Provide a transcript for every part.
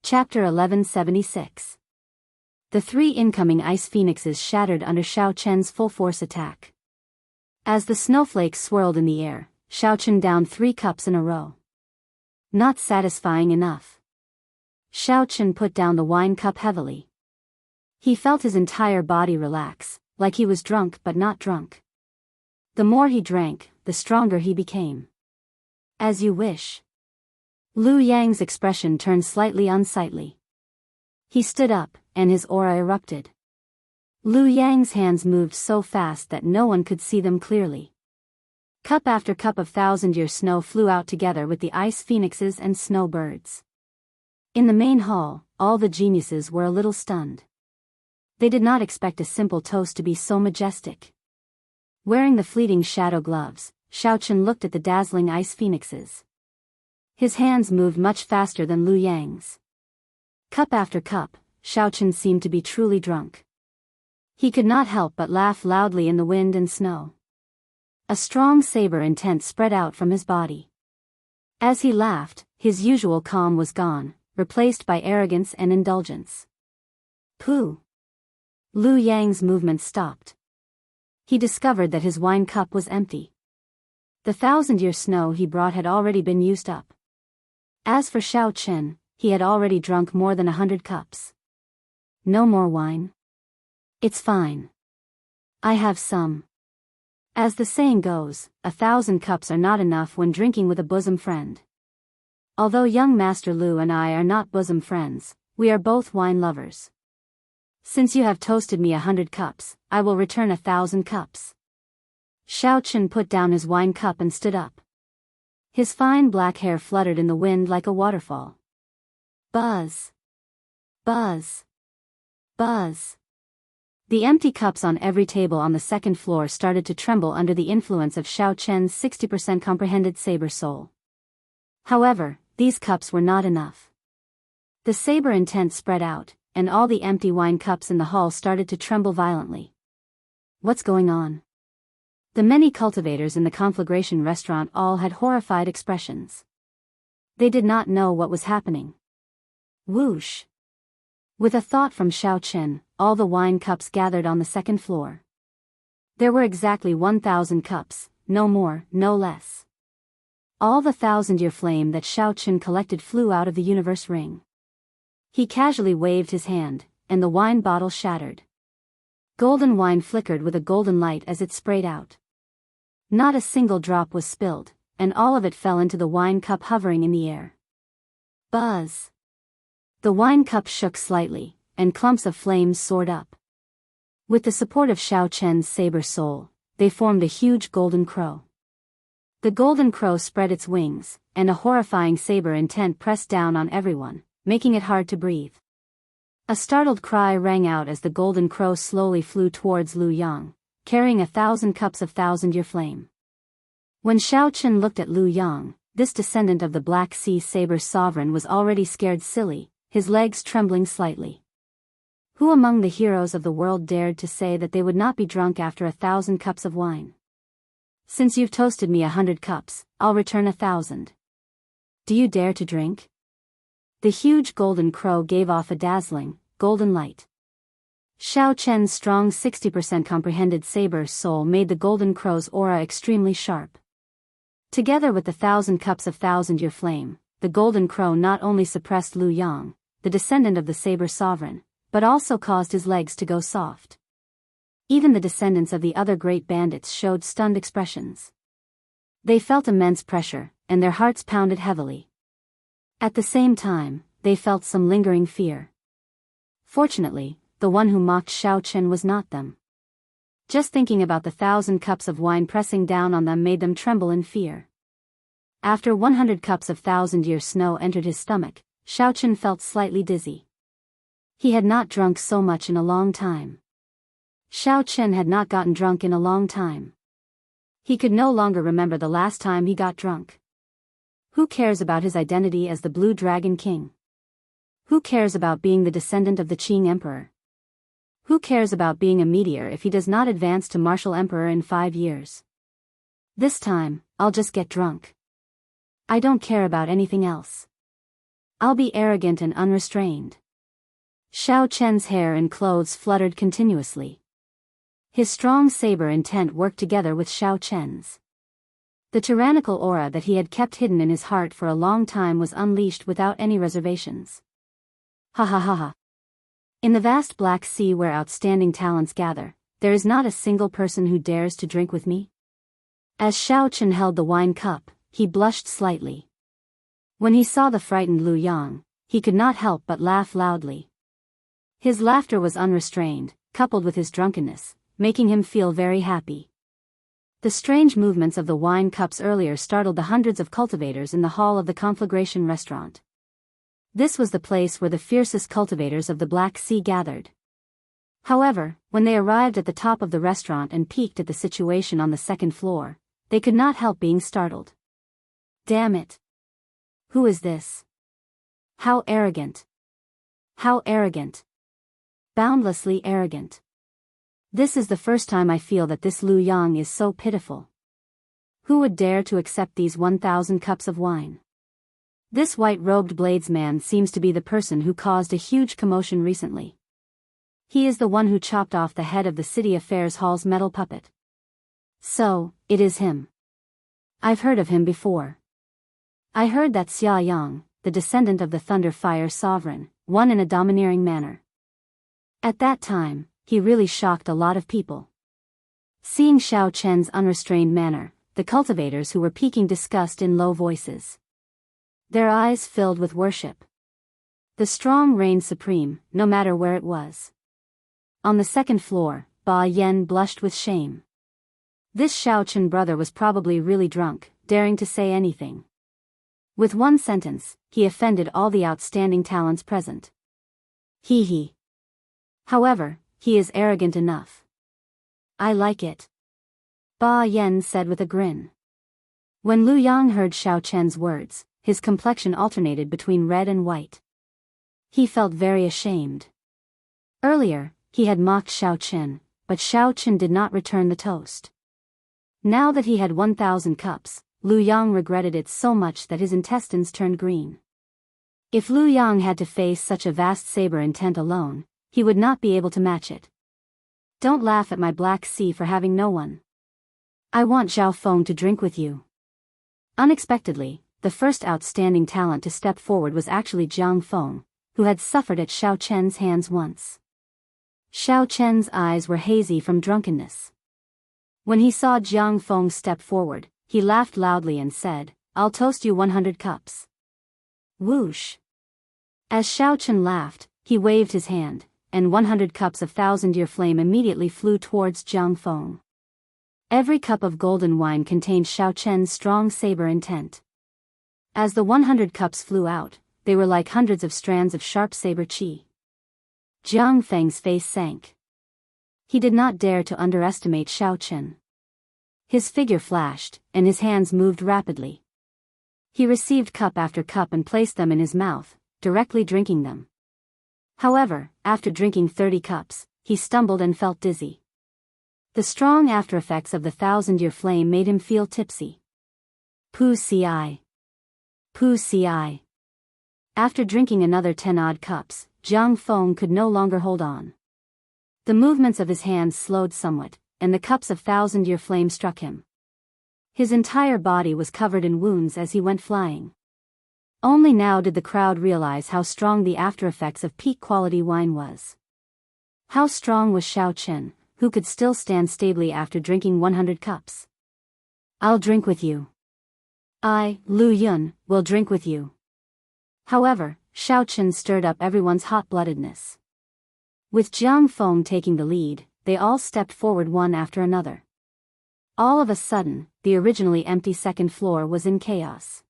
Chapter 1176. The three incoming ice phoenixes shattered under Xiao Chen's full-force attack. As the snowflakes swirled in the air, Xiao Chen downed 3 cups in a row. Not satisfying enough. Xiao Chen put down the wine cup heavily. He felt his entire body relax, like he was drunk but not drunk. The more he drank, the stronger he became. As you wish. Lu Yang's expression turned slightly unsightly. He stood up, and his aura erupted. Lu Yang's hands moved so fast that no one could see them clearly. Cup after cup of thousand-year snow flew out together with the ice phoenixes and snow birds. In the main hall, all the geniuses were a little stunned. They did not expect a simple toast to be so majestic. Wearing the fleeting shadow gloves, Xiao Chen looked at the dazzling ice phoenixes. His hands moved much faster than Lu Yang's. Cup after cup, Xiao Chen seemed to be truly drunk. He could not help but laugh loudly in the wind and snow. A strong saber intent spread out from his body. As he laughed, his usual calm was gone, replaced by arrogance and indulgence. Pooh! Lu Yang's movement stopped. He discovered that his wine cup was empty. The thousand-year snow he brought had already been used up. As for Xiao Chen, he had already drunk more than 100 cups. No more wine? It's fine. I have some. As the saying goes, 1,000 cups are not enough when drinking with a bosom friend. Although young Master Lu and I are not bosom friends, we are both wine lovers. Since you have toasted me 100 cups, I will return 1,000 cups. Xiao Chen put down his wine cup and stood up. His fine black hair fluttered in the wind like a waterfall. Buzz! Buzz! Buzz! The empty cups on every table on the second floor started to tremble under the influence of Xiao Chen's 60% comprehended saber soul. However, these cups were not enough. The saber intent spread out, and all the empty wine cups in the hall started to tremble violently. What's going on? The many cultivators in the conflagration restaurant all had horrified expressions. They did not know what was happening. Whoosh! With a thought from Xiao Chen, all the wine cups gathered on the second floor. There were exactly 1,000 cups, no more, no less. All the thousand-year flame that Xiao Chen collected flew out of the universe ring. He casually waved his hand, and the wine bottle shattered. Golden wine flickered with a golden light as it sprayed out. Not a single drop was spilled, and all of it fell into the wine cup hovering in the air. Buzz! The wine cup shook slightly, and clumps of flames soared up. With the support of Xiao Chen's saber soul, they formed a huge golden crow. The golden crow spread its wings, and a horrifying saber intent pressed down on everyone, making it hard to breathe. A startled cry rang out as the golden crow slowly flew towards Lu Yang, carrying 1,000 cups of thousand-year flame. When Xiao Chen looked at Lu Yang, this descendant of the Black Sea Saber sovereign was already scared silly, his legs trembling slightly. Who among the heroes of the world dared to say that they would not be drunk after 1,000 cups of wine? Since you've toasted me 100 cups, I'll return 1,000. Do you dare to drink? The huge golden crow gave off a dazzling, golden light. Xiao Chen's strong 60% comprehended saber soul made the golden crow's aura extremely sharp. Together with the 1,000 cups of thousand-year flame, the golden crow not only suppressed Lu Yang, the descendant of the saber sovereign, but also caused his legs to go soft. Even the descendants of the other great bandits showed stunned expressions. They felt immense pressure, and their hearts pounded heavily. At the same time, they felt some lingering fear. Fortunately, the one who mocked Xiao Chen was not them. Just thinking about the 1,000 cups of wine pressing down on them made them tremble in fear. After 100 cups of thousand-year snow entered his stomach, Xiao Chen felt slightly dizzy. He had not drunk so much in a long time. Xiao Chen had not gotten drunk in a long time. He could no longer remember the last time he got drunk. Who cares about his identity as the Blue Dragon King? Who cares about being the descendant of the Qing Emperor? Who cares about being a meteor if he does not advance to Martial Emperor in 5 years? This time, I'll just get drunk. I don't care about anything else. I'll be arrogant and unrestrained. Xiao Chen's hair and clothes fluttered continuously. His strong saber intent worked together with Xiao Chen's. The tyrannical aura that he had kept hidden in his heart for a long time was unleashed without any reservations. Ha ha ha ha. In the vast Black Sea where outstanding talents gather, there is not a single person who dares to drink with me? As Xiao Chen held the wine cup, he blushed slightly. When he saw the frightened Lu Yang, he could not help but laugh loudly. His laughter was unrestrained, coupled with his drunkenness, making him feel very happy. The strange movements of the wine cups earlier startled the hundreds of cultivators in the hall of the Conflagration restaurant. This was the place where the fiercest cultivators of the Black Sea gathered. However, when they arrived at the top of the restaurant and peeked at the situation on the second floor, they could not help being startled. Damn it! Who is this? How arrogant! How arrogant! Boundlessly arrogant. This is the first time I feel that this Lu Yang is so pitiful. Who would dare to accept these 1,000 cups of wine? This white-robed bladesman seems to be the person who caused a huge commotion recently. He is the one who chopped off the head of the City Affairs Hall's metal puppet. So, it is him. I've heard of him before. I heard that Xia Yang, the descendant of the Thunder Fire Sovereign, won in a domineering manner. At that time, he really shocked a lot of people. Seeing Xiao Chen's unrestrained manner, the cultivators who were peeking disgust in low voices. Their eyes filled with worship. The strong reigned supreme, no matter where it was. On the second floor, Ba Yan blushed with shame. This Xiao Chen brother was probably really drunk, daring to say anything. With one sentence, he offended all the outstanding talents present. Hee hee. However, he is arrogant enough. I like it. Ba Yan said with a grin. When Lu Yang heard Xiao Chen's words, his complexion alternated between red and white. He felt very ashamed. Earlier, he had mocked Xiao Chen, but Xiao Chen did not return the toast. Now that he had 1,000 cups, Lu Yang regretted it so much that his intestines turned green. If Lu Yang had to face such a vast saber intent alone, he would not be able to match it. Don't laugh at my Black Sea for having no one. I want Zhao Feng to drink with you. Unexpectedly, the first outstanding talent to step forward was actually Jiang Feng, who had suffered at Xiao Chen's hands once. Xiao Chen's eyes were hazy from drunkenness. When he saw Jiang Feng step forward, he laughed loudly and said, I'll toast you 100 cups. Whoosh! As Xiao Chen laughed, he waved his hand, and 100 cups of thousand-year flame immediately flew towards Jiang Feng. Every cup of golden wine contained Xiao Chen's strong saber intent. As the 100 cups flew out, they were like hundreds of strands of sharp saber qi. Jiang Feng's face sank. He did not dare to underestimate Xiao Chen. His figure flashed, and his hands moved rapidly. He received cup after cup and placed them in his mouth, directly drinking them. However, after drinking 30 cups, he stumbled and felt dizzy. The strong aftereffects of the thousand-year flame made him feel tipsy. Pu ci. Pu ci. After drinking another 10-odd cups, Jiang Feng could no longer hold on. The movements of his hands slowed somewhat, and the cups of thousand-year flame struck him. His entire body was covered in wounds as he went flying. Only now did the crowd realize how strong the after-effects of peak-quality wine was. How strong was Xiao Chen, who could still stand stably after drinking 100 cups? I'll drink with you. I, Lu Yun, will drink with you. However, Xiao Chen stirred up everyone's hot-bloodedness. With Jiang Feng taking the lead, they all stepped forward one after another. All of a sudden, the originally empty second floor was in chaos.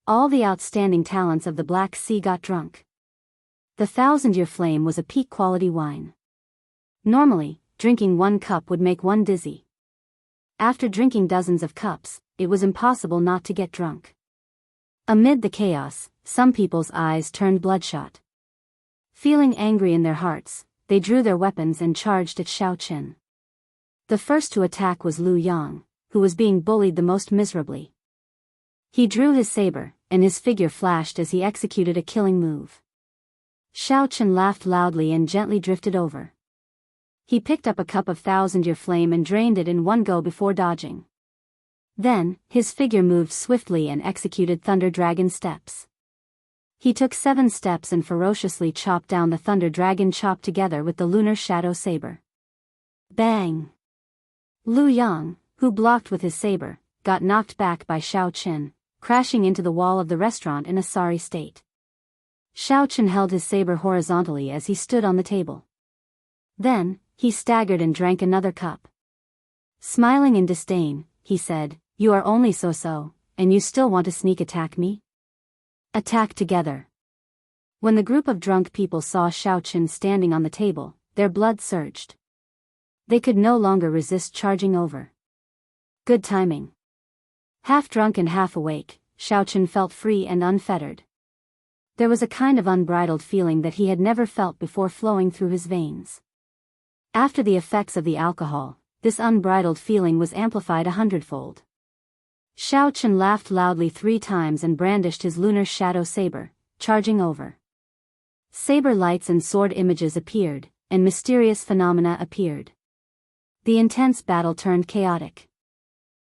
All the outstanding talents of the Black Sea got drunk. The thousand-year flame was a peak-quality wine. Normally, drinking one cup would make one dizzy. After drinking dozens of cups, it was impossible not to get drunk. Amid the chaos, some people's eyes turned bloodshot. Feeling angry in their hearts, they drew their weapons and charged at Xiao Chen. The first to attack was Lu Yang, who was being bullied the most miserably. He drew his saber, and his figure flashed as he executed a killing move. Xiaochen laughed loudly and gently drifted over. He picked up a cup of thousand-year flame and drained it in one go before dodging. Then, his figure moved swiftly and executed Thunder Dragon steps. He took 7 steps and ferociously chopped down the Thunder Dragon chopped together with the Lunar Shadow Saber. Bang! Lu Yang, who blocked with his saber, got knocked back by Xiaochen, crashing into the wall of the restaurant in a sorry state. Xiaochen held his saber horizontally as he stood on the table. Then, he staggered and drank another cup. Smiling in disdain, he said, "You are only so-so, and you still want to sneak attack me? Attack together." When the group of drunk people saw Xiaochen standing on the table, their blood surged. They could no longer resist charging over. Good timing. Half drunk and half awake, Xiaochen felt free and unfettered. There was a kind of unbridled feeling that he had never felt before flowing through his veins. After the effects of the alcohol, this unbridled feeling was amplified 100-fold. Xiaochen laughed loudly 3 times and brandished his lunar shadow saber, charging over. Saber lights and sword images appeared, and mysterious phenomena appeared. The intense battle turned chaotic.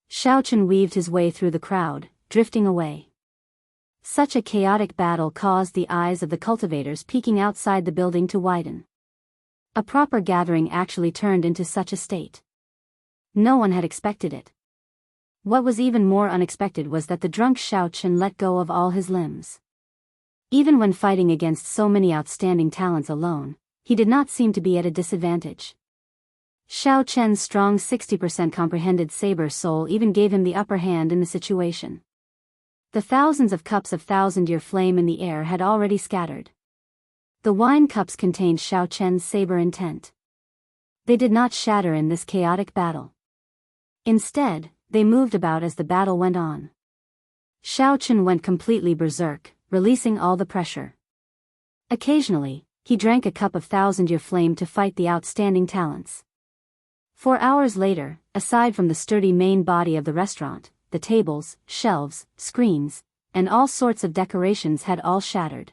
Xiaochen weaved his way through the crowd, drifting away. Such a chaotic battle caused the eyes of the cultivators peeking outside the building to widen. A proper gathering actually turned into such a state. No one had expected it. What was even more unexpected was that the drunk Xiaochen let go of all his limbs. Even when fighting against so many outstanding talents alone, he did not seem to be at a disadvantage. Xiaochen's strong 60% comprehended saber soul even gave him the upper hand in the situation. The thousands of cups of thousand-year flame in the air had already scattered. The wine cups contained Xiaochen's saber intent. They did not shatter in this chaotic battle. Instead, they moved about as the battle went on. Xiaochen went completely berserk, releasing all the pressure. Occasionally, he drank a cup of thousand-year flame to fight the outstanding talents. 4 hours later, aside from the sturdy main body of the restaurant, the tables, shelves, screens, and all sorts of decorations had all shattered.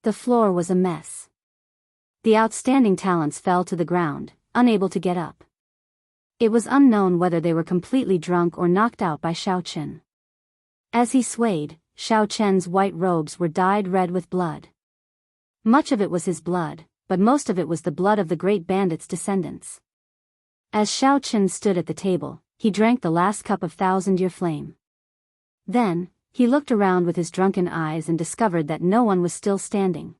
The floor was a mess. The outstanding talents fell to the ground, unable to get up. It was unknown whether they were completely drunk or knocked out by Xiaochen. As he swayed, Xiaochen's white robes were dyed red with blood. Much of it was his blood, but most of it was the blood of the great bandits' descendants. As Xiaochen stood at the table, he drank the last cup of thousand-year flame. Then, he looked around with his drunken eyes and discovered that no one was still standing.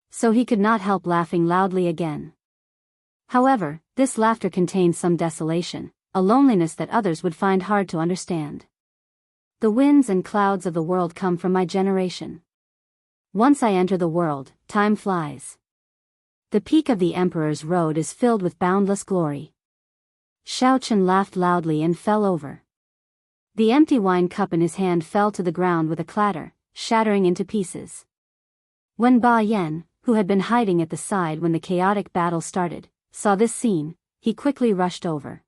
So he could not help laughing loudly again. However, this laughter contained some desolation, a loneliness that others would find hard to understand. The winds and clouds of the world come from my generation. Once I enter the world, time flies. The peak of the Emperor's Road is filled with boundless glory. Xiaochen laughed loudly and fell over. The empty wine cup in his hand fell to the ground with a clatter, shattering into pieces. When Ba Yan, who had been hiding at the side when the chaotic battle started, saw this scene, he quickly rushed over.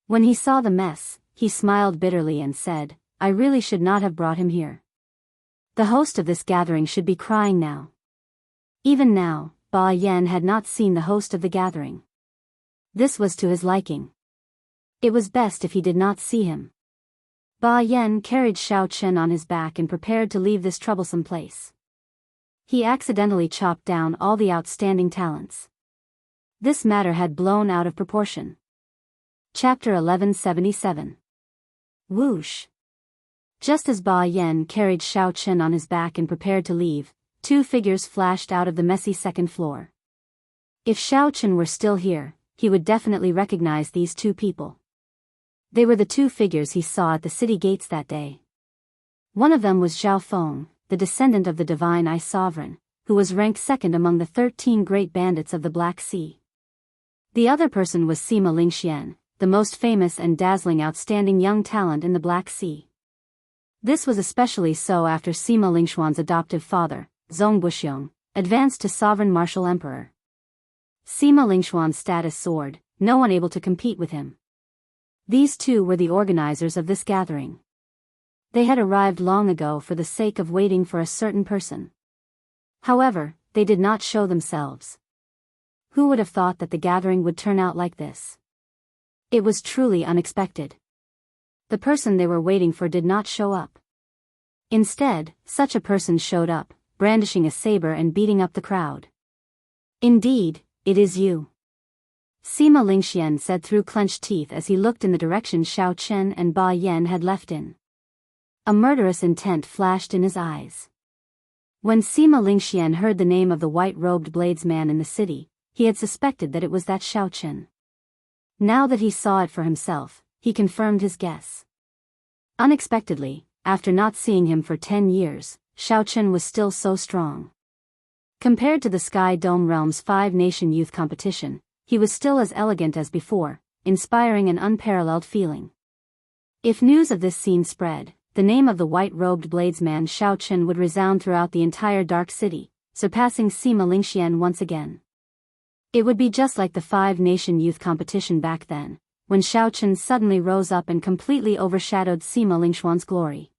When he saw the mess, he smiled bitterly and said, "I really should not have brought him here. The host of this gathering should be crying now." Even now, Ba Yan had not seen the host of the gathering. This was to his liking. It was best if he did not see him. Ba Yan carried Xiaochen on his back and prepared to leave this troublesome place. He accidentally chopped down all the outstanding talents. This matter had blown out of proportion. Chapter 1177. Whoosh. Just as Ba Yan carried Xiaochen on his back and prepared to leave, 2 figures flashed out of the messy second floor. If Xiaochen were still here, he would definitely recognize these 2 people. They were the 2 figures he saw at the city gates that day. One of them was Zhao Feng, the descendant of the Divine Eye Sovereign, who was ranked 2nd among the 13 great bandits of the Black Sea. The other person was Sima Lingxian, the most famous and dazzling outstanding young talent in the Black Sea. This was especially so after Sima Lingxuan's adoptive father, Zhong Buxiong, advanced to sovereign martial emperor. Sima Lingxuan status soared, no one able to compete with him. These 2 were the organizers of this gathering. They had arrived long ago for the sake of waiting for a certain person. However, they did not show themselves. Who would have thought that the gathering would turn out like this? It was truly unexpected. The person they were waiting for did not show up. Instead, such a person showed up, brandishing a saber and beating up the crowd. "Indeed, it is you," Sima Lingxian said through clenched teeth as he looked in the direction Xiao Chen and Ba Yan had left in. A murderous intent flashed in his eyes. When Sima Lingxian heard the name of the white-robed bladesman in the city, he had suspected that it was that Xiao Chen. Now that he saw it for himself, he confirmed his guess. Unexpectedly, after not seeing him for 10 years, Xiao Chen was still so strong. Compared to the Sky Dome Realm's 5-nation youth competition, he was still as elegant as before, inspiring an unparalleled feeling. If news of this scene spread, the name of the white-robed bladesman Xiao Chen would resound throughout the entire Dark City, surpassing Sima Lingxian once again. It would be just like the 5-nation youth competition back then, when Xiao Chen suddenly rose up and completely overshadowed Sima Lingxian's glory.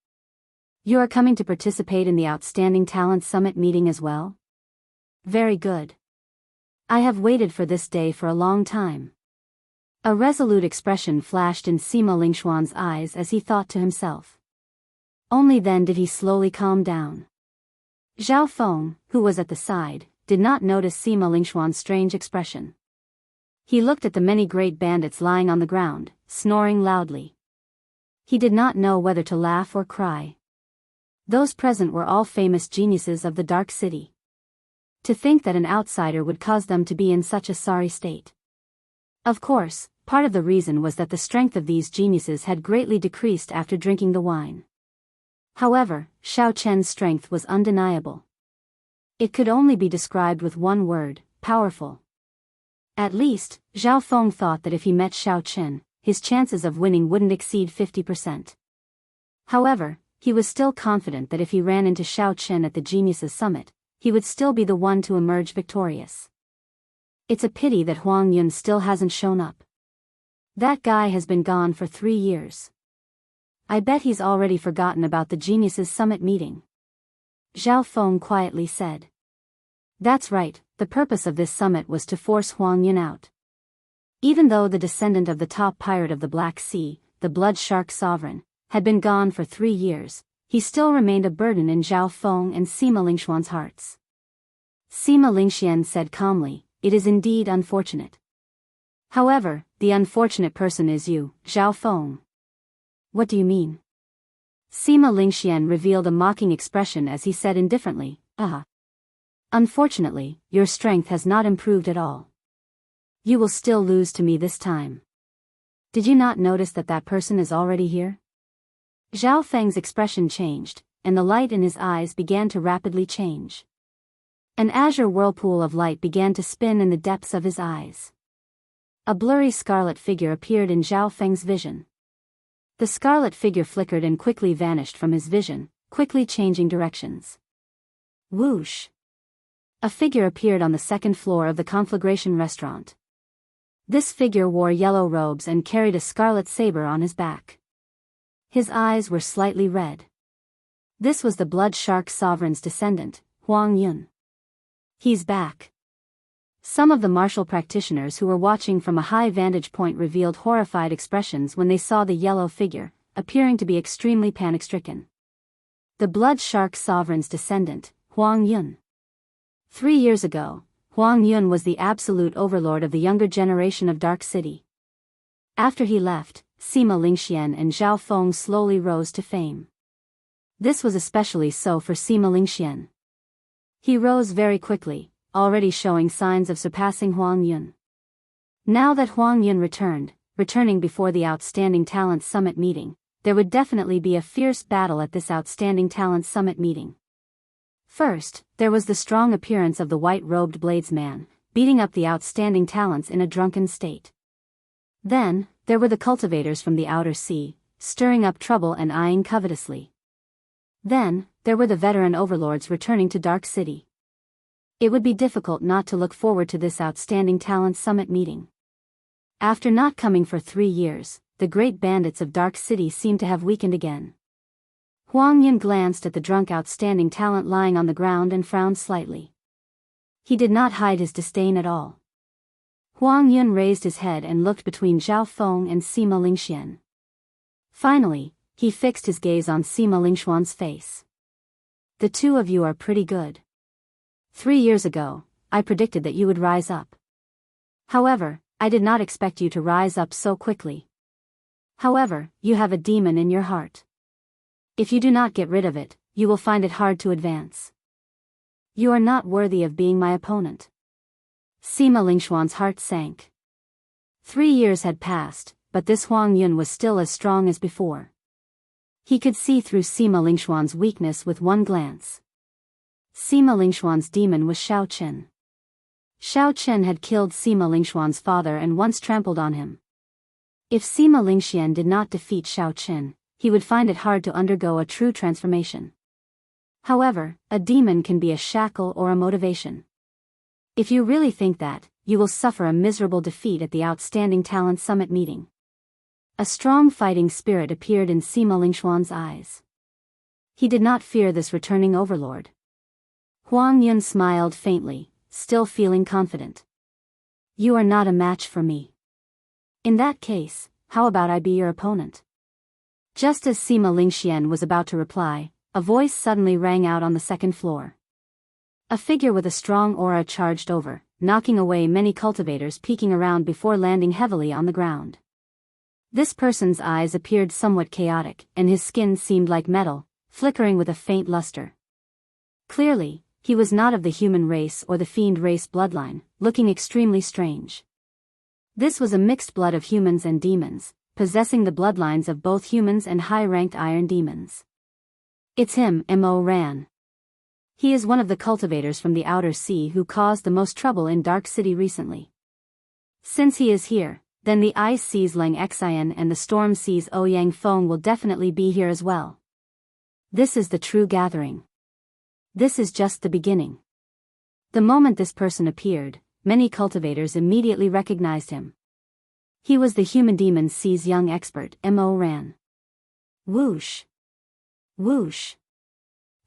"You are coming to participate in the Outstanding Talent Summit meeting as well? Very good. I have waited for this day for a long time." A resolute expression flashed in Sima Lingxian's eyes as he thought to himself. Only then did he slowly calm down. Zhao Feng, who was at the side, did not notice Sima Lingxian's strange expression. He looked at the many great bandits lying on the ground, snoring loudly. He did not know whether to laugh or cry. Those present were all famous geniuses of the Dark City. To think that an outsider would cause them to be in such a sorry state. Of course, part of the reason was that the strength of these geniuses had greatly decreased after drinking the wine. However, Xiao Chen's strength was undeniable. It could only be described with one word: powerful. At least, Zhao Feng thought that if he met Xiao Chen, his chances of winning wouldn't exceed 50%. However, he was still confident that if he ran into Xiao Chen at the Geniuses Summit, he would still be the one to emerge victorious. It's a pity that Huang Yun still hasn't shown up. That guy has been gone for 3 years. I bet he's already forgotten about the Geniuses Summit meeting. Zhao Feng quietly said. That's right, the purpose of this summit was to force Huang Yun out. Even though the descendant of the top pirate of the Black Sea, the Blood Shark Sovereign, had been gone for 3 years, he still remained a burden in Zhao Feng and Sima Lingxian's hearts. Sima Lingxian said calmly, "It is indeed unfortunate. However, the unfortunate person is you, Zhao Feng." What do you mean? Sima Lingxian revealed a mocking expression as he said indifferently, "Ah. Unfortunately, your strength has not improved at all. You will still lose to me this time. Did you not notice that that person is already here?" Zhao Feng's expression changed, and the light in his eyes began to rapidly change. An azure whirlpool of light began to spin in the depths of his eyes. A blurry scarlet figure appeared in Zhao Feng's vision. The scarlet figure flickered and quickly vanished from his vision, quickly changing directions. Whoosh! A figure appeared on the second floor of the Conflagration restaurant. This figure wore yellow robes and carried a scarlet saber on his back. His eyes were slightly red. This was the Blood Shark Sovereign's descendant, Huang Yun. He's back. Some of the martial practitioners who were watching from a high vantage point revealed horrified expressions when they saw the yellow figure, appearing to be extremely panic-stricken. The Blood Shark Sovereign's descendant, Huang Yun. 3 years ago, Huang Yun was the absolute overlord of the younger generation of Dark City. After he left, Sima Lingxian and Zhao Feng slowly rose to fame. This was especially so for Sima Lingxian. He rose very quickly, already showing signs of surpassing Huang Yun. Now that Huang Yun returning before the Outstanding Talent Summit meeting, there would definitely be a fierce battle at this Outstanding Talent Summit meeting. First, there was the strong appearance of the white-robed bladesman, beating up the outstanding talents in a drunken state. Then, there were the cultivators from the outer sea, stirring up trouble and eyeing covetously. Then, there were the veteran overlords returning to Dark City. It would be difficult not to look forward to this Outstanding Talent Summit meeting. After not coming for 3 years, the great bandits of Dark City seemed to have weakened again. Huang Yun glanced at the drunk outstanding talent lying on the ground and frowned slightly. He did not hide his disdain at all. Huang Yun raised his head and looked between Zhao Feng and Sima Lingxian. Finally, he fixed his gaze on Sima Lingshuan's face. The two of you are pretty good. 3 years ago, I predicted that you would rise up. However, I did not expect you to rise up so quickly. However, you have a demon in your heart. If you do not get rid of it, you will find it hard to advance. You are not worthy of being my opponent. Sima Lingshuan's heart sank. 3 years had passed, but this Huang Yun was still as strong as before. He could see through Sima Lingshuan's weakness with one glance. Sima Lingshuan's demon was Shao Chen. Shao Chen had killed Sima Lingshuan's father and once trampled on him. If Sima Lingxian did not defeat Shao Chen, he would find it hard to undergo a true transformation. However, a demon can be a shackle or a motivation. If you really think that, you will suffer a miserable defeat at the Outstanding Talent Summit meeting. A strong fighting spirit appeared in Sima Lingshuan's eyes. He did not fear this returning overlord. Huang Yun smiled faintly, still feeling confident. You are not a match for me. In that case, how about I be your opponent? Just as Sima Lingxian was about to reply, a voice suddenly rang out on the second floor. A figure with a strong aura charged over, knocking away many cultivators peeking around before landing heavily on the ground. This person's eyes appeared somewhat chaotic, and his skin seemed like metal, flickering with a faint luster. Clearly, he was not of the human race or the fiend race bloodline, looking extremely strange. This was a mixed blood of humans and demons, possessing the bloodlines of both humans and high-ranked iron demons. It's him, Mo Ran. He is one of the cultivators from the Outer Sea who caused the most trouble in Dark City recently. Since he is here, then the Ice Sea's Lang Xian and the Storm Sea's Ouyang Feng will definitely be here as well. This is the true gathering. This is just the beginning. The moment this person appeared, many cultivators immediately recognized him. He was the human demon Sea's young expert, Mo Ran. Whoosh! Whoosh!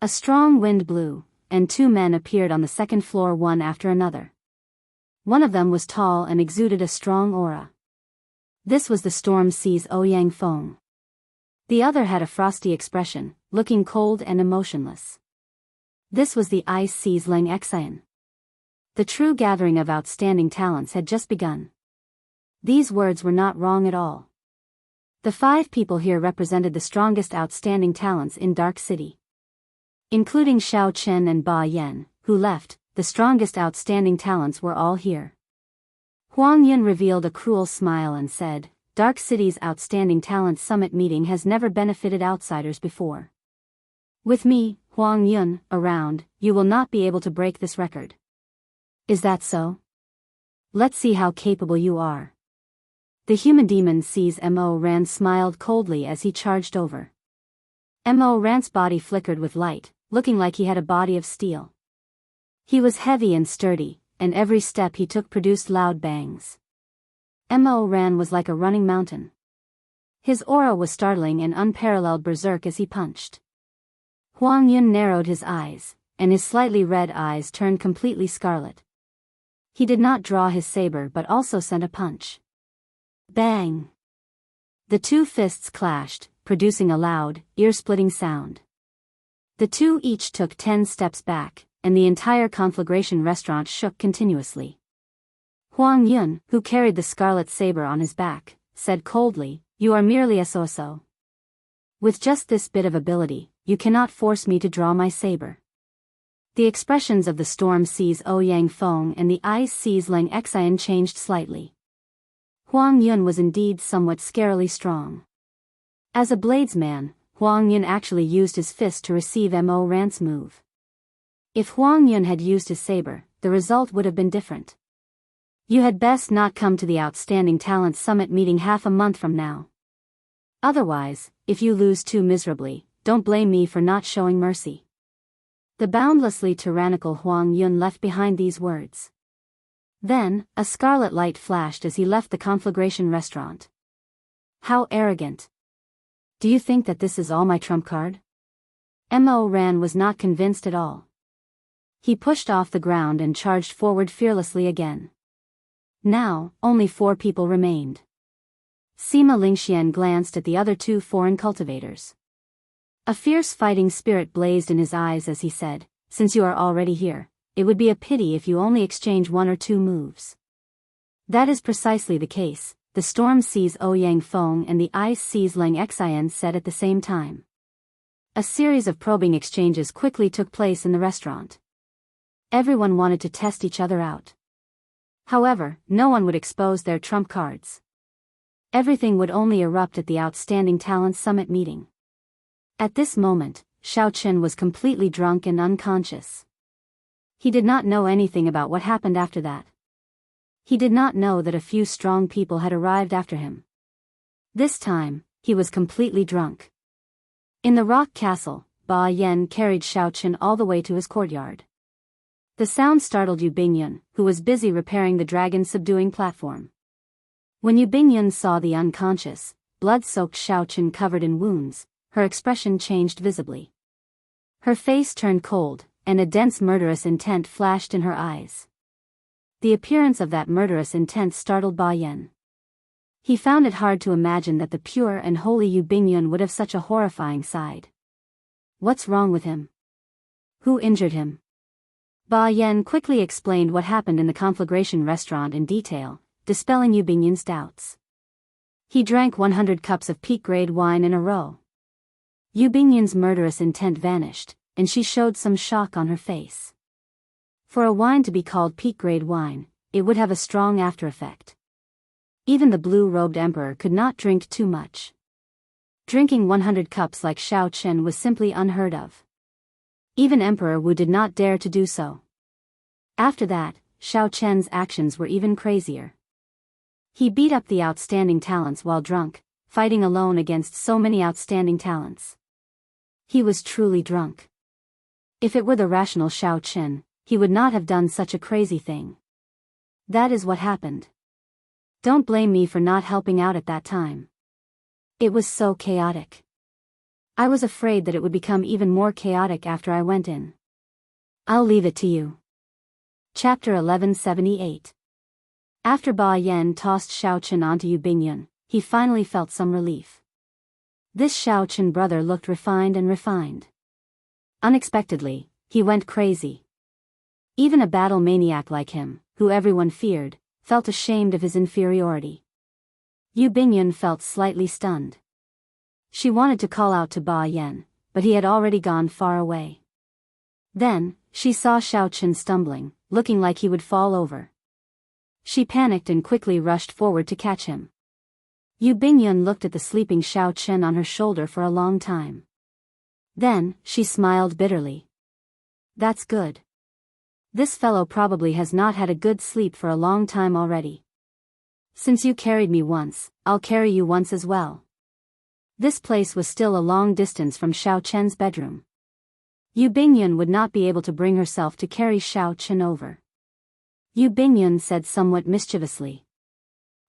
A strong wind blew, and 2 men appeared on the second floor one after another. One of them was tall and exuded a strong aura. This was the Storm Sea's Ouyang Feng. The other had a frosty expression, looking cold and emotionless. This was the Ice Sea's Lang Xian. The true gathering of outstanding talents had just begun. These words were not wrong at all. The 5 people here represented the strongest outstanding talents in Dark City. Including Shao Chen and Ba Yan, who left, the strongest outstanding talents were all here. Huang Yun revealed a cruel smile and said, Dark City's Outstanding Talent Summit meeting has never benefited outsiders before. With me, Huang Yun, around, you will not be able to break this record. Is that so? Let's see how capable you are. The human demon sees Mo Ran smiled coldly as he charged over. Mo Ran's body flickered with light, looking like he had a body of steel. He was heavy and sturdy, and every step he took produced loud bangs. Mo Ran was like a running mountain. His aura was startling and unparalleled berserk as he punched. Huang Yun narrowed his eyes, and his slightly red eyes turned completely scarlet. He did not draw his saber but also sent a punch. Bang! The 2 fists clashed, producing a loud, ear-splitting sound. The 2 each took 10 steps back, and the entire conflagration restaurant shook continuously. Huang Yun, who carried the scarlet saber on his back, said coldly, You are merely a so-so. With just this bit of ability, you cannot force me to draw my saber. The expressions of the Storm Sea's Ouyang Feng and the Ice Sea's Lang Xian changed slightly. Huang Yun was indeed somewhat scarily strong. As a bladesman, Huang Yun actually used his fist to receive Mo Ran's move. If Huang Yun had used his saber, the result would have been different. You had best not come to the Outstanding Talent Summit meeting half a month from now. Otherwise, if you lose too miserably, don't blame me for not showing mercy. The boundlessly tyrannical Huang Yun left behind these words. Then, a scarlet light flashed as he left the conflagration restaurant. How arrogant. Do you think that this is all my trump card? Mo Ran was not convinced at all. He pushed off the ground and charged forward fearlessly again. Now, only 4 people remained. Sima Lingxian glanced at the other 2 foreign cultivators. A fierce fighting spirit blazed in his eyes as he said, "Since you are already here, it would be a pity if you only exchange 1 or 2 moves." That is precisely the case, the storm sees Ouyang Feng and the ice sees Lang Xian said at the same time. A series of probing exchanges quickly took place in the restaurant. Everyone wanted to test each other out. However, no one would expose their trump cards. Everything would only erupt at the Outstanding Talents Summit meeting. At this moment, Xiaochen was completely drunk and unconscious. He did not know anything about what happened after that. He did not know that a few strong people had arrived after him. This time, he was completely drunk. In the rock castle, Ba Yan carried Xiaochen all the way to his courtyard. The sound startled Yu Bingyun, who was busy repairing the dragon-subduing platform. When Yu Bingyun saw the unconscious, blood-soaked Xiaochen covered in wounds, her expression changed visibly. Her face turned cold, and a dense murderous intent flashed in her eyes. The appearance of that murderous intent startled Ba Yan. He found it hard to imagine that the pure and holy Yu Bingyun would have such a horrifying side. What's wrong with him? Who injured him? Ba Yan quickly explained what happened in the conflagration restaurant in detail, dispelling Yu Bingyun's doubts. He drank 100 cups of peak-grade wine in a row. Yu Bingyun's murderous intent vanished, and she showed some shock on her face. For a wine to be called peak-grade wine, it would have a strong after-effect. Even the blue-robed emperor could not drink too much. Drinking 100 cups like Xiaochen was simply unheard of. Even Emperor Wu did not dare to do so. After that, Xiaochen's actions were even crazier. He beat up the outstanding talents while drunk, fighting alone against so many outstanding talents. He was truly drunk. If it were the rational Xiaochen, he would not have done such a crazy thing. That is what happened. Don't blame me for not helping out at that time. It was so chaotic. I was afraid that it would become even more chaotic after I went in. I'll leave it to you. Chapter 1178. After Ba Yan tossed Xiaochen onto Yu Bingyun, he finally felt some relief. This Xiaochen brother looked refined and refined. Unexpectedly, he went crazy. Even a battle maniac like him, who everyone feared, felt ashamed of his inferiority. Yu Bingyun felt slightly stunned. She wanted to call out to Ba Yan, but he had already gone far away. Then, she saw Xiaochen stumbling, looking like he would fall over. She panicked and quickly rushed forward to catch him. Yu Bingyun looked at the sleeping Xiaochen on her shoulder for a long time. Then, she smiled bitterly. That's good. This fellow probably has not had a good sleep for a long time already. Since you carried me once, I'll carry you once as well. This place was still a long distance from Xiaochen's bedroom. Yu Bingyun would not be able to bring herself to carry Xiaochen over. Yu Bingyun said somewhat mischievously.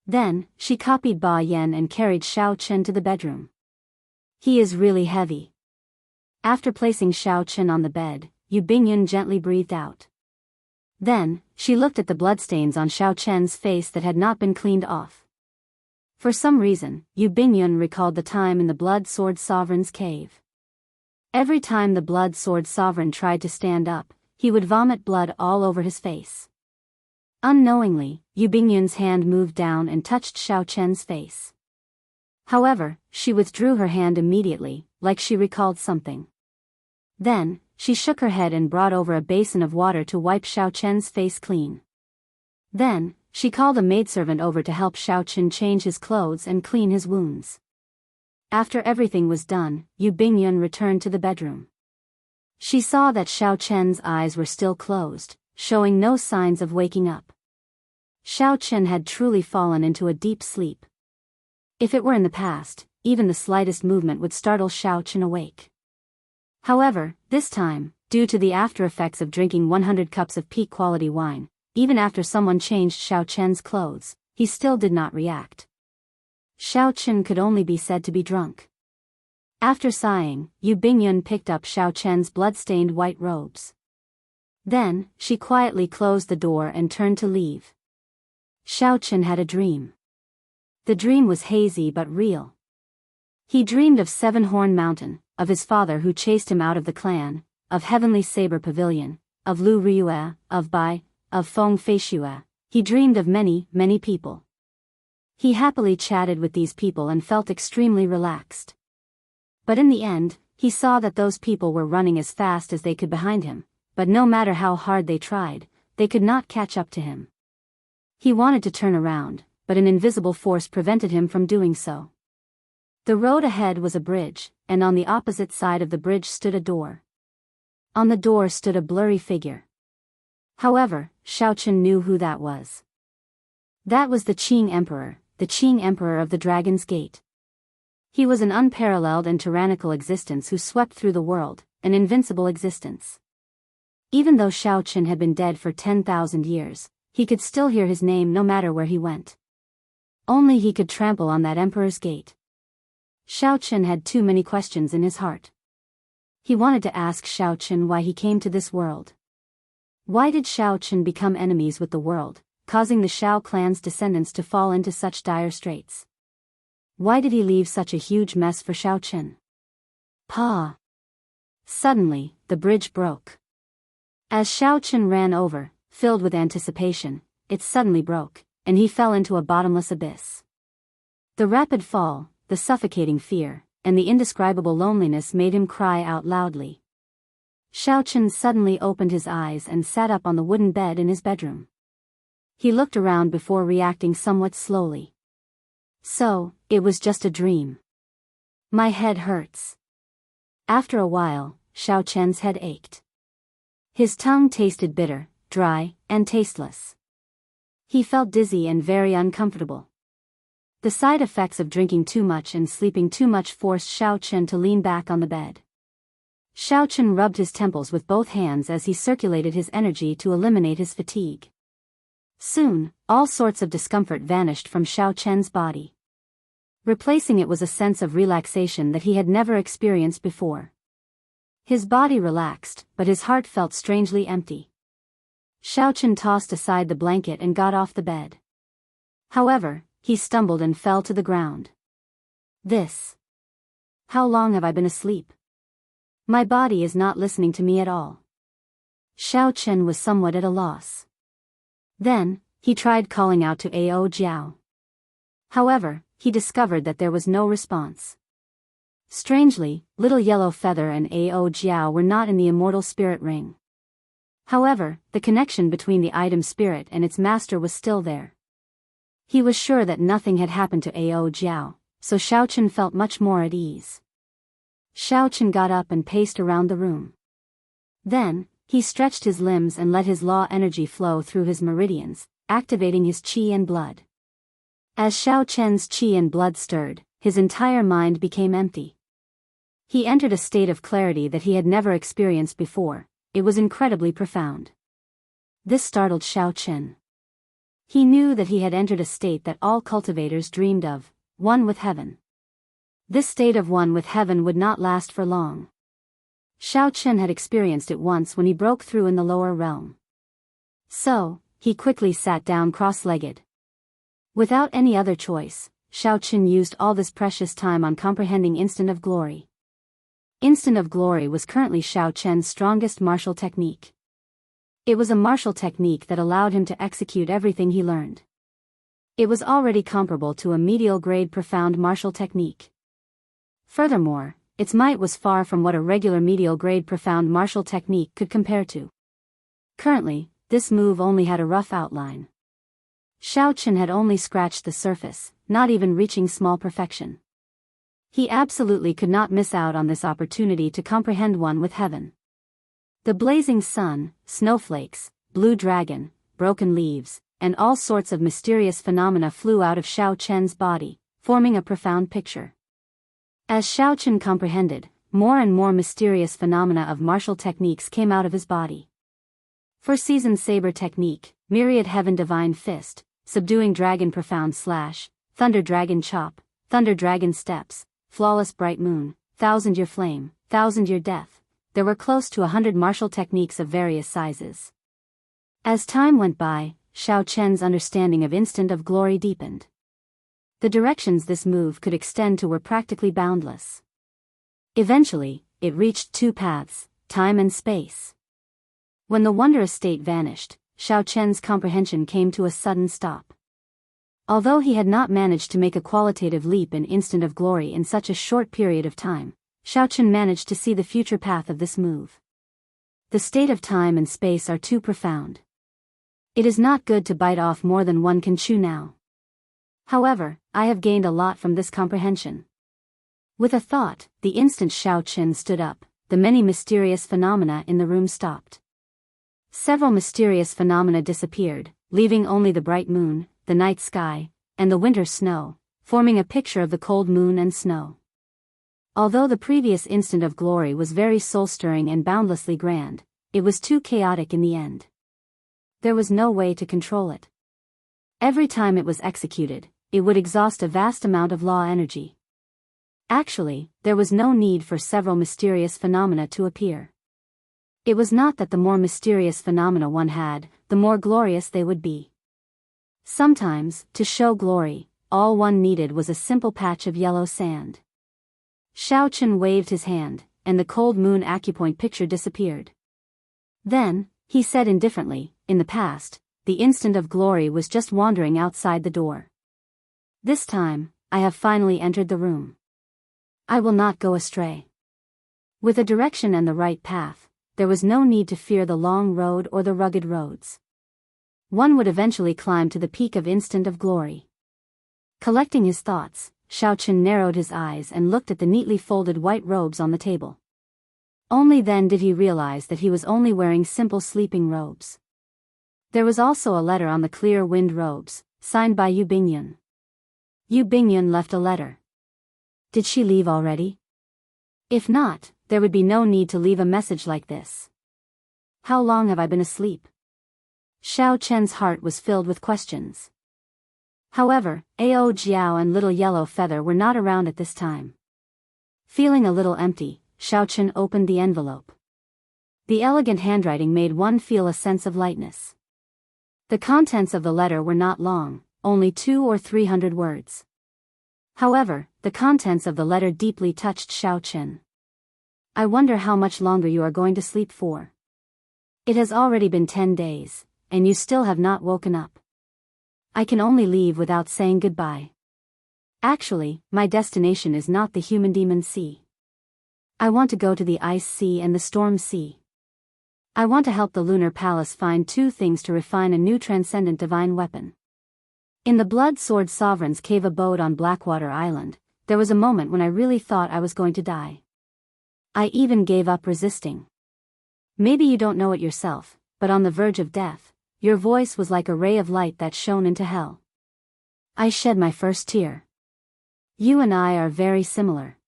Then, she copied Ba Yan and carried Xiaochen to the bedroom. He is really heavy. After placing Xiaochen on the bed, Yu Bingyun gently breathed out. Then, she looked at the bloodstains on Xiaochen's face that had not been cleaned off. For some reason, Yu Bingyun recalled the time in the Blood Sword Sovereign's cave. Every time the Blood Sword Sovereign tried to stand up, he would vomit blood all over his face. Unknowingly, Yu Bingyun's hand moved down and touched Xiaochen's face. However, she withdrew her hand immediately, like she recalled something. Then, she shook her head and brought over a basin of water to wipe Xiaochen's face clean. Then, she called a maidservant over to help Xiaochen change his clothes and clean his wounds. After everything was done, Yu Bingyun returned to the bedroom. She saw that Xiaochen's eyes were still closed, showing no signs of waking up. Xiaochen had truly fallen into a deep sleep. If it were in the past, even the slightest movement would startle Xiaochen awake. However, this time, due to the after effects of drinking 100 cups of peak-quality wine, even after someone changed Xiaochen's clothes, he still did not react. Xiaochen could only be said to be drunk. After sighing, Yu Bingyun picked up Xiaochen's blood-stained white robes. Then, she quietly closed the door and turned to leave. Xiaochen had a dream. The dream was hazy but real. He dreamed of Seven-Horn Mountain, of his father who chased him out of the clan, of Heavenly Saber Pavilion, of Lu Ryue, of Bai, of Feng Feishue. He dreamed of many, many people. He happily chatted with these people and felt extremely relaxed. But in the end, he saw that those people were running as fast as they could behind him, but no matter how hard they tried, they could not catch up to him. He wanted to turn around, but an invisible force prevented him from doing so. The road ahead was a bridge, and on the opposite side of the bridge stood a door. On the door stood a blurry figure. However, Xiaochen knew who that was. That was the Qing Emperor of the Dragon's Gate. He was an unparalleled and tyrannical existence who swept through the world, an invincible existence. Even though Xiaochen had been dead for 10,000 years, he could still hear his name no matter where he went. Only he could trample on that emperor's gate. Xiaochen had too many questions in his heart. He wanted to ask Xiaochen why he came to this world. Why did Xiaochen become enemies with the world, causing the Xiao clan's descendants to fall into such dire straits? Why did he leave such a huge mess for Xiaochen? Pa! Suddenly, the bridge broke. As Xiaochen ran over, filled with anticipation, it suddenly broke, and he fell into a bottomless abyss. The rapid fall, the suffocating fear, and the indescribable loneliness made him cry out loudly. Xiaochen suddenly opened his eyes and sat up on the wooden bed in his bedroom. He looked around before reacting somewhat slowly. So, it was just a dream. My head hurts. After a while, Xiaochen's head ached. His tongue tasted bitter, dry, and tasteless. He felt dizzy and very uncomfortable. The side effects of drinking too much and sleeping too much forced Xiaochen to lean back on the bed. Xiaochen rubbed his temples with both hands as he circulated his energy to eliminate his fatigue. Soon, all sorts of discomfort vanished from Xiaochen's body. Replacing it was a sense of relaxation that he had never experienced before. His body relaxed, but his heart felt strangely empty. Xiaochen tossed aside the blanket and got off the bed. However, he stumbled and fell to the ground. How long have I been asleep? My body is not listening to me at all. Xiaochen was somewhat at a loss. Then, he tried calling out to Ao Jiao. However, he discovered that there was no response. Strangely, Little Yellow Feather and Ao Jiao were not in the immortal spirit ring. However, the connection between the item spirit and its master was still there. He was sure that nothing had happened to Ao Jiao, so Xiaochen felt much more at ease. Xiaochen got up and paced around the room. Then, he stretched his limbs and let his law energy flow through his meridians, activating his qi and blood. As Xiaochen's qi and blood stirred, his entire mind became empty. He entered a state of clarity that he had never experienced before. It was incredibly profound. This startled Xiaochen. He knew that he had entered a state that all cultivators dreamed of, one with heaven. This state of one with heaven would not last for long. Xiaochen had experienced it once when he broke through in the lower realm. So, he quickly sat down cross-legged. Without any other choice, Xiaochen used all this precious time on comprehending Instant of Glory. Instant of Glory was currently Xiaochen's strongest martial technique. It was a martial technique that allowed him to execute everything he learned. It was already comparable to a medial grade profound martial technique. Furthermore, its might was far from what a regular medial grade profound martial technique could compare to. Currently, this move only had a rough outline. Xiaochen had only scratched the surface, not even reaching small perfection. He absolutely could not miss out on this opportunity to comprehend one with heaven. The blazing sun, snowflakes, blue dragon, broken leaves, and all sorts of mysterious phenomena flew out of Xiaochen's body, forming a profound picture. As Xiaochen comprehended, more and more mysterious phenomena of martial techniques came out of his body. For Season Saber Technique, Myriad Heaven Divine Fist, Subduing Dragon Profound Slash, Thunder Dragon Chop, Thunder Dragon Steps, Flawless Bright Moon, thousand-year flame, thousand-year death. There were close to 100 martial techniques of various sizes. As time went by, Xiao Chen's understanding of Instant of Glory deepened. The directions this move could extend to were practically boundless. Eventually, it reached two paths, time and space. When the wondrous state vanished, Xiao Chen's comprehension came to a sudden stop. Although he had not managed to make a qualitative leap in Instant of Glory in such a short period of time, Xiao Chen managed to see the future path of this move. The state of time and space are too profound. It is not good to bite off more than one can chew now. However, I have gained a lot from this comprehension. With a thought, the instant Xiao Chen stood up, the many mysterious phenomena in the room stopped. Several mysterious phenomena disappeared, leaving only the bright moon, the night sky, and the winter snow, forming a picture of the cold moon and snow. Although the previous Instant of Glory was very soul-stirring and boundlessly grand, it was too chaotic in the end. There was no way to control it. Every time it was executed, it would exhaust a vast amount of law energy. Actually, there was no need for several mysterious phenomena to appear. It was not that the more mysterious phenomena one had, the more glorious they would be. Sometimes, to show glory, all one needed was a simple patch of yellow sand. Xiao Chen waved his hand, and the cold moon acupoint picture disappeared. Then, he said indifferently, in the past, the Instant of Glory was just wandering outside the door. This time, I have finally entered the room. I will not go astray. With a direction and the right path, there was no need to fear the long road or the rugged roads. One would eventually climb to the peak of Instant of Glory. Collecting his thoughts, Xiao Chen narrowed his eyes and looked at the neatly folded white robes on the table. Only then did he realize that he was only wearing simple sleeping robes. There was also a letter on the clear wind robes, signed by Yu Bingyun. Yu Bingyun left a letter. Did she leave already? If not, there would be no need to leave a message like this. How long have I been asleep? Xiao Chen's heart was filled with questions. However, Ao Jiao and Little Yellow Feather were not around at this time. Feeling a little empty, Xiao Chen opened the envelope. The elegant handwriting made one feel a sense of lightness. The contents of the letter were not long, only 200 or 300 words. However, the contents of the letter deeply touched Xiao Chen. I wonder how much longer you are going to sleep for. It has already been 10 days, and you still have not woken up. I can only leave without saying goodbye. Actually, my destination is not the Human Demon Sea. I want to go to the Ice Sea and the Storm Sea. I want to help the Lunar Palace find two things to refine a new transcendent divine weapon. In the Blood Sword Sovereign's cave abode on Blackwater Island, there was a moment when I really thought I was going to die. I even gave up resisting. Maybe you don't know it yourself, but on the verge of death, your voice was like a ray of light that shone into hell. I shed my first tear. You and I are very similar.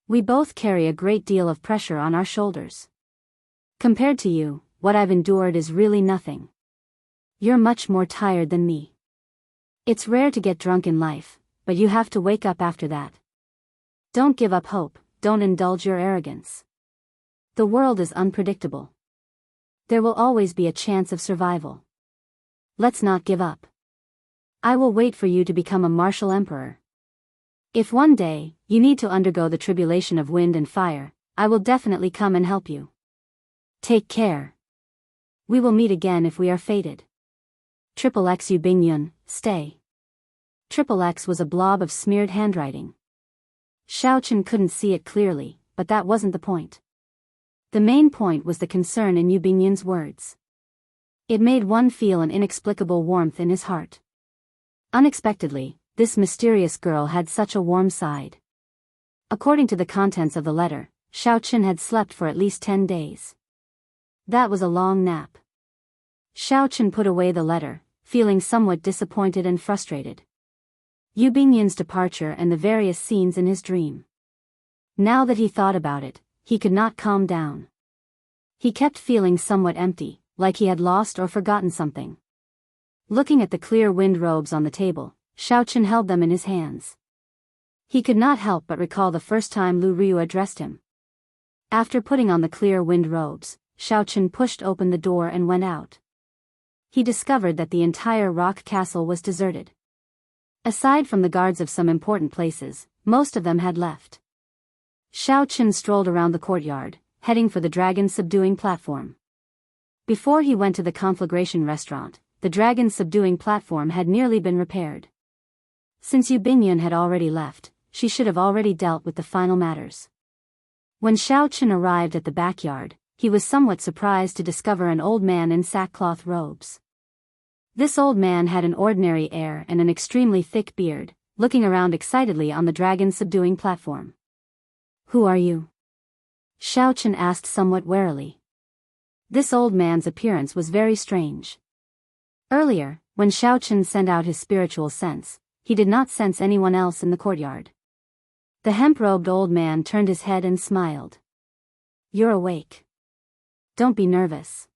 We both carry a great deal of pressure on our shoulders. Compared to you, what I've endured is really nothing. You're much more tired than me. It's rare to get drunk in life, but you have to wake up after that. Don't give up hope, don't indulge your arrogance. The world is unpredictable. There will always be a chance of survival. Let's not give up. I will wait for you to become a martial emperor. If one day, you need to undergo the tribulation of wind and fire, I will definitely come and help you. Take care. We will meet again if we are fated. XXX Yu Bingyun, stay. XXX was a blob of smeared handwriting. Xiao Chen couldn't see it clearly, but that wasn't the point. The main point was the concern in Yu Bingyun's words. It made one feel an inexplicable warmth in his heart. Unexpectedly, this mysterious girl had such a warm side. According to the contents of the letter, Xiao Chen had slept for at least 10 days. That was a long nap. Xiao Chen put away the letter, feeling somewhat disappointed and frustrated. Yu Bingyun's departure and the various scenes in his dream. Now that he thought about it, he could not calm down. He kept feeling somewhat empty, like he had lost or forgotten something. Looking at the clear wind robes on the table, Xiao Chen held them in his hands. He could not help but recall the first time Lu Ryu addressed him. After putting on the clear wind robes, Xiaochen pushed open the door and went out. He discovered that the entire rock castle was deserted. Aside from the guards of some important places, most of them had left. Xiaochen strolled around the courtyard, heading for the dragon-subduing platform. Before he went to the conflagration restaurant, the dragon-subduing platform had nearly been repaired. Since Yu Bingyun had already left, she should have already dealt with the final matters. When Xiaochen arrived at the backyard, he was somewhat surprised to discover an old man in sackcloth robes. This old man had an ordinary air and an extremely thick beard, looking around excitedly on the dragon-subduing platform. "Who are you?" Xiaochen asked somewhat warily. This old man's appearance was very strange. Earlier, when Xiaochen sent out his spiritual sense, he did not sense anyone else in the courtyard. The hemp-robed old man turned his head and smiled. "You're awake. Don't be nervous.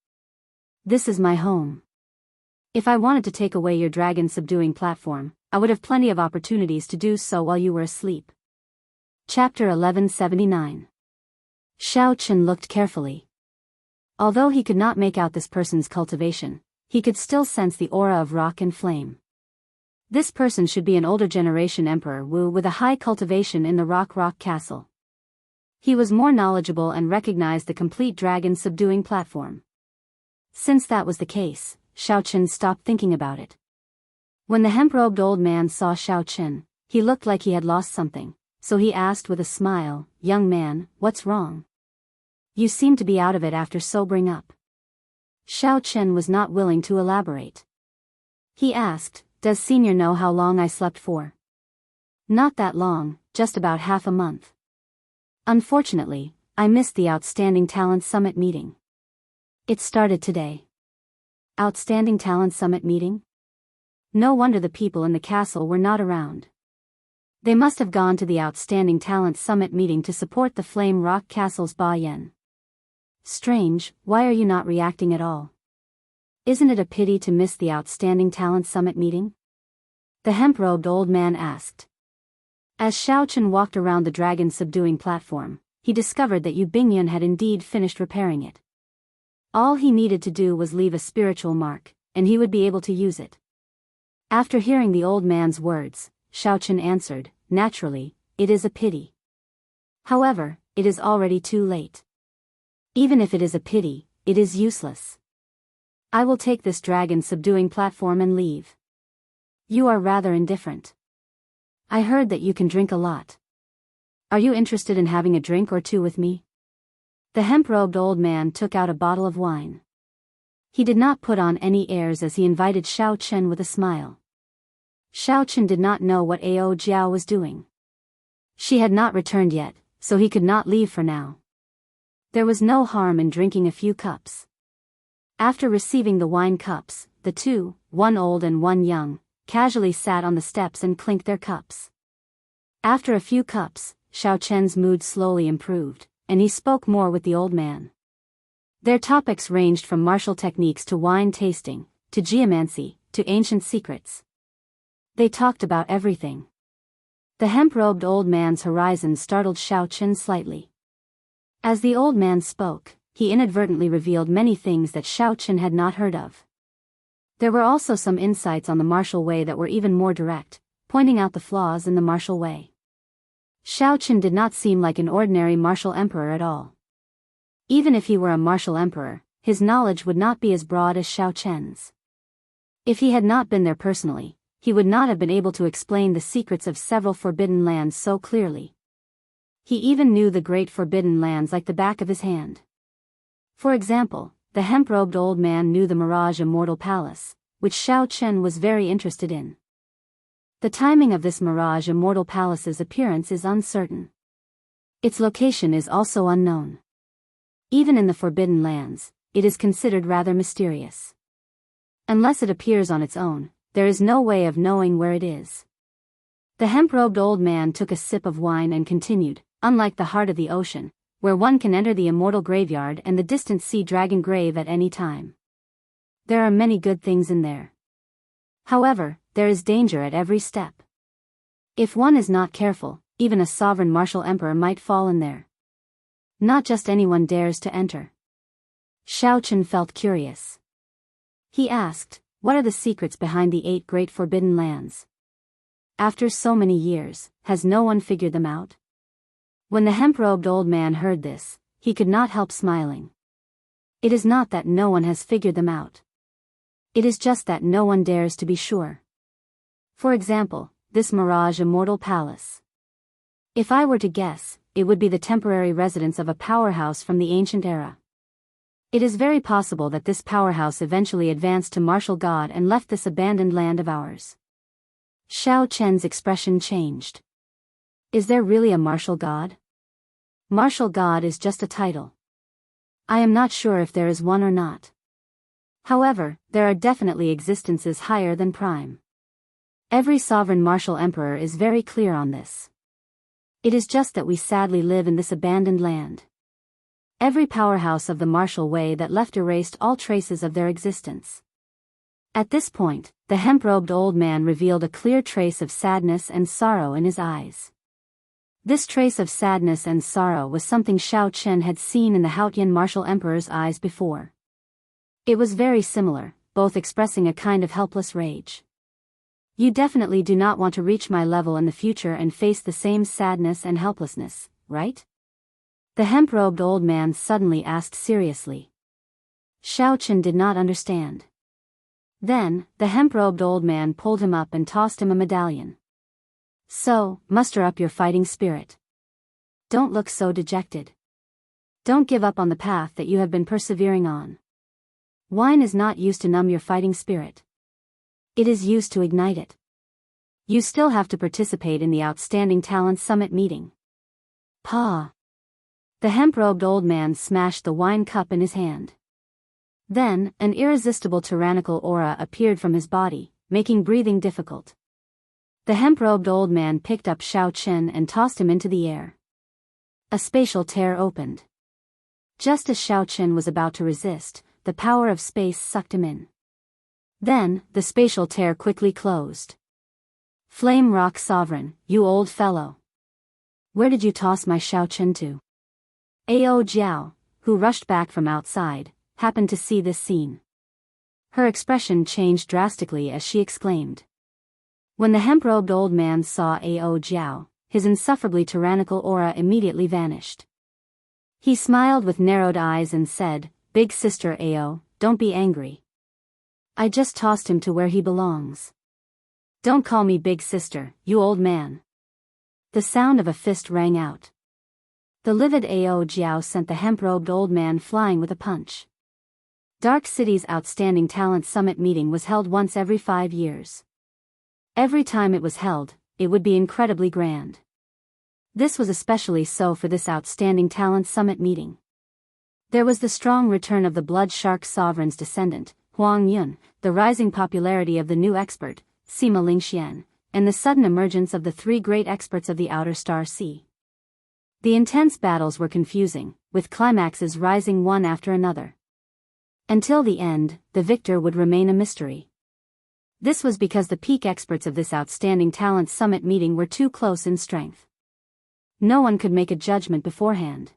This is my home. If I wanted to take away your dragon-subduing platform, I would have plenty of opportunities to do so while you were asleep." Chapter 1179. Xiaochen looked carefully. Although he could not make out this person's cultivation, he could still sense the aura of rock and flame. This person should be an older generation Emperor Wu with a high cultivation in the rock castle. He was more knowledgeable and recognized the complete dragon-subduing platform. Since that was the case, Xiaochen stopped thinking about it. When the hemp-robed old man saw Xiaochen, he looked like he had lost something, so he asked with a smile, "Young man, what's wrong? You seem to be out of it after sobering up." Xiaochen was not willing to elaborate. He asked, "Does Senior know how long I slept for?" "Not that long, just about half a month. Unfortunately, I missed the Outstanding Talent Summit meeting. It started today." Outstanding Talent Summit meeting? No wonder the people in the castle were not around. They must have gone to the Outstanding Talent Summit meeting to support the Flame Rock Castle's Ba Yan. Strange, why are you not reacting at all? Isn't it a pity to miss the Outstanding Talent Summit meeting? The hemp-robed old man asked. As Xiaochen walked around the dragon-subduing platform, he discovered that Yu Bingyun had indeed finished repairing it. All he needed to do was leave a spiritual mark, and he would be able to use it. After hearing the old man's words, Xiaochen answered, "Naturally, it is a pity. However, it is already too late. Even if it is a pity, it is useless. I will take this dragon-subduing platform and leave. You are rather indifferent. I heard that you can drink a lot. Are you interested in having a drink or two with me?" The hemp-robed old man took out a bottle of wine. He did not put on any airs as he invited Xiaochen with a smile. Xiaochen did not know what Ao Jiao was doing. She had not returned yet, so he could not leave for now. There was no harm in drinking a few cups. After receiving the wine cups, the two, one old and one young, casually sat on the steps and clinked their cups. After a few cups, Xiaochen's mood slowly improved, and he spoke more with the old man. Their topics ranged from martial techniques to wine tasting, to geomancy, to ancient secrets. They talked about everything. The hemp-robed old man's horizon startled Xiaochen slightly. As the old man spoke, he inadvertently revealed many things that Xiaochen had not heard of. There were also some insights on the martial way that were even more direct, pointing out the flaws in the martial way. Xiaochen did not seem like an ordinary martial emperor at all. Even if he were a martial emperor, his knowledge would not be as broad as Xiaochen's. If he had not been there personally, he would not have been able to explain the secrets of several forbidden lands so clearly. He even knew the great forbidden lands like the back of his hand. For example, the hemp-robed old man knew the Mirage Immortal Palace, which Xiaochen was very interested in. The timing of this Mirage Immortal Palace's appearance is uncertain. Its location is also unknown. Even in the Forbidden Lands, it is considered rather mysterious. Unless it appears on its own, there is no way of knowing where it is. The hemp-robed old man took a sip of wine and continued, "Unlike the heart of the ocean, where one can enter the immortal graveyard and the distant sea dragon grave at any time. There are many good things in there. However, there is danger at every step. If one is not careful, Even a sovereign martial emperor might fall in there. Not just anyone dares to enter. Xiaochen felt curious. He asked, what are the secrets behind the 8 great forbidden lands? After so many years, has no one figured them out? When the hemp-robed old man heard this, he could not help smiling. It is not that no one has figured them out. It is just that no one dares to be sure. For example, this Mirage Immortal Palace. If I were to guess, it would be the temporary residence of a powerhouse from the ancient era. It is very possible that this powerhouse eventually advanced to martial god and left this abandoned land of ours. Xiao Chen's expression changed. Is there really a martial god? Martial god is just a title. I am not sure if there is one or not. However, there are definitely existences higher than prime. Every sovereign martial emperor is very clear on this. It is just that we sadly live in this abandoned land. Every powerhouse of the martial way that left erased all traces of their existence. At this point, the hemp-robed old man revealed a clear trace of sadness and sorrow in his eyes. This trace of sadness and sorrow was something Xiao Chen had seen in the Haotian martial emperor's eyes before. It was very similar, both expressing a kind of helpless rage. You definitely do not want to reach my level in the future and face the same sadness and helplessness, right? The hemp-robed old man suddenly asked seriously. Xiao Chen did not understand. Then, the hemp-robed old man pulled him up and tossed him a medallion. So, muster up your fighting spirit. Don't look so dejected. Don't give up on the path that you have been persevering on. Wine is not used to numb your fighting spirit. It is used to ignite it. You still have to participate in the Outstanding Talent Summit meeting. Pa! The hemp-robed old man smashed the wine cup in his hand. Then, an irresistible tyrannical aura appeared from his body, making breathing difficult. The hemp-robed old man picked up Xiao Chen and tossed him into the air. A spatial tear opened. Just as Xiao Chen was about to resist, the power of space sucked him in. Then, the spatial tear quickly closed. Flame Rock Sovereign, you old fellow. Where did you toss my Xiao Chen to? Ao Jiao, who rushed back from outside, happened to see this scene. Her expression changed drastically as she exclaimed. When the hemp-robed old man saw Ao Jiao, his insufferably tyrannical aura immediately vanished. He smiled with narrowed eyes and said, Big sister Ao, don't be angry. I just tossed him to where he belongs. Don't call me big sister, you old man. The sound of a fist rang out. The livid Ao Jiao sent the hemp-robed old man flying with a punch. Dark City's Outstanding Talent Summit meeting was held once every 5 years. Every time it was held, it would be incredibly grand. This was especially so for this Outstanding Talent Summit meeting. There was the strong return of the Blood Shark Sovereign's descendant, Huang Yun, the rising popularity of the new expert, Sima Lingxian, and the sudden emergence of the 3 great experts of the Outer Star Sea. The intense battles were confusing, with climaxes rising one after another. Until the end, the victor would remain a mystery. This was because the peak experts of this Outstanding Talent Summit meeting were too close in strength. No one could make a judgment beforehand.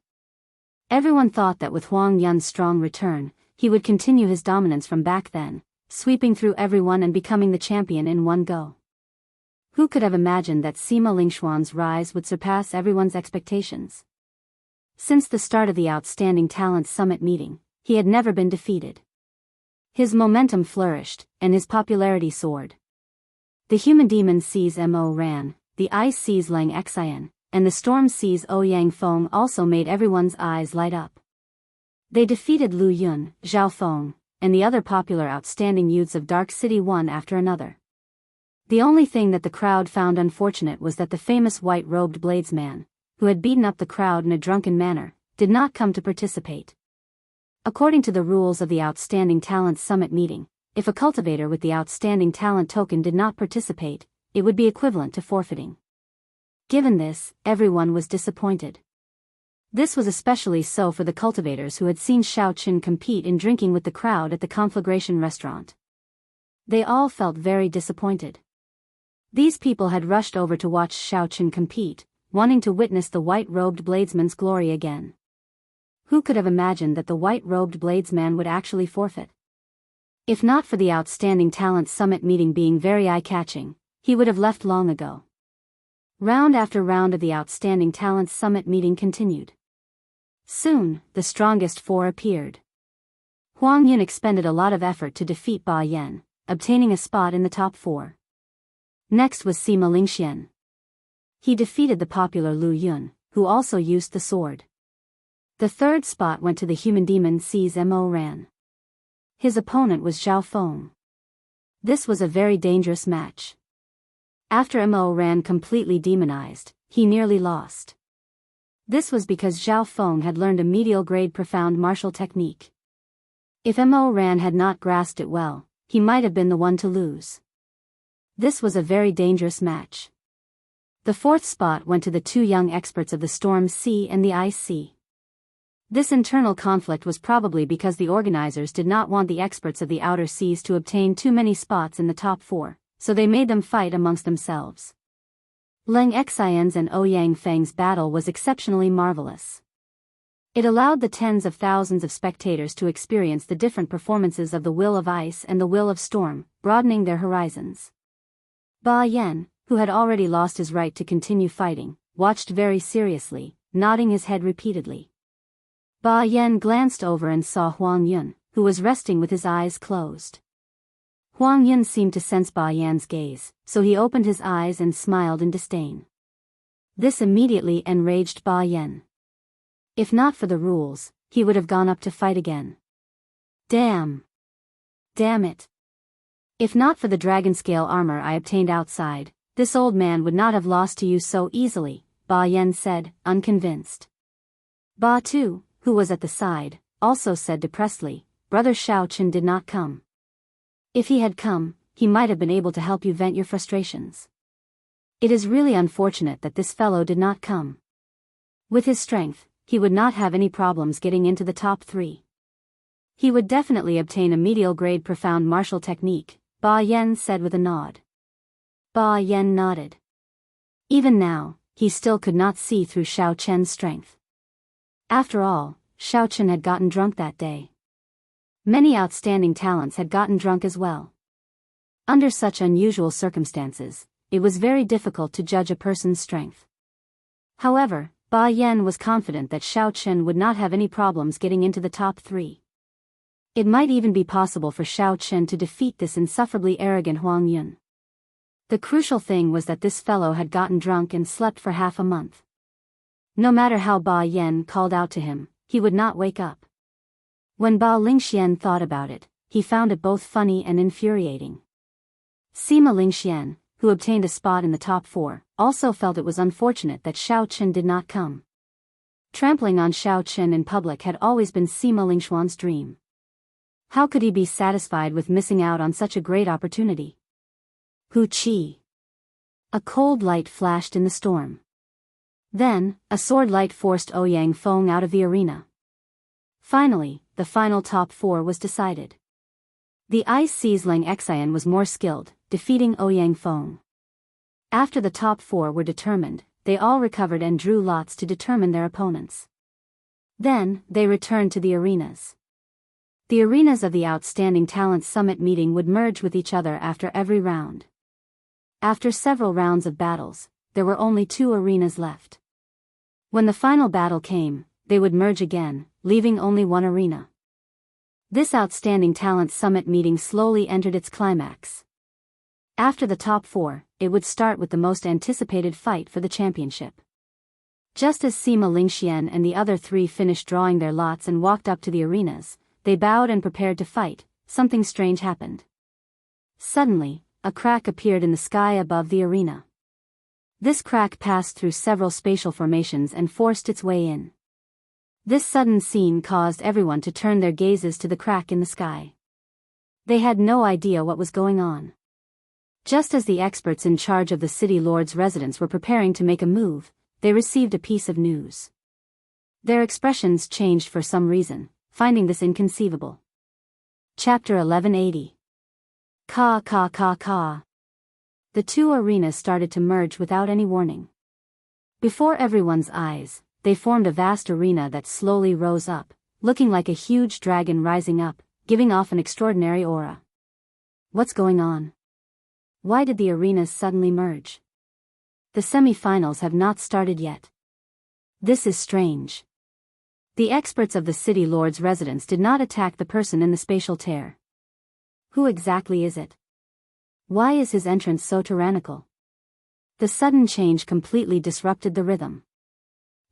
Everyone thought that with Huang Yun's strong return, he would continue his dominance from back then, sweeping through everyone and becoming the champion in one go. Who could have imagined that Sima Lingxuan's rise would surpass everyone's expectations? Since the start of the Outstanding Talent Summit meeting, he had never been defeated. His momentum flourished, and his popularity soared. The human demon sees Mo Ran, the ice sees Lang Xian, and the storm sees Ouyang Feng also made everyone's eyes light up. They defeated Lu Yun, Zhao Feng, and the other popular outstanding youths of Dark City one after another. The only thing that the crowd found unfortunate was that the famous white-robed bladesman, who had beaten up the crowd in a drunken manner, did not come to participate. According to the rules of the Outstanding Talent Summit meeting, if a cultivator with the Outstanding Talent token did not participate, it would be equivalent to forfeiting. Given this, everyone was disappointed. This was especially so for the cultivators who had seen Xiao Chen compete in drinking with the crowd at the Conflagration restaurant. They all felt very disappointed. These people had rushed over to watch Xiao Chen compete, wanting to witness the white-robed bladesman's glory again. Who could have imagined that the white-robed bladesman would actually forfeit? If not for the Outstanding Talent Summit meeting being very eye-catching, he would have left long ago. Round after round of the Outstanding Talents Summit meeting continued. Soon, the strongest four appeared. Huang Yun expended a lot of effort to defeat Ba Yan, obtaining a spot in the top four. Next was Sima Lingxian. He defeated the popular Lu Yun, who also used the sword. The third spot went to the human demon C's Mo Ran. His opponent was Zhao Feng. This was a very dangerous match. After Mo Ran completely demonized, he nearly lost. This was because Zhao Feng had learned a medial grade profound martial technique. If Mo Ran had not grasped it well, he might have been the one to lose. This was a very dangerous match. The fourth spot went to the two young experts of the Storm Sea and the Ice Sea. This internal conflict was probably because the organizers did not want the experts of the outer seas to obtain too many spots in the top four, so they made them fight amongst themselves. Leng Xian's and Ouyang Feng's battle was exceptionally marvelous. It allowed the tens of thousands of spectators to experience the different performances of the Will of Ice and the Will of Storm, broadening their horizons. Ba Yan, who had already lost his right to continue fighting, watched very seriously, nodding his head repeatedly. Ba Yan glanced over and saw Huang Yun, who was resting with his eyes closed. Huang Yun seemed to sense Ba Yan's gaze, so he opened his eyes and smiled in disdain. This immediately enraged Ba Yan. If not for the rules, he would have gone up to fight again. Damn! Damn it! If not for the dragon scale armor I obtained outside, this old man would not have lost to you so easily, Ba Yan said, unconvinced. Ba Tu, who was at the side, also said depressedly, Brother Shao Chen did not come. If he had come, he might have been able to help you vent your frustrations. It is really unfortunate that this fellow did not come. With his strength, he would not have any problems getting into the top three. He would definitely obtain a medial grade profound martial technique, Ba Yan said with a nod. Ba Yan nodded. Even now, he still could not see through Shao Chen's strength. After all, Shao Chen had gotten drunk that day. Many outstanding talents had gotten drunk as well. Under such unusual circumstances, it was very difficult to judge a person's strength. However, Ba Yan was confident that Shao Chen would not have any problems getting into the top three. It might even be possible for Shao Chen to defeat this insufferably arrogant Huang Yun. The crucial thing was that this fellow had gotten drunk and slept for half a month. No matter how Ba Yan called out to him, he would not wake up. When Ba Lingxian thought about it, he found it both funny and infuriating. Sima Lingxian, who obtained a spot in the top four, also felt it was unfortunate that Shao Chen did not come. Trampling on Shao Chen in public had always been Sima Lingxian's dream. How could he be satisfied with missing out on such a great opportunity? Hu Qi. A cold light flashed in the storm. Then, a sword light forced Ouyang Feng out of the arena. Finally, the final top four was decided. The Ice Sea's Leng Xian was more skilled, defeating Ouyang Feng. After the top four were determined, they all recovered and drew lots to determine their opponents. Then, they returned to the arenas. The arenas of the Outstanding Talent Summit meeting would merge with each other after every round. After several rounds of battles, there were only 2 arenas left. When the final battle came, they would merge again, leaving only 1 arena. This Outstanding Talent Summit meeting slowly entered its climax. After the top 4, it would start with the most anticipated fight for the championship. Just as Sima Lingxian and the other 3 finished drawing their lots and walked up to the arenas, they bowed and prepared to fight. Something strange happened. Suddenly, a crack appeared in the sky above the arena. This crack passed through several spatial formations and forced its way in. This sudden scene caused everyone to turn their gazes to the crack in the sky. They had no idea what was going on. Just as the experts in charge of the city lord's residence were preparing to make a move, they received a piece of news. Their expressions changed for some reason, finding this inconceivable. Chapter 1180. Ka ka ka ka. The 2 arenas started to merge without any warning. Before everyone's eyes, they formed a vast arena that slowly rose up, looking like a huge dragon rising up, giving off an extraordinary aura. What's going on? Why did the arenas suddenly merge? The semi-finals have not started yet. This is strange. The experts of the city lord's residence did not attack the person in the spatial tear. Who exactly is it? Why is his entrance so tyrannical? The sudden change completely disrupted the rhythm.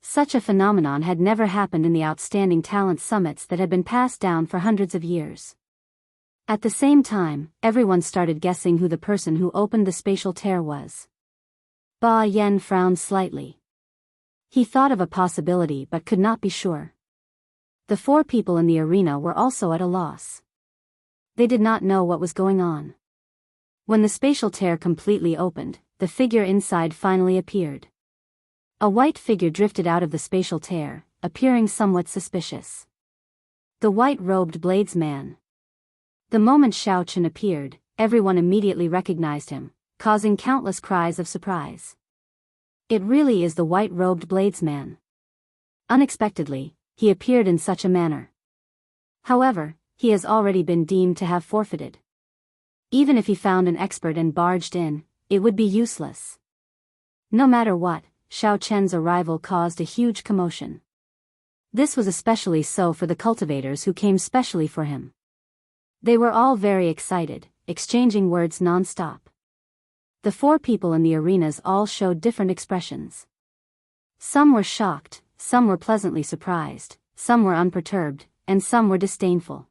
Such a phenomenon had never happened in the outstanding talent summits that had been passed down for hundreds of years. At the same time, everyone started guessing who the person who opened the spatial tear was. Ba Yan frowned slightly. He thought of a possibility but could not be sure. The 4 people in the arena were also at a loss. They did not know what was going on. When the spatial tear completely opened, the figure inside finally appeared. A white figure drifted out of the spatial tear, appearing somewhat suspicious. The white-robed bladesman. The moment Xiaochen appeared, everyone immediately recognized him, causing countless cries of surprise. It really is the white-robed bladesman. Unexpectedly, he appeared in such a manner. However, he has already been deemed to have forfeited. Even if he found an expert and barged in, it would be useless. No matter what, Xiao Chen's arrival caused a huge commotion. This was especially so for the cultivators who came specially for him. They were all very excited, exchanging words non-stop. The 4 people in the arenas all showed different expressions. Some were shocked, some were pleasantly surprised, some were unperturbed, and some were disdainful.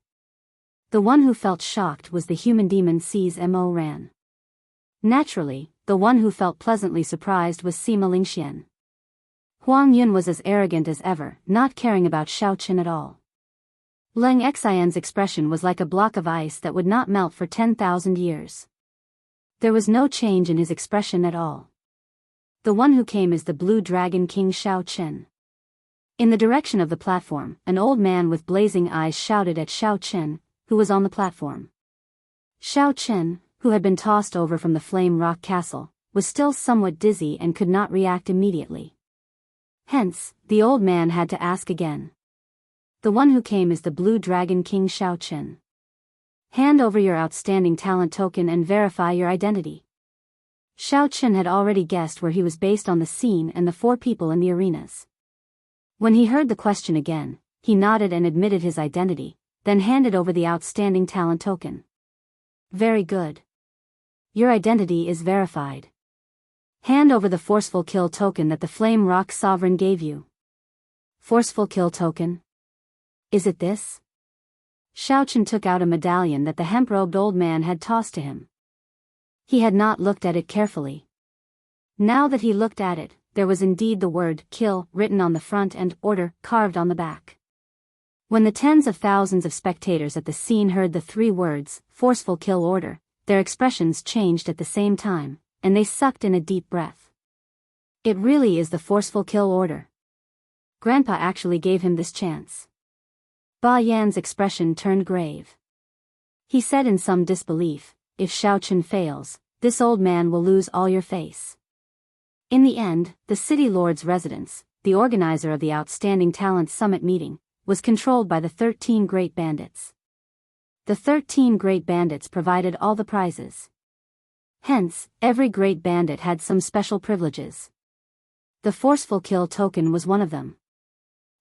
The one who felt shocked was the human demon Mo Ran. Naturally, the one who felt pleasantly surprised was Sima Lingxian. Huang Yun was as arrogant as ever, not caring about Xiaochen at all. Leng Xian's expression was like a block of ice that would not melt for 10,000 years. There was no change in his expression at all. The one who came is the Blue Dragon King Xiaochen. In the direction of the platform, an old man with blazing eyes shouted at Xiaochen, who was on the platform. Xiaochen, who had been tossed over from the Flame Rock Castle, was still somewhat dizzy and could not react immediately. Hence, the old man had to ask again. The one who came is the Blue Dragon King Xiaochen. Hand over your outstanding talent token and verify your identity. Xiaochen had already guessed where he was based on the scene and the 4 people in the arenas. When he heard the question again, he nodded and admitted his identity, then handed over the outstanding talent token. Very good. Your identity is verified. Hand over the forceful kill token that the Flame Rock Sovereign gave you. Forceful kill token? Is it this? Xiaochen took out a medallion that the hemp-robed old man had tossed to him. He had not looked at it carefully. Now that he looked at it, there was indeed the word kill written on the front and order carved on the back. When the tens of thousands of spectators at the scene heard the 3 words, forceful kill order, their expressions changed at the same time, and they sucked in a deep breath. It really is the forceful kill order. Grandpa actually gave him this chance. Ba Yan's expression turned grave. He said in some disbelief, if Xiaochen fails, this old man will lose all your face. In the end, the city lord's residence, the organizer of the Outstanding Talent Summit meeting, was controlled by the 13 Great Bandits. The 13 Great Bandits provided all the prizes. Hence, every Great Bandit had some special privileges. The Forceful Kill token was one of them.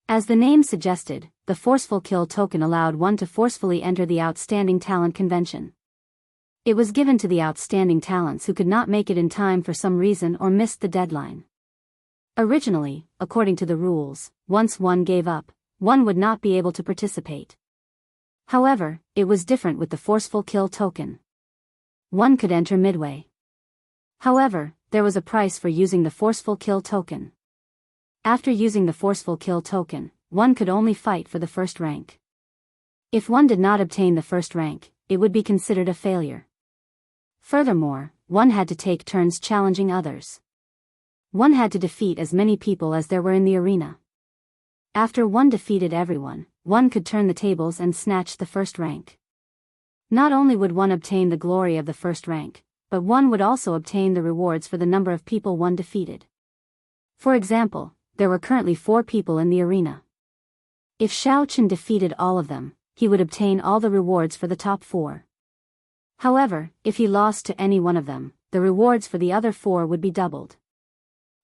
As the name suggested, the Forceful Kill token allowed one to forcefully enter the Outstanding Talent Convention. It was given to the outstanding talents who could not make it in time for some reason or missed the deadline. Originally, according to the rules, once one gave up, one would not be able to participate. However, it was different with the Forceful Kill token. One could enter midway. However, there was a price for using the Forceful Kill token. After using the Forceful Kill token, one could only fight for the first rank. If one did not obtain the first rank, it would be considered a failure. Furthermore, one had to take turns challenging others. One had to defeat as many people as there were in the arena. After one defeated everyone, one could turn the tables and snatch the first rank. Not only would one obtain the glory of the first rank, but one would also obtain the rewards for the number of people one defeated. For example, there were currently 4 people in the arena. If Xiaochen defeated all of them, he would obtain all the rewards for the top 4. However, if he lost to any one of them, the rewards for the other 4 would be doubled.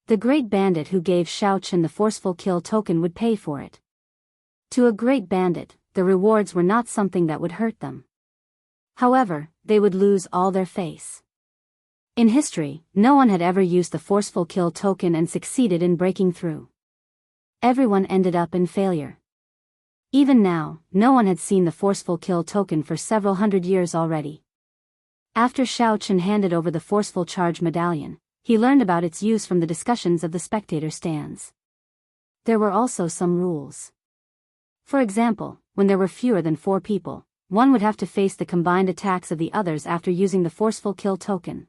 The great bandit who gave Xiaochen the forceful kill token would pay for it. To a great bandit, the rewards were not something that would hurt them. However, they would lose all their face. In history, no one had ever used the forceful kill token and succeeded in breaking through. Everyone ended up in failure. Even now, no one had seen the forceful kill token for several hundred years already. After Xiaochen handed over the forceful charge medallion, he learned about its use from the discussions of the spectator stands. There were also some rules. For example, when there were fewer than 4 people, one would have to face the combined attacks of the others after using the forceful kill token.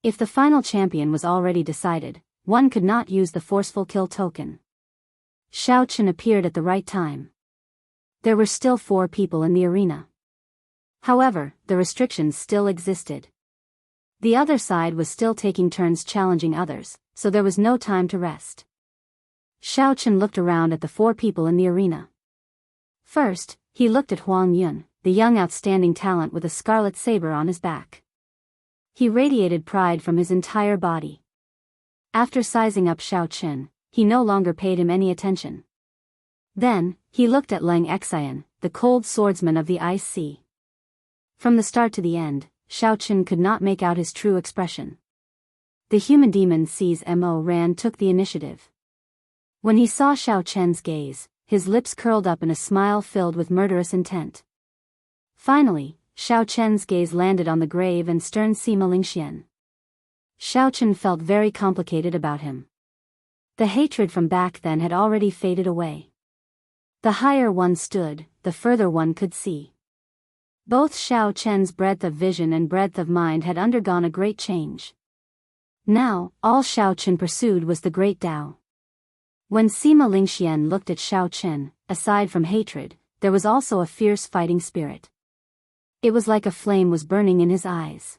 If the final champion was already decided, one could not use the forceful kill token. Xiaochen appeared at the right time. There were still 4 people in the arena. However, the restrictions still existed. The other side was still taking turns challenging others, so there was no time to rest. Xiaochen looked around at the 4 people in the arena. First, he looked at Huang Yun, the young outstanding talent with a scarlet saber on his back. He radiated pride from his entire body. After sizing up Xiaochen, he no longer paid him any attention. Then, he looked at Lang Xian, the cold swordsman of the Ice Sea. From the start to the end, Xiaochen could not make out his true expression. The human demon Sees Mo Ran took the initiative. When he saw Xiaochen's gaze, his lips curled up in a smile filled with murderous intent. Finally, Xiaochen's gaze landed on the grave and stern Sima Lingxian. Xiaochen felt very complicated about him. The hatred from back then had already faded away. The higher one stood, the further one could see. Both Xiaochen's breadth of vision and breadth of mind had undergone a great change. Now, all Xiaochen pursued was the great Tao. When Sima Lingxian looked at Xiaochen, aside from hatred, there was also a fierce fighting spirit. It was like a flame was burning in his eyes.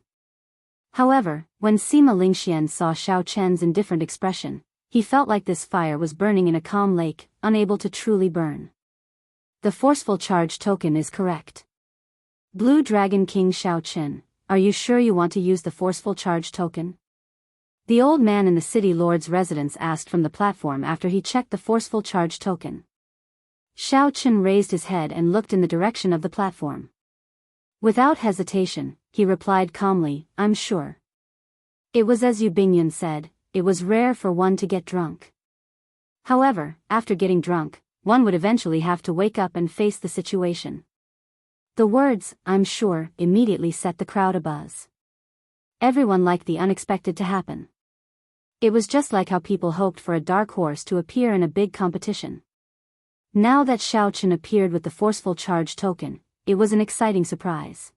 However, when Sima Lingxian saw Xiaochen's indifferent expression, he felt like this fire was burning in a calm lake, unable to truly burn. The forceful charge token is correct. Blue Dragon King Xiaochen, are you sure you want to use the forceful charge token? The old man in the city lord's residence asked from the platform after he checked the forceful charge token. Xiaochen raised his head and looked in the direction of the platform. Without hesitation, he replied calmly, I'm sure. It was as Yu Bingyun said, it was rare for one to get drunk. However, after getting drunk, one would eventually have to wake up and face the situation. The words, I'm sure, immediately set the crowd abuzz. Everyone liked the unexpected to happen. It was just like how people hoped for a dark horse to appear in a big competition. Now that Xiaochen appeared with the forceful charge token, it was an exciting surprise.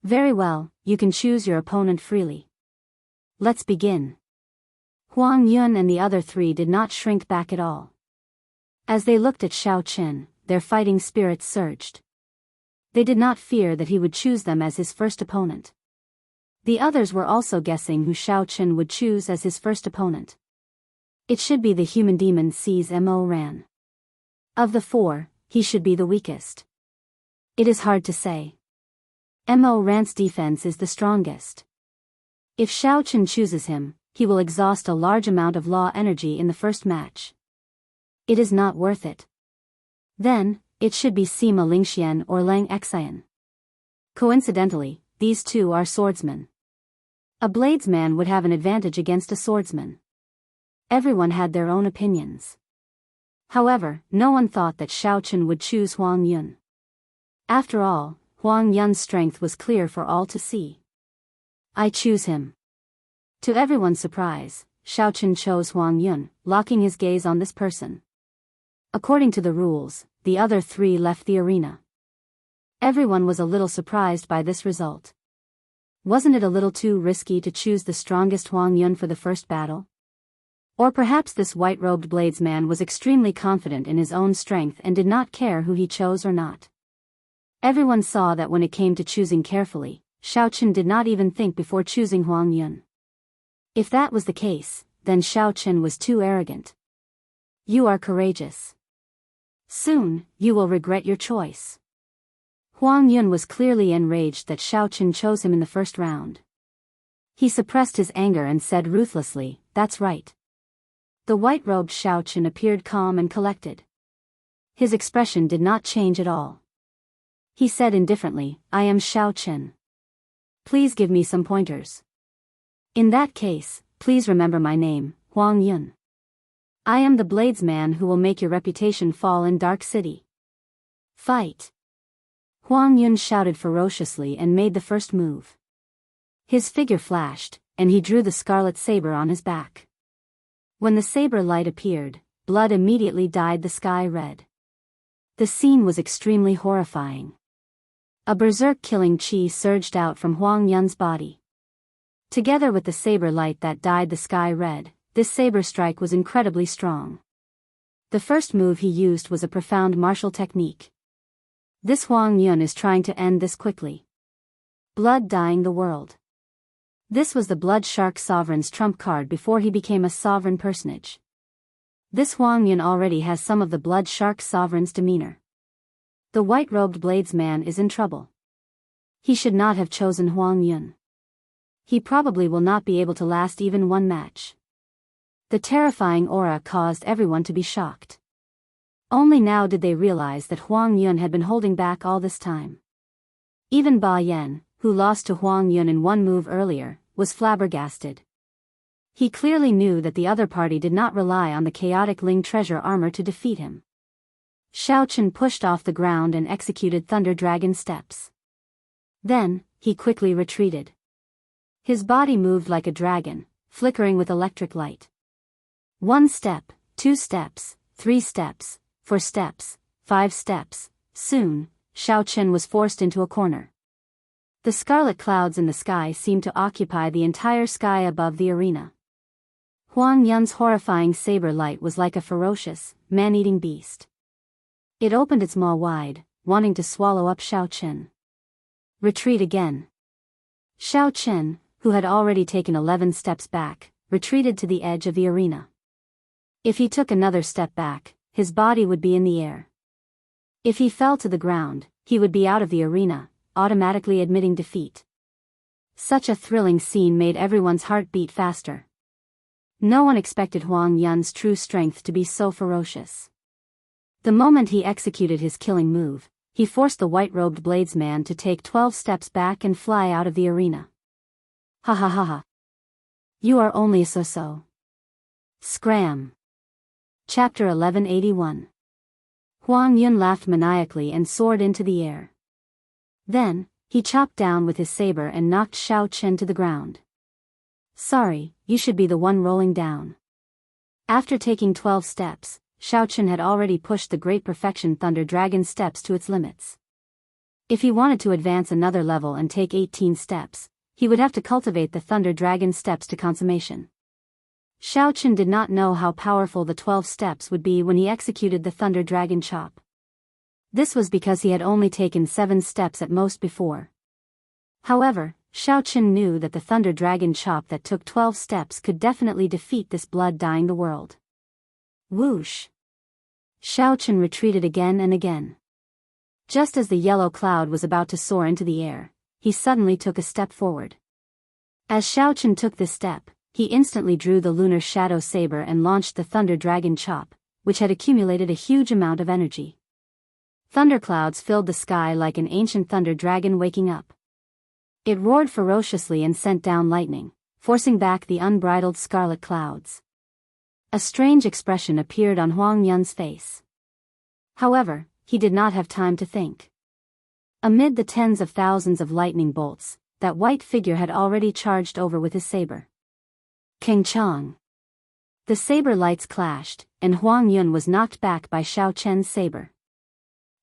Very well, you can choose your opponent freely. Let's begin. Huang Yun and the other 3 did not shrink back at all. As they looked at Xiaochen, their fighting spirits surged. They did not fear that he would choose them as his first opponent. The others were also guessing who Xiaochen would choose as his first opponent. It should be the human demon Sees Mo Ran. Of the 4, he should be the weakest. It is hard to say. Mo Ran's defense is the strongest. If Xiaochen chooses him, he will exhaust a large amount of law energy in the first match. It is not worth it. Then, it should be Sima Lingxian or Lang Xian. Coincidentally, these 2 are swordsmen. A bladesman would have an advantage against a swordsman. Everyone had their own opinions. However, no one thought that Xiaochen would choose Huang Yun. After all, Huang Yun's strength was clear for all to see. I choose him. To everyone's surprise, Xiaochen chose Huang Yun, locking his gaze on this person. According to the rules, the other 3 left the arena. Everyone was a little surprised by this result. Wasn't it a little too risky to choose the strongest Huang Yun for the first battle? Or perhaps this white-robed bladesman was extremely confident in his own strength and did not care who he chose or not. Everyone saw that when it came to choosing carefully, Xiaochen did not even think before choosing Huang Yun. If that was the case, then Xiao Chen was too arrogant. You are courageous. Soon, you will regret your choice. Huang Yun was clearly enraged that Xiao Chen chose him in the first round. He suppressed his anger and said ruthlessly, "That's right." The white-robed Xiao Chen appeared calm and collected. His expression did not change at all. He said indifferently, "I am Xiao Chen. Please give me some pointers. In that case, please remember my name, Huang Yun. I am the bladesman who will make your reputation fall in Dark City. Fight." Huang Yun shouted ferociously and made the first move. His figure flashed, and he drew the scarlet saber on his back. When the saber light appeared, blood immediately dyed the sky red. The scene was extremely horrifying. A berserk-killing chi surged out from Huang Yun's body. Together with the saber light that dyed the sky red, this saber strike was incredibly strong. The first move he used was a profound martial technique. This Huang Yun is trying to end this quickly. Blood dyeing the world. This was the Blood Shark Sovereign's trump card before he became a sovereign personage. This Huang Yun already has some of the Blood Shark Sovereign's demeanor. The white-robed bladesman is in trouble. He should not have chosen Huang Yun. He probably will not be able to last even one match. The terrifying aura caused everyone to be shocked. Only now did they realize that Huang Yun had been holding back all this time. Even Ba Yan, who lost to Huang Yun in one move earlier, was flabbergasted. He clearly knew that the other party did not rely on the chaotic Ling treasure armor to defeat him. Xiao Chen pushed off the ground and executed Thunder Dragon steps. Then, he quickly retreated. His body moved like a dragon, flickering with electric light. 1 step, 2 steps, 3 steps, 4 steps, 5 steps. Soon, Xiao Chen was forced into a corner. The scarlet clouds in the sky seemed to occupy the entire sky above the arena. Huang Yun's horrifying saber light was like a ferocious, man-eating beast. It opened its maw wide, wanting to swallow up Xiao Chen. Retreat again. Xiao Chen, who had already taken 11 steps back, retreated to the edge of the arena. If he took another step back, his body would be in the air. If he fell to the ground, he would be out of the arena, automatically admitting defeat. Such a thrilling scene made everyone's heart beat faster. No one expected Huang Yun's true strength to be so ferocious. The moment he executed his killing move, he forced the white-robed bladesman to take 12 steps back and fly out of the arena. Ha ha ha ha. You are only a so-so. Scram. Chapter 1181. Huang Yun laughed maniacally and soared into the air. Then, he chopped down with his saber and knocked Xiao Chen to the ground. Sorry, you should be the one rolling down. After taking 12 steps, Xiao Chen had already pushed the Great Perfection Thunder Dragon steps to its limits. If he wanted to advance another level and take 18 steps, he would have to cultivate the Thunder Dragon steps to consummation. Xiao Chen did not know how powerful the 12 steps would be when he executed the Thunder Dragon chop. This was because he had only taken 7 steps at most before. However, Xiao Chen knew that the Thunder Dragon chop that took 12 steps could definitely defeat this blood dyeing the world. Whoosh! Xiao Chen retreated again and again. Just as the yellow cloud was about to soar into the air, he suddenly took a step forward. As Xiao Chen took this step, he instantly drew the Lunar Shadow Saber and launched the Thunder Dragon chop, which had accumulated a huge amount of energy. Thunderclouds filled the sky like an ancient thunder dragon waking up. It roared ferociously and sent down lightning, forcing back the unbridled scarlet clouds. A strange expression appeared on Huang Yun's face. However, he did not have time to think. Amid the tens of thousands of lightning bolts, that white figure had already charged over with his saber. King Chong. The saber lights clashed, and Huang Yun was knocked back by Xiao Chen's saber.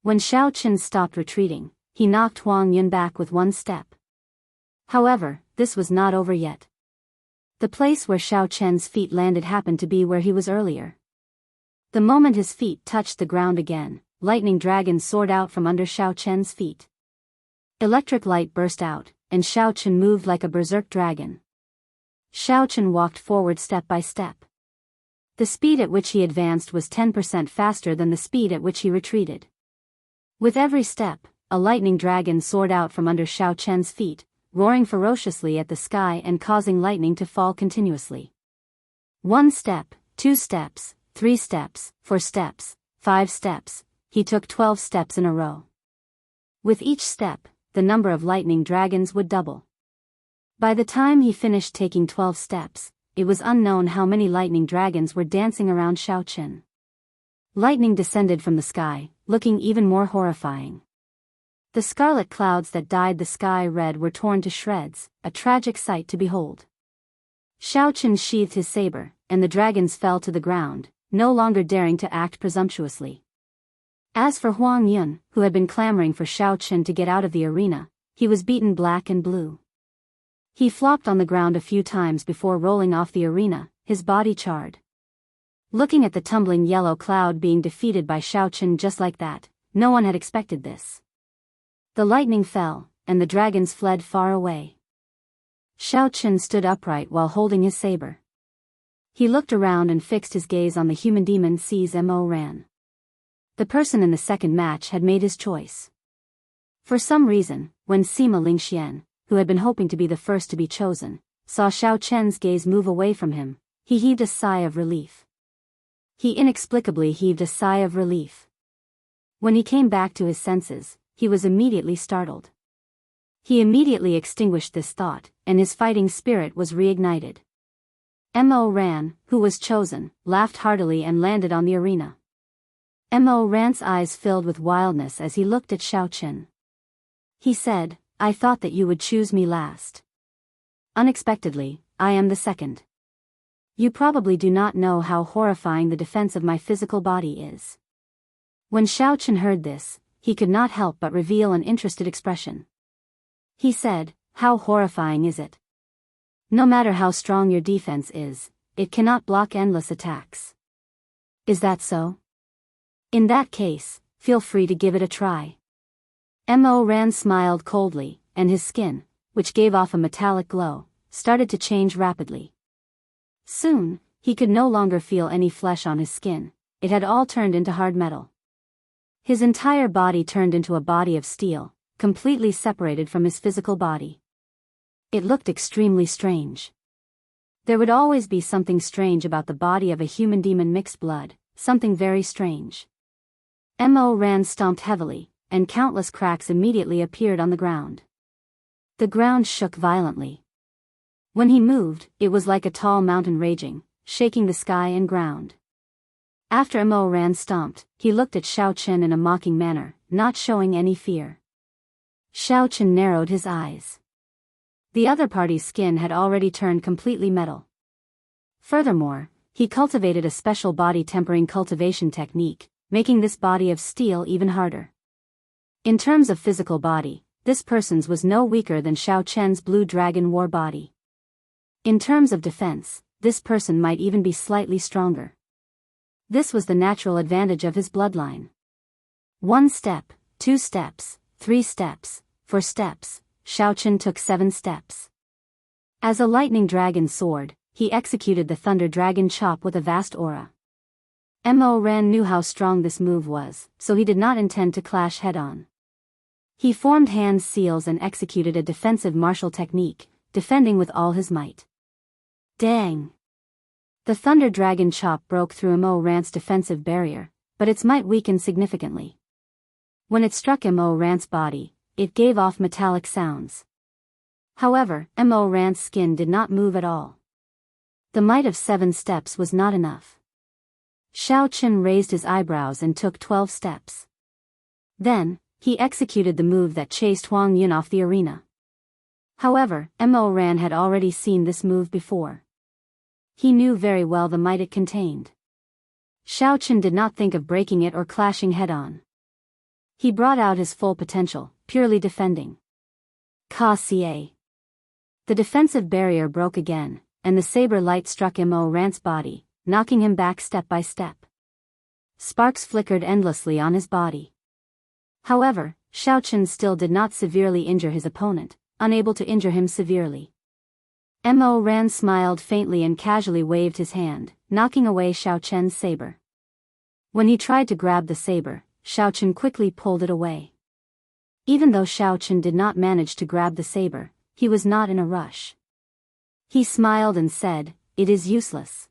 When Xiao Chen stopped retreating, he knocked Huang Yun back with 1 step. However, this was not over yet. The place where Xiao Chen's feet landed happened to be where he was earlier. The moment his feet touched the ground again, lightning dragons soared out from under Xiao Chen's feet. Electric light burst out, and Xiao Chen moved like a berserk dragon. Xiaochen walked forward step by step. The speed at which he advanced was 10% faster than the speed at which he retreated. With every step, a lightning dragon soared out from under Xiaochen's feet, roaring ferociously at the sky and causing lightning to fall continuously. 1 step, 2 steps, 3 steps, 4 steps, 5 steps, he took 12 steps in a row. With each step, the number of lightning dragons would double. By the time he finished taking 12 steps, it was unknown how many lightning dragons were dancing around Xiaochen. Lightning descended from the sky, looking even more horrifying. The scarlet clouds that dyed the sky red were torn to shreds, a tragic sight to behold. Xiaochen sheathed his saber, and the dragons fell to the ground, no longer daring to act presumptuously. As for Huang Yun, who had been clamoring for Xiaochen to get out of the arena, he was beaten black and blue. He flopped on the ground a few times before rolling off the arena, his body charred. Looking at the tumbling yellow cloud being defeated by Xiaochen just like that, no one had expected this. The lightning fell, and the dragons fled far away. Xiaochen stood upright while holding his saber. He looked around and fixed his gaze on the human demon Mo Ran. The person in the second match had made his choice. For some reason, when Sima Lingxian, who had been hoping to be the first to be chosen, saw Xiaochen's gaze move away from him, he heaved a sigh of relief. He inexplicably heaved a sigh of relief. When he came back to his senses, he was immediately startled. He immediately extinguished this thought, and his fighting spirit was reignited. Mo Ran, who was chosen, laughed heartily and landed on the arena. Mo Ran's eyes filled with wildness as he looked at Xiaochen. He said, "I thought that you would choose me last. Unexpectedly, I am the second. You probably do not know how horrifying the defense of my physical body is." When Xiaochen heard this, he could not help but reveal an interested expression. He said, "How horrifying is it? No matter how strong your defense is, it cannot block endless attacks. Is that so? In that case, feel free to give it a try." Mo Ran smiled coldly, and his skin, which gave off a metallic glow, started to change rapidly. Soon, he could no longer feel any flesh on his skin, it had all turned into hard metal. His entire body turned into a body of steel, completely separated from his physical body. It looked extremely strange. There would always be something strange about the body of a human demon mixed blood, something very strange. Mo Ran stomped heavily, and countless cracks immediately appeared on the ground. The ground shook violently. When he moved, it was like a tall mountain raging, shaking the sky and ground. After Mo Ran stomped, he looked at Xiaochen in a mocking manner, not showing any fear. Xiaochen narrowed his eyes. The other party's skin had already turned completely metal. Furthermore, he cultivated a special body tempering cultivation technique, making this body of steel even harder. In terms of physical body, this person's was no weaker than Xiaochen's blue dragon war body. In terms of defense, this person might even be slightly stronger. This was the natural advantage of his bloodline. 1 step, 2 steps, 3 steps, 4 steps, Xiaochen took 7 steps. As a lightning dragon soared, he executed the thunder dragon chop with a vast aura. Mo Ran knew how strong this move was, so he did not intend to clash head-on. He formed hand seals and executed a defensive martial technique, defending with all his might. Dang! The thunder dragon chop broke through Mo Ran's defensive barrier, but its might weakened significantly. When it struck Mo Ran's body, it gave off metallic sounds. However, Mo Ran's skin did not move at all. The might of 7 steps was not enough. Xiaochen raised his eyebrows and took 12 steps. Then, he executed the move that chased Huang Yun off the arena. However, Mo Ran had already seen this move before. He knew very well the might it contained. Xiaochen did not think of breaking it or clashing head-on. He brought out his full potential, purely defending. Ka-ca. The defensive barrier broke again, and the saber light struck Mo Ran's body, knocking him back step by step. Sparks flickered endlessly on his body. However, Xiaochen still did not severely injure his opponent, unable to injure him severely. Mo Ran smiled faintly and casually waved his hand, knocking away Xiao Chen's saber. When he tried to grab the saber, Xiao Chen quickly pulled it away. Even though Xiao Chen did not manage to grab the saber, he was not in a rush. He smiled and said, "It is useless.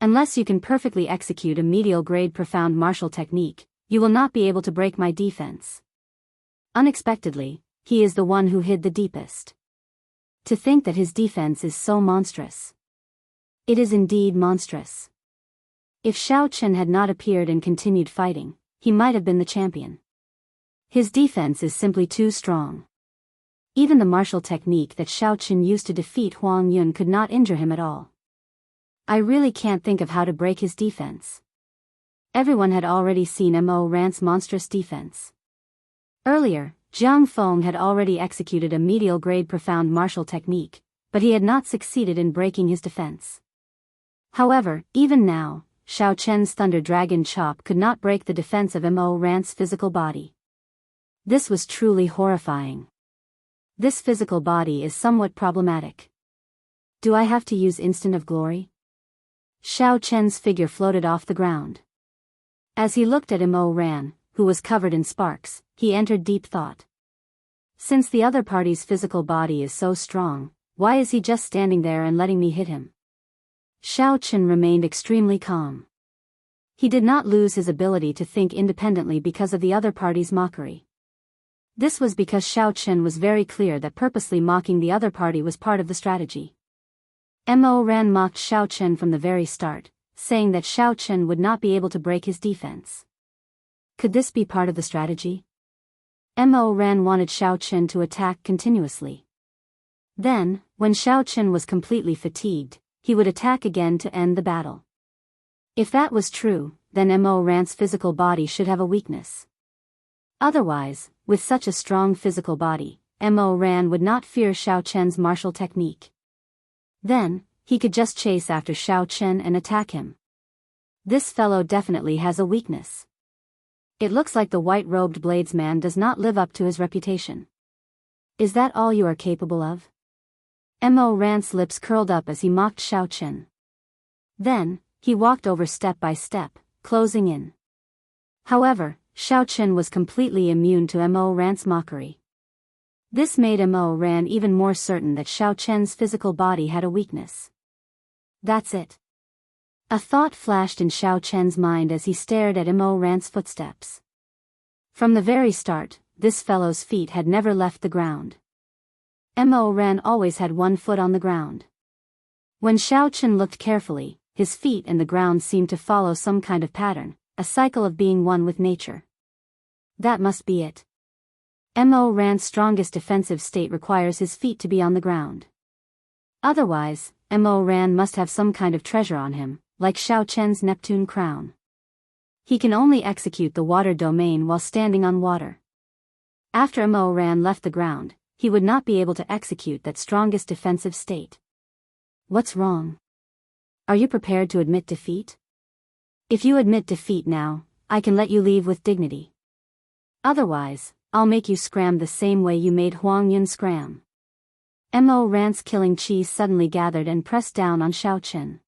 Unless you can perfectly execute a medial-grade profound martial technique, you will not be able to break my defense." Unexpectedly, he is the one who hid the deepest. To think that his defense is so monstrous. It is indeed monstrous. If Xiao Chen had not appeared and continued fighting, he might have been the champion. His defense is simply too strong. Even the martial technique that Xiao Chen used to defeat Huang Yun could not injure him at all. I really can't think of how to break his defense. Everyone had already seen Mo Ran's monstrous defense. Earlier, Jiang Feng had already executed a medial-grade profound martial technique, but he had not succeeded in breaking his defense. However, even now, Xiao Chen's Thunder Dragon Chop could not break the defense of Mo Ran's physical body. This was truly horrifying. This physical body is somewhat problematic. Do I have to use Instant of Glory? Xiao Chen's figure floated off the ground. As he looked at Mo Ran, who was covered in sparks, he entered deep thought. Since the other party's physical body is so strong, why is he just standing there and letting me hit him? Xiao Chen remained extremely calm. He did not lose his ability to think independently because of the other party's mockery. This was because Xiao Chen was very clear that purposely mocking the other party was part of the strategy. Mo Ran mocked Xiao Chen from the very start, saying that Xiao Chen would not be able to break his defense. Could this be part of the strategy? Mo Ran wanted Xiao Chen to attack continuously. Then, when Xiao Chen was completely fatigued, he would attack again to end the battle. If that was true, then Mo Ran's physical body should have a weakness. Otherwise, with such a strong physical body, Mo Ran would not fear Xiao Chen's martial technique. Then, he could just chase after Xiao Chen and attack him. This fellow definitely has a weakness. It looks like the white-robed bladesman does not live up to his reputation. Is that all you are capable of? Mo Ran's lips curled up as he mocked Xiao Chen. Then, he walked over step by step, closing in. However, Xiao Chen was completely immune to Mo Ran's mockery. This made Mo Ran even more certain that Xiao Chen's physical body had a weakness. That's it. A thought flashed in Xiao Chen's mind as he stared at Mo Ran's footsteps. From the very start, this fellow's feet had never left the ground. Mo Ran always had one foot on the ground. When Xiao Chen looked carefully, his feet and the ground seemed to follow some kind of pattern, a cycle of being one with nature. That must be it. Mo Ran's strongest defensive state requires his feet to be on the ground. Otherwise, Mo Ran must have some kind of treasure on him, like Xiao Chen's Neptune crown. He can only execute the water domain while standing on water. After Mo Ran left the ground, he would not be able to execute that strongest defensive state. What's wrong? Are you prepared to admit defeat? If you admit defeat now, I can let you leave with dignity. Otherwise, I'll make you scram the same way you made Huang Yun scram. Mo Ran's killing chi suddenly gathered and pressed down on Xiao Chen.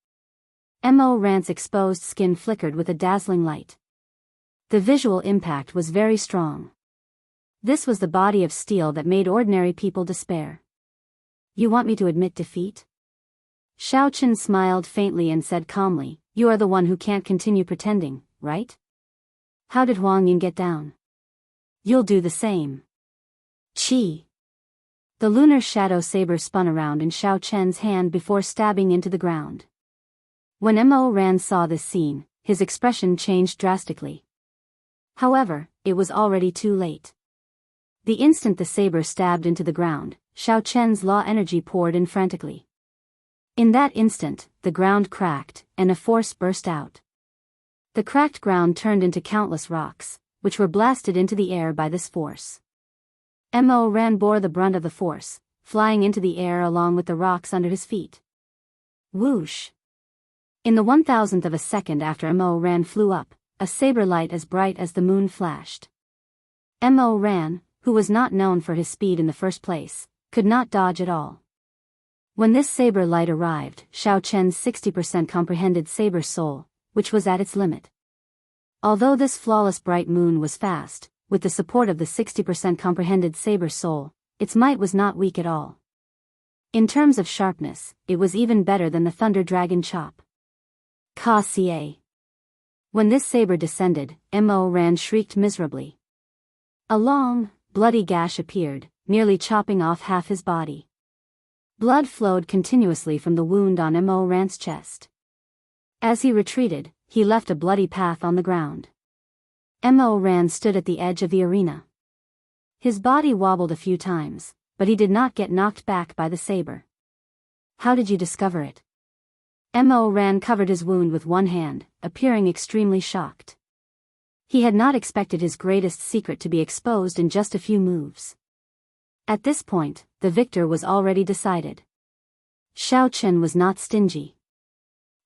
Mo Ran's exposed skin flickered with a dazzling light. The visual impact was very strong. This was the body of steel that made ordinary people despair. You want me to admit defeat? Xiao Chen smiled faintly and said calmly, "You are the one who can't continue pretending, right? How did Huang Yun get down? You'll do the same." Chi. The lunar shadow saber spun around in Xiao Chen's hand before stabbing into the ground. When Mo Ran saw this scene, his expression changed drastically. However, it was already too late. The instant the saber stabbed into the ground, Xiao Chen's law energy poured in frantically. In that instant, the ground cracked, and a force burst out. The cracked ground turned into countless rocks, which were blasted into the air by this force. Mo Ran bore the brunt of the force, flying into the air along with the rocks under his feet. Whoosh! In the 1,000th of a second after Mo Ran flew up, a saber light as bright as the moon flashed. Mo Ran, who was not known for his speed in the first place, could not dodge at all. When this saber light arrived, Xiao Chen's 60% comprehended saber soul, which was at its limit. Although this flawless bright moon was fast, with the support of the 60% comprehended saber soul, its might was not weak at all. In terms of sharpness, it was even better than the Thunder Dragon chop. Ka-ca. When this saber descended, Mo Ran shrieked miserably. A long, bloody gash appeared, nearly chopping off half his body. Blood flowed continuously from the wound on Mo Ran's chest. As he retreated, he left a bloody path on the ground. Mo Ran stood at the edge of the arena. His body wobbled a few times, but he did not get knocked back by the saber. How did you discover it? Mo Ran covered his wound with one hand, appearing extremely shocked. He had not expected his greatest secret to be exposed in just a few moves. At this point, the victor was already decided. Xiao Chen was not stingy.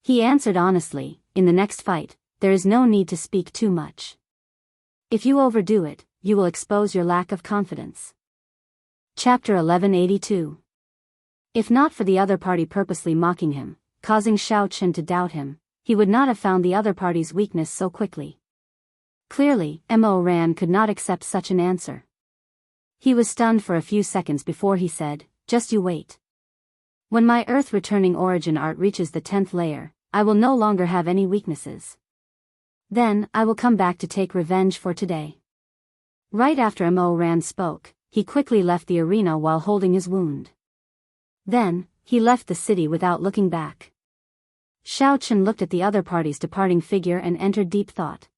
He answered honestly, in the next fight, there is no need to speak too much. If you overdo it, you will expose your lack of confidence. Chapter 1182. If not for the other party purposely mocking him, causing Xiao Chen to doubt him, he would not have found the other party's weakness so quickly. Clearly, Mo Ran could not accept such an answer. He was stunned for a few seconds before he said, just you wait. When my earth-returning origin art reaches the 10th layer, I will no longer have any weaknesses. Then, I will come back to take revenge for today. Right after Mo Ran spoke, he quickly left the arena while holding his wound. Then, he left the city without looking back. Xiao Chen looked at the other party's departing figure and entered deep thought.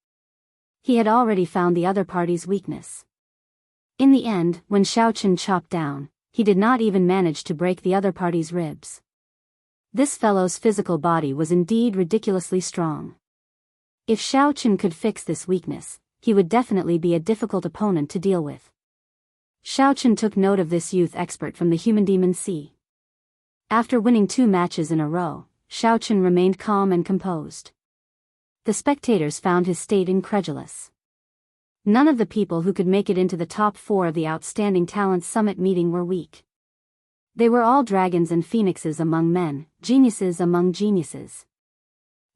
He had already found the other party's weakness. In the end, when Xiao Chen chopped down, he did not even manage to break the other party's ribs. This fellow's physical body was indeed ridiculously strong. If Xiao Chen could fix this weakness, he would definitely be a difficult opponent to deal with. Xiao Chen took note of this youth expert from the Human Demon Sea. After winning 2 matches in a row, Xiao Chen remained calm and composed. The spectators found his state incredulous. None of the people who could make it into the top 4 of the Outstanding Talent Summit meeting were weak. They were all dragons and phoenixes among men, geniuses among geniuses.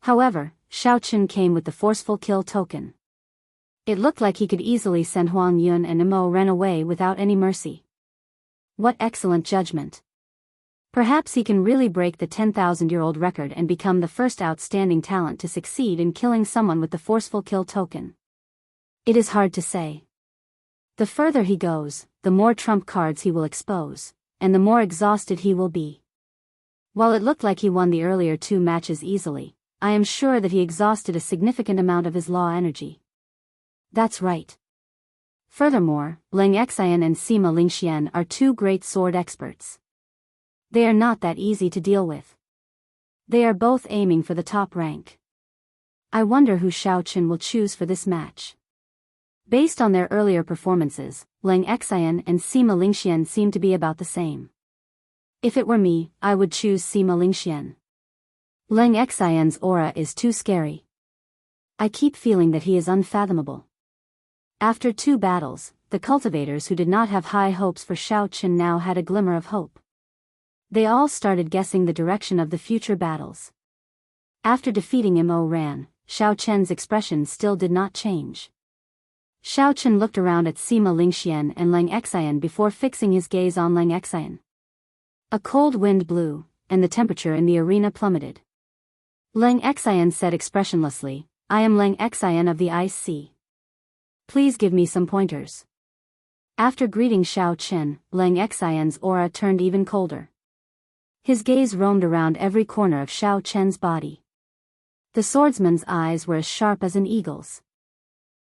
However, Xiao Chen came with the forceful kill token. It looked like he could easily send Huang Yun and Mo Ren away without any mercy. What excellent judgment. Perhaps he can really break the 10,000-year-old record and become the first outstanding talent to succeed in killing someone with the forceful kill token. It is hard to say. The further he goes, the more trump cards he will expose, and the more exhausted he will be. While it looked like he won the earlier 2 matches easily, I am sure that he exhausted a significant amount of his law energy. That's right. Furthermore, Leng Xian and Sima Lingxian are 2 great sword experts. They are not that easy to deal with. They are both aiming for the top rank. I wonder who Xiao Chen will choose for this match. Based on their earlier performances, Leng Xian and Sima Lingxian seem to be about the same. If it were me, I would choose Sima Lingxian. Leng Xian's aura is too scary. I keep feeling that he is unfathomable. After 2 battles, the cultivators who did not have high hopes for Xiao Chen now had a glimmer of hope. They all started guessing the direction of the future battles. After defeating Mo Ran, Xiao Chen's expression still did not change. Xiao Chen looked around at Sima Lingxian and Leng Xian before fixing his gaze on Leng Xian. A cold wind blew, and the temperature in the arena plummeted. Leng Xian said expressionlessly, I am Leng Xian of the Ice Sea. Please give me some pointers. After greeting Xiao Chen, Leng Xian's aura turned even colder. His gaze roamed around every corner of Xiao Chen's body. The swordsman's eyes were as sharp as an eagle's.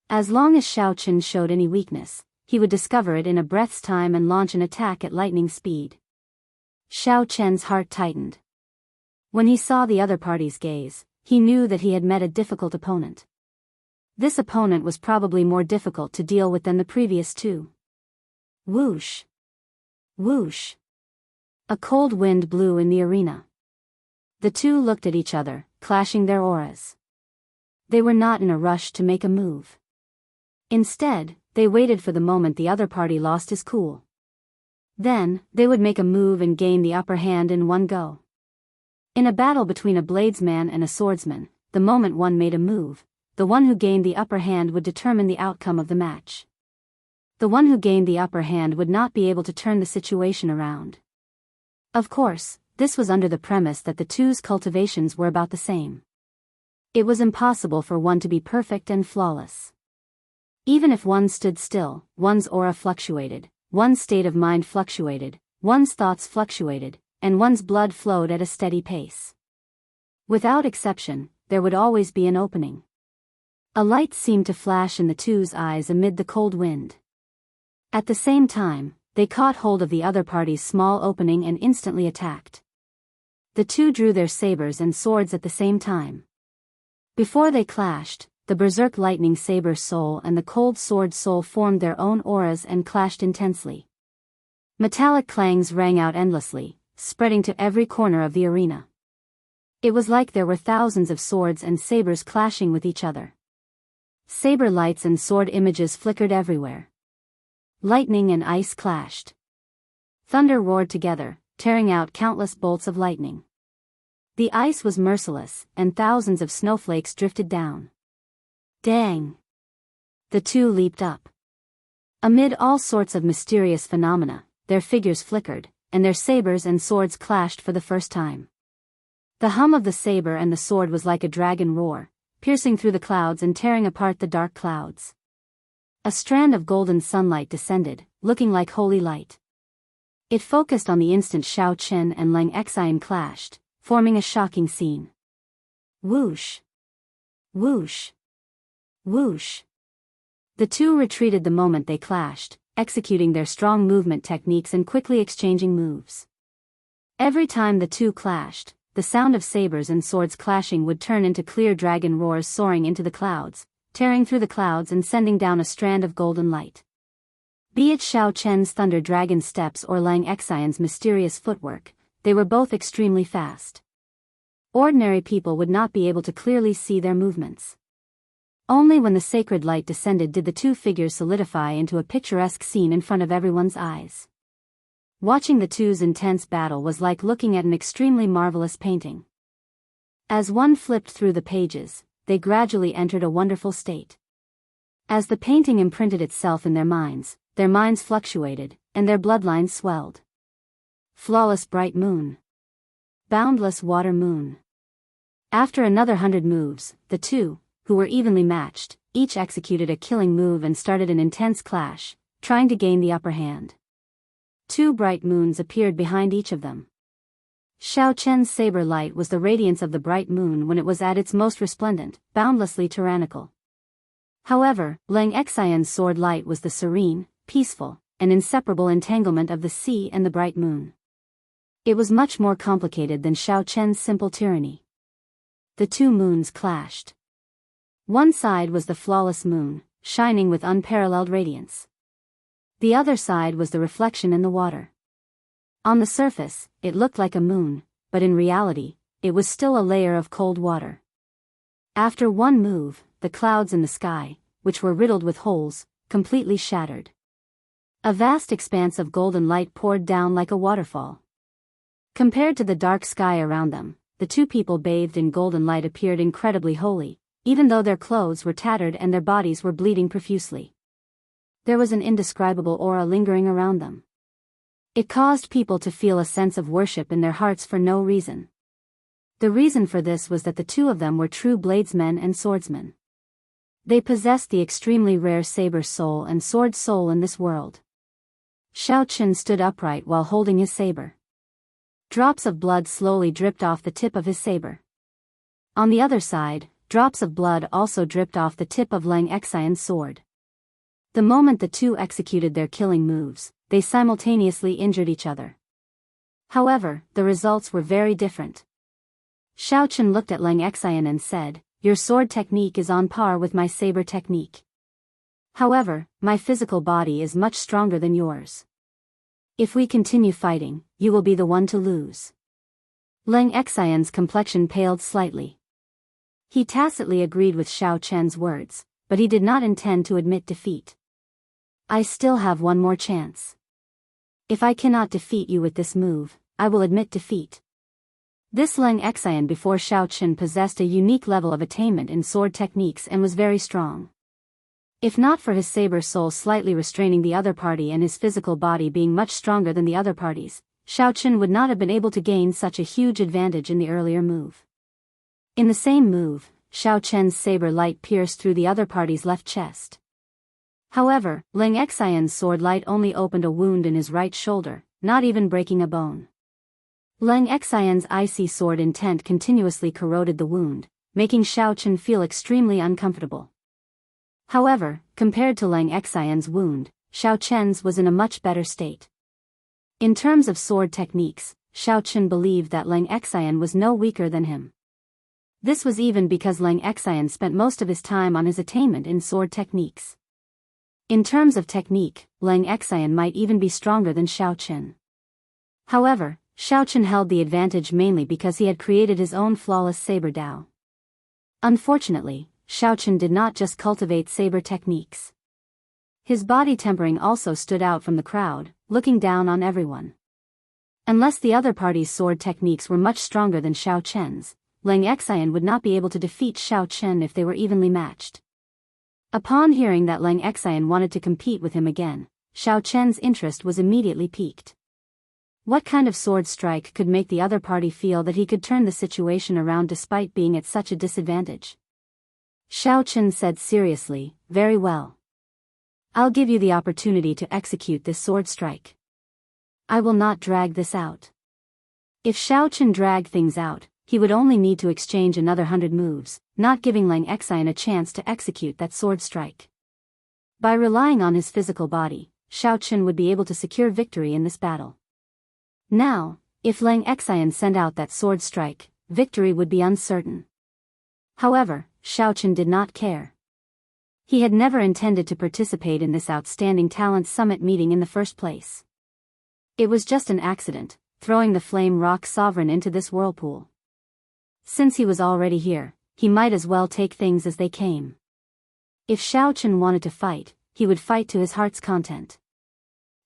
As long as Xiao Chen showed any weakness, he would discover it in a breath's time and launch an attack at lightning speed. Xiao Chen's heart tightened. When he saw the other party's gaze, he knew that he had met a difficult opponent. This opponent was probably more difficult to deal with than the previous 2. Whoosh! Whoosh! A cold wind blew in the arena. The 2 looked at each other, clashing their auras. They were not in a rush to make a move. Instead, they waited for the moment the other party lost his cool. Then, they would make a move and gain the upper hand in one go. In a battle between a bladesman and a swordsman, the moment one made a move, the one who gained the upper hand would determine the outcome of the match. The one who gained the upper hand would not be able to turn the situation around. Of course, this was under the premise that the two's cultivations were about the same. It was impossible for one to be perfect and flawless. Even if one stood still, one's aura fluctuated, one's state of mind fluctuated, one's thoughts fluctuated, and one's blood flowed at a steady pace. Without exception, there would always be an opening. A light seemed to flash in the two's eyes amid the cold wind. At the same time, they caught hold of the other party's small opening and instantly attacked. The two drew their sabers and swords at the same time. Before they clashed, the berserk lightning saber soul and the cold sword soul formed their own auras and clashed intensely. Metallic clangs rang out endlessly, spreading to every corner of the arena. It was like there were thousands of swords and sabers clashing with each other. Saber lights and sword images flickered everywhere. Lightning and ice clashed. Thunder roared together, tearing out countless bolts of lightning. The ice was merciless, and thousands of snowflakes drifted down. Dang! The two leaped up. Amid all sorts of mysterious phenomena, their figures flickered, and their sabers and swords clashed for the first time. The hum of the saber and the sword was like a dragon roar, piercing through the clouds and tearing apart the dark clouds. A strand of golden sunlight descended, looking like holy light. It focused on the instant Xiao Chen and Lang Xian clashed, forming a shocking scene. Whoosh! Whoosh! Whoosh! The two retreated the moment they clashed, executing their strong movement techniques and quickly exchanging moves. Every time the two clashed, the sound of sabers and swords clashing would turn into clear dragon roars soaring into the clouds, tearing through the clouds and sending down a strand of golden light. Be it Xiao Chen's thunder dragon steps or Lang Xian's mysterious footwork, they were both extremely fast. Ordinary people would not be able to clearly see their movements. Only when the sacred light descended did the two figures solidify into a picturesque scene in front of everyone's eyes. Watching the two's intense battle was like looking at an extremely marvelous painting. As one flipped through the pages, they gradually entered a wonderful state. As the painting imprinted itself in their minds fluctuated, and their bloodlines swelled. Flawless bright moon. Boundless water moon. After another 100 moves, the two, who were evenly matched, each executed a killing move and started an intense clash, trying to gain the upper hand. 2 bright moons appeared behind each of them. Xiao Chen's saber light was the radiance of the bright moon when it was at its most resplendent, boundlessly tyrannical. However, Lang Xian's sword light was the serene, peaceful, and inseparable entanglement of the sea and the bright moon. It was much more complicated than Xiao Chen's simple tyranny. The 2 moons clashed. One side was the flawless moon, shining with unparalleled radiance. The other side was the reflection in the water. On the surface, it looked like a moon, but in reality, it was still a layer of cold water. After one move, the clouds in the sky, which were riddled with holes, completely shattered. A vast expanse of golden light poured down like a waterfall. Compared to the dark sky around them, the two people bathed in golden light appeared incredibly holy, even though their clothes were tattered and their bodies were bleeding profusely. There was an indescribable aura lingering around them. It caused people to feel a sense of worship in their hearts for no reason. The reason for this was that the two of them were true bladesmen and swordsmen. They possessed the extremely rare saber soul and sword soul in this world. Xiao Chen stood upright while holding his saber. Drops of blood slowly dripped off the tip of his saber. On the other side, drops of blood also dripped off the tip of Lang Xian's sword. The moment the two executed their killing moves, they simultaneously injured each other. However, the results were very different. Xiao Chen looked at Lang Xian and said, "Your sword technique is on par with my saber technique. However, my physical body is much stronger than yours. If we continue fighting, you will be the one to lose." Lang Xian's complexion paled slightly. He tacitly agreed with Xiao Chen's words, but he did not intend to admit defeat. "I still have one more chance." If I cannot defeat you with this move, I will admit defeat. This Leng Xian before Xiaochen possessed a unique level of attainment in sword techniques and was very strong. If not for his saber soul slightly restraining the other party and his physical body being much stronger than the other parties, Xiaochen would not have been able to gain such a huge advantage in the earlier move. In the same move, Xiaochen's saber light pierced through the other party's left chest. However, Leng Xian's sword light only opened a wound in his right shoulder, not even breaking a bone. Leng Xian's icy sword intent continuously corroded the wound, making Xiaochen feel extremely uncomfortable. However, compared to Leng Xian's wound, Xiaochen's was in a much better state. In terms of sword techniques, Xiaochen believed that Leng Xian was no weaker than him. This was even because Leng Xian spent most of his time on his attainment in sword techniques. In terms of technique, Leng Xian might even be stronger than Xiaochen. However, Xiaochen held the advantage mainly because he had created his own flawless saber Dao. Unfortunately, Xiaochen did not just cultivate saber techniques. His body tempering also stood out from the crowd, looking down on everyone. Unless the other party's sword techniques were much stronger than Xiaochen's, Leng Xian would not be able to defeat Xiaochen if they were evenly matched. Upon hearing that Leng Xian wanted to compete with him again, Xiaochen's interest was immediately piqued. What kind of sword strike could make the other party feel that he could turn the situation around despite being at such a disadvantage? Xiaochen said seriously, "Very well. I'll give you the opportunity to execute this sword strike. I will not drag this out." If Xiaochen dragged things out, he would only need to exchange another 100 moves, not giving Leng Xian a chance to execute that sword strike. By relying on his physical body, Xiaochen would be able to secure victory in this battle. Now, if Leng Xian sent out that sword strike, victory would be uncertain. However, Xiaochen did not care. He had never intended to participate in this outstanding talent summit meeting in the first place. It was just an accident, throwing the flame rock sovereign into this whirlpool. Since he was already here, he might as well take things as they came. If Xiaochen wanted to fight, he would fight to his heart's content.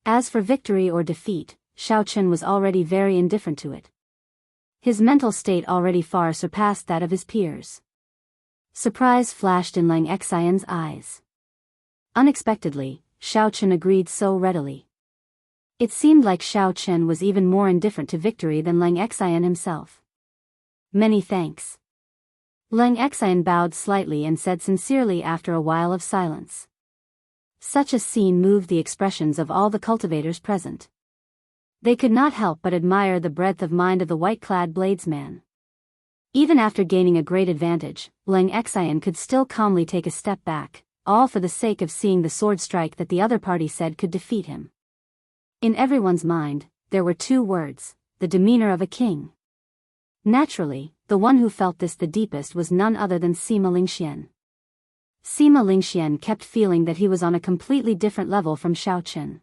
As for victory or defeat, Xiaochen was already very indifferent to it. His mental state already far surpassed that of his peers. Surprise flashed in Leng Xian's eyes. Unexpectedly, Xiaochen agreed so readily. It seemed like Xiaochen was even more indifferent to victory than Leng Xian himself. "Many thanks." Leng Xian bowed slightly and said sincerely after a while of silence. Such a scene moved the expressions of all the cultivators present. They could not help but admire the breadth of mind of the white-clad bladesman. Even after gaining a great advantage, Leng Xian could still calmly take a step back, all for the sake of seeing the sword strike that the other party said could defeat him. In everyone's mind, there were two words: the demeanor of a king. Naturally, the one who felt this the deepest was none other than Sima Lingxian. Sima Lingxian kept feeling that he was on a completely different level from Xiaochen.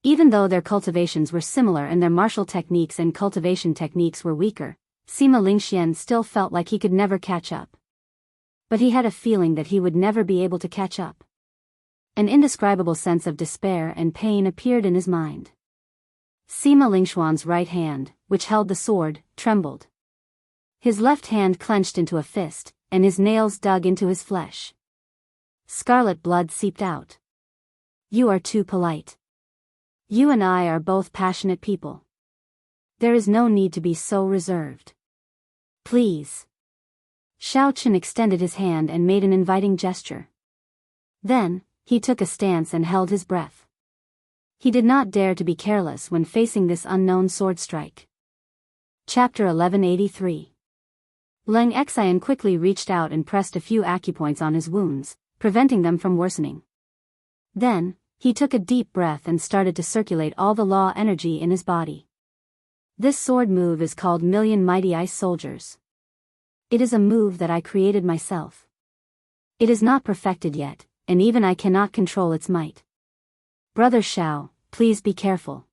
Even though their cultivations were similar and their martial techniques and cultivation techniques were weaker, Sima Lingxian still felt like he could never catch up. But he had a feeling that he would never be able to catch up. An indescribable sense of despair and pain appeared in his mind. Sima Lingxuan's right hand, which held the sword, trembled. His left hand clenched into a fist, and his nails dug into his flesh. Scarlet blood seeped out. "You are too polite. You and I are both passionate people. There is no need to be so reserved. Please." Xiaochen extended his hand and made an inviting gesture. Then, he took a stance and held his breath. He did not dare to be careless when facing this unknown sword strike. Chapter 1183. Leng Xian quickly reached out and pressed a few acupoints on his wounds, preventing them from worsening. Then, he took a deep breath and started to circulate all the law energy in his body. This sword move is called Million Mighty Ice Soldiers. It is a move that I created myself. It is not perfected yet, and even I cannot control its might. Brother Xiao, please be careful.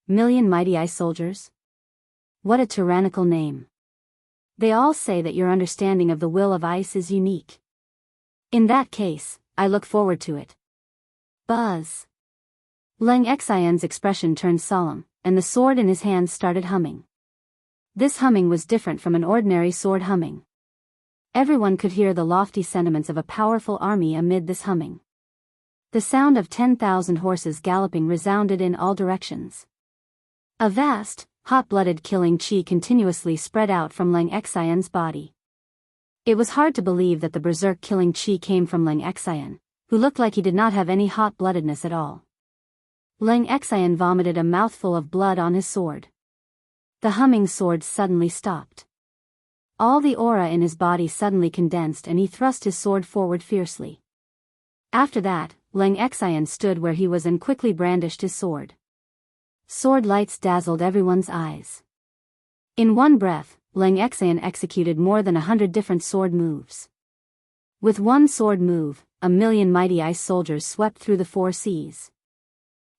Million Mighty Ice Soldiers? What a tyrannical name. They all say that your understanding of the will of ice is unique. In that case, I look forward to it. Buzz. Leng Xian's expression turned solemn, and the sword in his hands started humming. This humming was different from an ordinary sword humming. Everyone could hear the lofty sentiments of a powerful army amid this humming. The sound of 10,000 horses galloping resounded in all directions. A vast, hot-blooded killing chi continuously spread out from Leng Xian's body. It was hard to believe that the berserk killing chi came from Leng Xian, who looked like he did not have any hot-bloodedness at all. Leng Xian vomited a mouthful of blood on his sword. The humming sword suddenly stopped. All the aura in his body suddenly condensed and he thrust his sword forward fiercely. After that, Leng Xian stood where he was and quickly brandished his sword. Sword lights dazzled everyone's eyes. In one breath, Leng Xian executed more than 100 different sword moves. With one sword move, 1,000,000 mighty ice soldiers swept through the 4 seas.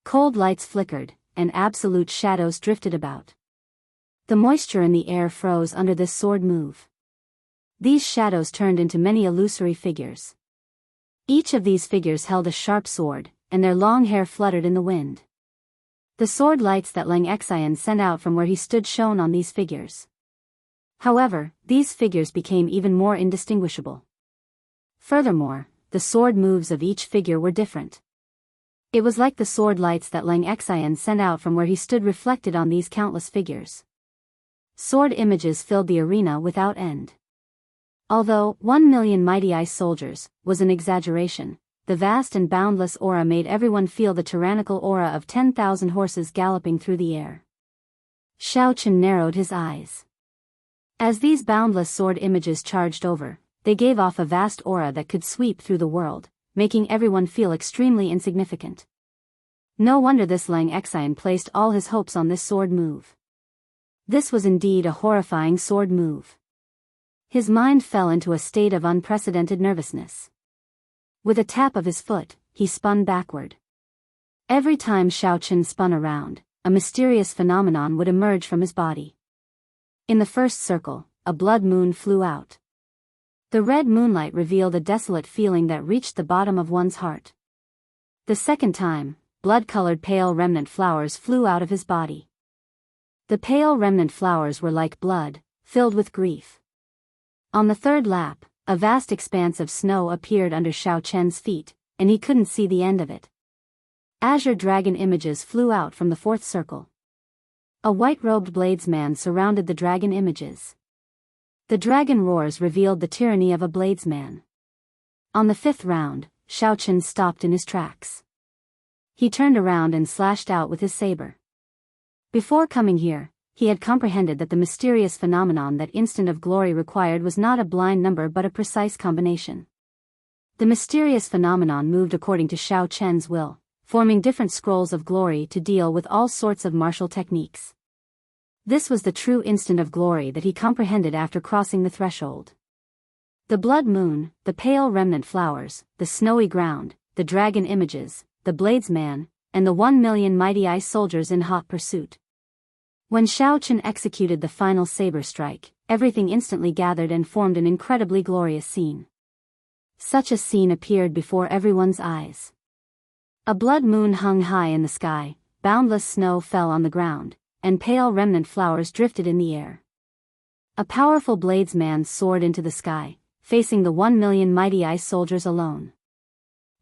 Cold lights flickered, and absolute shadows drifted about. The moisture in the air froze under this sword move. These shadows turned into many illusory figures. Each of these figures held a sharp sword, and their long hair fluttered in the wind. The sword lights that Leng Xian sent out from where he stood shone on these figures. However, these figures became even more indistinguishable. Furthermore, the sword moves of each figure were different. It was like the sword lights that Leng Xian sent out from where he stood reflected on these countless figures. Sword images filled the arena without end. Although 1,000,000 mighty ice soldiers was an exaggeration, the vast and boundless aura made everyone feel the tyrannical aura of 10,000 horses galloping through the air. Xiaochen narrowed his eyes. As these boundless sword images charged over, they gave off a vast aura that could sweep through the world, making everyone feel extremely insignificant. No wonder this Leng Xian placed all his hopes on this sword move. This was indeed a horrifying sword move. His mind fell into a state of unprecedented nervousness. With a tap of his foot, he spun backward. Every time Xiaochen spun around, a mysterious phenomenon would emerge from his body. In the first circle, a blood moon flew out. The red moonlight revealed a desolate feeling that reached the bottom of one's heart. The second time, blood-colored pale remnant flowers flew out of his body. The pale remnant flowers were like blood, filled with grief. On the third lap, a vast expanse of snow appeared under Xiaochen's feet, and he couldn't see the end of it. Azure dragon images flew out from the fourth circle. A white-robed bladesman surrounded the dragon images. The dragon roars revealed the tyranny of a bladesman. On the 5th round, Xiaochen stopped in his tracks. He turned around and slashed out with his saber. Before coming here, he had comprehended that the mysterious phenomenon that instant of glory required was not a blind number but a precise combination. The mysterious phenomenon moved according to Xiaochen's will, forming different scrolls of glory to deal with all sorts of martial techniques. This was the true instant of glory that he comprehended after crossing the threshold. The blood moon, the pale remnant flowers, the snowy ground, the dragon images, the bladesman, and the 1,000,000 mighty ice soldiers in hot pursuit. When Xiaochen executed the final saber strike, everything instantly gathered and formed an incredibly glorious scene. Such a scene appeared before everyone's eyes. A blood moon hung high in the sky, boundless snow fell on the ground, and pale remnant flowers drifted in the air. A powerful bladesman soared into the sky, facing the 1,000,000 mighty ice soldiers alone.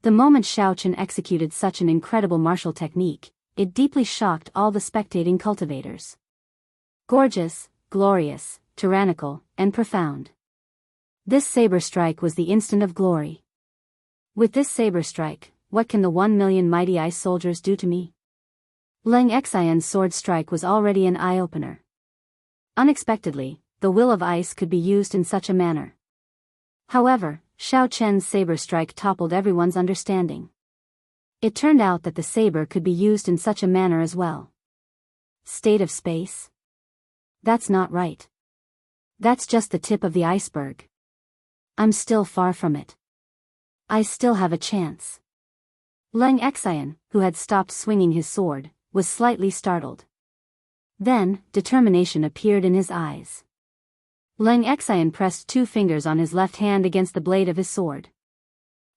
The moment Xiaochen executed such an incredible martial technique, it deeply shocked all the spectating cultivators. Gorgeous, glorious, tyrannical, and profound. This saber strike was the instant of glory. With this saber strike, what can the 1,000,000 mighty ice soldiers do to me? Leng Xian's sword strike was already an eye-opener. Unexpectedly, the will of ice could be used in such a manner. However, Xiaochen's saber strike toppled everyone's understanding. It turned out that the saber could be used in such a manner as well. State of space? That's not right. That's just the tip of the iceberg. I'm still far from it. I still have a chance. Leng Xian, who had stopped swinging his sword, was slightly startled. Then, determination appeared in his eyes. Leng Xian pressed 2 fingers on his left hand against the blade of his sword.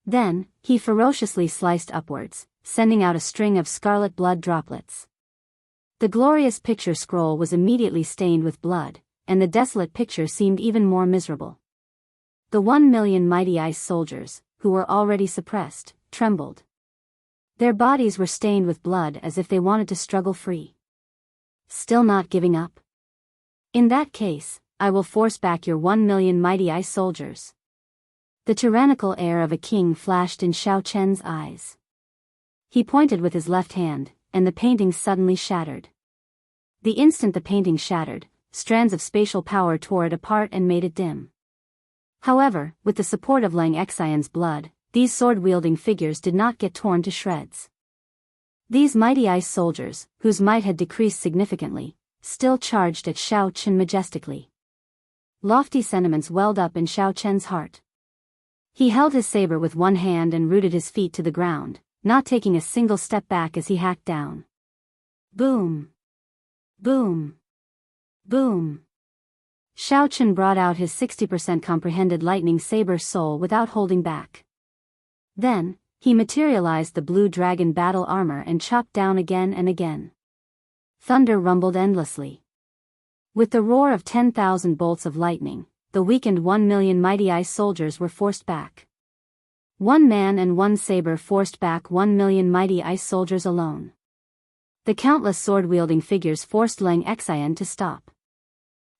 Then, he ferociously sliced upwards, sending out a string of scarlet blood droplets. The glorious picture scroll was immediately stained with blood, and the desolate picture seemed even more miserable. The 1,000,000 mighty ice soldiers, who were already suppressed, trembled. Their bodies were stained with blood as if they wanted to struggle free. Still not giving up? In that case, I will force back your 1,000,000 mighty ice soldiers. The tyrannical air of a king flashed in Xiaochen's eyes. He pointed with his left hand, and the painting suddenly shattered. The instant the painting shattered, strands of spatial power tore it apart and made it dim. However, with the support of Lang Xian's blood, these sword-wielding figures did not get torn to shreds. These mighty ice soldiers, whose might had decreased significantly, still charged at Xiaochen majestically. Lofty sentiments welled up in Xiaochen's heart. He held his saber with one hand and rooted his feet to the ground, not taking a single step back as he hacked down. Boom! Boom! Boom! Xiaochen brought out his 60% comprehended lightning saber soul without holding back. Then, he materialized the blue dragon battle armor and chopped down again and again. Thunder rumbled endlessly. With the roar of 10,000 bolts of lightning, the weakened 1,000,000 mighty ice soldiers were forced back. One man and one saber forced back 1,000,000 mighty ice soldiers alone. The countless sword-wielding figures forced Lang Xian to stop.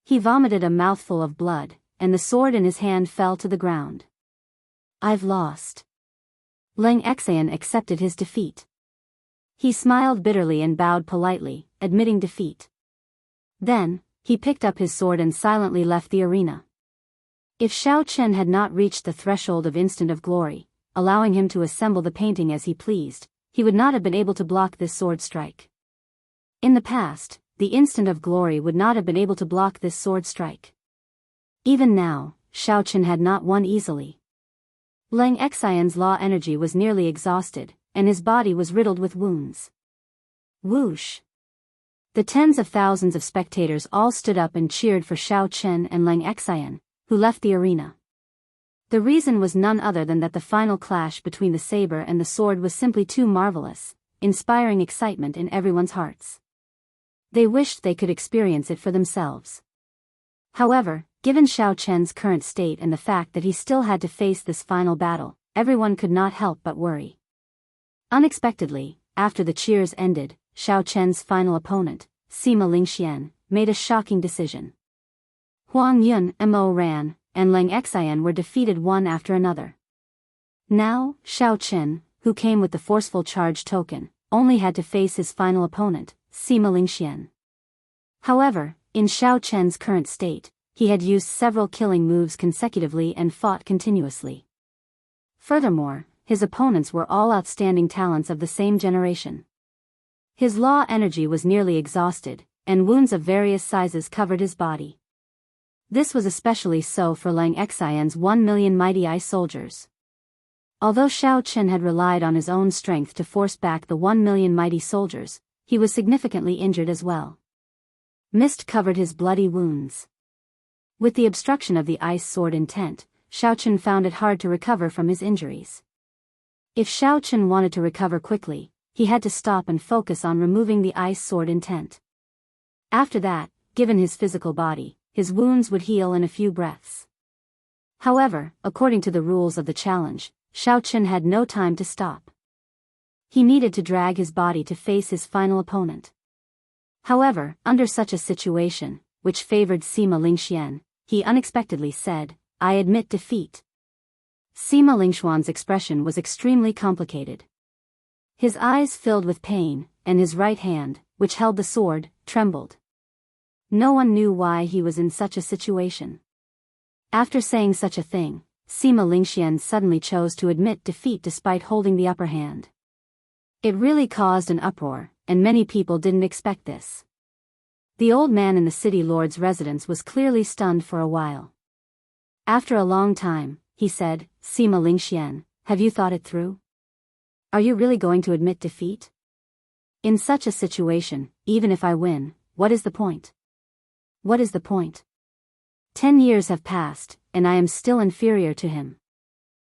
He vomited a mouthful of blood, and the sword in his hand fell to the ground. I've lost. Lang Xian accepted his defeat. He smiled bitterly and bowed politely, admitting defeat. Then, he picked up his sword and silently left the arena. If Xiaochen had not reached the threshold of instant of glory, allowing him to assemble the painting as he pleased, he would not have been able to block this sword strike. In the past, the instant of glory would not have been able to block this sword strike. Even now, Xiaochen had not won easily. Lang Xian's law energy was nearly exhausted, and his body was riddled with wounds. Whoosh! The tens of thousands of spectators all stood up and cheered for Xiaochen and Lang Xian, who left the arena. The reason was none other than that the final clash between the saber and the sword was simply too marvelous, inspiring excitement in everyone's hearts. They wished they could experience it for themselves. However, given Xiaochen's current state and the fact that he still had to face this final battle, everyone could not help but worry. Unexpectedly, after the cheers ended, Xiaochen's final opponent, Sima Lingxian, made a shocking decision. Huang Yun, Mo Ran, and Lang Xian were defeated one after another. Now, Xiaochen, who came with the forceful charge token, only had to face his final opponent, Sima Lingxian. However, in Xiaochen's current state, he had used several killing moves consecutively and fought continuously. Furthermore, his opponents were all outstanding talents of the same generation. His law energy was nearly exhausted, and wounds of various sizes covered his body. This was especially so for Lang Xian's 1,000,000 mighty ice soldiers. Although Xiaochen had relied on his own strength to force back the 1,000,000 mighty soldiers, he was significantly injured as well. Mist covered his bloody wounds. With the obstruction of the ice sword intent, Xiaochen found it hard to recover from his injuries. If Xiaochen wanted to recover quickly, he had to stop and focus on removing the ice sword intent. After that, given his physical body, his wounds would heal in a few breaths. However, according to the rules of the challenge, Xiaochen had no time to stop. He needed to drag his body to face his final opponent. However, under such a situation, which favored Sima Lingxian, he unexpectedly said, "I admit defeat." Sima Lingxuan's expression was extremely complicated. His eyes filled with pain, and his right hand, which held the sword, trembled. No one knew why he was in such a situation. After saying such a thing, Sima Lingxian suddenly chose to admit defeat despite holding the upper hand. It really caused an uproar, and many people didn't expect this. The old man in the city lord's residence was clearly stunned for a while. After a long time, he said, "Sima Lingxian, have you thought it through? Are you really going to admit defeat? In such a situation, even if I win, what is the point? What is the point? 10 years have passed, and I am still inferior to him.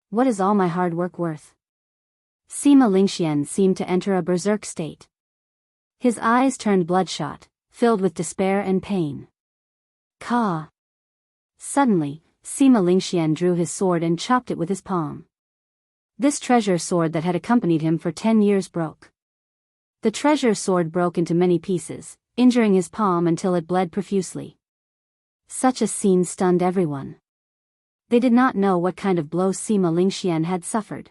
What is all my hard work worth?" Sima Lingxian seemed to enter a berserk state. His eyes turned bloodshot, filled with despair and pain. Ka! Suddenly, Sima Lingxian drew his sword and chopped it with his palm. This treasure sword that had accompanied him for 10 years broke. The treasure sword broke into many pieces, injuring his palm until it bled profusely. Such a scene stunned everyone. They did not know what kind of blow Sima Lingxian had suffered.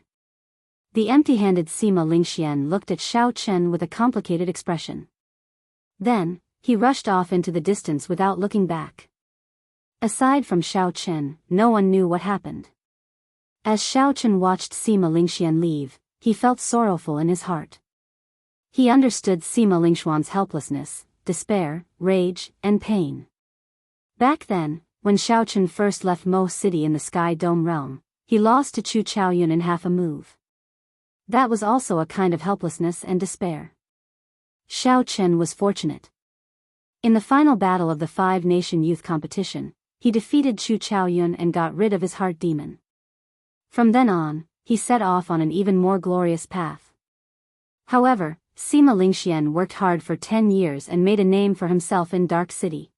The empty-handed Sima Lingxian looked at Xiao Chen with a complicated expression. Then, he rushed off into the distance without looking back. Aside from Xiao Chen, no one knew what happened. As Xiao Chen watched Sima Lingxian leave, he felt sorrowful in his heart. He understood Sima Lingxian's helplessness, despair, rage, and pain. Back then, when Xiao Chen first left Mo City in the Sky Dome realm, he lost to Chu Chaoyun in half a move. That was also a kind of helplessness and despair. Xiao Chen was fortunate. In the final battle of the 5-nation youth competition, he defeated Chu Chaoyun and got rid of his heart demon. From then on, he set off on an even more glorious path. However, Sima Lingxian worked hard for 10 years and made a name for himself in Dark City.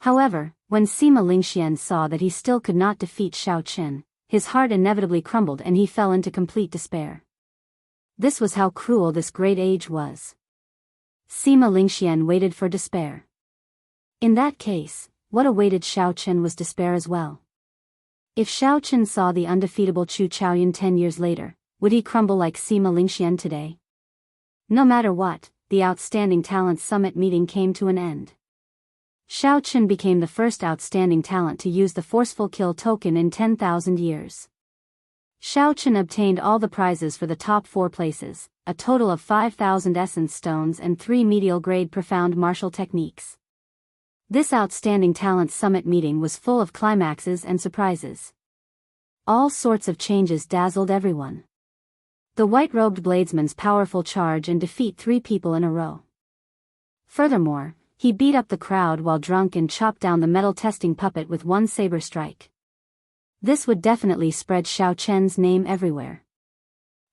However, when Sima Lingxian saw that he still could not defeat Xiao Chen, his heart inevitably crumbled and he fell into complete despair. This was how cruel this great age was. Sima Lingxian waited for despair. In that case, what awaited Xiao Chen was despair as well. If Xiao Chen saw the undefeatable Chu Chaoyun 10 years later, would he crumble like Sima Lingxian today? No matter what, the Outstanding Talent Summit meeting came to an end. Xiao Chen became the first outstanding talent to use the forceful kill token in 10,000 years. Xiao Chen obtained all the prizes for the top 4 places, a total of 5,000 essence stones and 3 medial-grade profound martial techniques. This Outstanding Talent Summit meeting was full of climaxes and surprises. All sorts of changes dazzled everyone. The white-robed bladesman's powerful charge and defeat 3 people in a row. Furthermore, he beat up the crowd while drunk and chopped down the metal testing puppet with one saber strike. This would definitely spread Xiao Chen's name everywhere.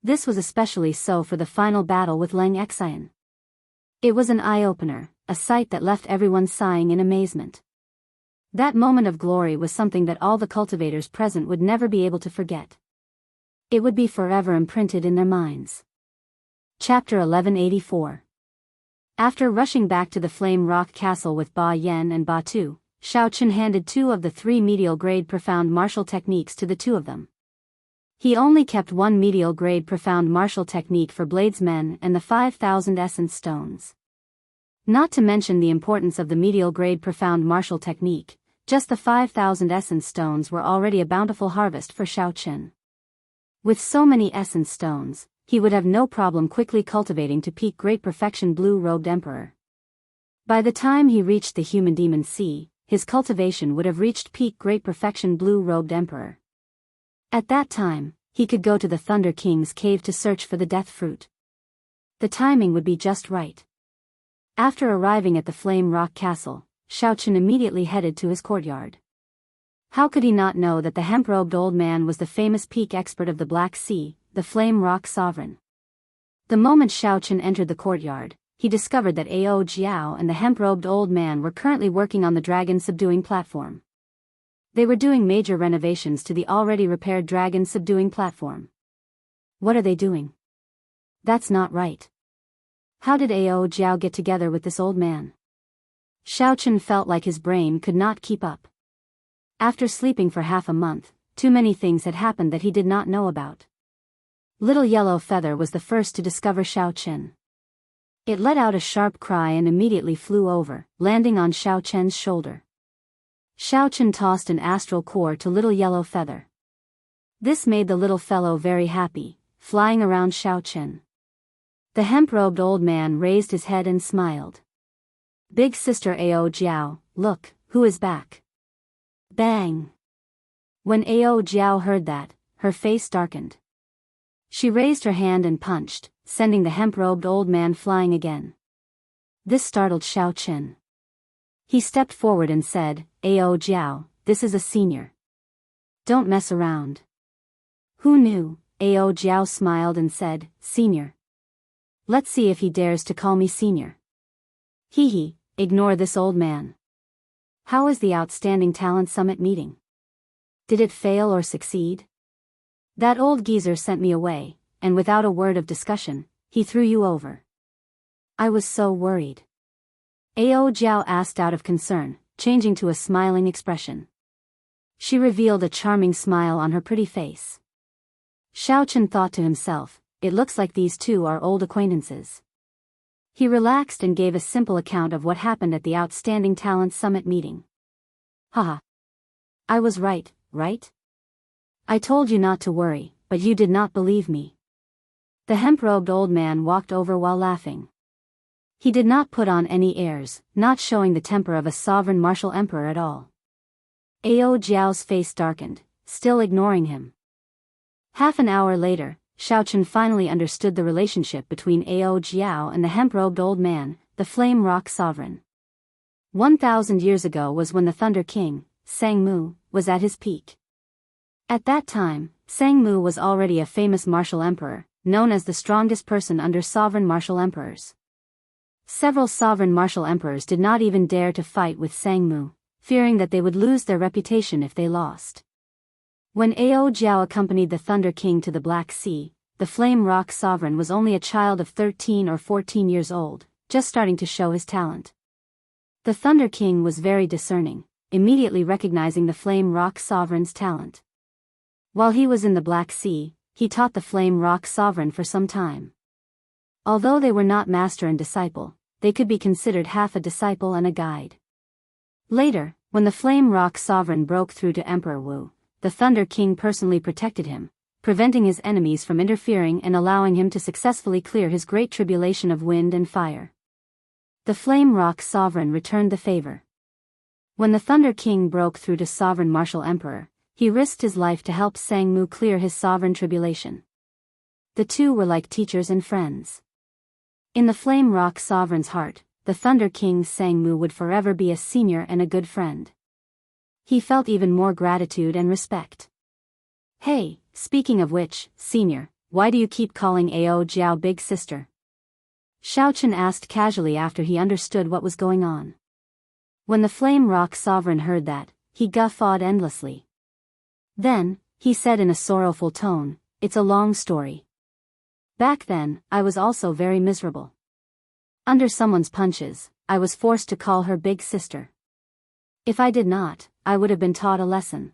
This was especially so for the final battle with Leng Xian. It was an eye-opener, a sight that left everyone sighing in amazement. That moment of glory was something that all the cultivators present would never be able to forget. It would be forever imprinted in their minds. Chapter 1184. After rushing back to the Flame Rock Castle with Ba Yan and Ba Tu, Xiao Chen handed 2 of the 3 medial-grade profound martial techniques to the 2 of them. He only kept 1 medial-grade profound martial technique for bladesmen and the 5,000 essence stones. Not to mention the importance of the medial-grade profound martial technique, just the 5,000 essence stones were already a bountiful harvest for Xiao Chen. With so many essence stones, he would have no problem quickly cultivating to peak great perfection blue-robed emperor. By the time he reached the human demon sea, his cultivation would have reached peak great perfection blue-robed emperor. At that time, he could go to the Thunder King's cave to search for the death fruit. The timing would be just right. After arriving at the Flame Rock Castle, Xiao Chen immediately headed to his courtyard. How could he not know that the hemp-robed old man was the famous peak expert of the Black Sea, the Flame Rock Sovereign? The moment Xiao Chen entered the courtyard, he discovered that Ao Jiao and the hemp-robed old man were currently working on the dragon-subduing platform. They were doing major renovations to the already repaired dragon-subduing platform. What are they doing? That's not right. How did Ao Jiao get together with this old man? Xiao Chen felt like his brain could not keep up. After sleeping for half a month, too many things had happened that he did not know about. Little Yellow Feather was the first to discover Xiao Chen. It let out a sharp cry and immediately flew over, landing on Xiao Chen's shoulder. Xiao Chen tossed an astral core to Little Yellow Feather. This made the little fellow very happy, flying around Xiao Chen. The hemp-robed old man raised his head and smiled. Big sister Ao Jiao, look, who is back? Bang! When Ao Jiao heard that, her face darkened. She raised her hand and punched, sending the hemp-robed old man flying again. This startled Xiao Chen. He stepped forward and said, Ao Jiao, this is a senior. Don't mess around. Who knew, Ao Jiao smiled and said, "Senior. Let's see if he dares to call me senior." Hee, ignore this old man. How is the Outstanding Talent Summit meeting? Did it fail or succeed? That old geezer sent me away, and without a word of discussion, he threw you over. I was so worried. Ao Jiao asked out of concern, changing to a smiling expression. She revealed a charming smile on her pretty face. Xiaochen thought to himself, it looks like these two are old acquaintances. He relaxed and gave a simple account of what happened at the Outstanding Talent Summit meeting. Haha. I was right? I told you not to worry, but you did not believe me. The hemp-robed old man walked over while laughing. He did not put on any airs, not showing the temper of a sovereign martial emperor at all. Ao Jiao's face darkened, still ignoring him. Half an hour later, Xiaochen finally understood the relationship between Ao Jiao and the hemp-robed old man, the Flame Rock Sovereign. 1,000 years ago was when the Thunder King, Sangmu, was at his peak. At that time, Sangmu was already a famous martial emperor, known as the strongest person under sovereign martial emperors. Several sovereign martial emperors did not even dare to fight with Sangmu, fearing that they would lose their reputation if they lost. When Ao Jiao accompanied the Thunder King to the Black Sea, the Flame Rock Sovereign was only a child of 13 or 14 years old, just starting to show his talent. The Thunder King was very discerning, immediately recognizing the Flame Rock Sovereign's talent. While he was in the Black Sea, he taught the Flame Rock Sovereign for some time. Although they were not master and disciple, they could be considered half a disciple and a guide. Later, when the Flame Rock Sovereign broke through to Emperor Wu, the Thunder King personally protected him, preventing his enemies from interfering and allowing him to successfully clear his great tribulation of wind and fire. The Flame Rock Sovereign returned the favor. When the Thunder King broke through to Sovereign Martial Emperor, he risked his life to help Sangmu clear his sovereign tribulation. The two were like teachers and friends. In the Flame Rock Sovereign's heart, the Thunder King Sangmu would forever be a senior and a good friend. He felt even more gratitude and respect. Hey, speaking of which, senior, why do you keep calling Ao Jiao big sister? Xiaochen asked casually after he understood what was going on. When the Flame Rock Sovereign heard that, he guffawed endlessly. Then, he said in a sorrowful tone, "It's a long story. Back then, I was also very miserable. Under someone's punches, I was forced to call her big sister. If I did not, I would have been taught a lesson.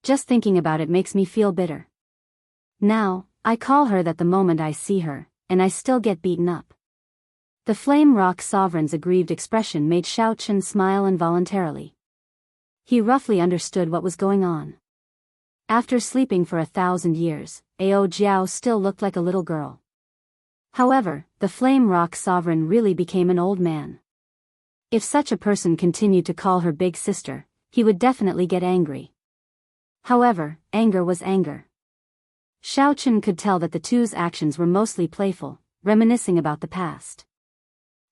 Just thinking about it makes me feel bitter. Now, I call her that the moment I see her, and I still get beaten up." The Flame Rock Sovereign's aggrieved expression made Xiaochen smile involuntarily. He roughly understood what was going on. After sleeping for 1,000 years, Ao Jiao still looked like a little girl. However, the Flame Rock Sovereign really became an old man. If such a person continued to call her big sister, he would definitely get angry. However, anger was anger. Xiaochen could tell that the two's actions were mostly playful, reminiscing about the past.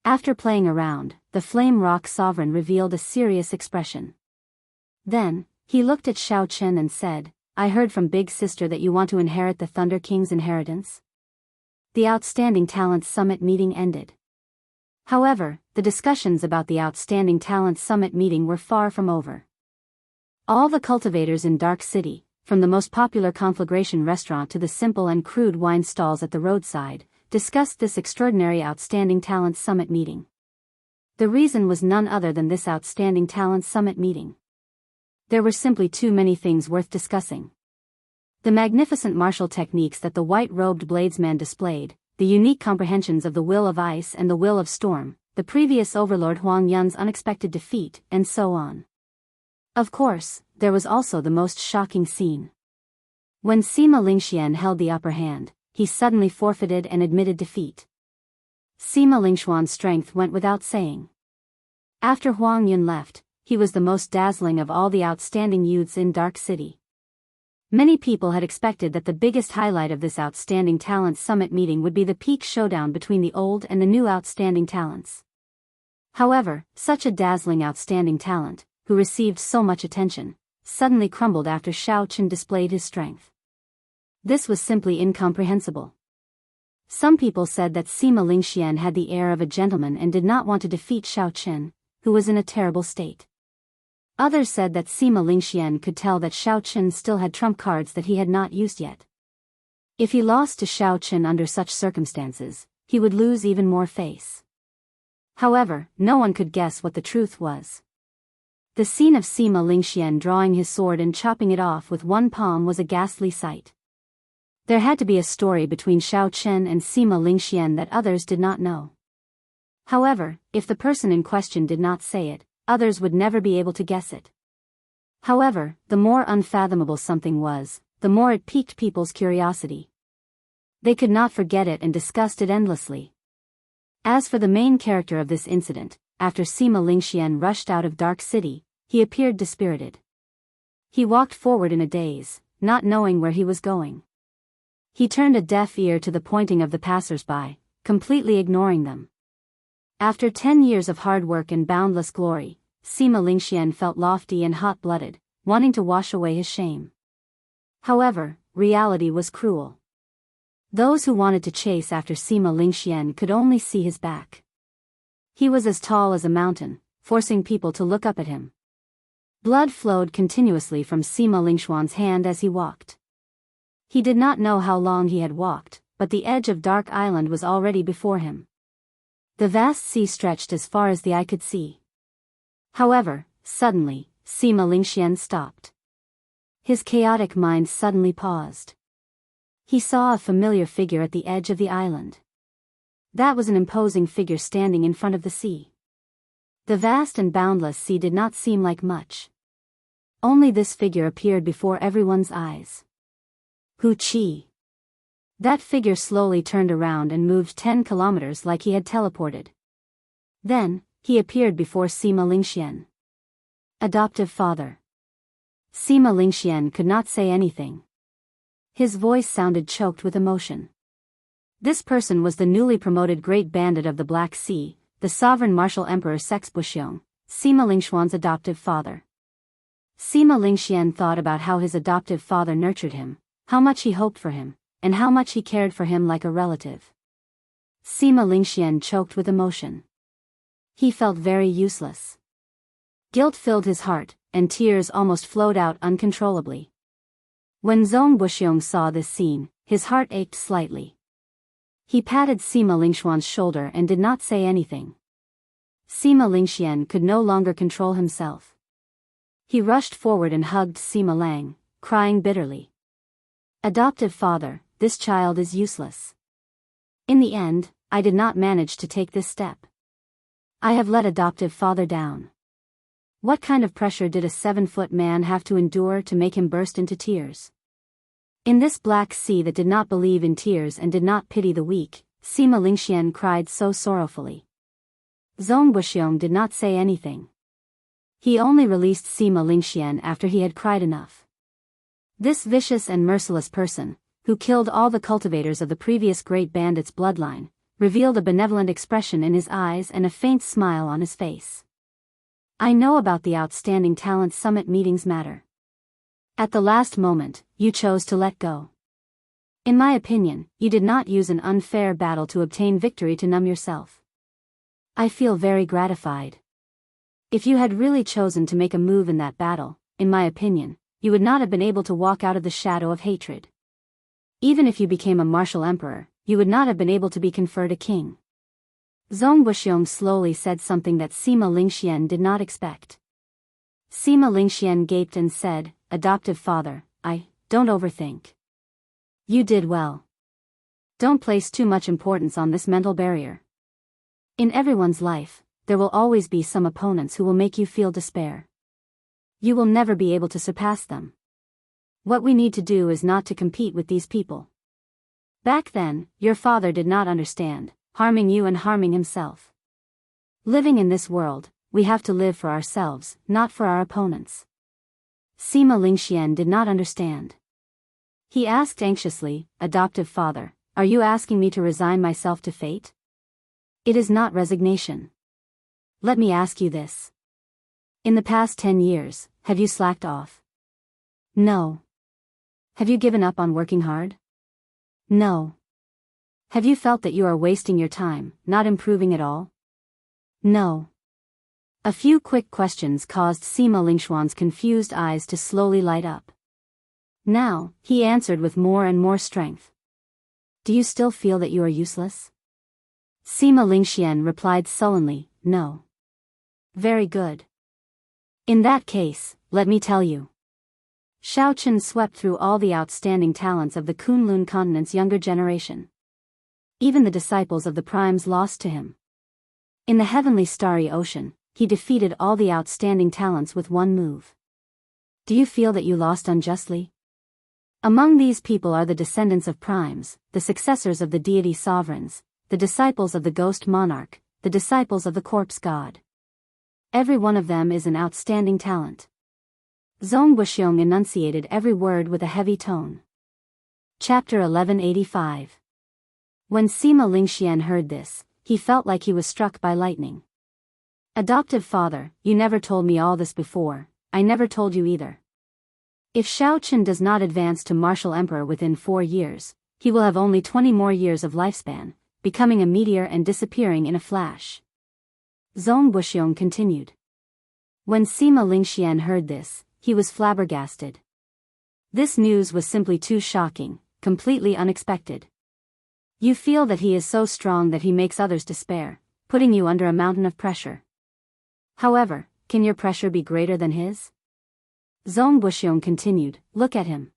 After playing around, the Flame Rock Sovereign revealed a serious expression. Then, he looked at Xiaochen and said, "I heard from Big Sister that you want to inherit the Thunder King's inheritance?" The Outstanding Talent Summit meeting ended. However, the discussions about the Outstanding Talent Summit meeting were far from over. All the cultivators in Dark City, from the most popular conflagration restaurant to the simple and crude wine stalls at the roadside, discussed this extraordinary Outstanding Talent Summit meeting. The reason was none other than this Outstanding Talent Summit meeting. There were simply too many things worth discussing. The magnificent martial techniques that the white-robed bladesman displayed, the unique comprehensions of the will of ice and the will of storm, the previous overlord Huang Yun's unexpected defeat, and so on. Of course, there was also the most shocking scene. When Sima Lingxian held the upper hand, he suddenly forfeited and admitted defeat. Sima Lingxuan's strength went without saying. After Huang Yun left, he was the most dazzling of all the outstanding youths in Dark City. Many people had expected that the biggest highlight of this Outstanding Talent Summit meeting would be the peak showdown between the old and the new outstanding talents. However, such a dazzling outstanding talent, who received so much attention, suddenly crumbled after Xiaochen displayed his strength. This was simply incomprehensible. Some people said that Sima Lingxian had the air of a gentleman and did not want to defeat Xiao Chen, who was in a terrible state. Others said that Sima Lingxian could tell that Xiao Chen still had trump cards that he had not used yet. If he lost to Xiao Chen under such circumstances, he would lose even more face. However, no one could guess what the truth was. The scene of Sima Lingxian drawing his sword and chopping it off with one palm was a ghastly sight. There had to be a story between Xiao Chen and Sima Lingxian that others did not know. However, if the person in question did not say it, others would never be able to guess it. However, the more unfathomable something was, the more it piqued people's curiosity. They could not forget it and discussed it endlessly. As for the main character of this incident, after Sima Lingxian rushed out of Dark City, he appeared dispirited. He walked forward in a daze, not knowing where he was going. He turned a deaf ear to the pointing of the passers-by, completely ignoring them. After 10 years of hard work and boundless glory, Sima Lingxian felt lofty and hot-blooded, wanting to wash away his shame. However, reality was cruel. Those who wanted to chase after Sima Lingxian could only see his back. He was as tall as a mountain, forcing people to look up at him. Blood flowed continuously from Sima Lingxian's hand as he walked. He did not know how long he had walked, but the edge of Dark Island was already before him. The vast sea stretched as far as the eye could see. However, suddenly, Sima Lingxian stopped. His chaotic mind suddenly paused. He saw a familiar figure at the edge of the island. That was an imposing figure standing in front of the sea. The vast and boundless sea did not seem like much. Only this figure appeared before everyone's eyes. Hu Qi. That figure slowly turned around and moved 10 kilometers like he had teleported. Then, he appeared before Sima Lingxian. Adoptive father. Sima Lingxian could not say anything. His voice sounded choked with emotion. This person was the newly promoted Great Bandit of the Black Sea, the sovereign martial emperor Buxiong, Sima Lingxian's adoptive father. Sima Lingxian thought about how his adoptive father nurtured him, how much he hoped for him, and how much he cared for him like a relative. Sima Lingxian choked with emotion. He felt very useless. Guilt filled his heart, and tears almost flowed out uncontrollably. When Buxiong saw this scene, his heart ached slightly. He patted Sima Lingxian's shoulder and did not say anything. Sima Lingxian could no longer control himself. He rushed forward and hugged Sima Lang, crying bitterly. Adoptive father, this child is useless. In the end, I did not manage to take this step. I have let adoptive father down. What kind of pressure did a 7-foot man have to endure to make him burst into tears? In this black sea that did not believe in tears and did not pity the weak, Sima Lingxian cried so sorrowfully. Buxiong did not say anything. He only released Sima Lingxian after he had cried enough. This vicious and merciless person, who killed all the cultivators of the previous Great Bandit's bloodline, revealed a benevolent expression in his eyes and a faint smile on his face. I know about the Outstanding Talent Summit meetings matter. At the last moment, you chose to let go. In my opinion, you did not use an unfair battle to obtain victory to numb yourself. I feel very gratified. If you had really chosen to make a move in that battle, in my opinion, you would not have been able to walk out of the shadow of hatred. Even if you became a martial emperor, you would not have been able to be conferred a king. Buxiong slowly said something that Sima Lingxian did not expect. Sima Lingxian gaped and said, Adoptive father, don't overthink. You did well. Don't place too much importance on this mental barrier. In everyone's life, there will always be some opponents who will make you feel despair. You will never be able to surpass them. What we need to do is not to compete with these people. Back then, your father did not understand, harming you and harming himself. Living in this world, we have to live for ourselves, not for our opponents. Sima Lingxian did not understand. He asked anxiously, Adoptive father, are you asking me to resign myself to fate? It is not resignation. Let me ask you this. In the past 10 years, have you slacked off? No. Have you given up on working hard? No. Have you felt that you are wasting your time, not improving at all? No. A few quick questions caused Sima Lingshuan's confused eyes to slowly light up. Now, he answered with more and more strength. Do you still feel that you are useless? Sima Lingxian replied sullenly, no. Very good. In that case, let me tell you. Xiao Chen swept through all the outstanding talents of the Kunlun continent's younger generation. Even the disciples of the primes lost to him. In the heavenly starry ocean, he defeated all the outstanding talents with one move. Do you feel that you lost unjustly? Among these people are the descendants of primes, the successors of the deity sovereigns, the disciples of the ghost monarch, the disciples of the corpse god. Every one of them is an outstanding talent. Zhong Buxiong enunciated every word with a heavy tone. Chapter 1185. When Sima Lingxian heard this, he felt like he was struck by lightning. Adoptive father, you never told me all this before, I never told you either. If Xiao Chen does not advance to martial emperor within 4 years, he will have only 20 more years of lifespan, becoming a meteor and disappearing in a flash. Zhong Buxiong continued. When Sima Lingxian heard this, he was flabbergasted. This news was simply too shocking, completely unexpected. You feel that he is so strong that he makes others despair, putting you under a mountain of pressure. However, can your pressure be greater than his? Zhong Buxiong continued, look at him.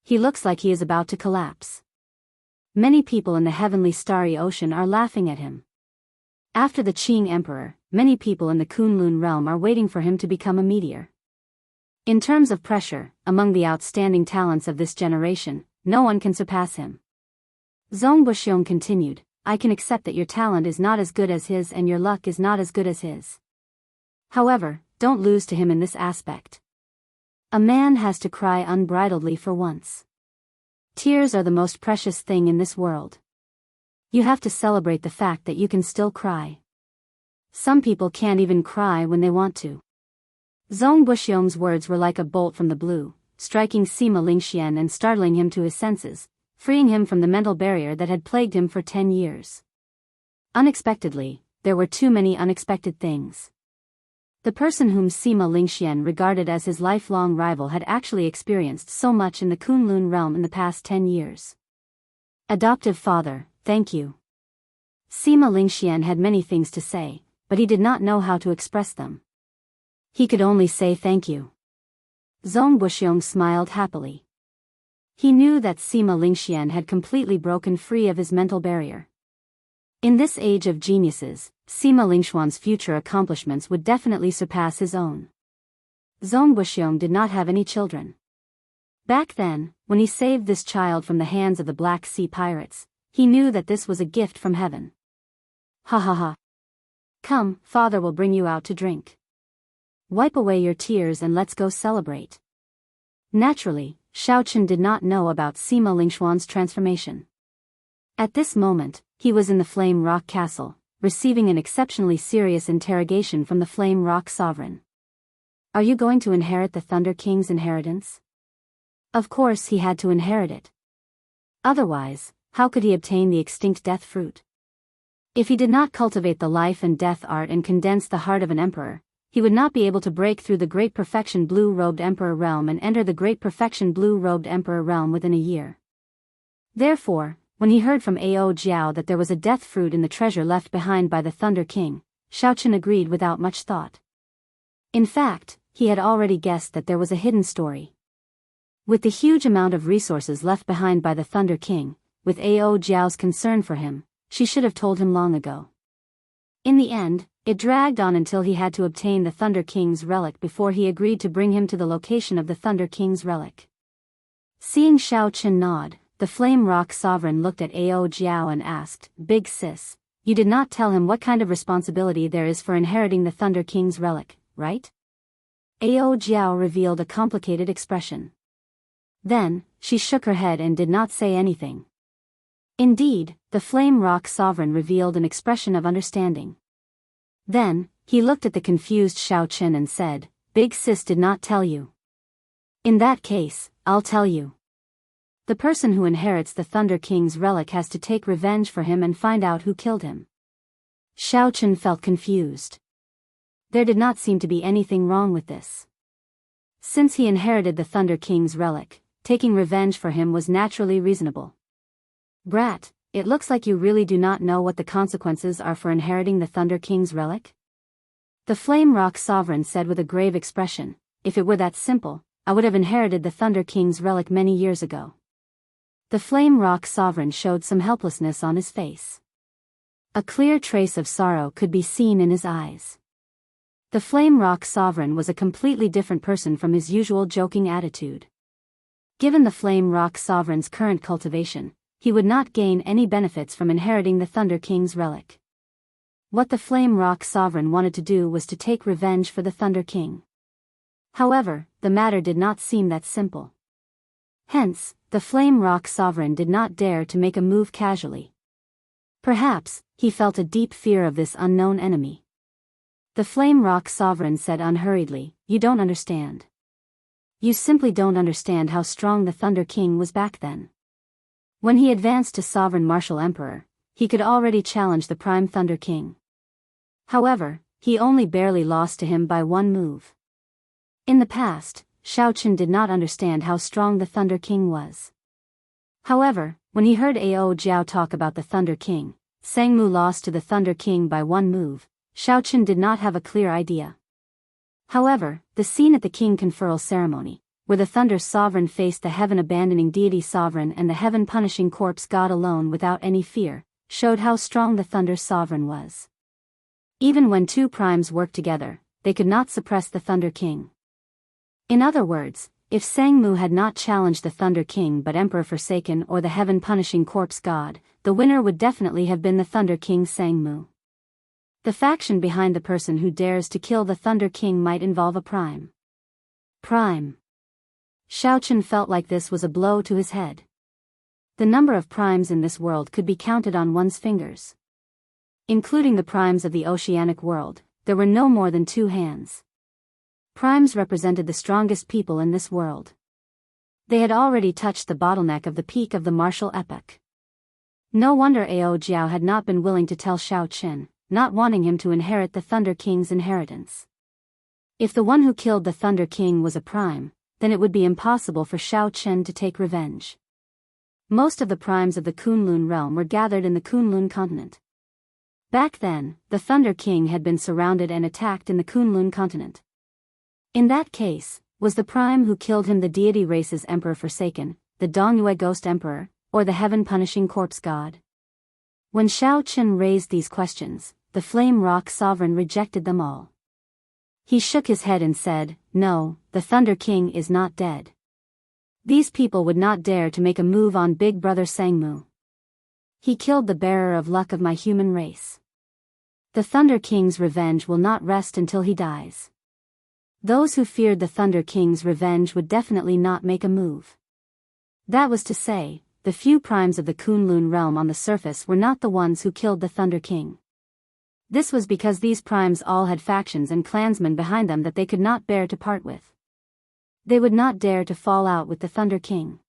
He looks like he is about to collapse. Many people in the heavenly starry ocean are laughing at him. After the Qing emperor, many people in the Kunlun realm are waiting for him to become a meteor. In terms of pressure, among the outstanding talents of this generation, no one can surpass him. Zhong Buxiong continued, I can accept that your talent is not as good as his and your luck is not as good as his. However, don't lose to him in this aspect. A man has to cry unbridledly for once. Tears are the most precious thing in this world. You have to celebrate the fact that you can still cry. Some people can't even cry when they want to. Zhong Buxiong's words were like a bolt from the blue, striking Sima Lingxian and startling him to his senses, freeing him from the mental barrier that had plagued him for 10 years. Unexpectedly, there were too many unexpected things. The person whom Sima Lingxian regarded as his lifelong rival had actually experienced so much in the Kunlun realm in the past 10 years. Adoptive father, thank you. Sima Lingxian had many things to say, but he did not know how to express them. He could only say thank you. Zhong Buxiong smiled happily. He knew that Sima Lingxian had completely broken free of his mental barrier. In this age of geniuses, Sima Lingshuan's future accomplishments would definitely surpass his own. Zhong Buxiong did not have any children. Back then, when he saved this child from the hands of the Black Sea pirates, he knew that this was a gift from heaven. Ha ha ha. Come, father will bring you out to drink. Wipe away your tears and let's go celebrate. Naturally, Xiao Chen did not know about Sima Lingshuan's transformation. At this moment, he was in the Flame Rock Castle, receiving an exceptionally serious interrogation from the Flame Rock Sovereign. Are you going to inherit the Thunder King's inheritance? Of course he had to inherit it. Otherwise, how could he obtain the extinct death fruit? If he did not cultivate the life and death art and condense the heart of an emperor, he would not be able to break through the Great Perfection Blue-Robed Emperor realm and enter the Great Perfection Blue-Robed Emperor realm within a year. Therefore, when he heard from Ao Jiao that there was a death fruit in the treasure left behind by the Thunder King, Xiao Chen agreed without much thought. In fact, he had already guessed that there was a hidden story. With the huge amount of resources left behind by the Thunder King, with Ao Jiao's concern for him, she should have told him long ago. In the end, it dragged on until he had to obtain the Thunder King's relic before he agreed to bring him to the location of the Thunder King's relic. Seeing Xiao Chen nod, the Flame Rock Sovereign looked at Ao Jiao and asked, Big sis, you did not tell him what kind of responsibility there is for inheriting the Thunder King's relic, right? Ao Jiao revealed a complicated expression. Then, she shook her head and did not say anything. Indeed, the Flame Rock Sovereign revealed an expression of understanding. Then, he looked at the confused Xiao Chen and said, Big sis did not tell you. In that case, I'll tell you. The person who inherits the Thunder King's relic has to take revenge for him and find out who killed him. Xiaochen felt confused. There did not seem to be anything wrong with this. Since he inherited the Thunder King's relic, taking revenge for him was naturally reasonable. Brat, it looks like you really do not know what the consequences are for inheriting the Thunder King's relic? The Flame Rock Sovereign said with a grave expression, if it were that simple, I would have inherited the Thunder King's relic many years ago. The Flame Rock Sovereign showed some helplessness on his face. A clear trace of sorrow could be seen in his eyes. The Flame Rock Sovereign was a completely different person from his usual joking attitude. Given the Flame Rock Sovereign's current cultivation, he would not gain any benefits from inheriting the Thunder King's relic. What the Flame Rock Sovereign wanted to do was to take revenge for the Thunder King. However, the matter did not seem that simple. Hence, the Flame Rock Sovereign did not dare to make a move casually. Perhaps, he felt a deep fear of this unknown enemy. The Flame Rock Sovereign said unhurriedly, you don't understand. You simply don't understand how strong the Thunder King was back then. When he advanced to Sovereign Martial Emperor, he could already challenge the Prime Thunder King. However, he only barely lost to him by one move. In the past, Xiaochen did not understand how strong the Thunder King was. However, when he heard Ao Jiao talk about the Thunder King, Sangmu lost to the Thunder King by one move, Xiaochen did not have a clear idea. However, the scene at the King Conferral Ceremony, where the Thunder Sovereign faced the Heaven-abandoning Deity Sovereign and the Heaven-punishing Corpse God alone without any fear, showed how strong the Thunder Sovereign was. Even when two primes worked together, they could not suppress the Thunder King. In other words, if Sangmu had not challenged the Thunder King but Emperor Forsaken or the Heaven-punishing Corpse God, the winner would definitely have been the Thunder King Sangmu. The faction behind the person who dares to kill the Thunder King might involve a prime. Prime. Xiaochen felt like this was a blow to his head. The number of primes in this world could be counted on one's fingers. Including the primes of the oceanic world, there were no more than 2 hands. Primes represented the strongest people in this world. They had already touched the bottleneck of the peak of the martial epoch. No wonder Ao Jiao had not been willing to tell Xiaochen, not wanting him to inherit the Thunder King's inheritance. If the one who killed the Thunder King was a prime, then it would be impossible for Xiaochen to take revenge. Most of the primes of the Kunlun realm were gathered in the Kunlun continent. Back then, the Thunder King had been surrounded and attacked in the Kunlun continent. In that case, was the prime who killed him the deity race's Emperor Forsaken, the Dongyue Ghost Emperor, or the Heaven-punishing Corpse God? When Xiaochen raised these questions, the Flame Rock Sovereign rejected them all. He shook his head and said, no, the Thunder King is not dead. These people would not dare to make a move on Big Brother Sangmu. He killed the bearer of luck of my human race. The Thunder King's revenge will not rest until he dies. Those who feared the Thunder King's revenge would definitely not make a move. That was to say, the few primes of the Kunlun realm on the surface were not the ones who killed the Thunder King. This was because these primes all had factions and clansmen behind them that they could not bear to part with. They would not dare to fall out with the Thunder King.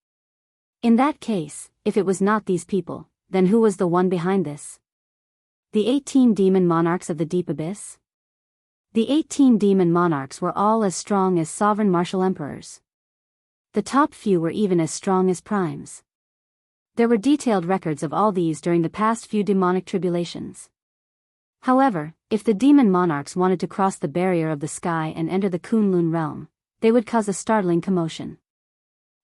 In that case, if it was not these people, then who was the one behind this? The 18 demon monarchs of the deep abyss? The 18 demon monarchs were all as strong as sovereign martial emperors. The top few were even as strong as primes. There were detailed records of all these during the past few demonic tribulations. However, if the demon monarchs wanted to cross the barrier of the sky and enter the Kunlun realm, they would cause a startling commotion.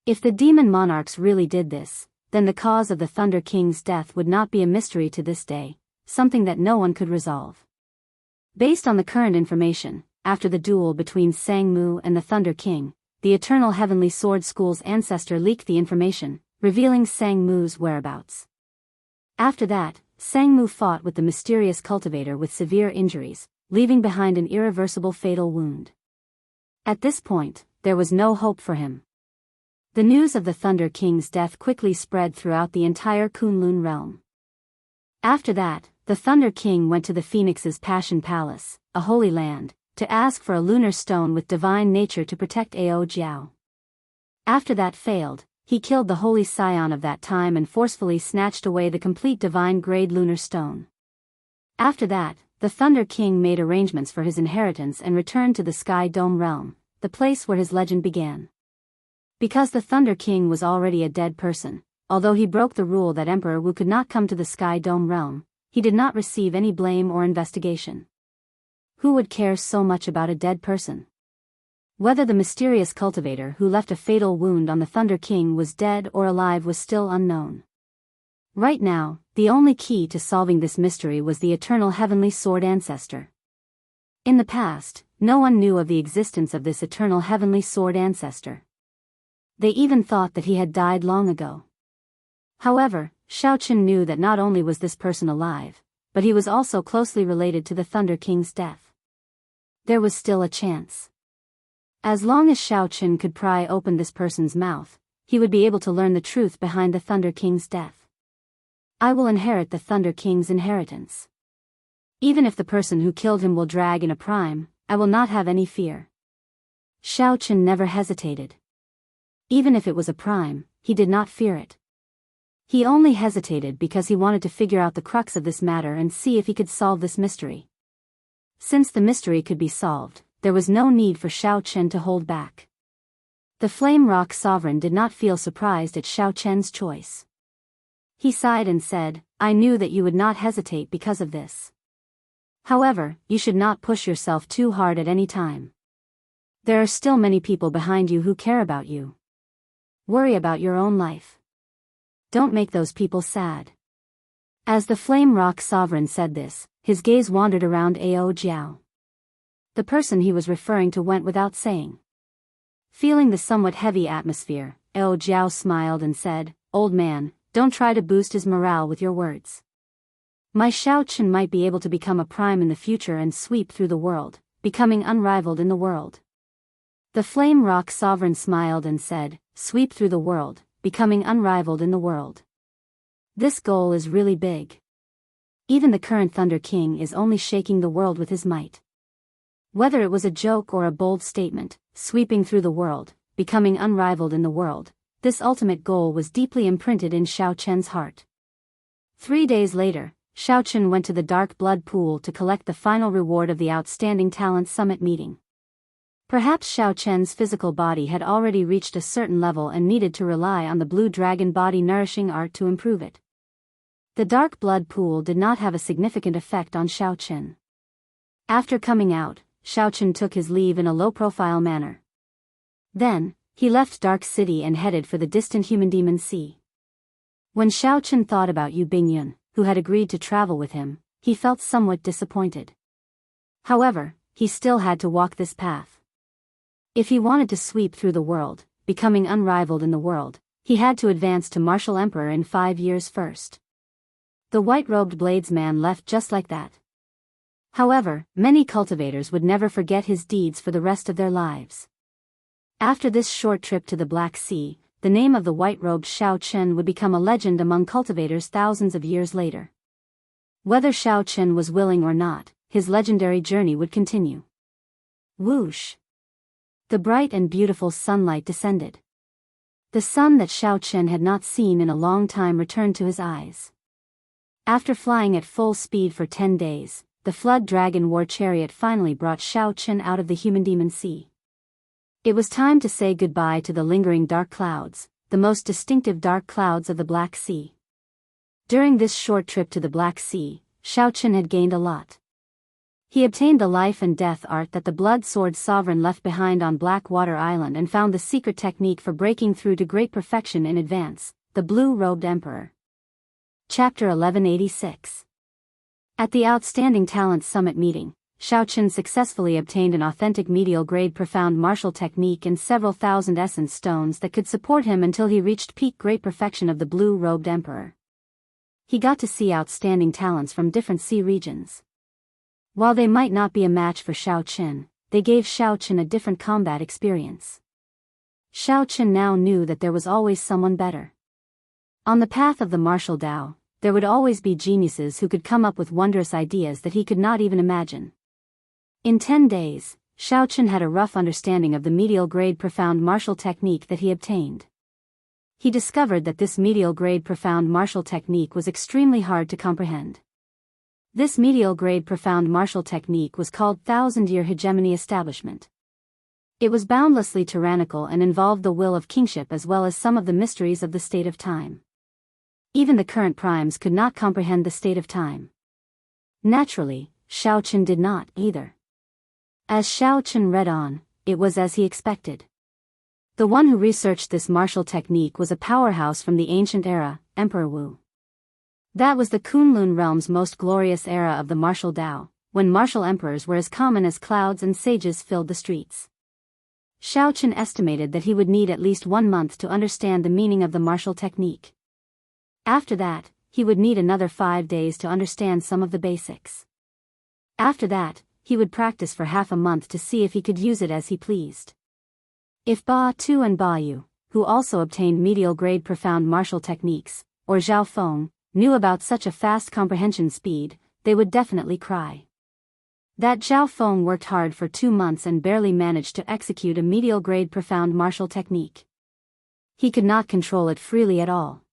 If the demon monarchs really did this, then the cause of the Thunder King's death would not be a mystery to this day, something that no one could resolve. Based on the current information, after the duel between Sangmu and the Thunder King, the Eternal Heavenly Sword School's ancestor leaked the information, revealing Sangmu's whereabouts. After that, Sangmu fought with the mysterious cultivator with severe injuries, leaving behind an irreversible fatal wound. At this point, there was no hope for him. The news of the Thunder King's death quickly spread throughout the entire Kunlun realm. After that, the Thunder King went to the Phoenix's Passion Palace, a holy land, to ask for a lunar stone with divine nature to protect Ao Jiao. After that failed, he killed the holy scion of that time and forcefully snatched away the complete divine-grade lunar stone. After that, the Thunder King made arrangements for his inheritance and returned to the Sky Dome realm, the place where his legend began. Because the Thunder King was already a dead person, although he broke the rule that Emperor Wu could not come to the Sky Dome realm, he did not receive any blame or investigation. Who would care so much about a dead person? Whether the mysterious cultivator who left a fatal wound on the Thunder King was dead or alive was still unknown. Right now, the only key to solving this mystery was the eternal heavenly sword ancestor. In the past, no one knew of the existence of this eternal heavenly sword ancestor. They even thought that he had died long ago. However, Xiaoqun knew that not only was this person alive, but he was also closely related to the Thunder King's death. There was still a chance. As long as Xiaoqun could pry open this person's mouth, he would be able to learn the truth behind the Thunder King's death. I will inherit the Thunder King's inheritance. Even if the person who killed him will drag in a prime, I will not have any fear. Xiaoqun never hesitated. Even if it was a prime, he did not fear it. He only hesitated because he wanted to figure out the crux of this matter and see if he could solve this mystery. Since the mystery could be solved, there was no need for Xiaoqun to hold back. The Flame Rock Sovereign did not feel surprised at Xiaoqun's choice. He sighed and said, "I knew that you would not hesitate because of this. However, you should not push yourself too hard at any time. There are still many people behind you who care about you. Worry about your own life. Don't make those people sad." As the Flame Rock Sovereign said this, his gaze wandered around Ao Jiao. The person he was referring to went without saying. Feeling the somewhat heavy atmosphere, Ao Jiao smiled and said, "Old man, don't try to boost his morale with your words. My Xiaoqun might be able to become a prime in the future and sweep through the world, becoming unrivaled in the world." The Flame Rock Sovereign smiled and said, "Sweep through the world, becoming unrivaled in the world. This goal is really big. Even the current Thunder King is only shaking the world with his might." Whether it was a joke or a bold statement, sweeping through the world, becoming unrivaled in the world, this ultimate goal was deeply imprinted in Xiaoqun's heart. 3 days later, Xiaoqun went to the Dark Blood Pool to collect the final reward of the Outstanding Talent Summit meeting. Perhaps Xiaoqun's physical body had already reached a certain level and needed to rely on the Blue Dragon Body Nourishing Art to improve it. The Dark Blood Pool did not have a significant effect on Xiaoqun. After coming out, Xiaoqun took his leave in a low-profile manner. Then, he left Dark City and headed for the distant Human Demon Sea. When Xiaoqun thought about Yu Bingyun, who had agreed to travel with him, he felt somewhat disappointed. However, he still had to walk this path. If he wanted to sweep through the world, becoming unrivaled in the world, he had to advance to Martial Emperor in 5 years first. The white-robed bladesman left just like that. However, many cultivators would never forget his deeds for the rest of their lives. After this short trip to the Black Sea, the name of the white-robed Xiaoqun would become a legend among cultivators thousands of years later. Whether Xiaoqun was willing or not, his legendary journey would continue. Whoosh! The bright and beautiful sunlight descended. The sun that Xiaoqun had not seen in a long time returned to his eyes. After flying at full speed for 10 days, the Flood Dragon War Chariot finally brought Xiaoqun out of the Human Demon Sea. It was time to say goodbye to the lingering dark clouds, the most distinctive dark clouds of the Black Sea. During this short trip to the Black Sea, Xiaoqun had gained a lot. He obtained the life and death art that the Blood Sword Sovereign left behind on Blackwater Island and found the secret technique for breaking through to great perfection in advance, the Blue-Robed Emperor. Chapter 1186. At the Outstanding Talent Summit meeting, Xiaoqun successfully obtained an authentic medial-grade profound martial technique and several thousand essence stones that could support him until he reached peak great perfection of the Blue-Robed Emperor. He got to see outstanding talents from different sea regions. While they might not be a match for Xiaoqun, they gave Xiaoqun a different combat experience. Xiaoqun now knew that there was always someone better. On the path of the martial Tao, there would always be geniuses who could come up with wondrous ideas that he could not even imagine. In 10 days, Xiaoqun had a rough understanding of the medial-grade profound martial technique that he obtained. he discovered that this medial-grade profound martial technique was extremely hard to comprehend. This medial-grade profound martial technique was called Thousand-Year Hegemony Establishment. It was boundlessly tyrannical and involved the will of kingship as well as some of the mysteries of the state of time. Even the current primes could not comprehend the state of time. Naturally, Xiaochen did not, either. As Xiaochen read on, it was as he expected. The one who researched this martial technique was a powerhouse from the ancient era, Emperor Wu. That was the Kunlun realm's most glorious era of the martial Dao, when martial emperors were as common as clouds and sages filled the streets. Xiaochen estimated that he would need at least 1 month to understand the meaning of the martial technique. After that, he would need another 5 days to understand some of the basics. After that, he would practice for half a month to see if he could use it as he pleased. If Ba Tu and Ba Yu, who also obtained medial-grade profound martial techniques, or Zhao Feng, knew about such a fast comprehension speed, they would definitely cry. That Zhao Feng worked hard for 2 months and barely managed to execute a medial-grade profound martial technique. He could not control it freely at all.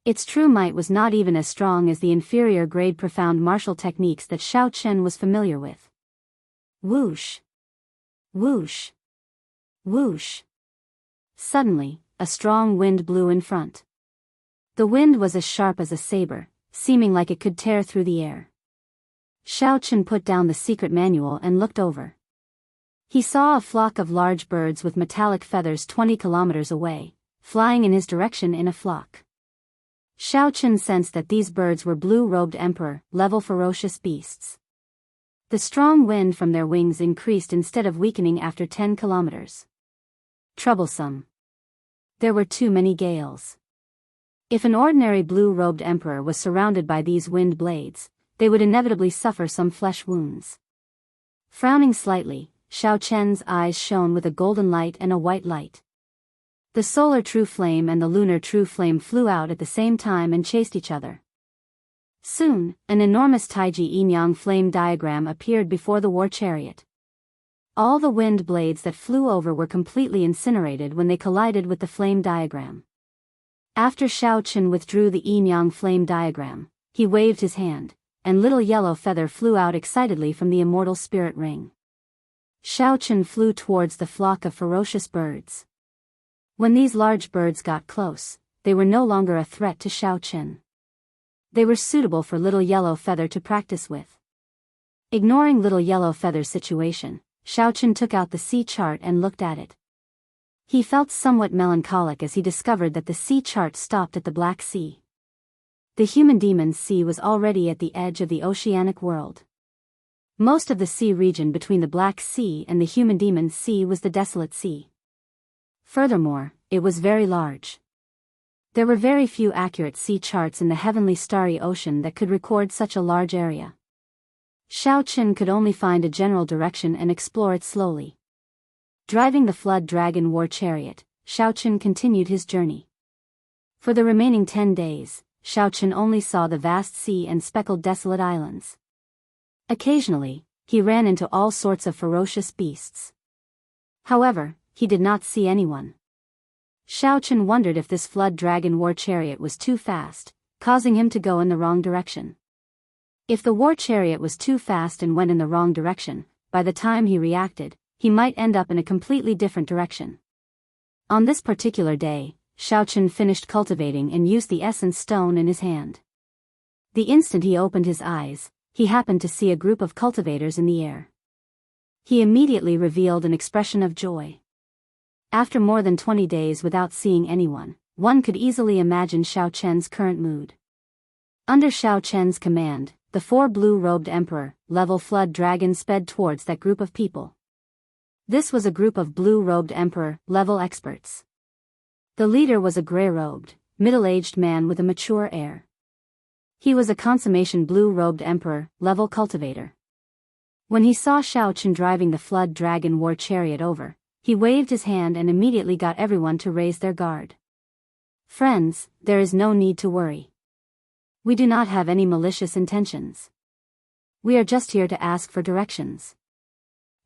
Its true might was not even as strong as the inferior-grade profound martial techniques that Xiaochen was familiar with. Whoosh! Whoosh! Whoosh! Suddenly, a strong wind blew in front. The wind was as sharp as a saber, seeming like it could tear through the air. Xiaochen put down the secret manual and looked over. He saw a flock of large birds with metallic feathers 20 kilometers away, flying in his direction in a flock. Xiaochen sensed that these birds were blue-robed emperor-level ferocious beasts. The strong wind from their wings increased instead of weakening after 10 kilometers. Troublesome. There were too many gales. If an ordinary blue-robed emperor was surrounded by these wind blades, they would inevitably suffer some flesh wounds. Frowning slightly, Xiaochen's eyes shone with a golden light and a white light. The solar true flame and the lunar true flame flew out at the same time and chased each other. Soon, an enormous Taiji yin-yang flame diagram appeared before the war chariot. All the wind blades that flew over were completely incinerated when they collided with the flame diagram. After Xiaochen withdrew the yin-yang flame diagram, he waved his hand, and little yellow feather flew out excitedly from the immortal spirit ring. Xiaochen flew towards the flock of ferocious birds. When these large birds got close, they were no longer a threat to Xiaochen. They were suitable for little yellow feather to practice with. Ignoring little yellow feather's situation, Xiaochen took out the sea chart and looked at it. He felt somewhat melancholic as he discovered that the sea chart stopped at the Black Sea. The human demon's sea was already at the edge of the oceanic world. Most of the sea region between the Black Sea and the human demon's sea was the Desolate Sea. Furthermore, it was very large. There were very few accurate sea charts in the heavenly starry ocean that could record such a large area. Xiaochen could only find a general direction and explore it slowly. Driving the Flood Dragon war chariot, Xiaochen continued his journey. For the remaining 10 days, Xiaochen only saw the vast sea and speckled desolate islands. Occasionally, he ran into all sorts of ferocious beasts. However, he did not see anyone. Xiaochen wondered if this Flood Dragon war chariot was too fast, causing him to go in the wrong direction. If the war chariot was too fast and went in the wrong direction, by the time he reacted, he might end up in a completely different direction. On this particular day, Xiaochen finished cultivating and used the essence stone in his hand. The instant he opened his eyes, he happened to see a group of cultivators in the air. He immediately revealed an expression of joy. After more than 20 days without seeing anyone, one could easily imagine Xiaochen's current mood. Under Xiaochen's command, the 4 blue-robed emperor-level flood dragons sped towards that group of people. This was a group of blue-robed emperor-level experts. The leader was a gray-robed, middle-aged man with a mature air. He was a consummation blue-robed emperor-level cultivator. When he saw Xiaochen driving the Flood Dragon war chariot over, he waved his hand and immediately got everyone to raise their guard. Friends, there is no need to worry. We do not have any malicious intentions. We are just here to ask for directions.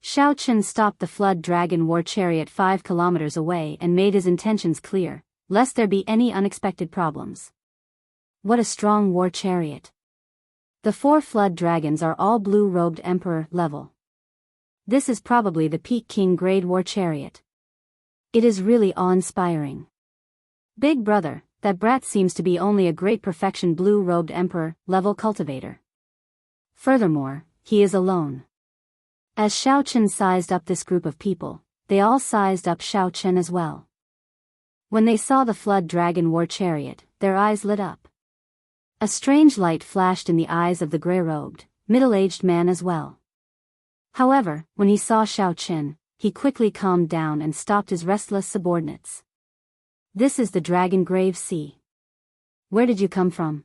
Xiaochen stopped the Flood Dragon war chariot 5 kilometers away and made his intentions clear. lest there be any unexpected problems. What a strong war chariot. The 4 flood dragons are all blue-robed emperor level. This is probably the peak king grade war chariot. It is really awe-inspiring. Big brother, that brat seems to be only a great perfection blue-robed emperor level cultivator. Furthermore, he is alone. As Xiao Chen sized up this group of people, they all sized up Xiao Chen as well. When they saw the flood dragon war chariot, their eyes lit up. A strange light flashed in the eyes of the gray-robed, middle-aged man as well. However, when he saw Xiao Chen, he quickly calmed down and stopped his restless subordinates. This is the Dragon Grave Sea. Where did you come from?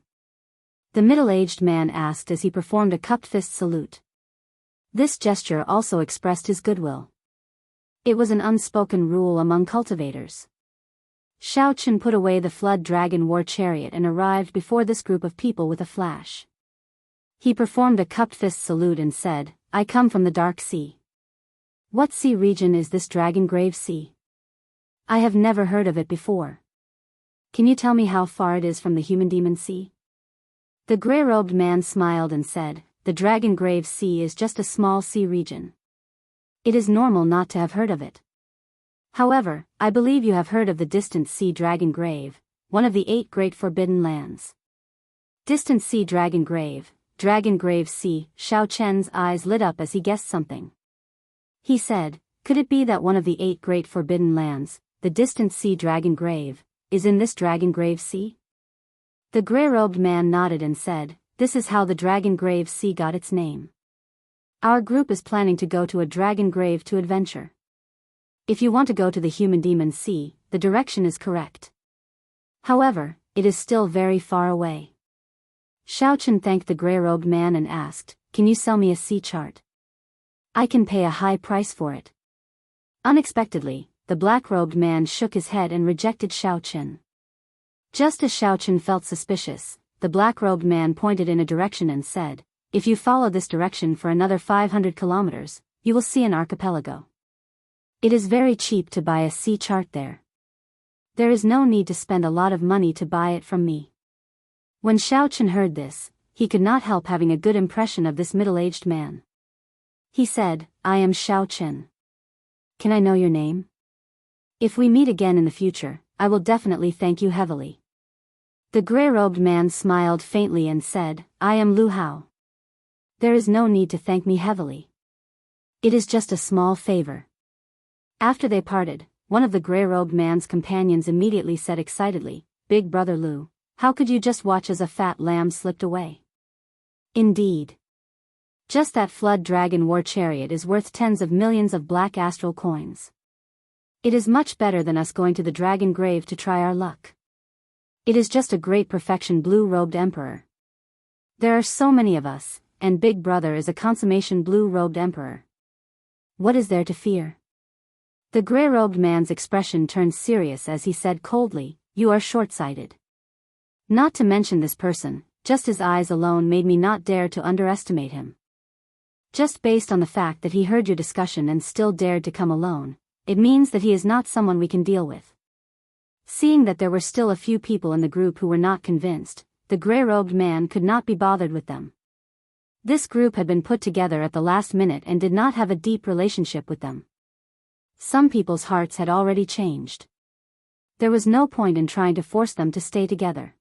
The middle-aged man asked as he performed a cupped fist salute. This gesture also expressed his goodwill. It was an unspoken rule among cultivators. Xiao Chen put away the flood dragon war chariot and arrived before this group of people with a flash. He performed a cupped fist salute and said, "I come from the Dark Sea." What sea region is this Dragon Grave Sea? I have never heard of it before. Can you tell me how far it is from the Human Demon Sea? The gray-robed man smiled and said, "The Dragon Grave Sea is just a small sea region. It is normal not to have heard of it. However, I believe you have heard of the distant sea Dragon Grave, one of the 8 great forbidden lands." Distant sea Dragon Grave Sea. Xiao Chen's eyes lit up as he guessed something. He said, "Could it be that one of the 8 great forbidden lands, the distant sea Dragon Grave, is in this Dragon Grave Sea?" The gray-robed man nodded and said, "This is how the Dragon Grave Sea got its name. Our group is planning to go to a Dragon Grave to adventure. If you want to go to the Human Demon Sea, the direction is correct. However, it is still very far away." Xiao Chen thanked the gray-robed man and asked, "Can you sell me a sea chart? I can pay a high price for it." Unexpectedly, the black-robed man shook his head and rejected Xiao Chen. Just as Xiao Chen felt suspicious, the black-robed man pointed in a direction and said, "If you follow this direction for another 500 kilometers, you will see an archipelago. It is very cheap to buy a sea chart there. There is no need to spend a lot of money to buy it from me." When Xiao Chen heard this, he could not help having a good impression of this middle-aged man. He said, "I am Xiao Chen. Can I know your name? If we meet again in the future, I will definitely thank you heavily." The gray-robed man smiled faintly and said, "I am Lu Hao. There is no need to thank me heavily. It is just a small favor." After they parted, one of the gray-robed man's companions immediately said excitedly, "Big brother Lu, how could you just watch as a fat lamb slipped away?" Indeed. Just that flood dragon war chariot is worth tens of millions of black astral coins. It is much better than us going to the Dragon Grave to try our luck. It is just a great perfection blue-robed emperor. There are so many of us, and Big Brother is a consummation blue-robed emperor. What is there to fear? The gray-robed man's expression turned serious as he said coldly, "You are short-sighted. Not to mention this person, just his eyes alone made me not dare to underestimate him. Just based on the fact that he heard your discussion and still dared to come alone, it means that he is not someone we can deal with." Seeing that there were still a few people in the group who were not convinced, the gray-robed man could not be bothered with them. This group had been put together at the last minute and did not have a deep relationship with them. Some people's hearts had already changed. There was no point in trying to force them to stay together.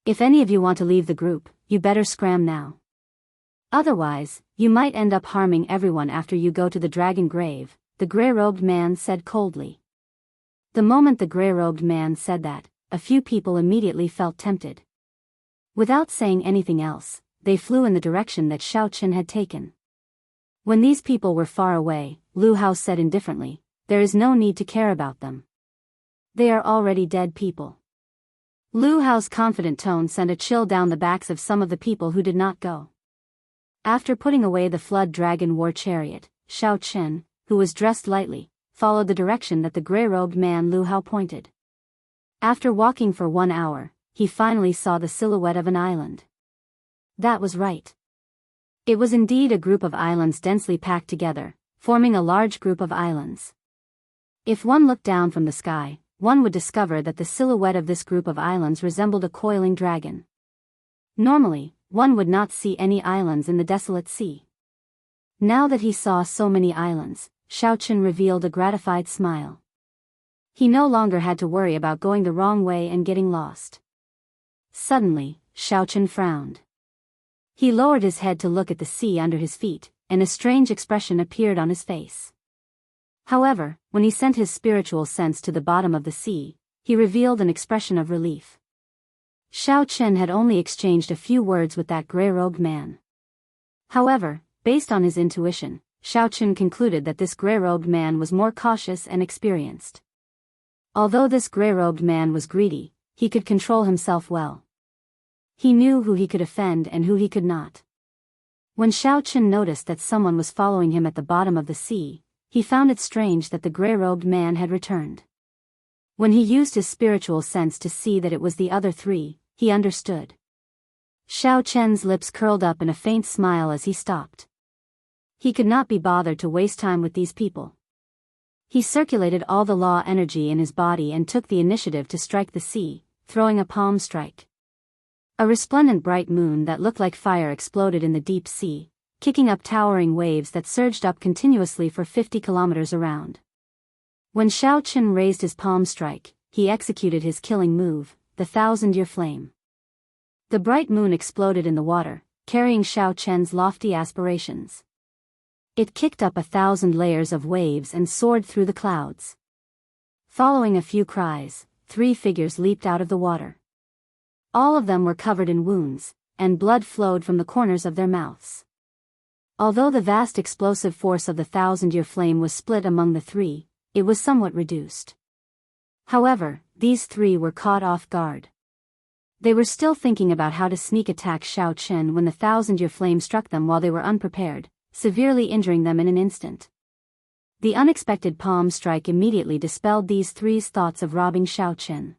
If any of you want to leave the group, you better scram now. Otherwise, you might end up harming everyone after you go to the Dragon Grave, the gray-robed man said coldly. The moment the gray-robed man said that, a few people immediately felt tempted. Without saying anything else, they flew in the direction that Xiao Chen had taken. When these people were far away, Lu Hao said indifferently, "There is no need to care about them. They are already dead people." Lu Hao's confident tone sent a chill down the backs of some of the people who did not go. After putting away the flood dragon war chariot, Xiao Chen, who was dressed lightly, followed the direction that the gray-robed man Lu Hao pointed. After walking for 1 hour, he finally saw the silhouette of an island. That was right. It was indeed a group of islands densely packed together, forming a large group of islands. If one looked down from the sky, one would discover that the silhouette of this group of islands resembled a coiling dragon. Normally, one would not see any islands in the desolate sea. Now that he saw so many islands, Xiaochen revealed a gratified smile. He no longer had to worry about going the wrong way and getting lost. Suddenly, Xiaochen frowned. He lowered his head to look at the sea under his feet, and a strange expression appeared on his face. However, when he sent his spiritual sense to the bottom of the sea, he revealed an expression of relief. Xiaochen had only exchanged a few words with that gray-robed man. However, based on his intuition, Xiaochen concluded that this gray-robed man was more cautious and experienced. Although this gray-robed man was greedy, he could control himself well. He knew who he could offend and who he could not. When Xiaochen noticed that someone was following him at the bottom of the sea, he found it strange that the gray-robed man had returned. When he used his spiritual sense to see that it was the other three, he understood. Xiaochen's lips curled up in a faint smile as he stopped. He could not be bothered to waste time with these people. He circulated all the law energy in his body and took the initiative to strike the sea, throwing a palm strike. A resplendent bright moon that looked like fire exploded in the deep sea, kicking up towering waves that surged up continuously for 50 kilometers around. When Xiaochen raised his palm strike, he executed his killing move, the 1,000-year flame. The bright moon exploded in the water, carrying Xiaochen's lofty aspirations. It kicked up 1,000 layers of waves and soared through the clouds. Following a few cries, 3 figures leaped out of the water. All of them were covered in wounds, and blood flowed from the corners of their mouths. Although the vast explosive force of the 1,000-year flame was split among the 3, it was somewhat reduced. However, these 3 were caught off guard. They were still thinking about how to sneak attack Xiaochen when the 1,000-year flame struck them while they were unprepared, severely injuring them in an instant. The unexpected palm strike immediately dispelled these 3's thoughts of robbing Xiaochen.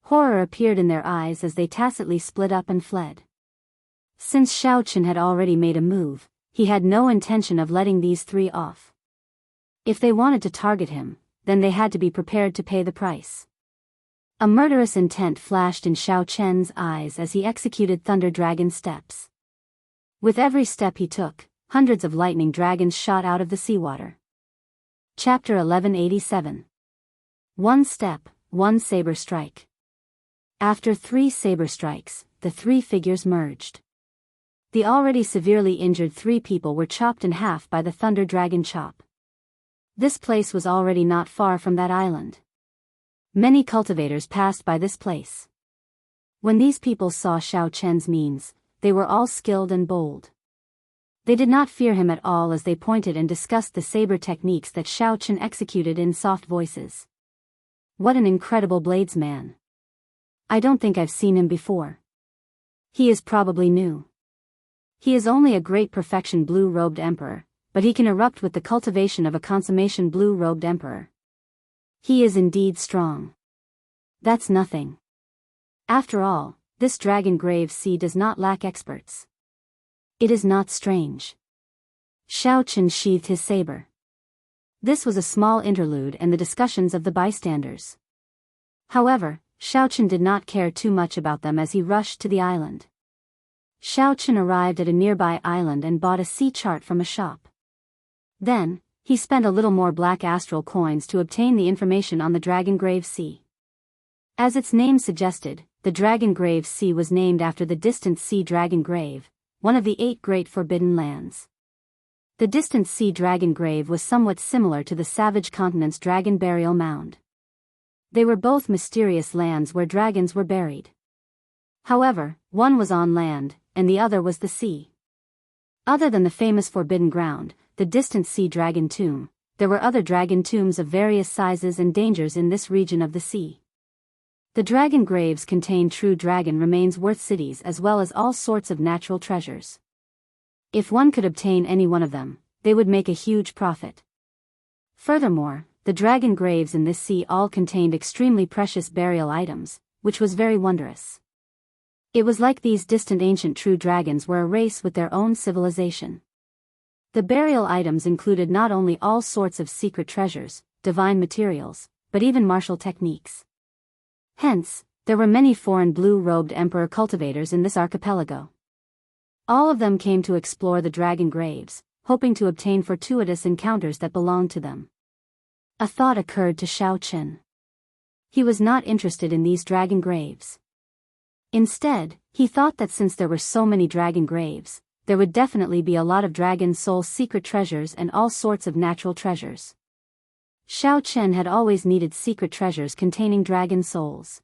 Horror appeared in their eyes as they tacitly split up and fled. Since Xiaochen had already made a move, he had no intention of letting these 3 off. If they wanted to target him, then they had to be prepared to pay the price. A murderous intent flashed in Xiaochen's eyes as he executed Thunder Dragon steps. With every step he took, hundreds of lightning dragons shot out of the seawater. Chapter 1187. One step, one saber strike. After 3 saber strikes, the 3 figures merged. The already severely injured 3 people were chopped in half by the Thunder Dragon chop. This place was already not far from that island. Many cultivators passed by this place. When these people saw Xiaochen's means, they were all skilled and bold. They did not fear him at all as they pointed and discussed the saber techniques that Xiaochen executed in soft voices. What an incredible bladesman! I don't think I've seen him before. He is probably new. He is only a great perfection blue-robed emperor, but he can erupt with the cultivation of a consummation blue-robed emperor. He is indeed strong. That's nothing. After all, this Dragon Grave Sea does not lack experts. It is not strange. Xiaochen sheathed his saber. This was a small interlude and the discussions of the bystanders. However, Xiaochen did not care too much about them as he rushed to the island. Xiaochen arrived at a nearby island and bought a sea chart from a shop. Then, he spent a little more black astral coins to obtain the information on the Dragon Grave Sea. As its name suggested, the Dragon Grave Sea was named after the distant sea Dragon Grave, one of the 8 great forbidden lands. The distant sea Dragon Grave was somewhat similar to the savage continent's dragon burial mound. They were both mysterious lands where dragons were buried. However, one was on land, and the other was the sea. Other than the famous Forbidden Ground, the distant sea dragon tomb, there were other dragon tombs of various sizes and dangers in this region of the sea. The dragon graves contain true dragon remains worth cities as well as all sorts of natural treasures. If one could obtain any one of them, they would make a huge profit. Furthermore, the dragon graves in this sea all contained extremely precious burial items, which was very wondrous. It was like these distant ancient true dragons were a race with their own civilization. The burial items included not only all sorts of secret treasures, divine materials, but even martial techniques. Hence, there were many foreign blue-robed emperor cultivators in this archipelago. All of them came to explore the dragon graves, hoping to obtain fortuitous encounters that belonged to them. A thought occurred to Xiaochen. He was not interested in these dragon graves. Instead, he thought that since there were so many dragon graves, there would definitely be a lot of dragon soul secret treasures and all sorts of natural treasures. Xiaochen had always needed secret treasures containing dragon souls.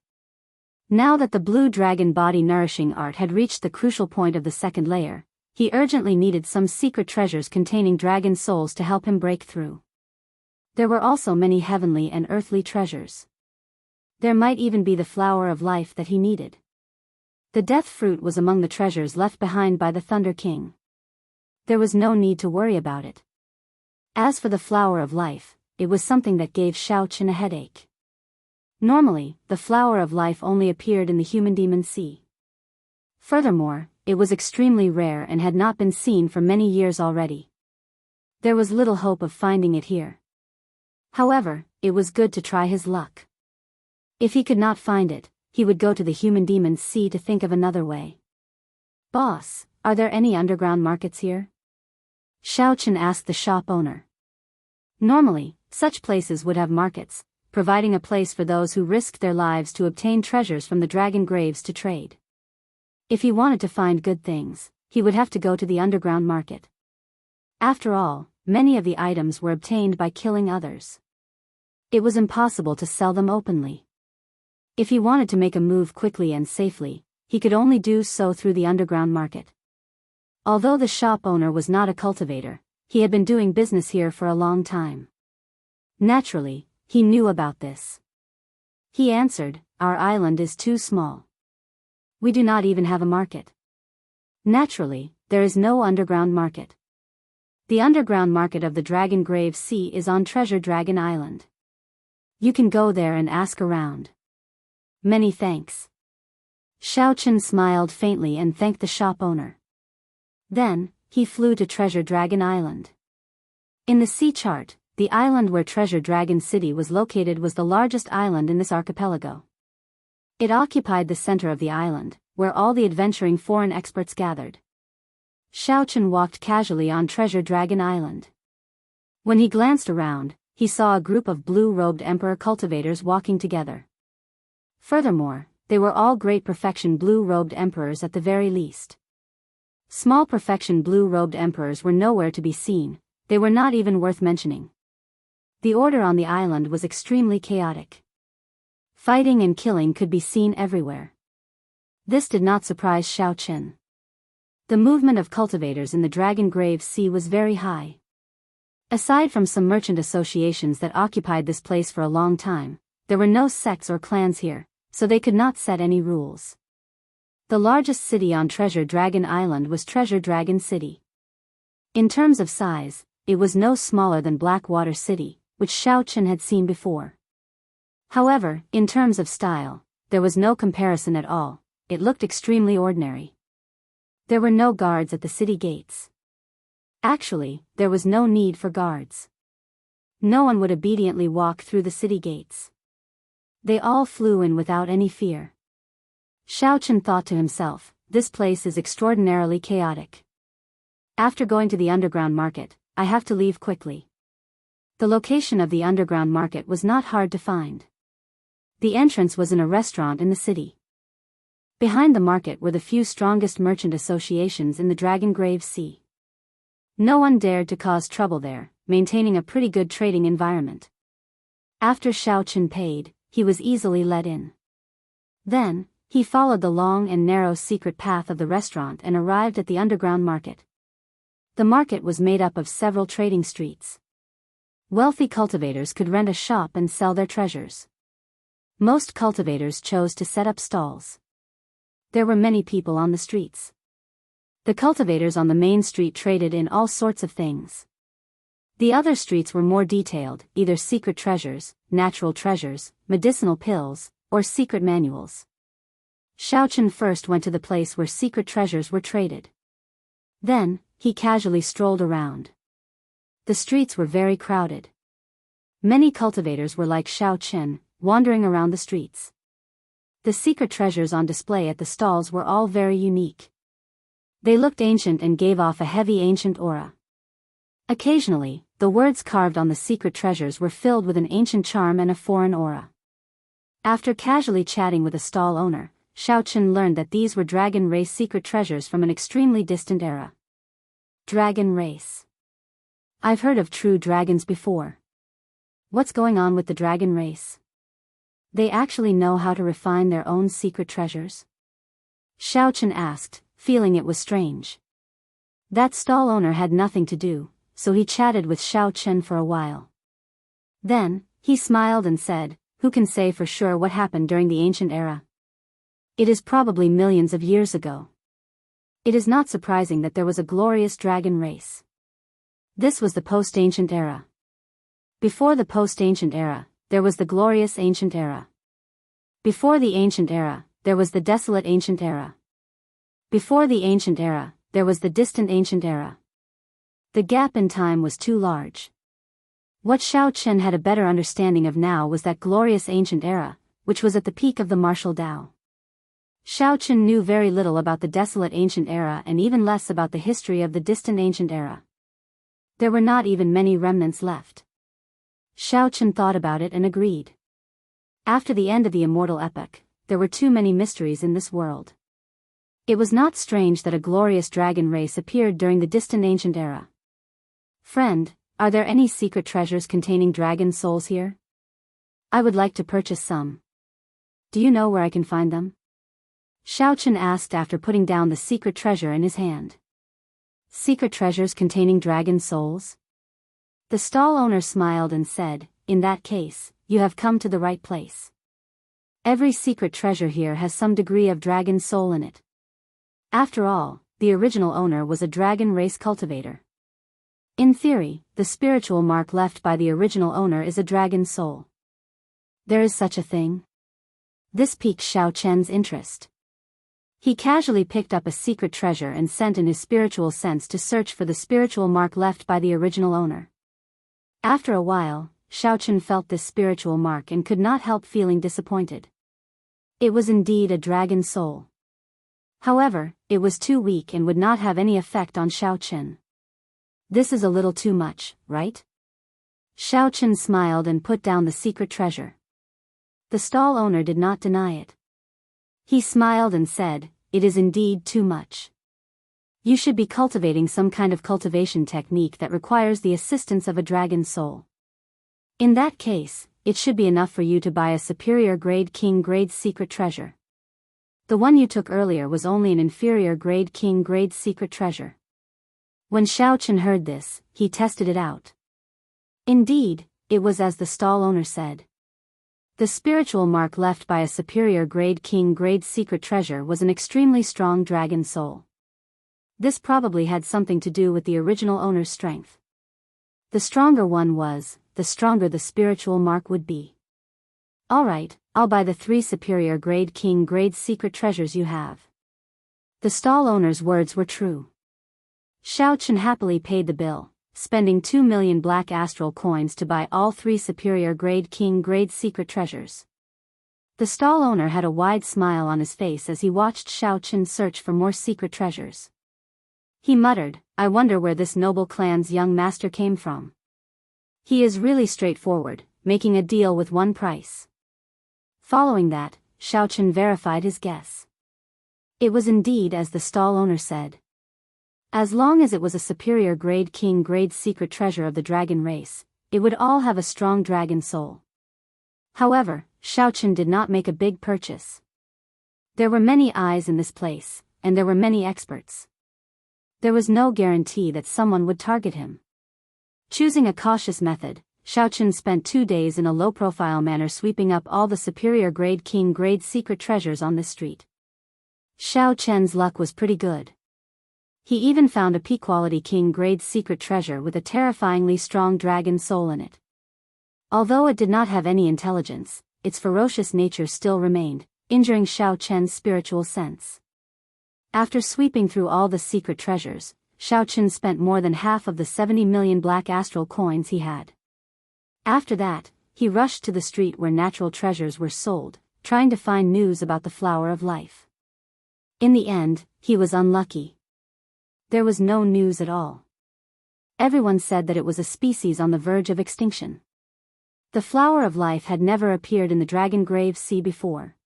Now that the blue dragon body nourishing art had reached the crucial point of the second layer, he urgently needed some secret treasures containing dragon souls to help him break through. There were also many heavenly and earthly treasures. There might even be the flower of life that he needed. The death fruit was among the treasures left behind by the Thunder King. There was no need to worry about it. As for the flower of life, it was something that gave Xiaochen a headache. Normally, the flower of life only appeared in the human demon sea. Furthermore, it was extremely rare and had not been seen for many years already. There was little hope of finding it here. However, it was good to try his luck. If he could not find it, he would go to the human demon's sea to think of another way. "Boss, are there any underground markets here?" Xiaochen asked the shop owner. Normally, such places would have markets, providing a place for those who risked their lives to obtain treasures from the dragon graves to trade. If he wanted to find good things, he would have to go to the underground market. After all, many of the items were obtained by killing others. It was impossible to sell them openly. If he wanted to make a move quickly and safely, he could only do so through the underground market. Although the shop owner was not a cultivator, he had been doing business here for a long time. Naturally, he knew about this. He answered, "Our island is too small. We do not even have a market. Naturally, there is no underground market. The underground market of the Dragon Grave Sea is on Treasure Dragon Island. You can go there and ask around." "Many thanks." Xiaochen smiled faintly and thanked the shop owner. Then, he flew to Treasure Dragon Island. In the sea chart, the island where Treasure Dragon City was located was the largest island in this archipelago. It occupied the center of the island, where all the adventuring foreign experts gathered. Xiaochen walked casually on Treasure Dragon Island. When he glanced around, he saw a group of blue-robed emperor cultivators walking together. Furthermore, they were all great perfection blue-robed emperors at the very least. Small perfection blue-robed emperors were nowhere to be seen, they were not even worth mentioning. The order on the island was extremely chaotic. Fighting and killing could be seen everywhere. This did not surprise Xiaochen. The movement of cultivators in the Dragon Grave Sea was very high. Aside from some merchant associations that occupied this place for a long time, there were no sects or clans here, so they could not set any rules. The largest city on Treasure Dragon Island was Treasure Dragon City. In terms of size, it was no smaller than Blackwater City, which Xiaochen had seen before. However, in terms of style, there was no comparison at all, it looked extremely ordinary. There were no guards at the city gates. Actually, there was no need for guards. No one would obediently walk through the city gates. They all flew in without any fear. Xiaochen thought to himself, this place is extraordinarily chaotic. After going to the underground market, I have to leave quickly. The location of the underground market was not hard to find. The entrance was in a restaurant in the city. Behind the market were the few strongest merchant associations in the Dragon Grave Sea. No one dared to cause trouble there, maintaining a pretty good trading environment. After Xiaochen paid, he was easily let in. Then, he followed the long and narrow secret path of the restaurant and arrived at the underground market. The market was made up of several trading streets. Wealthy cultivators could rent a shop and sell their treasures. Most cultivators chose to set up stalls. There were many people on the streets. The cultivators on the main street traded in all sorts of things. The other streets were more detailed, either secret treasures, natural treasures, medicinal pills, or secret manuals. Xiaochen first went to the place where secret treasures were traded. Then, he casually strolled around. The streets were very crowded. Many cultivators were like Xiao Chen, wandering around the streets. The secret treasures on display at the stalls were all very unique. They looked ancient and gave off a heavy ancient aura. Occasionally, the words carved on the secret treasures were filled with an ancient charm and a foreign aura. After casually chatting with a stall owner, Xiao Chen learned that these were dragon race secret treasures from an extremely distant era. Dragon race. I've heard of true dragons before. What's going on with the dragon race? They actually know how to refine their own secret treasures? Xiao Chen asked, feeling it was strange. That stall owner had nothing to do, so he chatted with Xiao Chen for a while. Then, he smiled and said, "Who can say for sure what happened during the ancient era? It is probably millions of years ago. It is not surprising that there was a glorious dragon race. This was the post-ancient era. Before the post-ancient era, there was the glorious ancient era. Before the ancient era, there was the desolate ancient era. Before the ancient era, there was the distant ancient era. The gap in time was too large." What Xiao Chen had a better understanding of now was that glorious ancient era, which was at the peak of the martial Tao. Xiao Chen knew very little about the desolate ancient era and even less about the history of the distant ancient era. There were not even many remnants left. Xiao Chen thought about it and agreed. After the end of the immortal epoch, there were too many mysteries in this world. It was not strange that a glorious dragon race appeared during the distant ancient era. "Friend, are there any secret treasures containing dragon souls here? I would like to purchase some. Do you know where I can find them?" Xiao Chen asked after putting down the secret treasure in his hand. "Secret treasures containing dragon souls?" The stall owner smiled and said, "In that case, you have come to the right place. Every secret treasure here has some degree of dragon soul in it. After all, the original owner was a dragon race cultivator. In theory, the spiritual mark left by the original owner is a dragon soul. There is such a thing?" This piqued Xiao Chen's interest. He casually picked up a secret treasure and sent in his spiritual sense to search for the spiritual mark left by the original owner. After a while, Xiao Chen felt this spiritual mark and could not help feeling disappointed. It was indeed a dragon soul. However, it was too weak and would not have any effect on Xiao Chen. "This is a little too much, right?" Xiao Chen smiled and put down the secret treasure. The stall owner did not deny it. He smiled and said, "It is indeed too much. You should be cultivating some kind of cultivation technique that requires the assistance of a dragon soul. In that case, it should be enough for you to buy a superior grade king grade secret treasure. The one you took earlier was only an inferior grade king grade secret treasure." When Xiao Chen heard this, he tested it out. Indeed, it was as the stall owner said. The spiritual mark left by a superior grade king grade secret treasure was an extremely strong dragon soul. This probably had something to do with the original owner's strength. The stronger one was, the stronger the spiritual mark would be. "Alright, I'll buy the 3 superior grade king grade secret treasures you have." The stall owner's words were true. Xiao Chen happily paid the bill, spending 2 million black astral coins to buy all 3 superior grade king grade secret treasures. The stall owner had a wide smile on his face as he watched Xiao Chen search for more secret treasures. He muttered, "I wonder where this noble clan's young master came from. He is really straightforward, making a deal with one price." Following that, Xiao Chen verified his guess. It was indeed as the stall owner said. As long as it was a superior grade king grade secret treasure of the dragon race, it would all have a strong dragon soul. However, Xiao Chen did not make a big purchase. There were many eyes in this place, and there were many experts. There was no guarantee that someone would target him. Choosing a cautious method, Xiao Chen spent 2 days in a low-profile manner sweeping up all the superior grade king grade secret treasures on this street. Xiao Chen's luck was pretty good. He even found a P-quality king grade secret treasure with a terrifyingly strong dragon soul in it. Although it did not have any intelligence, its ferocious nature still remained, injuring Xiao Chen's spiritual sense. After sweeping through all the secret treasures, Xiao Chen spent more than half of the 70 million black astral coins he had. After that, he rushed to the street where natural treasures were sold, trying to find news about the flower of life. In the end, he was unlucky. There was no news at all. Everyone said that it was a species on the verge of extinction. The flower of life had never appeared in the Dragon Grave Sea before.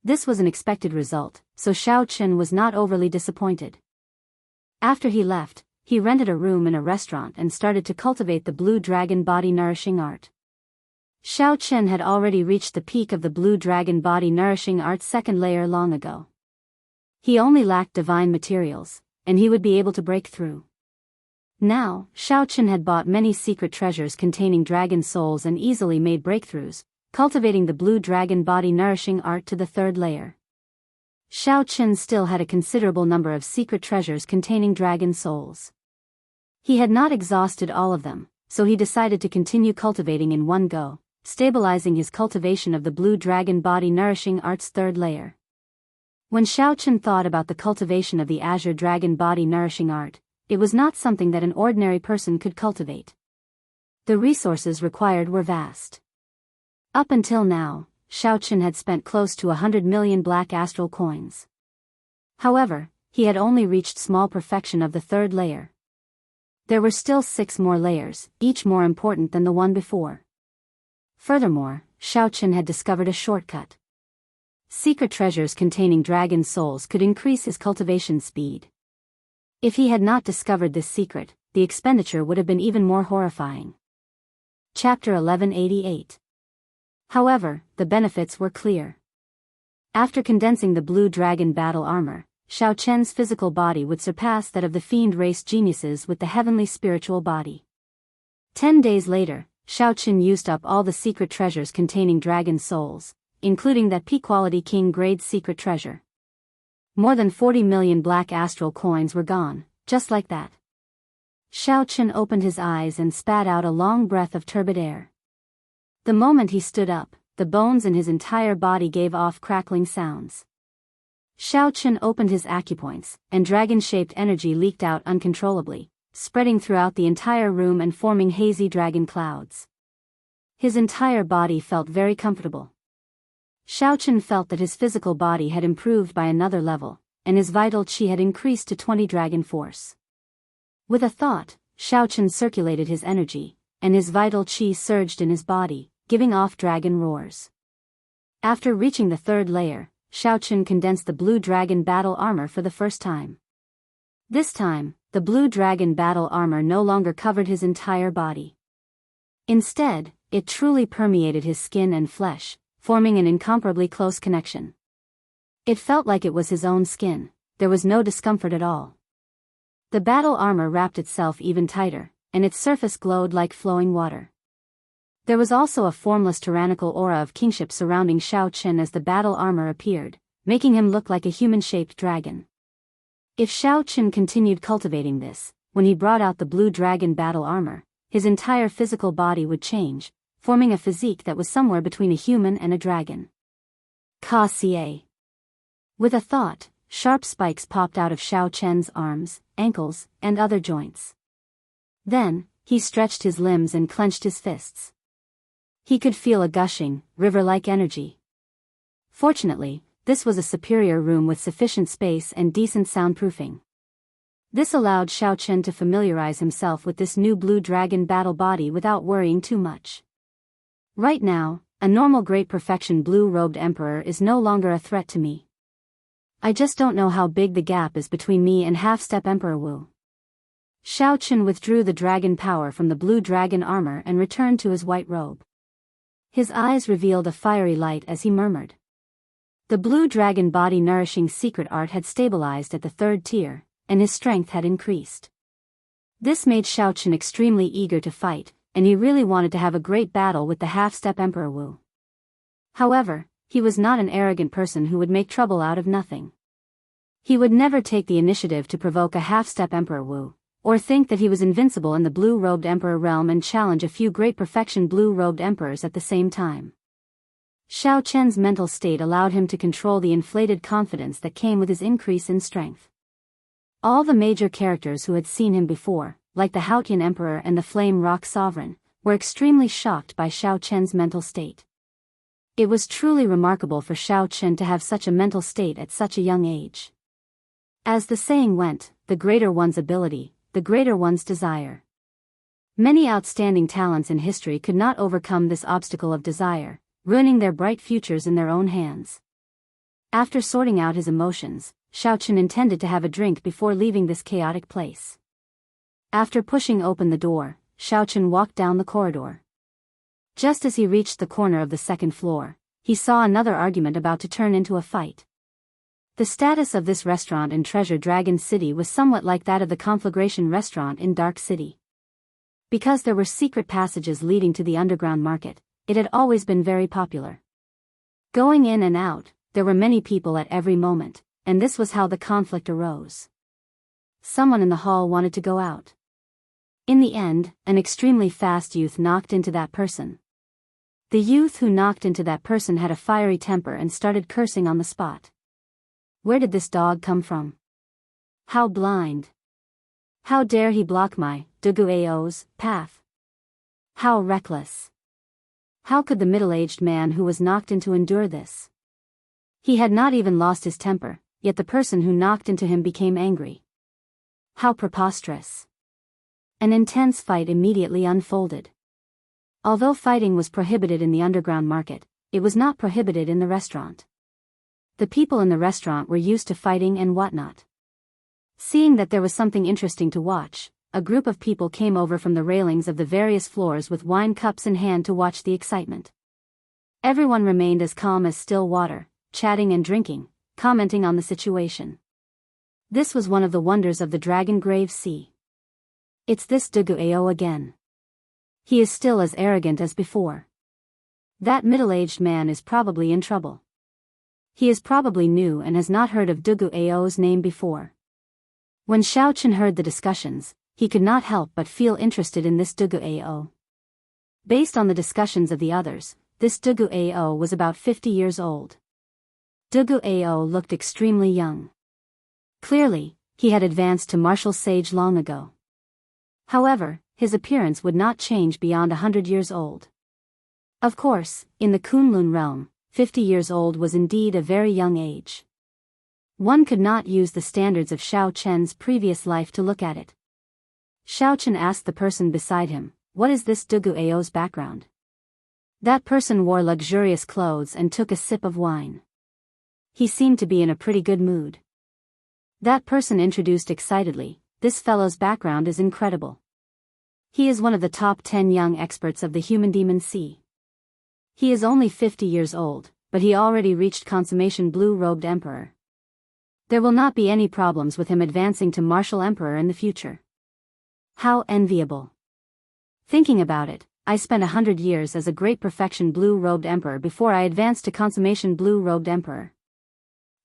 This was an expected result, so Xiao Chen was not overly disappointed. After he left, he rented a room in a restaurant and started to cultivate the blue dragon body nourishing art. Xiao Chen had already reached the peak of the blue dragon body nourishing art's second layer long ago. He only lacked divine materials, and he would be able to break through. Now, Xiao Chen had bought many secret treasures containing dragon souls and easily made breakthroughs, cultivating the blue dragon body nourishing art to the third layer. Xiao Chen still had a considerable number of secret treasures containing dragon souls. He had not exhausted all of them, so he decided to continue cultivating in one go, stabilizing his cultivation of the blue dragon body nourishing art's third layer. When Xiao Chen thought about the cultivation of the azure dragon body nourishing art, it was not something that an ordinary person could cultivate. The resources required were vast. Up until now, Xiao Chen had spent close to 100 million black astral coins. However, he had only reached small perfection of the third layer. There were still 6 more layers, each more important than the one before. Furthermore, Xiao Chen had discovered a shortcut. Secret treasures containing dragon souls could increase his cultivation speed. If he had not discovered this secret, the expenditure would have been even more horrifying. Chapter 1188. However, the benefits were clear. After condensing the blue dragon battle armor, Xiao Chen's physical body would surpass that of the fiend race geniuses with the heavenly spiritual body. 10 days later, Xiao Chen used up all the secret treasures containing dragon souls, including that P-quality king grade secret treasure. More than 40 million black astral coins were gone, just like that. Xiao Chen opened his eyes and spat out a long breath of turbid air. The moment he stood up, the bones in his entire body gave off crackling sounds. Xiao Chen opened his acupoints, and dragon-shaped energy leaked out uncontrollably, spreading throughout the entire room and forming hazy dragon clouds. His entire body felt very comfortable. Xiao Chen felt that his physical body had improved by another level, and his vital qi had increased to 20 dragon force. With a thought, Xiao Chen circulated his energy, and his vital qi surged in his body, giving off dragon roars. After reaching the third layer, Xiao Chen condensed the blue dragon battle armor for the first time. This time, the blue dragon battle armor no longer covered his entire body. Instead, it truly permeated his skin and flesh, forming an incomparably close connection. It felt like it was his own skin, there was no discomfort at all. The battle armor wrapped itself even tighter, and its surface glowed like flowing water. There was also a formless tyrannical aura of kingship surrounding Xiao Chen as the battle armor appeared, making him look like a human-shaped dragon. If Xiao Chen continued cultivating this, when he brought out the blue dragon battle armor, his entire physical body would change, forming a physique that was somewhere between a human and a dragon. Ka-ca. With a thought, sharp spikes popped out of Xiao Chen's arms, ankles, and other joints. Then, he stretched his limbs and clenched his fists. He could feel a gushing, river-like energy. Fortunately, this was a superior room with sufficient space and decent soundproofing. This allowed Xiao Chen to familiarize himself with this new blue dragon battle body without worrying too much. Right now, a normal great perfection blue-robed emperor is no longer a threat to me. I just don't know how big the gap is between me and half-step Emperor Wu. Xiao Chen withdrew the dragon power from the blue dragon armor and returned to his white robe. His eyes revealed a fiery light as he murmured. The blue dragon body nourishing secret art had stabilized at the third tier, and his strength had increased. This made Xiao Chen extremely eager to fight, and he really wanted to have a great battle with the half-step Emperor Wu. However, he was not an arrogant person who would make trouble out of nothing. He would never take the initiative to provoke a half-step Emperor Wu, or think that he was invincible in the blue-robed emperor realm and challenge a few great perfection blue-robed emperors at the same time. Xiao Chen's mental state allowed him to control the inflated confidence that came with his increase in strength. All the major characters who had seen him before, like the Haotian Emperor and the Flame Rock Sovereign, were extremely shocked by Xiao Chen's mental state. It was truly remarkable for Xiao Chen to have such a mental state at such a young age. As the saying went, the greater one's ability, the greater one's desire. Many outstanding talents in history could not overcome this obstacle of desire, ruining their bright futures in their own hands. After sorting out his emotions, Xiao Chen intended to have a drink before leaving this chaotic place. After pushing open the door, Xiao Chen walked down the corridor. Just as he reached the corner of the second floor, he saw another argument about to turn into a fight. The status of this restaurant in Treasure Dragon City was somewhat like that of the Conflagration restaurant in Dark City. Because there were secret passages leading to the underground market, it had always been very popular. Going in and out, there were many people at every moment, and this was how the conflict arose. Someone in the hall wanted to go out. In the end, an extremely fast youth knocked into that person. The youth who knocked into that person had a fiery temper and started cursing on the spot. Where did this dog come from? How blind! How dare he block my, Duguao's, path? How reckless! How could the middle-aged man who was knocked into endure this? He had not even lost his temper, yet the person who knocked into him became angry. How preposterous! An intense fight immediately unfolded. Although fighting was prohibited in the underground market, it was not prohibited in the restaurant. The people in the restaurant were used to fighting and whatnot. Seeing that there was something interesting to watch, a group of people came over from the railings of the various floors with wine cups in hand to watch the excitement. Everyone remained as calm as still water, chatting and drinking, commenting on the situation. This was one of the wonders of the Dragon Grave Sea. It's this Duguao again. He is still as arrogant as before. That middle-aged man is probably in trouble. He is probably new and has not heard of Duguao's name before. When Xiao Chen heard the discussions, he could not help but feel interested in this Duguao. Based on the discussions of the others, this Duguao was about 50 years old. Duguao looked extremely young. Clearly, he had advanced to martial sage long ago. However, his appearance would not change beyond 100 years old. Of course, in the Kunlun realm, 50 years old was indeed a very young age. One could not use the standards of Xiao Chen's previous life to look at it. Xiao Chen asked the person beside him, "What is this Duguao's background?" That person wore luxurious clothes and took a sip of wine. He seemed to be in a pretty good mood. That person introduced excitedly, "This fellow's background is incredible. He is one of the top 10 young experts of the Human Demon Sea. He is only 50 years old, but he already reached consummation blue-robed emperor. There will not be any problems with him advancing to martial emperor in the future. How enviable. Thinking about it, I spent 100 years as a great perfection blue-robed emperor before I advanced to consummation blue-robed emperor.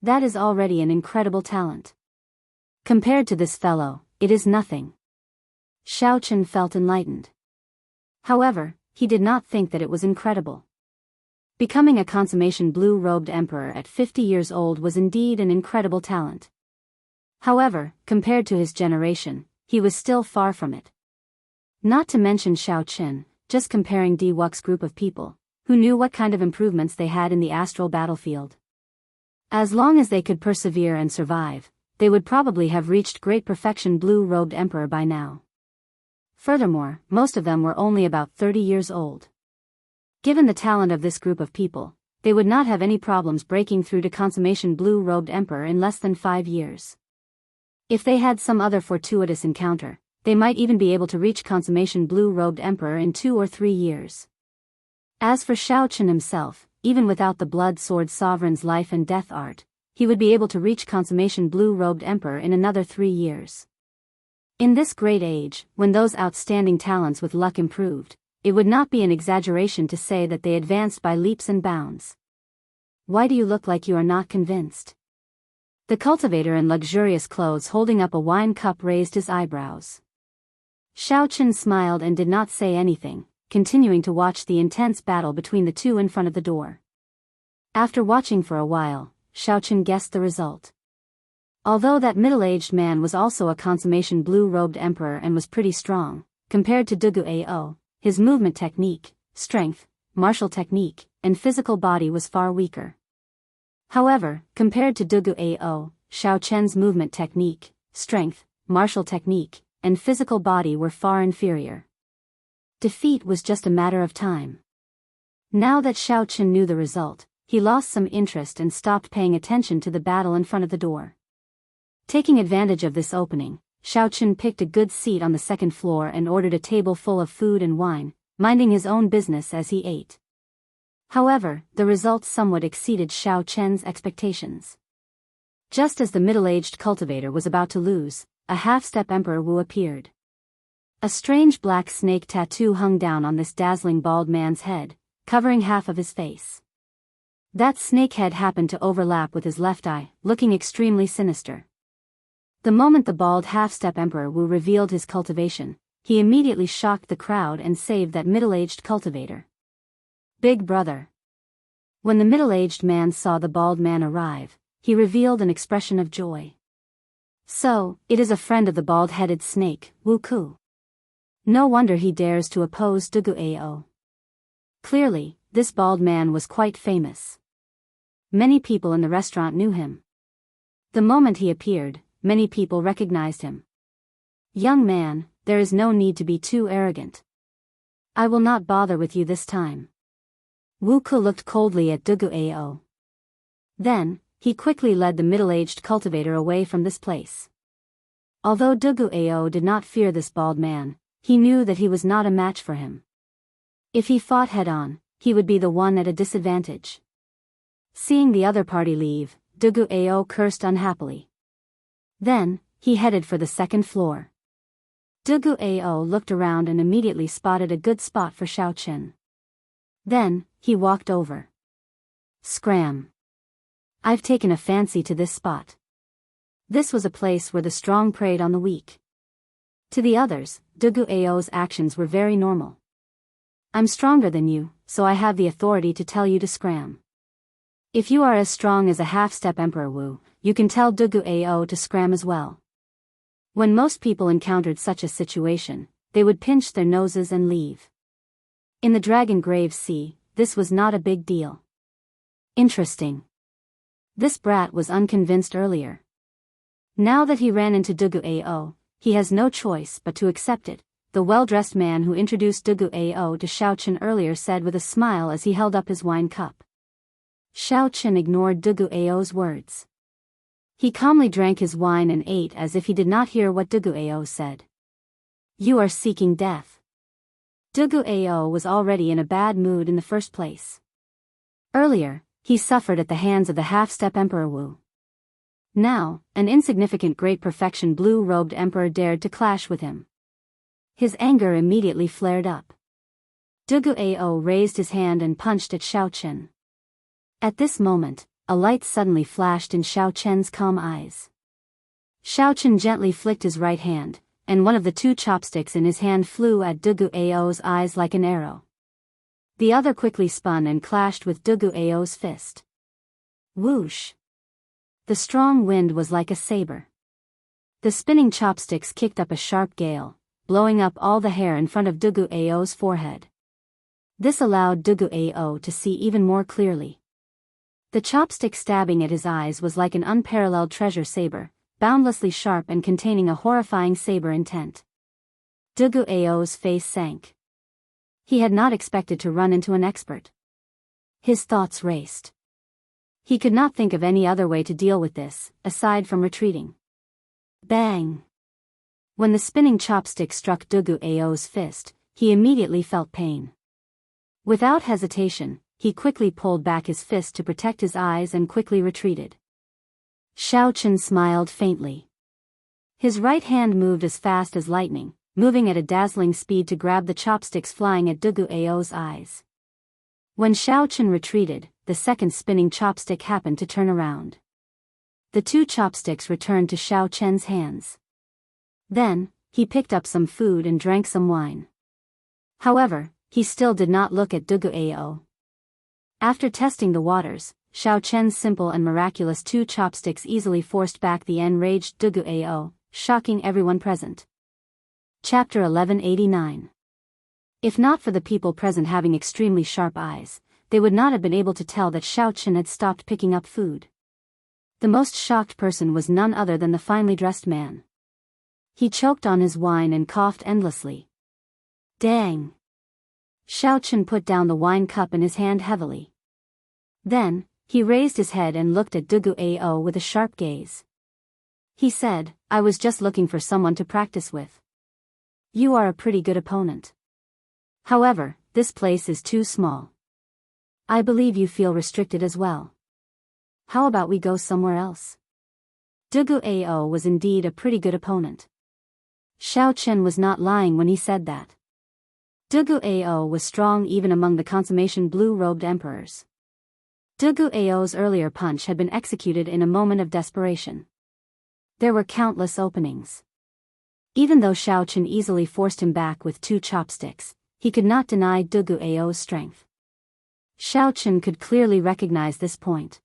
That is already an incredible talent. Compared to this fellow, it is nothing." Xiao Chen felt enlightened. However, he did not think that it was incredible. Becoming a consummation blue-robed emperor at 50 years old was indeed an incredible talent. However, compared to his generation, he was still far from it. Not to mention Xiao Chen, just comparing Wuxia's group of people, who knew what kind of improvements they had in the astral battlefield. As long as they could persevere and survive, they would probably have reached great perfection blue-robed emperor by now. Furthermore, most of them were only about 30 years old. Given the talent of this group of people, they would not have any problems breaking through to consummation blue-robed emperor in less than 5 years. If they had some other fortuitous encounter, they might even be able to reach consummation blue-robed emperor in 2 or 3 years. As for Xiao Chen himself, even without the blood sword sovereign's life and death art, he would be able to reach consummation blue-robed emperor in another 3 years. In this great age, when those outstanding talents with luck improved, it would not be an exaggeration to say that they advanced by leaps and bounds. Why do you look like you are not convinced? The cultivator in luxurious clothes holding up a wine cup raised his eyebrows. Xiao Chen smiled and did not say anything, continuing to watch the intense battle between the two in front of the door. After watching for a while, Xiao Chen guessed the result. Although that middle-aged man was also a consummation blue-robed emperor and was pretty strong, compared to Duguao, his movement technique, strength, martial technique, and physical body was far weaker. However, compared to Dugu Ao, Xiao Chen's movement technique, strength, martial technique, and physical body were far inferior. Defeat was just a matter of time. Now that Xiao Chen knew the result, he lost some interest and stopped paying attention to the battle in front of the door. Taking advantage of this opening, Xiao Chen picked a good seat on the second floor and ordered a table full of food and wine, minding his own business as he ate. However, the results somewhat exceeded Xiao Chen's expectations. Just as the middle-aged cultivator was about to lose, a half-step Emperor Wu appeared. A strange black snake tattoo hung down on this dazzling bald man's head, covering half of his face. That snake head happened to overlap with his left eye, looking extremely sinister. The moment the bald half-step Emperor Wu revealed his cultivation, he immediately shocked the crowd and saved that middle-aged cultivator. Big brother. When the middle-aged man saw the bald man arrive, he revealed an expression of joy. So, it is a friend of the bald-headed snake, Wu Ku. No wonder he dares to oppose Dugu Ao. Clearly, this bald man was quite famous. Many people in the restaurant knew him. The moment he appeared, many people recognized him. Young man, there is no need to be too arrogant. I will not bother with you this time. Wu Ku looked coldly at Dugu Ao. Then, he quickly led the middle-aged cultivator away from this place. Although Dugu Ao did not fear this bald man, he knew that he was not a match for him. If he fought head-on, he would be the one at a disadvantage. Seeing the other party leave, Dugu Ao cursed unhappily. Then, he headed for the second floor. Dugu Ao looked around and immediately spotted a good spot for Xiao Chen. Then, he walked over. Scram. I've taken a fancy to this spot. This was a place where the strong preyed on the weak. To the others, Dugu Ao's actions were very normal. I'm stronger than you, so I have the authority to tell you to scram. If you are as strong as a half-step Emperor Wu, you can tell Dugu Ao to scram as well. When most people encountered such a situation, they would pinch their noses and leave. In the Dragon Grave Sea, this was not a big deal. Interesting. This brat was unconvinced earlier. Now that he ran into Dugu Ao, he has no choice but to accept it, the well-dressed man who introduced Dugu Ao to Xiao Chen earlier said with a smile as he held up his wine cup. Xiao Chen ignored Dugu Ao's words. He calmly drank his wine and ate as if he did not hear what Dugu Ao said. You are seeking death. Dugu Ao was already in a bad mood in the first place. Earlier, he suffered at the hands of the half-step Emperor Wu. Now, an insignificant great perfection blue-robed emperor dared to clash with him. His anger immediately flared up. Dugu Ao raised his hand and punched at Xiao Chen. At this moment, a light suddenly flashed in Xiao Chen's calm eyes. Xiao Chen gently flicked his right hand, and one of the two chopsticks in his hand flew at Dugu Ao's eyes like an arrow. The other quickly spun and clashed with Dugu Ao's fist. Whoosh! The strong wind was like a saber. The spinning chopsticks kicked up a sharp gale, blowing up all the hair in front of Dugu Ao's forehead. This allowed Dugu Ao to see even more clearly. The chopstick stabbing at his eyes was like an unparalleled treasure saber, boundlessly sharp and containing a horrifying saber intent. Dugu Ao's face sank. He had not expected to run into an expert. His thoughts raced. He could not think of any other way to deal with this, aside from retreating. Bang! When the spinning chopstick struck Dugu Ao's fist, he immediately felt pain. Without hesitation, he quickly pulled back his fist to protect his eyes and quickly retreated. Xiao Chen smiled faintly. His right hand moved as fast as lightning, moving at a dazzling speed to grab the chopsticks flying at Dugu Ao's eyes. When Xiao Chen retreated, the second spinning chopstick happened to turn around. The two chopsticks returned to Xiao Chen's hands. Then, he picked up some food and drank some wine. However, he still did not look at Dugu Ao. After testing the waters, Xiao Chen's simple and miraculous two chopsticks easily forced back the enraged Dugu Ao, shocking everyone present. Chapter 1189. If not for the people present having extremely sharp eyes, they would not have been able to tell that Xiaochen had stopped picking up food. The most shocked person was none other than the finely dressed man. He choked on his wine and coughed endlessly. Dang! Xiaochen put down the wine cup in his hand heavily. Then, he raised his head and looked at Dugu Ao with a sharp gaze. He said, I was just looking for someone to practice with. You are a pretty good opponent. However, this place is too small. I believe you feel restricted as well. How about we go somewhere else? Dugu Ao was indeed a pretty good opponent. Xiaochen was not lying when he said that. Dugu Ao was strong even among the consummation blue-robed emperors. Dugu Ao's earlier punch had been executed in a moment of desperation. There were countless openings. Even though Xiaochen easily forced him back with 2 chopsticks, he could not deny Dugu Ao's strength. Xiaochen could clearly recognize this point.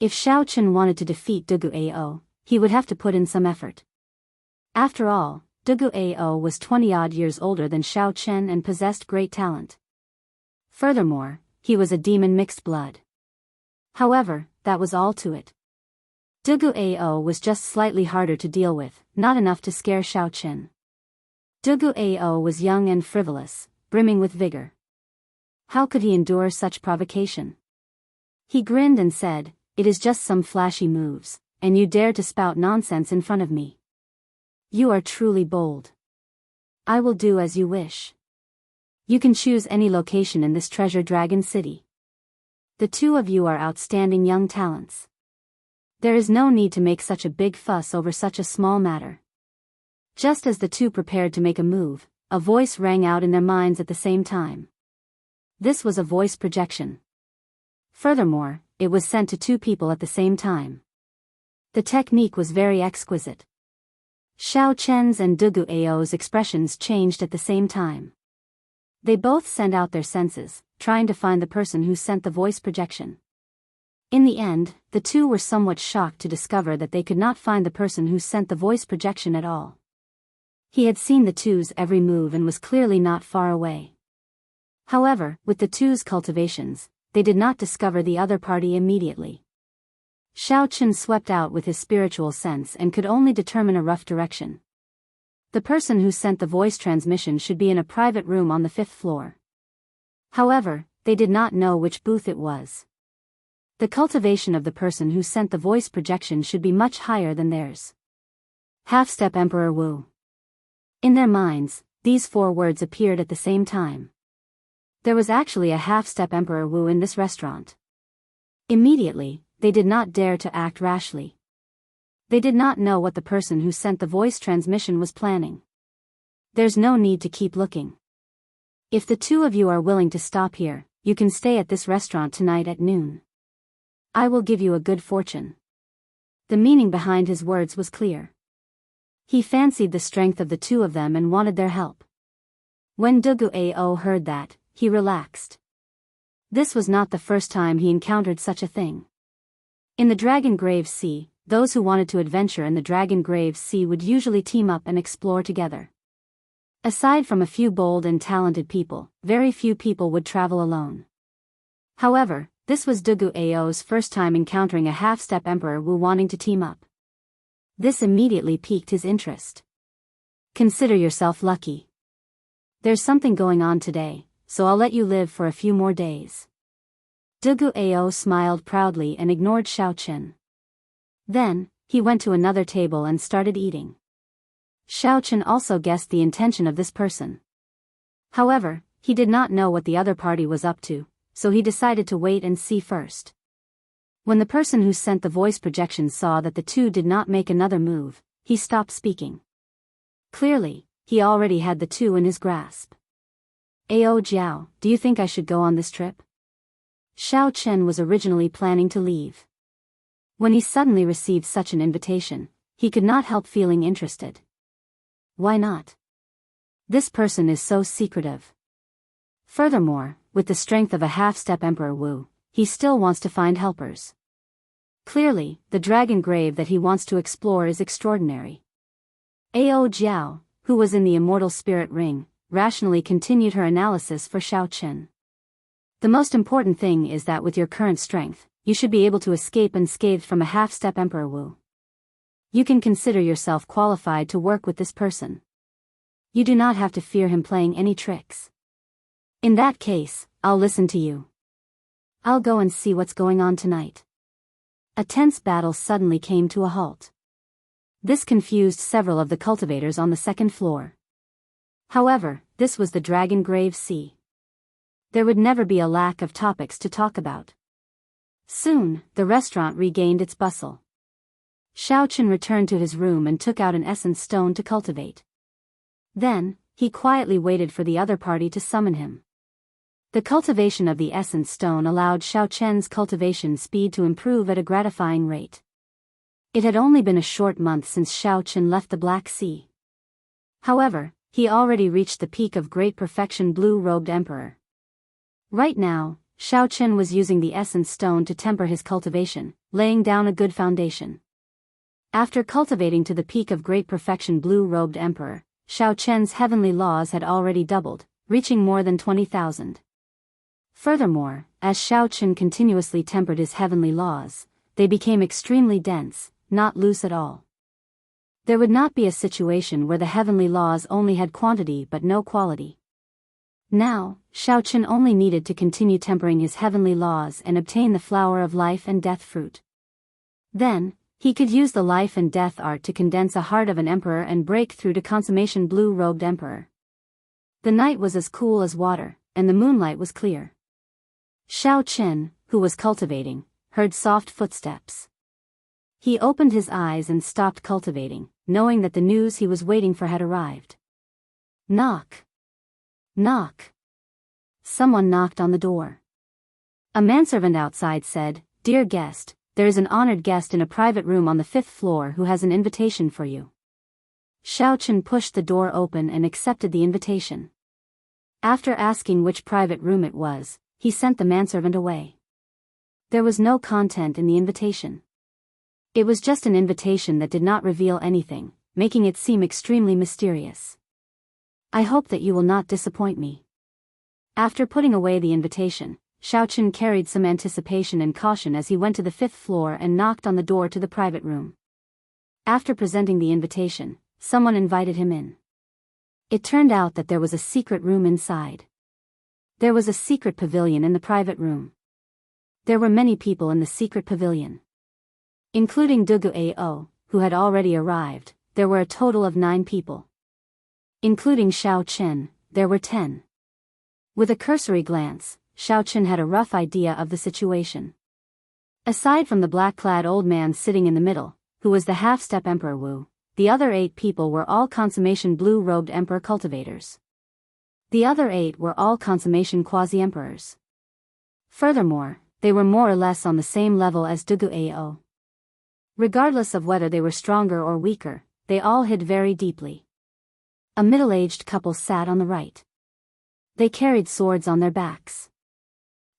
If Xiaochen wanted to defeat Dugu Ao, he would have to put in some effort. After all, Dugu Ao was 20-odd years older than Xiaochen and possessed great talent. Furthermore, he was a demon mixed blood. However, that was all to it. Dugu Ao was just slightly harder to deal with, not enough to scare Xiaochen. Dugu Ao was young and frivolous, brimming with vigor. How could he endure such provocation? He grinned and said, It is just some flashy moves, and you dare to spout nonsense in front of me. You are truly bold. I will do as you wish. You can choose any location in this treasure dragon city. The two of you are outstanding young talents. There is no need to make such a big fuss over such a small matter. Just as the two prepared to make a move, a voice rang out in their minds at the same time. This was a voice projection. Furthermore, it was sent to 2 people at the same time. The technique was very exquisite. Xiaochen's and Dugu Ao's expressions changed at the same time. They both sent out their senses, trying to find the person who sent the voice projection. In the end, the two were somewhat shocked to discover that they could not find the person who sent the voice projection at all. He had seen the two's every move and was clearly not far away. However, with the two's cultivations, they did not discover the other party immediately. Xiaochen swept out with his spiritual sense and could only determine a rough direction. The person who sent the voice transmission should be in a private room on the 5th floor. However, they did not know which booth it was. The cultivation of the person who sent the voice projection should be much higher than theirs. Half-step Emperor Wu. In their minds, these 4 words appeared at the same time. There was actually a half-step Emperor Wu in this restaurant. Immediately, they did not dare to act rashly. They did not know what the person who sent the voice transmission was planning. There's no need to keep looking. If the 2 of you are willing to stop here, you can stay at this restaurant tonight at noon. I will give you a good fortune. The meaning behind his words was clear. He fancied the strength of the 2 of them and wanted their help. When Dugu Ao heard that, he relaxed. This was not the first time he encountered such a thing. In the Dragon Grave Sea, those who wanted to adventure in the Dragon Grave Sea would usually team up and explore together. Aside from a few bold and talented people, very few people would travel alone. However, this was Dugu Ao's first time encountering a half-step Emperor Wu wanting to team up. This immediately piqued his interest. Consider yourself lucky. There's something going on today, so I'll let you live for a few more days. Dugu Ao smiled proudly and ignored Xiaochen. Then, he went to another table and started eating. Xiaochen also guessed the intention of this person. However, he did not know what the other party was up to, so he decided to wait and see first. When the person who sent the voice projection saw that the 2 did not make another move, he stopped speaking. Clearly, he already had the 2 in his grasp. Ao Jiao, do you think I should go on this trip? Xiaochen was originally planning to leave. When he suddenly received such an invitation, he could not help feeling interested. Why not? This person is so secretive. Furthermore, with the strength of a half-step Emperor Wu, he still wants to find helpers. Clearly, the dragon grave that he wants to explore is extraordinary. Ao Jiao, who was in the immortal spirit ring, rationally continued her analysis for Xiao Chen. The most important thing is that with your current strength, you should be able to escape unscathed from a half-step Emperor Wu. You can consider yourself qualified to work with this person. You do not have to fear him playing any tricks. In that case, I'll listen to you. I'll go and see what's going on tonight. A tense battle suddenly came to a halt. This confused several of the cultivators on the second floor. However, this was the Dragon Grave Sea. There would never be a lack of topics to talk about. Soon, the restaurant regained its bustle. Xiao Chen returned to his room and took out an essence stone to cultivate. Then, he quietly waited for the other party to summon him. The cultivation of the essence stone allowed Xiao Chen's cultivation speed to improve at a gratifying rate. It had only been a short month since Xiao Chen left the Black Sea. However, he already reached the peak of great perfection blue-robed emperor. Right now, Xiao Chen was using the essence stone to temper his cultivation, laying down a good foundation. After cultivating to the peak of great perfection blue-robed emperor, Xiao Chen's heavenly laws had already doubled, reaching more than 20,000. Furthermore, as Xiao Chen continuously tempered his heavenly laws, they became extremely dense, not loose at all. There would not be a situation where the heavenly laws only had quantity but no quality. Now, Xiao Chen only needed to continue tempering his heavenly laws and obtain the flower of life and death fruit. Then, he could use the life and death art to condense a heart of an emperor and break through to consummation blue-robed emperor. The night was as cool as water, and the moonlight was clear. Xiao Chen, who was cultivating, heard soft footsteps. He opened his eyes and stopped cultivating, knowing that the news he was waiting for had arrived. Knock. Knock. Someone knocked on the door. A manservant outside said, "Dear guest, there is an honored guest in a private room on the 5th floor who has an invitation for you." Xiao Chen pushed the door open and accepted the invitation. After asking which private room it was, he sent the manservant away. There was no content in the invitation. It was just an invitation that did not reveal anything, making it seem extremely mysterious. "I hope that you will not disappoint me." After putting away the invitation, Xiao Chen carried some anticipation and caution as he went to the 5th floor and knocked on the door to the private room. After presenting the invitation, someone invited him in. It turned out that there was a secret room inside. There was a secret pavilion in the private room. There were many people in the secret pavilion. Including Dugu Ao, who had already arrived, there were a total of 9 people. Including Xiao Chen, there were 10. With a cursory glance, Xiao Chen had a rough idea of the situation. Aside from the black-clad old man sitting in the middle, who was the half-step Emperor Wu, the other 8 people were all consummation blue-robed emperor cultivators. The other 8 were all consummation quasi-emperors. Furthermore, they were more or less on the same level as Dugu Ao. Regardless of whether they were stronger or weaker, they all hid very deeply. A middle-aged couple sat on the right. They carried swords on their backs.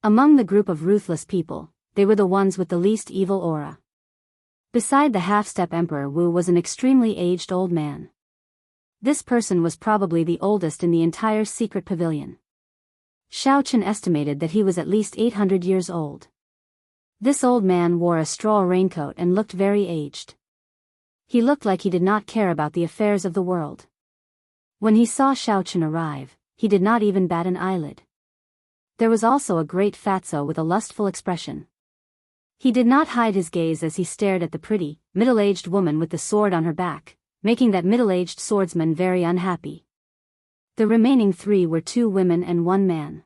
Among the group of ruthless people, they were the ones with the least evil aura. Beside the half-step Emperor Wu was an extremely aged old man. This person was probably the oldest in the entire secret pavilion. Xiao Chen estimated that he was at least 800 years old. This old man wore a straw raincoat and looked very aged. He looked like he did not care about the affairs of the world. When he saw Xiao Chen arrive, he did not even bat an eyelid. There was also a great fatso with a lustful expression. He did not hide his gaze as he stared at the pretty, middle-aged woman with the sword on her back, making that middle-aged swordsman very unhappy. The remaining 3 were 2 women and 1 man.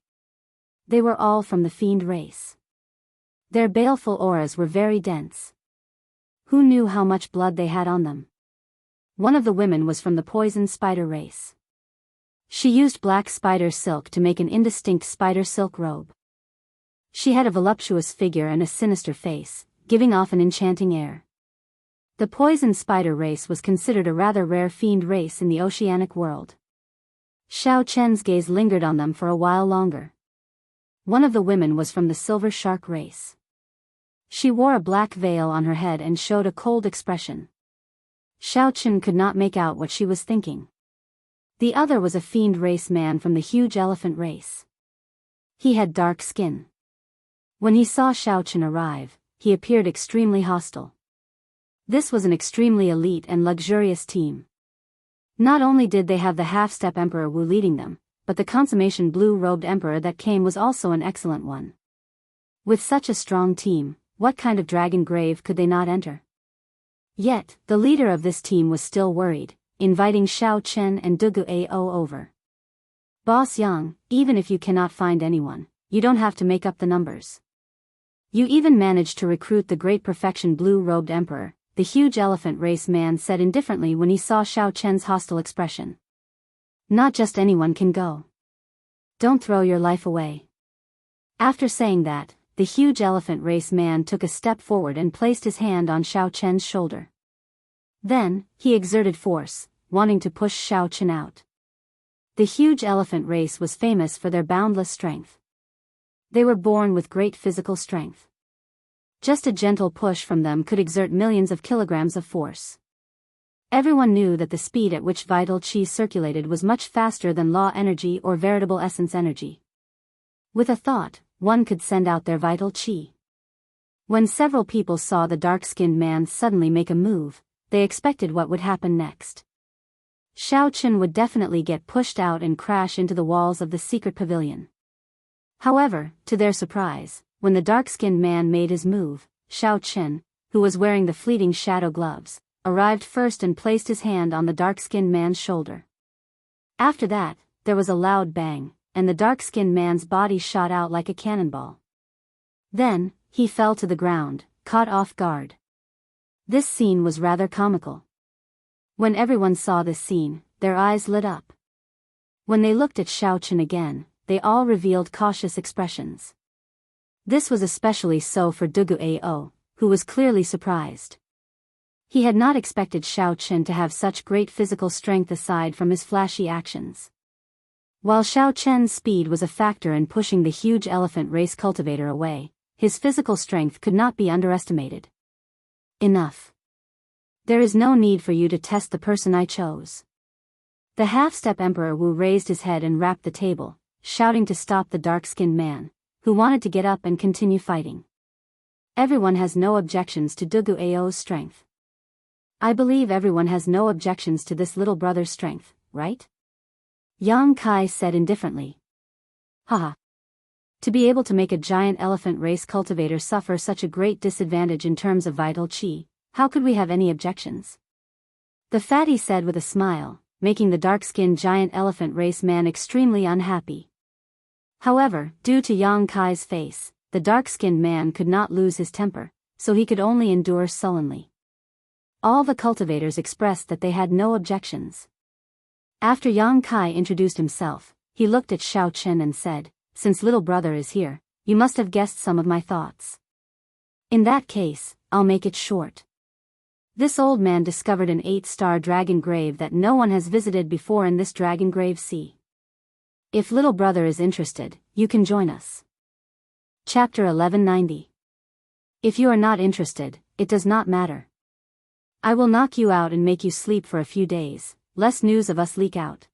They were all from the fiend race. Their baleful auras were very dense. Who knew how much blood they had on them? One of the women was from the poison spider race. She used black spider silk to make an indistinct spider silk robe. She had a voluptuous figure and a sinister face, giving off an enchanting air. The poison spider race was considered a rather rare fiend race in the oceanic world. Xiao Chen's gaze lingered on them for a while longer. One of the women was from the silver shark race. She wore a black veil on her head and showed a cold expression. Xiao Chen could not make out what she was thinking. The other was a fiend race man from the huge elephant race. He had dark skin. When he saw Xiaochen arrive, he appeared extremely hostile. This was an extremely elite and luxurious team. Not only did they have the half-step Emperor Wu leading them, but the consummation blue-robed emperor that came was also an excellent one. With such a strong team, what kind of dragon grave could they not enter? Yet, the leader of this team was still worried, inviting Xiao Chen and Dugu Ao over. Boss Yang, even if you cannot find anyone, you don't have to make up the numbers. You even managed to recruit the great perfection blue-robed emperor, the huge elephant race man said indifferently when he saw Xiao Chen's hostile expression. Not just anyone can go. Don't throw your life away. After saying that, the huge elephant race man took a step forward and placed his hand on Xiao Chen's shoulder. Then, he exerted force, wanting to push Xiao Chen out. The huge elephant race was famous for their boundless strength. They were born with great physical strength. Just a gentle push from them could exert millions of kilograms of force. Everyone knew that the speed at which vital qi circulated was much faster than law energy or veritable essence energy. With a thought, one could send out their vital qi. When several people saw the dark-skinned man suddenly make a move, they expected what would happen next. Xiao Chen would definitely get pushed out and crash into the walls of the secret pavilion. However, to their surprise, when the dark-skinned man made his move, Xiao Chen, who was wearing the fleeting shadow gloves, arrived first and placed his hand on the dark-skinned man's shoulder. After that, there was a loud bang, and the dark-skinned man's body shot out like a cannonball. Then, he fell to the ground, caught off guard. This scene was rather comical. When everyone saw this scene, their eyes lit up. When they looked at Xiao Chen again, they all revealed cautious expressions. This was especially so for Dugu Ao, who was clearly surprised. He had not expected Xiao Chen to have such great physical strength aside from his flashy actions. While Xiao Chen's speed was a factor in pushing the huge elephant race cultivator away, his physical strength could not be underestimated. Enough. There is no need for you to test the person I chose. The half-step Emperor Wu raised his head and rapped the table, shouting to stop the dark-skinned man, who wanted to get up and continue fighting. Everyone has no objections to Dugu Ao's strength. I believe everyone has no objections to this little brother's strength, right? Yang Kai said indifferently. Haha. To be able to make a giant elephant race cultivator suffer such a great disadvantage in terms of vital qi, how could we have any objections? The fatty said with a smile, making the dark-skinned giant elephant race man extremely unhappy. However, due to Yang Kai's face, the dark-skinned man could not lose his temper, so he could only endure sullenly. All the cultivators expressed that they had no objections. After Yang Kai introduced himself, he looked at Xiao Chen and said, "Since little brother is here, you must have guessed some of my thoughts. In that case, I'll make it short. This old man discovered an 8-star dragon grave that no one has visited before in this dragon grave sea. If little brother is interested, you can join us." Chapter 1190. If you are not interested, it does not matter. I will knock you out and make you sleep for a few days, lest news of us leak out.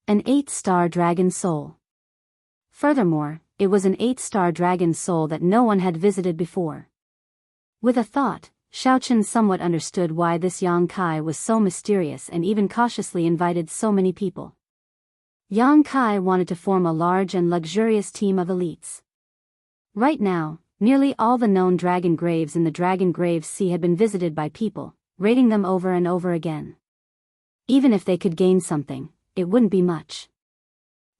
An 8-star dragon soul. Furthermore, it was an 8-star dragon soul that no one had visited before. With a thought, Xiao Chen somewhat understood why this Yang Kai was so mysterious and even cautiously invited so many people. Yang Kai wanted to form a large and luxurious team of elites. Right now, nearly all the known dragon graves in the Dragon Grave Sea had been visited by people, raiding them over and over again. Even if they could gain something, it wouldn't be much.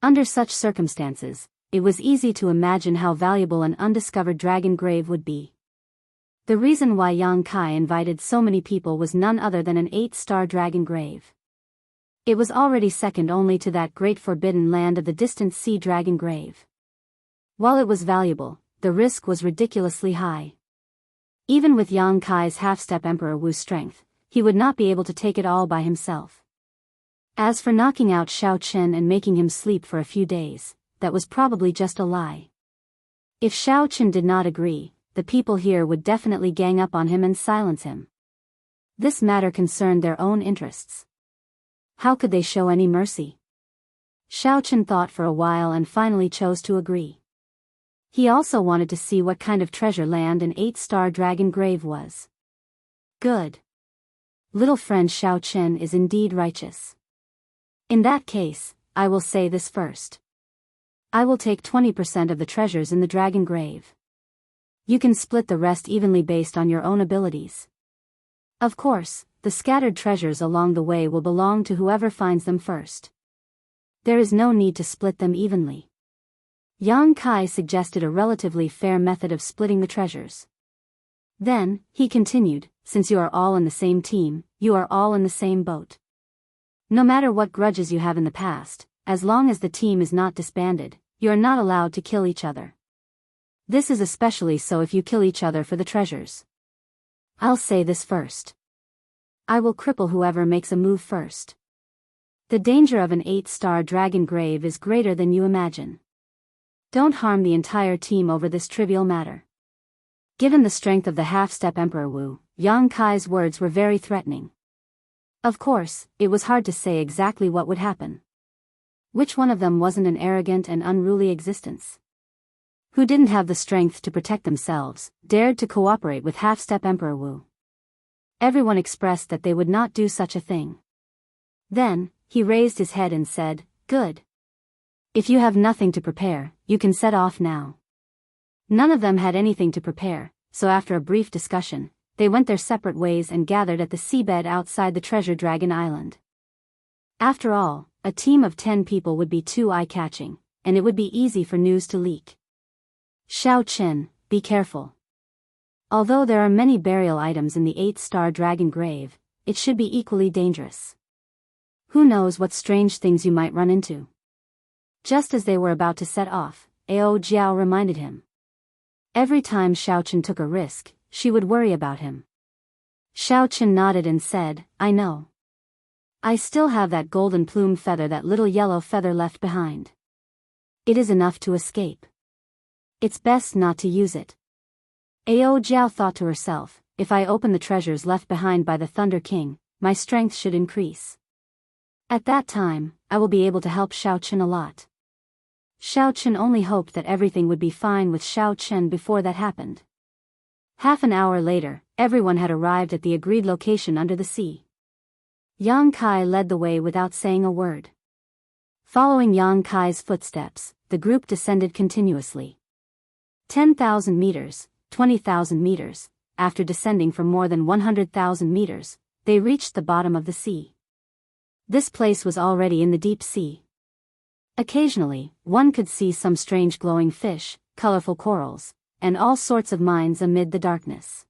Under such circumstances, it was easy to imagine how valuable an undiscovered dragon grave would be. The reason why Yang Kai invited so many people was none other than an 8-star dragon grave. It was already second only to that great forbidden land of the distant sea dragon grave. While it was valuable, the risk was ridiculously high. Even with Yang Kai's half-step Emperor Wu's strength, he would not be able to take it all by himself. As for knocking out Xiao Chen and making him sleep for a few days, that was probably just a lie. If Xiao Chen did not agree, the people here would definitely gang up on him and silence him. This matter concerned their own interests. How could they show any mercy? Xiaochen thought for a while and finally chose to agree. He also wanted to see what kind of treasure land an 8-star dragon grave was. Good. Little friend Xiaochen is indeed righteous. In that case, I will say this first. I will take 20% of the treasures in the dragon grave. You can split the rest evenly based on your own abilities. Of course, the scattered treasures along the way will belong to whoever finds them first. There is no need to split them evenly. Yang Kai suggested a relatively fair method of splitting the treasures. Then, he continued, since you are all in the same team, you are all in the same boat. No matter what grudges you have in the past, as long as the team is not disbanded, you are not allowed to kill each other. This is especially so if you kill each other for the treasures. I'll say this first. I will cripple whoever makes a move first. The danger of an 8-star dragon grave is greater than you imagine. Don't harm the entire team over this trivial matter. Given the strength of the half-step Emperor Wu, Yang Kai's words were very threatening. Of course, it was hard to say exactly what would happen. Which one of them wasn't an arrogant and unruly existence? Who didn't have the strength to protect themselves, dared to cooperate with half-step Emperor Wu? Everyone expressed that they would not do such a thing. Then, he raised his head and said, "Good. If you have nothing to prepare, you can set off now." None of them had anything to prepare, so after a brief discussion, they went their separate ways and gathered at the seabed outside the Treasure Dragon Island. After all, a team of 10 people would be too eye-catching, and it would be easy for news to leak. Xiaochen, be careful. Although there are many burial items in the 8-star dragon grave, it should be equally dangerous. Who knows what strange things you might run into? Just as they were about to set off, Ao Jiao reminded him. Every time Xiaochen took a risk, she would worry about him. Xiaochen nodded and said, "I know. I still have that golden plume feather, that little yellow feather left behind. It is enough to escape. It's best not to use it." Ao Jiao thought to herself, if I open the treasures left behind by the Thunder King, my strength should increase. At that time, I will be able to help Xiaochen a lot. Xiaochen only hoped that everything would be fine with Xiaochen before that happened. Half an hour later, everyone had arrived at the agreed location under the sea. Yang Kai led the way without saying a word. Following Yang Kai's footsteps, the group descended continuously. 10,000 meters, 20,000 meters, after descending for more than 100,000 meters, they reached the bottom of the sea. This place was already in the deep sea. Occasionally, one could see some strange glowing fish, colorful corals, and all sorts of mines amid the darkness.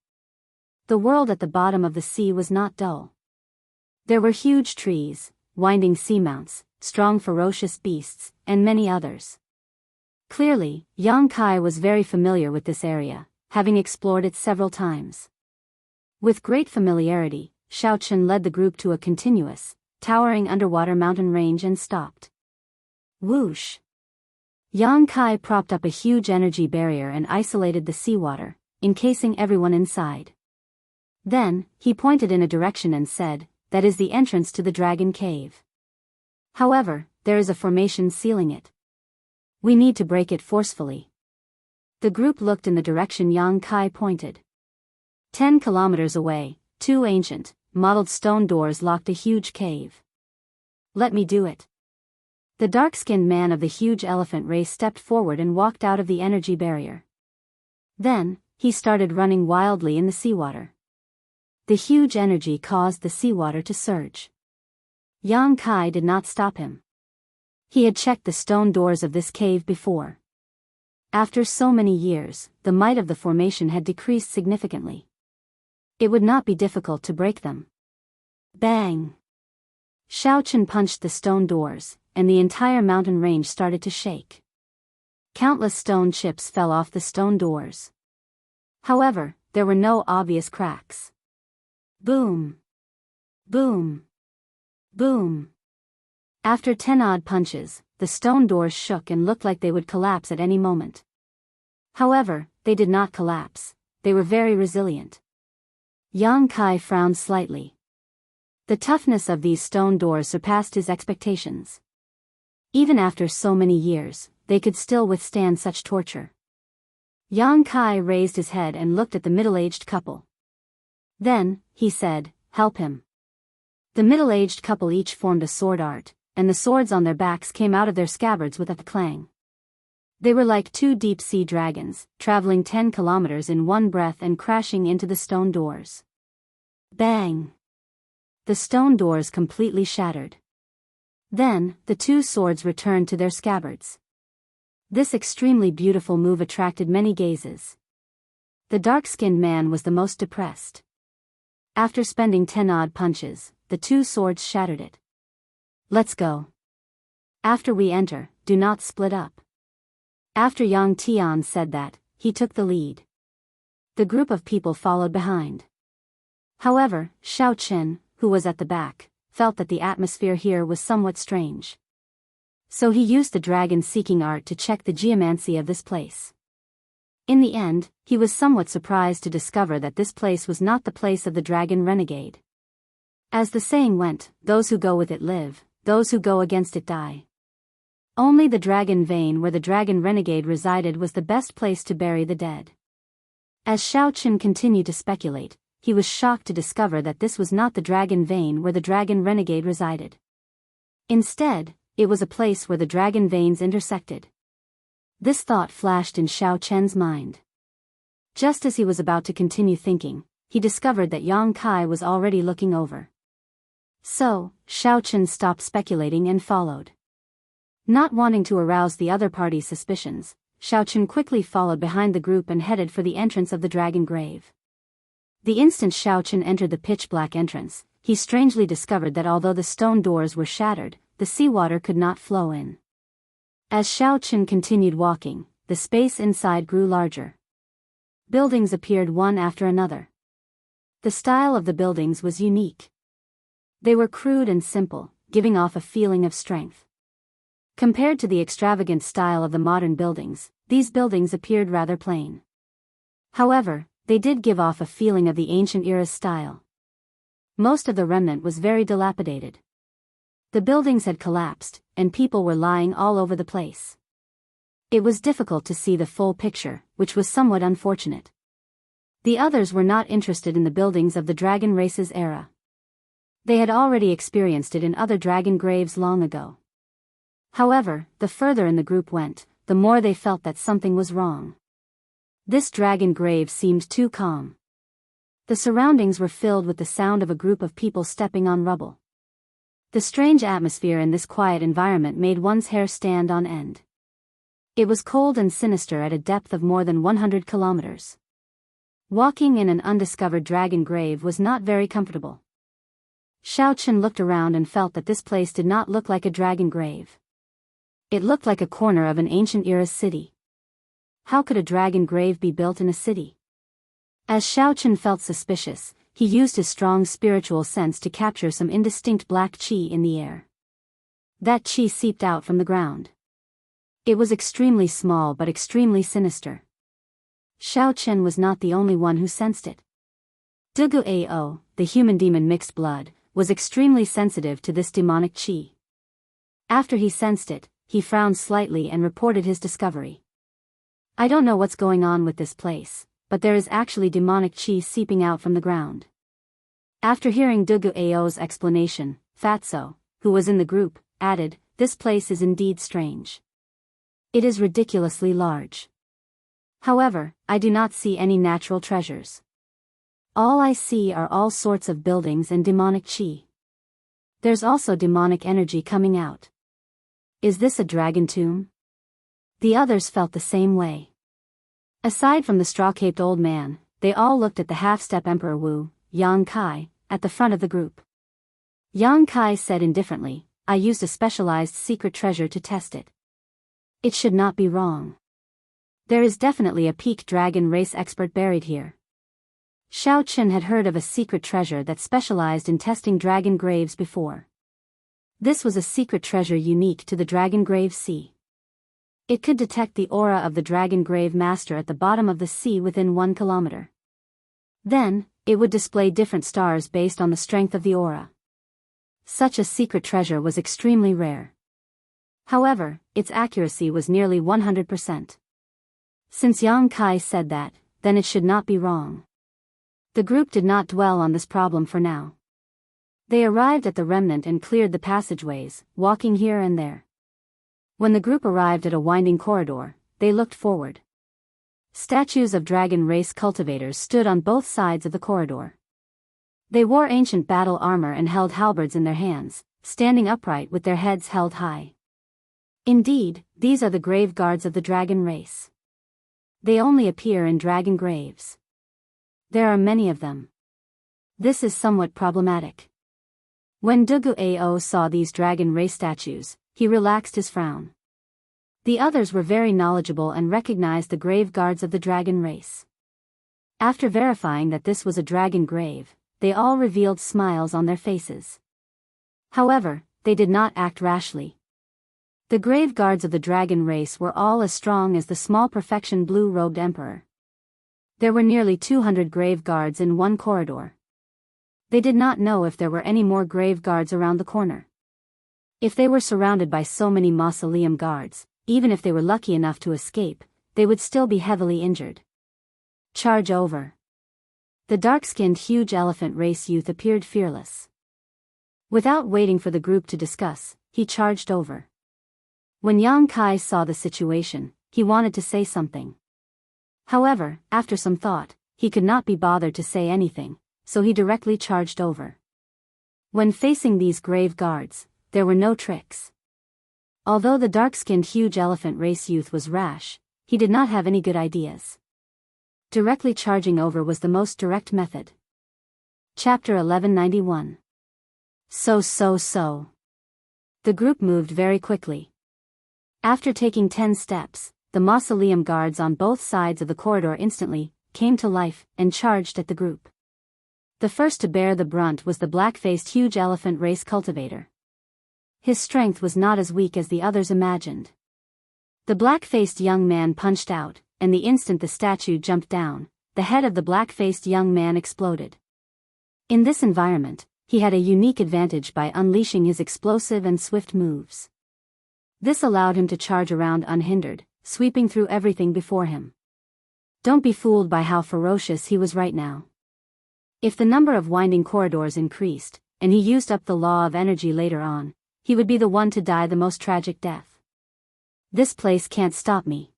The world at the bottom of the sea was not dull. There were huge trees, winding seamounts, strong ferocious beasts, and many others. Clearly, Yang Kai was very familiar with this area, having explored it several times. With great familiarity, Xiaochen led the group to a continuous, towering underwater mountain range and stopped. Whoosh! Yang Kai propped up a huge energy barrier and isolated the seawater, encasing everyone inside. Then, he pointed in a direction and said, "That is the entrance to the dragon cave. However, there is a formation sealing it. We need to break it forcefully." The group looked in the direction Yang Kai pointed. 10 kilometers away, 2 ancient, mottled stone doors locked a huge cave. "Let me do it." The dark-skinned man of the huge elephant race stepped forward and walked out of the energy barrier. Then, he started running wildly in the seawater. The huge energy caused the seawater to surge. Yang Kai did not stop him. He had checked the stone doors of this cave before. After so many years, the might of the formation had decreased significantly. It would not be difficult to break them. Bang! Xiaochen punched the stone doors, and the entire mountain range started to shake. Countless stone chips fell off the stone doors. However, there were no obvious cracks. Boom! Boom! Boom! After 10 odd punches, the stone doors shook and looked like they would collapse at any moment. However, they did not collapse. They were very resilient. Yang Kai frowned slightly. The toughness of these stone doors surpassed his expectations. Even after so many years, they could still withstand such torture. Yang Kai raised his head and looked at the middle-aged couple. Then, he said, "Help him." The middle-aged couple each formed a sword art, and the swords on their backs came out of their scabbards with a clang. They were like two deep-sea dragons, traveling 10 kilometers in one breath and crashing into the stone doors. Bang! The stone doors completely shattered. Then, the two swords returned to their scabbards. This extremely beautiful move attracted many gazes. The dark-skinned man was the most depressed. After spending 10 odd punches, the two swords shattered it. "Let's go. After we enter, do not split up." After Yang Tian said that, he took the lead. The group of people followed behind. However, Xiao Chen, who was at the back, felt that the atmosphere here was somewhat strange. So he used the dragon-seeking art to check the geomancy of this place. In the end, he was somewhat surprised to discover that this place was not the place of the dragon renegade. As the saying went, those who go with it live, those who go against it die. Only the dragon vein where the dragon renegade resided was the best place to bury the dead. As Xiao Chen continued to speculate, he was shocked to discover that this was not the dragon vein where the dragon renegade resided. Instead, it was a place where the dragon veins intersected. This thought flashed in Xiao Chen's mind. Just as he was about to continue thinking, he discovered that Yang Kai was already looking over. So, Xiao Chen stopped speculating and followed. Not wanting to arouse the other party's suspicions, Xiao Chen quickly followed behind the group and headed for the entrance of the dragon grave. The instant Xiao Chen entered the pitch-black entrance, he strangely discovered that although the stone doors were shattered, the seawater could not flow in. As Xiao Chen continued walking, the space inside grew larger. Buildings appeared one after another. The style of the buildings was unique. They were crude and simple, giving off a feeling of strength. Compared to the extravagant style of the modern buildings, these buildings appeared rather plain. However, they did give off a feeling of the ancient era's style. Most of the remnant was very dilapidated. The buildings had collapsed, and people were lying all over the place. It was difficult to see the full picture, which was somewhat unfortunate. The others were not interested in the buildings of the dragon race's era. They had already experienced it in other dragon graves long ago. However, the further in the group went, the more they felt that something was wrong. This dragon grave seemed too calm. The surroundings were filled with the sound of a group of people stepping on rubble. The strange atmosphere in this quiet environment made one's hair stand on end. It was cold and sinister at a depth of more than 100 kilometers. Walking in an undiscovered dragon grave was not very comfortable. Xiao Chen looked around and felt that this place did not look like a dragon grave. It looked like a corner of an ancient era's city. How could a dragon grave be built in a city? As Xiao Chen felt suspicious, he used his strong spiritual sense to capture some indistinct black qi in the air. That qi seeped out from the ground. It was extremely small but extremely sinister. Xiao Chen was not the only one who sensed it. Dugu Ao, the human demon mixed blood, was extremely sensitive to this demonic qi. After he sensed it, he frowned slightly and reported his discovery. "I don't know what's going on with this place, but there is actually demonic qi seeping out from the ground." After hearing Dugu Ao's explanation, Fatso, who was in the group, added, "This place is indeed strange. It is ridiculously large. However, I do not see any natural treasures. All I see are all sorts of buildings and demonic qi. There's also demonic energy coming out. Is this a dragon tomb?" The others felt the same way. Aside from the straw-caped old man, they all looked at the half-step Emperor Wu, Yang Kai, at the front of the group. Yang Kai said indifferently, "I used a specialized secret treasure to test it. It should not be wrong. There is definitely a peak dragon race expert buried here." Xiao Chen had heard of a secret treasure that specialized in testing dragon graves before. This was a secret treasure unique to the dragon grave sea. It could detect the aura of the dragon grave master at the bottom of the sea within 1 kilometer. Then, it would display different stars based on the strength of the aura. Such a secret treasure was extremely rare. However, its accuracy was nearly 100%. Since Yang Kai said that, then it should not be wrong. The group did not dwell on this problem for now. They arrived at the remnant and cleared the passageways, walking here and there. When the group arrived at a winding corridor, they looked forward. Statues of dragon race cultivators stood on both sides of the corridor. They wore ancient battle armor and held halberds in their hands, standing upright with their heads held high. Indeed, these are the grave guards of the dragon race. They only appear in dragon graves. There are many of them. This is somewhat problematic. When Dugu Ao saw these dragon race statues, he relaxed his frown. The others were very knowledgeable and recognized the grave guards of the dragon race. After verifying that this was a dragon grave, they all revealed smiles on their faces. However, they did not act rashly. The grave guards of the dragon race were all as strong as the small perfection blue-robed emperor. There were nearly 200 grave guards in one corridor. They did not know if there were any more grave guards around the corner. If they were surrounded by so many mausoleum guards, even if they were lucky enough to escape, they would still be heavily injured. Charge over. The dark-skinned huge elephant race youth appeared fearless. Without waiting for the group to discuss, he charged over. When Yang Kai saw the situation, he wanted to say something. However, after some thought, he could not be bothered to say anything, so he directly charged over. When facing these grave guards, there were no tricks. Although the dark-skinned huge elephant race youth was rash, he did not have any good ideas. Directly charging over was the most direct method. Chapter 1191. So. The group moved very quickly. After taking 10 steps, the mausoleum guards on both sides of the corridor instantly came to life and charged at the group. The first to bear the brunt was the black-faced huge elephant race cultivator. His strength was not as weak as the others imagined. The black-faced young man punched out, and the instant the statue jumped down, the head of the black-faced young man exploded. In this environment, he had a unique advantage by unleashing his explosive and swift moves. This allowed him to charge around unhindered, sweeping through everything before him. Don't be fooled by how ferocious he was right now. If the number of winding corridors increased, and he used up the law of energy later on, he would be the one to die the most tragic death. This place can't stop me.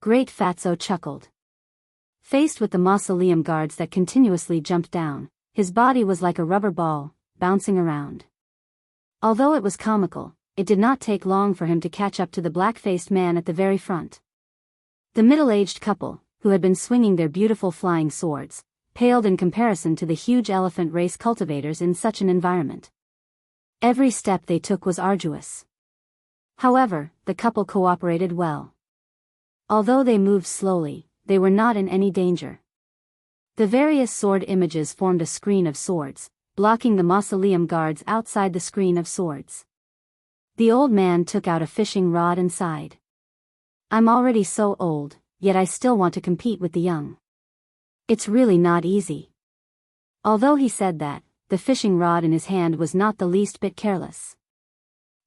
Great Fatso chuckled. Faced with the mausoleum guards that continuously jumped down, his body was like a rubber ball, bouncing around. Although it was comical, it did not take long for him to catch up to the black-faced man at the very front. The middle-aged couple, who had been swinging their beautiful flying swords, paled in comparison to the huge elephant race cultivators in such an environment. Every step they took was arduous. However, the couple cooperated well. Although they moved slowly, they were not in any danger. The various sword images formed a screen of swords, blocking the mausoleum guards outside the screen of swords. The old man took out a fishing rod and sighed. I'm already so old, yet I still want to compete with the young. It's really not easy. Although he said that, the fishing rod in his hand was not the least bit careless.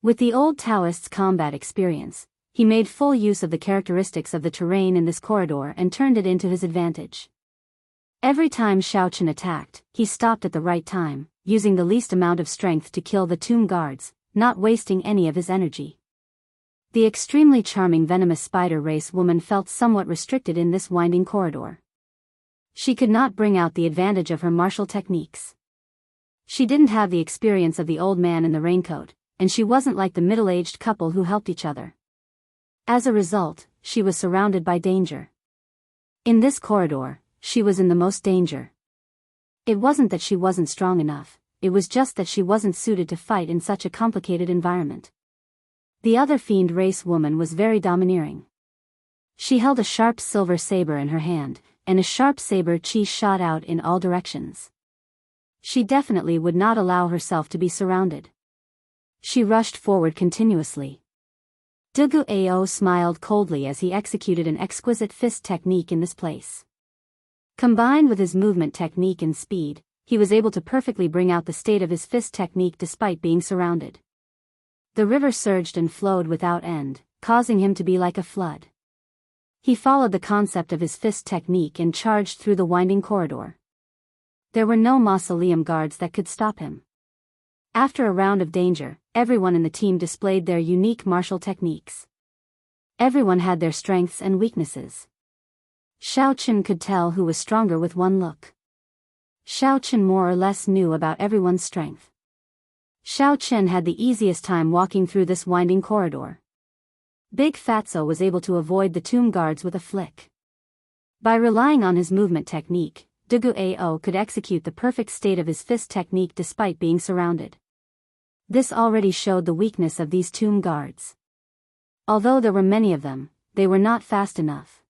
With the old Daoist's combat experience, he made full use of the characteristics of the terrain in this corridor and turned it into his advantage. Every time Xiaochen attacked, he stopped at the right time, using the least amount of strength to kill the tomb guards, not wasting any of his energy. The extremely charming venomous spider race woman felt somewhat restricted in this winding corridor. She could not bring out the advantage of her martial techniques. She didn't have the experience of the old man in the raincoat, and she wasn't like the middle-aged couple who helped each other. As a result, she was surrounded by danger. In this corridor, she was in the most danger. It wasn't that she wasn't strong enough, it was just that she wasn't suited to fight in such a complicated environment. The other fiend race woman was very domineering. She held a sharp silver saber in her hand, and a sharp saber chi shot out in all directions. She definitely would not allow herself to be surrounded. She rushed forward continuously. Dugu Ao smiled coldly as he executed an exquisite fist technique in this place. Combined with his movement technique and speed, he was able to perfectly bring out the state of his fist technique despite being surrounded. The river surged and flowed without end, causing him to be like a flood. He followed the concept of his fist technique and charged through the winding corridor. There were no mausoleum guards that could stop him. After a round of danger, everyone in the team displayed their unique martial techniques. Everyone had their strengths and weaknesses. Xiao Chen could tell who was stronger with one look. Xiao Chen more or less knew about everyone's strength. Xiao Chen had the easiest time walking through this winding corridor. Big Fatso was able to avoid the tomb guards with a flick. By relying on his movement technique, Dugu Ao could execute the perfect state of his fist technique despite being surrounded. This already showed the weakness of these tomb guards. Although there were many of them, they were not fast enough.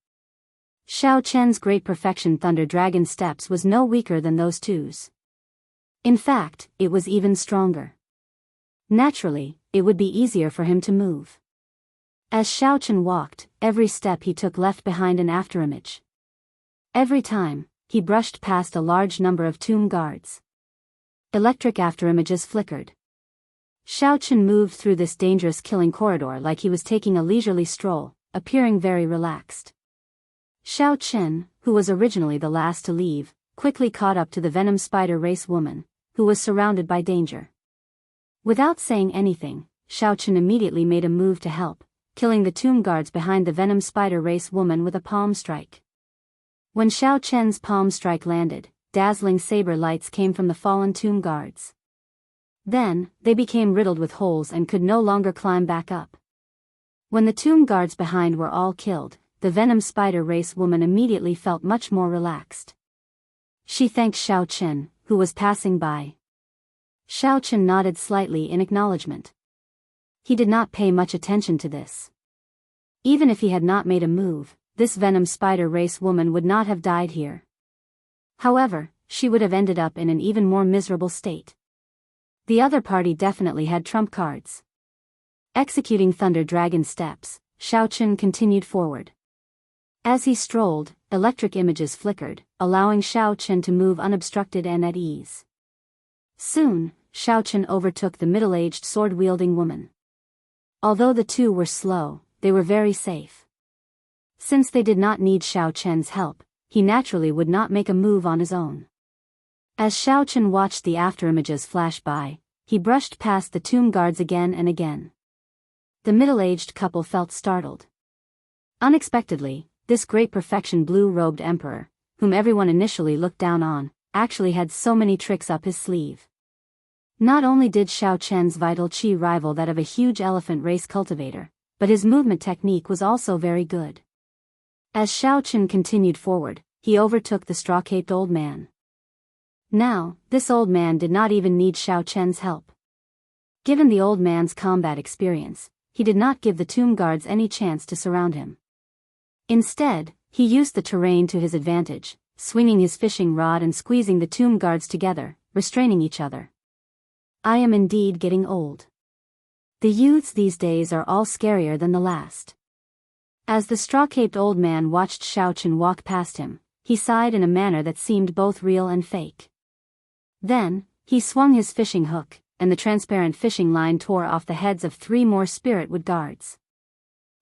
Xiao Chen's Great Perfection Thunder Dragon Steps was no weaker than those twos. In fact, it was even stronger. Naturally, it would be easier for him to move. As Xiao Chen walked, every step he took left behind an afterimage. Every time, he brushed past a large number of tomb guards. Electric afterimages flickered. Xiao Chen moved through this dangerous killing corridor like he was taking a leisurely stroll, appearing very relaxed. Xiao Chen, who was originally the last to leave, quickly caught up to the Venom Spider Race woman, who was surrounded by danger. Without saying anything, Xiao Chen immediately made a move to help, killing the tomb guards behind the Venom Spider Race woman with a palm strike. When Xiao Chen's palm strike landed, dazzling saber lights came from the fallen tomb guards. Then, they became riddled with holes and could no longer climb back up. When the tomb guards behind were all killed, the Venom Spider Race woman immediately felt much more relaxed. She thanked Xiao Chen, who was passing by. Xiao Chen nodded slightly in acknowledgement. He did not pay much attention to this. Even if he had not made a move, this Venom Spider Race woman would not have died here. However, she would have ended up in an even more miserable state. The other party definitely had trump cards. Executing Thunder Dragon Steps, Xiao Chen continued forward. As he strolled, electric images flickered, allowing Xiao Chen to move unobstructed and at ease. Soon, Xiao Chen overtook the middle-aged sword-wielding woman. Although the two were slow, they were very safe. Since they did not need Xiao Chen's help, he naturally would not make a move on his own. As Xiao Chen watched the afterimages flash by, he brushed past the tomb guards again and again. The middle-aged couple felt startled. Unexpectedly, this Great Perfection blue-robed emperor, whom everyone initially looked down on, actually had so many tricks up his sleeve. Not only did Xiao Chen's vital qi rival that of a huge elephant race cultivator, but his movement technique was also very good. As Xiao Chen continued forward, he overtook the straw-caped old man. Now, this old man did not even need Xiao Chen's help. Given the old man's combat experience, he did not give the tomb guards any chance to surround him. Instead, he used the terrain to his advantage, swinging his fishing rod and squeezing the tomb guards together, restraining each other. I am indeed getting old. The youths these days are all scarier than the last. As the straw-caped old man watched Xiao Chen walk past him, he sighed in a manner that seemed both real and fake. Then, he swung his fishing hook, and the transparent fishing line tore off the heads of 3 more spirit-wood guards.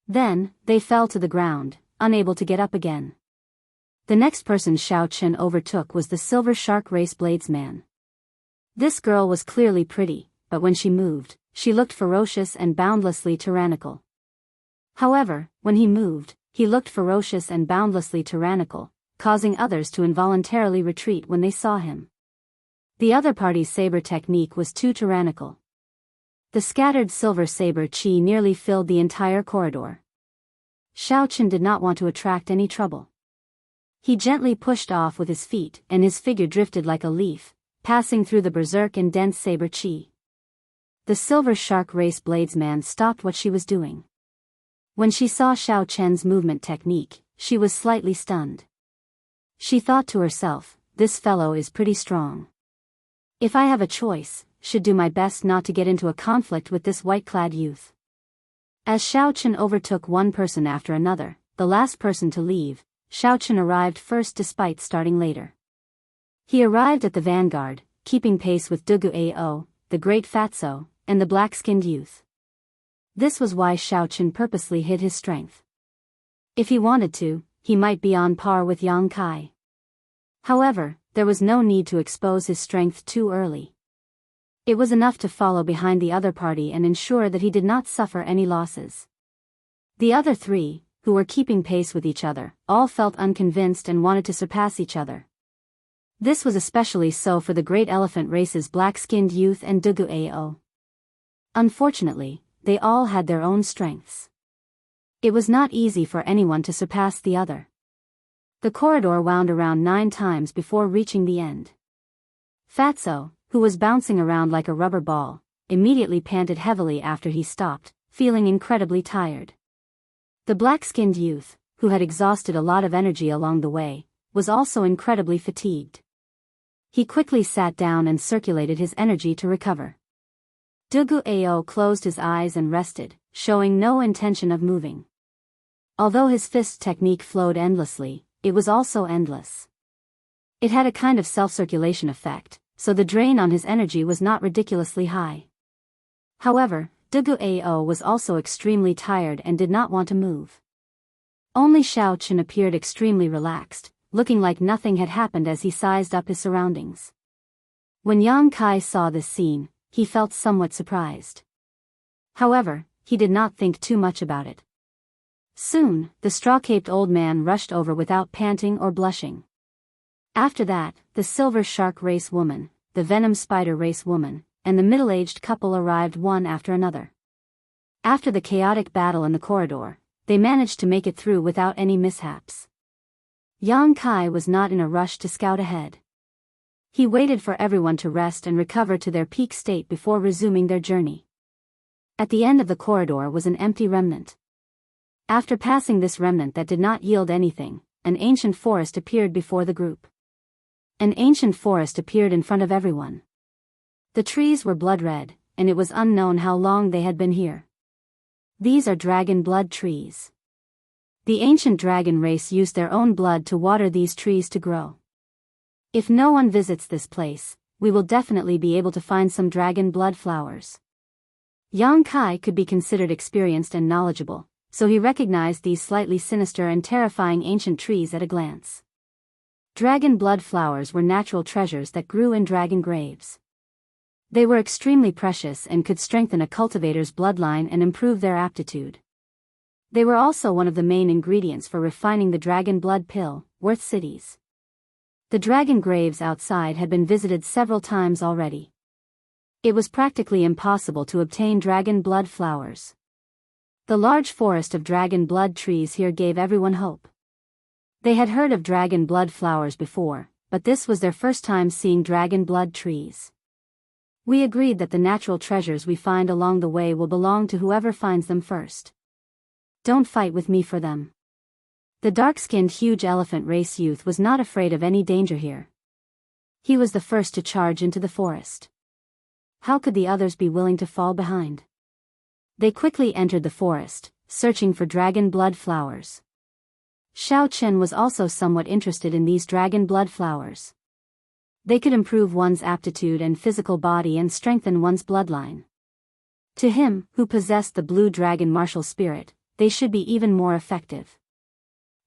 Then, they fell to the ground, unable to get up again. The next person Xiao Chen overtook was the Silver Shark Race Bladesman. This girl was clearly pretty, but when she moved, she looked ferocious and boundlessly tyrannical. However, when he moved, he looked ferocious and boundlessly tyrannical, causing others to involuntarily retreat when they saw him. The other party's saber technique was too tyrannical. The scattered silver saber chi nearly filled the entire corridor. Xiao Chen did not want to attract any trouble. He gently pushed off with his feet and his figure drifted like a leaf, passing through the berserk and dense saber chi. The Silver Shark Race Bladesman stopped what she was doing. When she saw Xiao Chen's movement technique, she was slightly stunned. She thought to herself, this fellow is pretty strong. If I have a choice, should do my best not to get into a conflict with this white-clad youth. As Xiao Chen overtook one person after another, the last person to leave, Xiao Chen arrived first despite starting later. He arrived at the vanguard, keeping pace with Dugu Ao, the great fatso, and the black-skinned youth. This was why Xiaochen purposely hid his strength. If he wanted to, he might be on par with Yang Kai. However, there was no need to expose his strength too early. It was enough to follow behind the other party and ensure that he did not suffer any losses. The other three, who were keeping pace with each other, all felt unconvinced and wanted to surpass each other. This was especially so for the great elephant race's black-skinned youth and Dugu Ao. Unfortunately, they all had their own strengths. It was not easy for anyone to surpass the other. The corridor wound around 9 times before reaching the end. Fatso, who was bouncing around like a rubber ball, immediately panted heavily after he stopped, feeling incredibly tired. The black-skinned youth, who had exhausted a lot of energy along the way, was also incredibly fatigued. He quickly sat down and circulated his energy to recover. Dugu Ao closed his eyes and rested, showing no intention of moving. Although his fist technique flowed endlessly, it was also endless. It had a kind of self-circulation effect, so the drain on his energy was not ridiculously high. However, Dugu Ao was also extremely tired and did not want to move. Only Xiaochen appeared extremely relaxed, looking like nothing had happened as he sized up his surroundings. When Yang Kai saw this scene, he felt somewhat surprised. However, he did not think too much about it. Soon, the straw-caped old man rushed over without panting or blushing. After that, the silver shark race woman, the venom spider race woman, and the middle-aged couple arrived one after another. After the chaotic battle in the corridor, they managed to make it through without any mishaps. Yang Kai was not in a rush to scout ahead. He waited for everyone to rest and recover to their peak state before resuming their journey. At the end of the corridor was an empty remnant. After passing this remnant that did not yield anything, an ancient forest appeared before the group. An ancient forest appeared in front of everyone. The trees were blood red, and it was unknown how long they had been here. These are dragon blood trees. The ancient dragon race used their own blood to water these trees to grow. If no one visits this place, we will definitely be able to find some dragon blood flowers. Yang Kai could be considered experienced and knowledgeable, so he recognized these slightly sinister and terrifying ancient trees at a glance. Dragon blood flowers were natural treasures that grew in dragon graves. They were extremely precious and could strengthen a cultivator's bloodline and improve their aptitude. They were also one of the main ingredients for refining the dragon blood pill, worth cities. The dragon graves outside had been visited several times already. It was practically impossible to obtain dragon blood flowers. The large forest of dragon blood trees here gave everyone hope. They had heard of dragon blood flowers before, but this was their first time seeing dragon blood trees. We agreed that the natural treasures we find along the way will belong to whoever finds them first. Don't fight with me for them. The dark-skinned huge elephant race youth was not afraid of any danger here. He was the first to charge into the forest. How could the others be willing to fall behind? They quickly entered the forest, searching for dragon blood flowers. Xiao Chen was also somewhat interested in these dragon blood flowers. They could improve one's aptitude and physical body and strengthen one's bloodline. To him, who possessed the blue dragon martial spirit, they should be even more effective.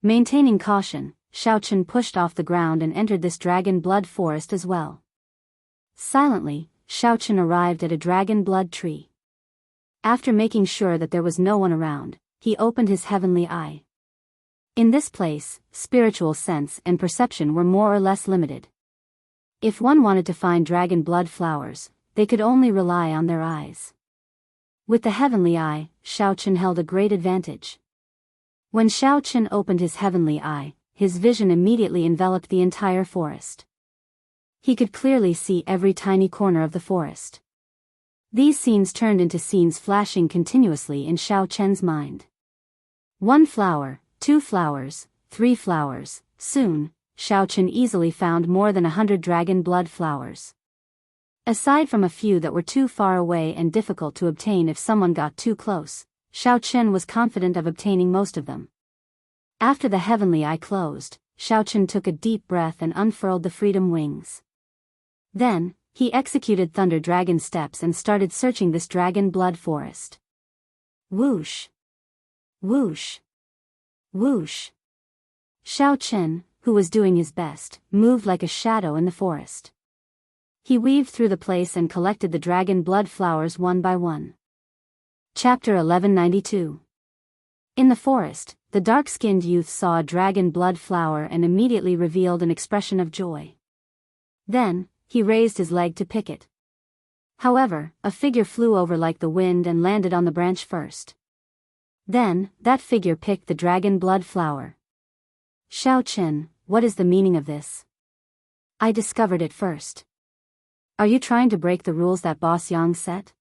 Maintaining caution, Xiao Chen pushed off the ground and entered this dragon blood forest as well. Silently, Xiao Chen arrived at a dragon blood tree. After making sure that there was no one around, he opened his heavenly eye. In this place, spiritual sense and perception were more or less limited. If one wanted to find dragon blood flowers, they could only rely on their eyes. With the heavenly eye, Xiao Chen held a great advantage. When Xiao Chen opened his heavenly eye, his vision immediately enveloped the entire forest. He could clearly see every tiny corner of the forest. These scenes turned into scenes flashing continuously in Xiao Chen's mind. 1 flower, 2 flowers, 3 flowers. Soon, Xiao Chen easily found more than 100 dragon blood flowers. Aside from a few that were too far away and difficult to obtain if someone got too close, Xiao Chen was confident of obtaining most of them. After the heavenly eye closed, Xiaochen took a deep breath and unfurled the freedom wings. Then, he executed Thunder Dragon steps and started searching this dragon blood forest. Whoosh! Whoosh! Whoosh! Xiaochen, who was doing his best, moved like a shadow in the forest. He weaved through the place and collected the dragon blood flowers one by one. Chapter 1192. In the forest, the dark-skinned youth saw a dragon blood flower and immediately revealed an expression of joy. Then, he raised his leg to pick it. However, a figure flew over like the wind and landed on the branch first. Then, that figure picked the dragon blood flower. Xiaochen, what is the meaning of this? I discovered it first. Are you trying to break the rules that Boss Yang set?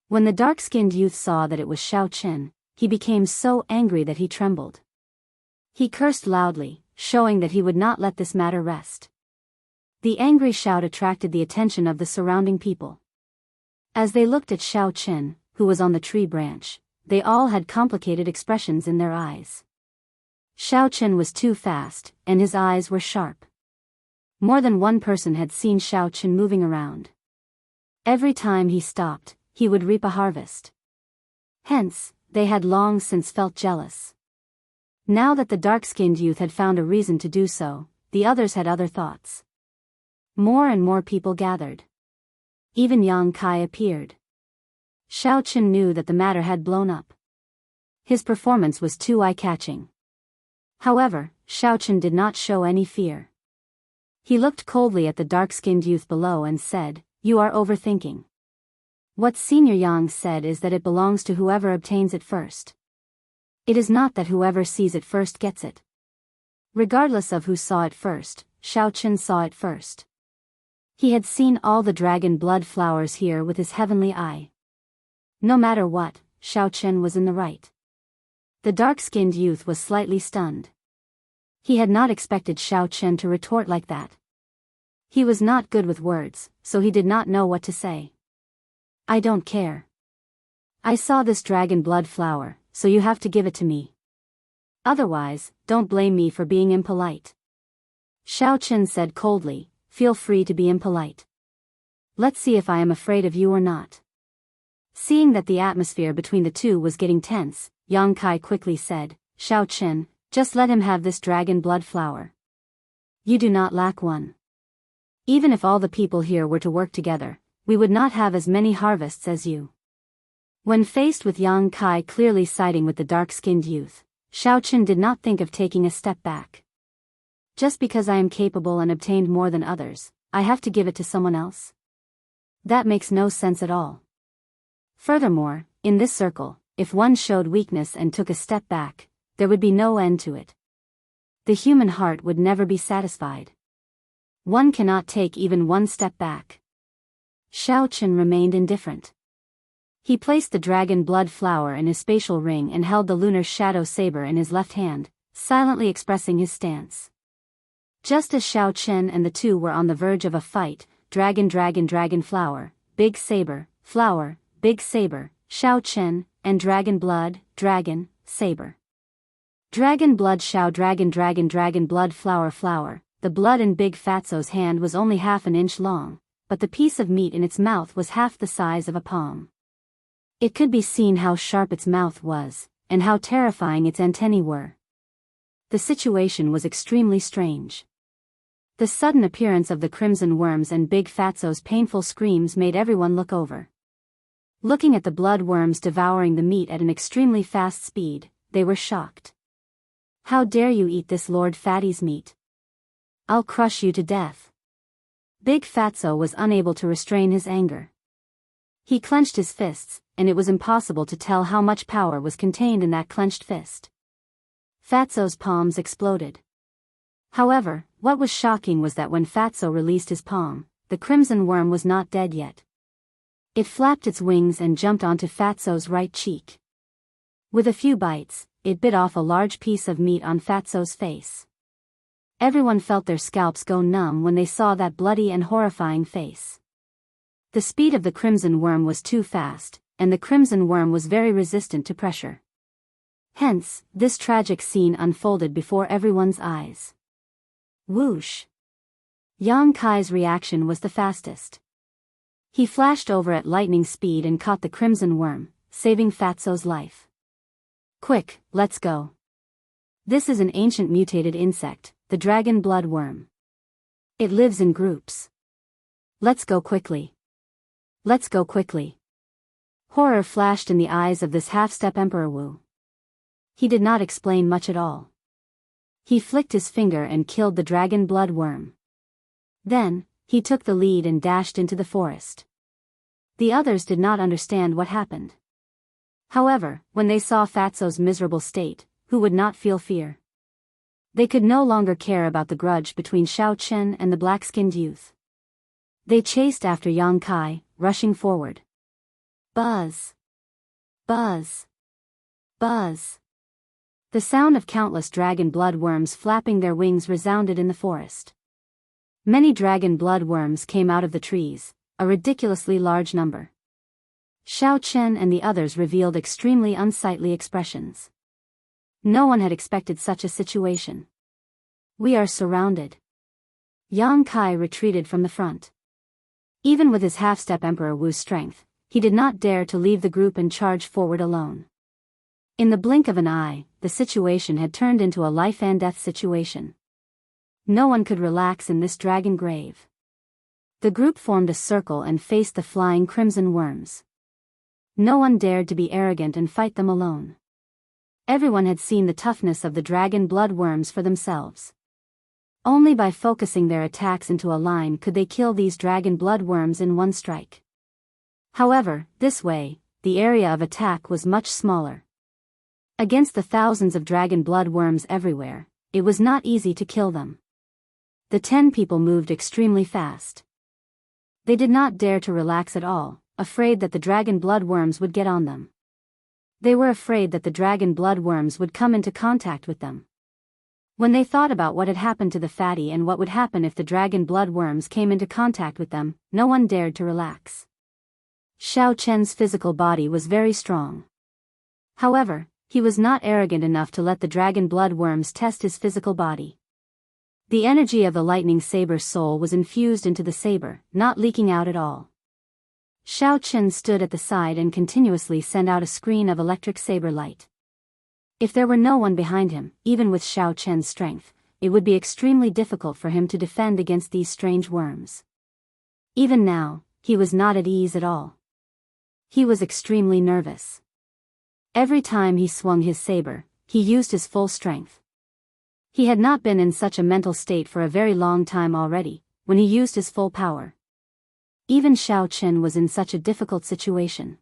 When the dark-skinned youth saw that it was Xiaochen, he became so angry that he trembled. He cursed loudly, showing that he would not let this matter rest. The angry shout attracted the attention of the surrounding people. As they looked at Xiaochen, who was on the tree branch, they all had complicated expressions in their eyes. Xiaochen was too fast, and his eyes were sharp. More than one person had seen Xiaochen moving around. Every time he stopped, he would reap a harvest. Hence, they had long since felt jealous. Now that the dark-skinned youth had found a reason to do so, the others had other thoughts. More and more people gathered. Even Yang Kai appeared. Xiaochen knew that the matter had blown up. His performance was too eye-catching. However, Xiaochen did not show any fear. He looked coldly at the dark-skinned youth below and said, "You are overthinking. What Senior Yang said is that it belongs to whoever obtains it first. It is not that whoever sees it first gets it." Regardless of who saw it first, Xiaochen saw it first. He had seen all the dragon blood flowers here with his heavenly eye. No matter what, Xiaochen was in the right. The dark-skinned youth was slightly stunned. He had not expected Xiaochen to retort like that. He was not good with words, so he did not know what to say. "I don't care. I saw this dragon blood flower, so you have to give it to me. Otherwise, don't blame me for being impolite." Xiaochen said coldly, "Feel free to be impolite. Let's see if I am afraid of you or not." Seeing that the atmosphere between the two was getting tense, Yang Kai quickly said, "Xiaochen, just let him have this dragon blood flower. You do not lack one. Even if all the people here were to work together, we would not have as many harvests as you." When faced with Yang Kai clearly siding with the dark-skinned youth, Xiaochen did not think of taking a step back. Just because I am capable and obtained more than others, I have to give it to someone else? That makes no sense at all. Furthermore, in this circle, if one showed weakness and took a step back, there would be no end to it. The human heart would never be satisfied. One cannot take even one step back. Xiaochen remained indifferent. He placed the dragon blood flower in his spatial ring and held the lunar shadow saber in his left hand, silently expressing his stance. Just as Xiaochen and the two were on the verge of a fight, dragon flower, big saber, flower, big saber, Xiaochen, and dragon blood, dragon, saber. Dragon blood Xiao dragon blood flower. The blood in Big Fatso's hand was only half an inch long, but the piece of meat in its mouth was half the size of a palm. It could be seen how sharp its mouth was, and how terrifying its antennae were. The situation was extremely strange. The sudden appearance of the crimson worms and Big Fatso's painful screams made everyone look over. Looking at the blood worms devouring the meat at an extremely fast speed, they were shocked. "How dare you eat this Lord Fatty's meat? I'll crush you to death." Big Fatso was unable to restrain his anger. He clenched his fists, and it was impossible to tell how much power was contained in that clenched fist. Fatso's palms exploded. However, what was shocking was that when Fatso released his palm, the crimson worm was not dead yet. It flapped its wings and jumped onto Fatso's right cheek. With a few bites, it bit off a large piece of meat on Fatso's face. Everyone felt their scalps go numb when they saw that bloody and horrifying face. The speed of the crimson worm was too fast, and the crimson worm was very resistant to pressure. Hence, this tragic scene unfolded before everyone's eyes. Whoosh! Yang Kai's reaction was the fastest. He flashed over at lightning speed and caught the crimson worm, saving Fatso's life. Quick, let's go. This is an ancient mutated insect, the dragon blood worm. It lives in groups. Let's go quickly. Let's go quickly. Horror flashed in the eyes of this half-step Emperor Wu. He did not explain much at all. He flicked his finger and killed the dragon blood worm. Then, he took the lead and dashed into the forest. The others did not understand what happened. However, when they saw Fatso's miserable state, who would not feel fear? They could no longer care about the grudge between Xiao Chen and the black-skinned youth. They chased after Yang Kai, rushing forward. Buzz! Buzz! Buzz! The sound of countless dragon blood worms flapping their wings resounded in the forest. Many dragon blood worms came out of the trees, a ridiculously large number. Xiao Chen and the others revealed extremely unsightly expressions. No one had expected such a situation. We are surrounded. Yang Kai retreated from the front. Even with his half-step Emperor Wu's strength, he did not dare to leave the group and charge forward alone. In the blink of an eye, the situation had turned into a life-and-death situation. No one could relax in this dragon grave. The group formed a circle and faced the flying crimson worms. No one dared to be arrogant and fight them alone. Everyone had seen the toughness of the dragon blood worms for themselves. Only by focusing their attacks into a line could they kill these dragon blood worms in one strike. However, this way, the area of attack was much smaller. Against the thousands of dragon blood worms everywhere, it was not easy to kill them. The 10 people moved extremely fast. They did not dare to relax at all, afraid that the dragon blood worms would get on them. They were afraid that the dragon blood worms would come into contact with them. When they thought about what had happened to the fatty and what would happen if the dragon blood worms came into contact with them, no one dared to relax. Xiao Chen's physical body was very strong. However, he was not arrogant enough to let the dragon blood worms test his physical body. The energy of the lightning saber's soul was infused into the saber, not leaking out at all. Xiao Chen stood at the side and continuously sent out a screen of electric saber light. If there were no one behind him, even with Xiao Chen's strength, it would be extremely difficult for him to defend against these strange worms. Even now, he was not at ease at all. He was extremely nervous. Every time he swung his saber, he used his full strength. He had not been in such a mental state for a very long time already, when he used his full power. Even Xiao Chen was in such a difficult situation.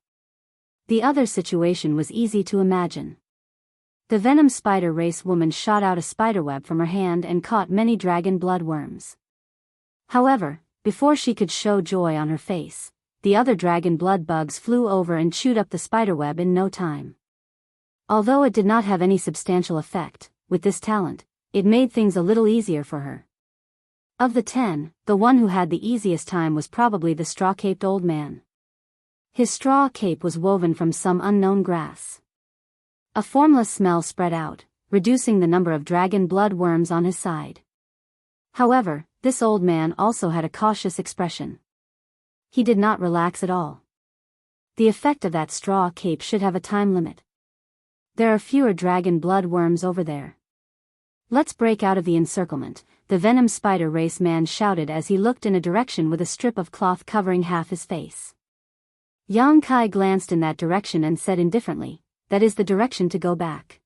The other situation was easy to imagine. The venom spider race woman shot out a spiderweb from her hand and caught many dragon blood worms. However, before she could show joy on her face, the other dragon blood bugs flew over and chewed up the spiderweb in no time. Although it did not have any substantial effect, with this talent, it made things a little easier for her. Of the 10, the one who had the easiest time was probably the straw-caped old man. His straw cape was woven from some unknown grass. A formless smell spread out, reducing the number of dragon blood worms on his side. However, this old man also had a cautious expression. He did not relax at all. The effect of that straw cape should have a time limit. There are fewer dragon blood worms over there. Let's break out of the encirclement, the venom spider race man shouted as he looked in a direction with a strip of cloth covering half his face. Yang Kai glanced in that direction and said indifferently, "That is the direction to go back."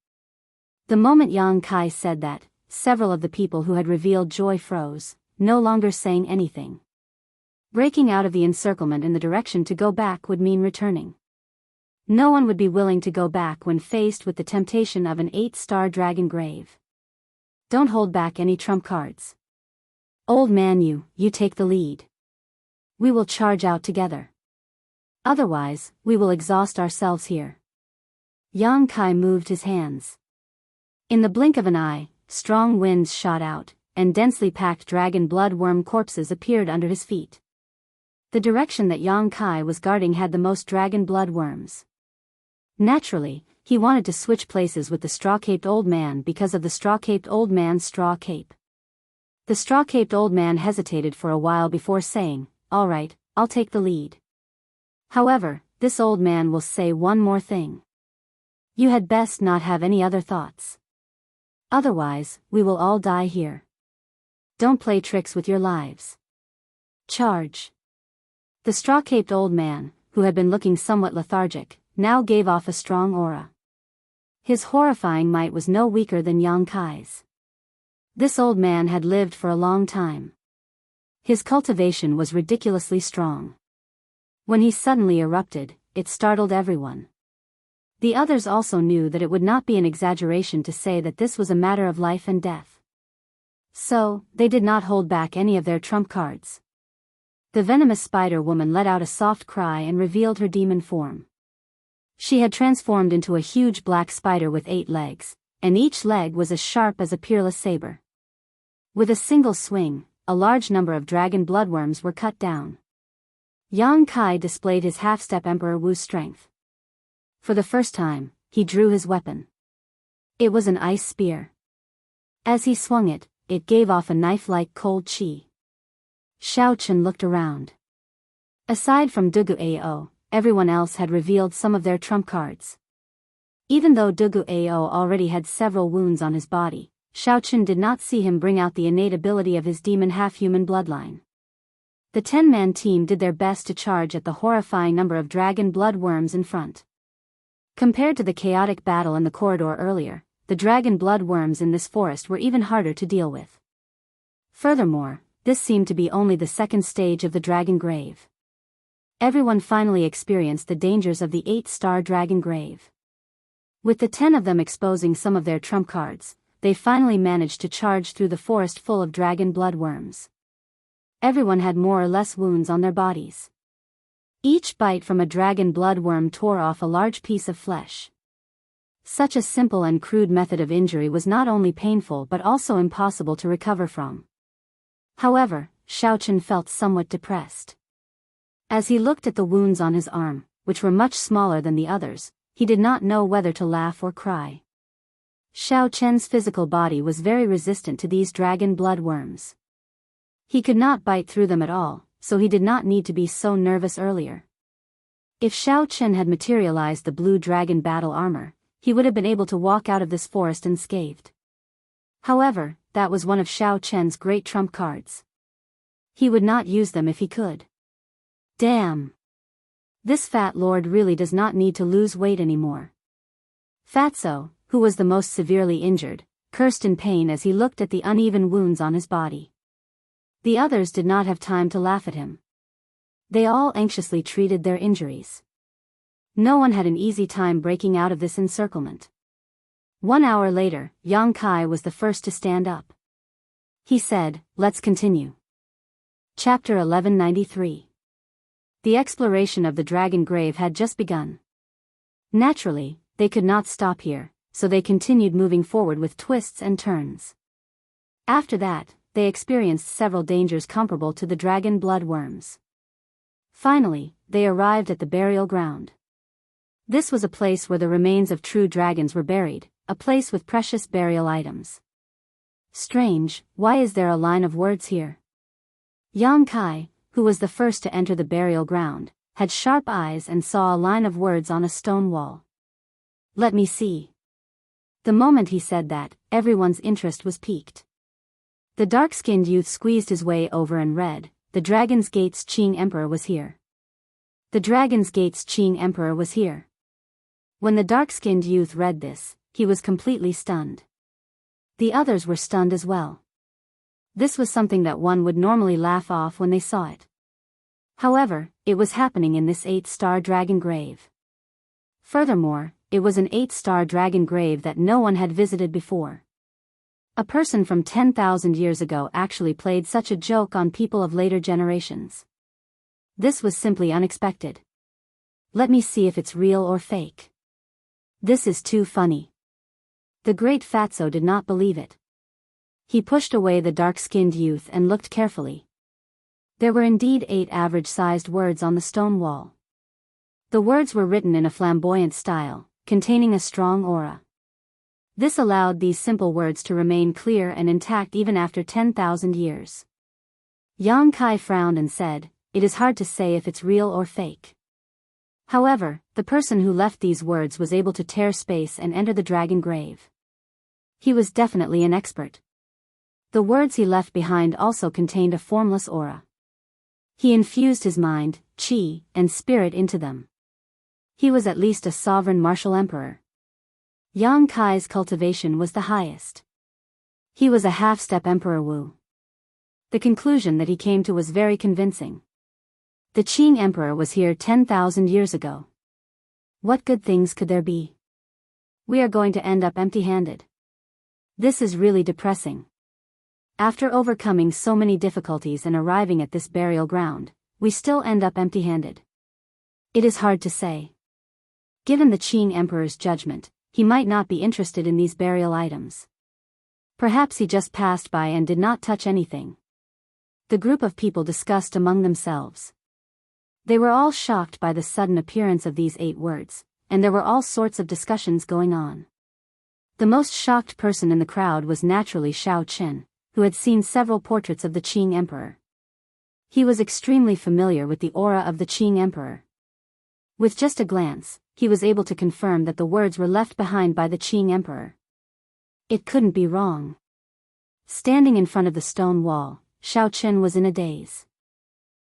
The moment Yang Kai said that, several of the people who had revealed joy froze, no longer saying anything. Breaking out of the encirclement in the direction to go back would mean returning. No one would be willing to go back when faced with the temptation of an 8-star dragon grave. Don't hold back any trump cards. Old man, you take the lead. We will charge out together. Otherwise, we will exhaust ourselves here. Yang Kai moved his hands. In the blink of an eye, strong winds shot out, and densely packed dragon blood worm corpses appeared under his feet. The direction that Yang Kai was guarding had the most dragon blood worms. Naturally, he wanted to switch places with the straw-caped old man because of the straw-caped old man's straw cape. The straw-caped old man hesitated for a while before saying, "All right, I'll take the lead. However, this old man will say one more thing. You had best not have any other thoughts. Otherwise, we will all die here. Don't play tricks with your lives. Charge." The straw-caped old man, who had been looking somewhat lethargic, now gave off a strong aura. His horrifying might was no weaker than Yang Kai's. This old man had lived for a long time. His cultivation was ridiculously strong. When he suddenly erupted, it startled everyone. The others also knew that it would not be an exaggeration to say that this was a matter of life and death. So, they did not hold back any of their trump cards. The venomous spider woman let out a soft cry and revealed her demon form. She had transformed into a huge black spider with 8 legs, and each leg was as sharp as a peerless saber. With a single swing, a large number of dragon bloodworms were cut down. Yang Kai displayed his half-step Emperor Wu's strength. For the first time, he drew his weapon. It was an ice spear. As he swung it, it gave off a knife-like cold chi. Xiaochen looked around. Aside from Dugu Ao, everyone else had revealed some of their trump cards. Even though Dugu Ao already had several wounds on his body, Xiaochen did not see him bring out the innate ability of his demon half-human bloodline. The 10-man team did their best to charge at the horrifying number of dragon bloodworms in front. Compared to the chaotic battle in the corridor earlier, the dragon bloodworms in this forest were even harder to deal with. Furthermore, this seemed to be only the second stage of the dragon grave. Everyone finally experienced the dangers of the 8-star dragon grave. With the 10 of them exposing some of their trump cards, they finally managed to charge through the forest full of dragon bloodworms. Everyone had more or less wounds on their bodies. Each bite from a dragon bloodworm tore off a large piece of flesh. Such a simple and crude method of injury was not only painful but also impossible to recover from. However, Xiaochen felt somewhat depressed. As he looked at the wounds on his arm, which were much smaller than the others, he did not know whether to laugh or cry. Xiaochen's physical body was very resistant to these dragon bloodworms. He could not bite through them at all, so he did not need to be so nervous earlier. If Xiaochen had materialized the blue dragon battle armor, he would have been able to walk out of this forest unscathed. However, that was one of Xiaochen's great trump cards. He would not use them if he could. Damn! This fat lord really does not need to lose weight anymore. Fatso, who was the most severely injured, cursed in pain as he looked at the uneven wounds on his body. The others did not have time to laugh at him. They all anxiously treated their injuries. No one had an easy time breaking out of this encirclement. 1 hour later, Yang Kai was the first to stand up. He said, "Let's continue." Chapter 1193. The exploration of the dragon grave had just begun. Naturally, they could not stop here, so they continued moving forward with twists and turns. After that, they experienced several dangers comparable to the dragon bloodworms. Finally, they arrived at the burial ground. This was a place where the remains of true dragons were buried, a place with precious burial items. Strange, why is there a line of words here? Yang Kai, who was the first to enter the burial ground, had sharp eyes and saw a line of words on a stone wall. "Let me see." The moment he said that, everyone's interest was piqued. The dark-skinned youth squeezed his way over and read, "The Dragon's Gate's Qing Emperor was here." The Dragon's Gate's Qing Emperor was here. When the dark-skinned youth read this, he was completely stunned. The others were stunned as well. This was something that one would normally laugh off when they saw it. However, it was happening in this 8-star dragon grave. Furthermore, it was an 8-star dragon grave that no one had visited before. A person from 10,000 years ago actually played such a joke on people of later generations. This was simply unexpected. Let me see if it's real or fake. This is too funny. The great Fatso did not believe it. He pushed away the dark-skinned youth and looked carefully. There were indeed 8 average-sized words on the stone wall. The words were written in a flamboyant style, containing a strong aura. This allowed these simple words to remain clear and intact even after 10,000 years. Yang Kai frowned and said, "It is hard to say if it's real or fake." However, the person who left these words was able to tear space and enter the dragon grave. He was definitely an expert. The words he left behind also contained a formless aura. He infused his mind, qi, and spirit into them. He was at least a sovereign martial emperor. Yang Kai's cultivation was the highest. He was a half-step Emperor Wu. The conclusion that he came to was very convincing. The Qing Emperor was here 10,000 years ago. What good things could there be? We are going to end up empty-handed. This is really depressing. After overcoming so many difficulties and arriving at this burial ground, we still end up empty-handed. It is hard to say. Given the Qing Emperor's judgment, he might not be interested in these burial items. Perhaps he just passed by and did not touch anything. The group of people discussed among themselves. They were all shocked by the sudden appearance of these 8 words, and there were all sorts of discussions going on. The most shocked person in the crowd was naturally Shao Chen, who had seen several portraits of the Qing Emperor. He was extremely familiar with the aura of the Qing Emperor. With just a glance, he was able to confirm that the words were left behind by the Qing Emperor. It couldn't be wrong. Standing in front of the stone wall, Shao Chen was in a daze.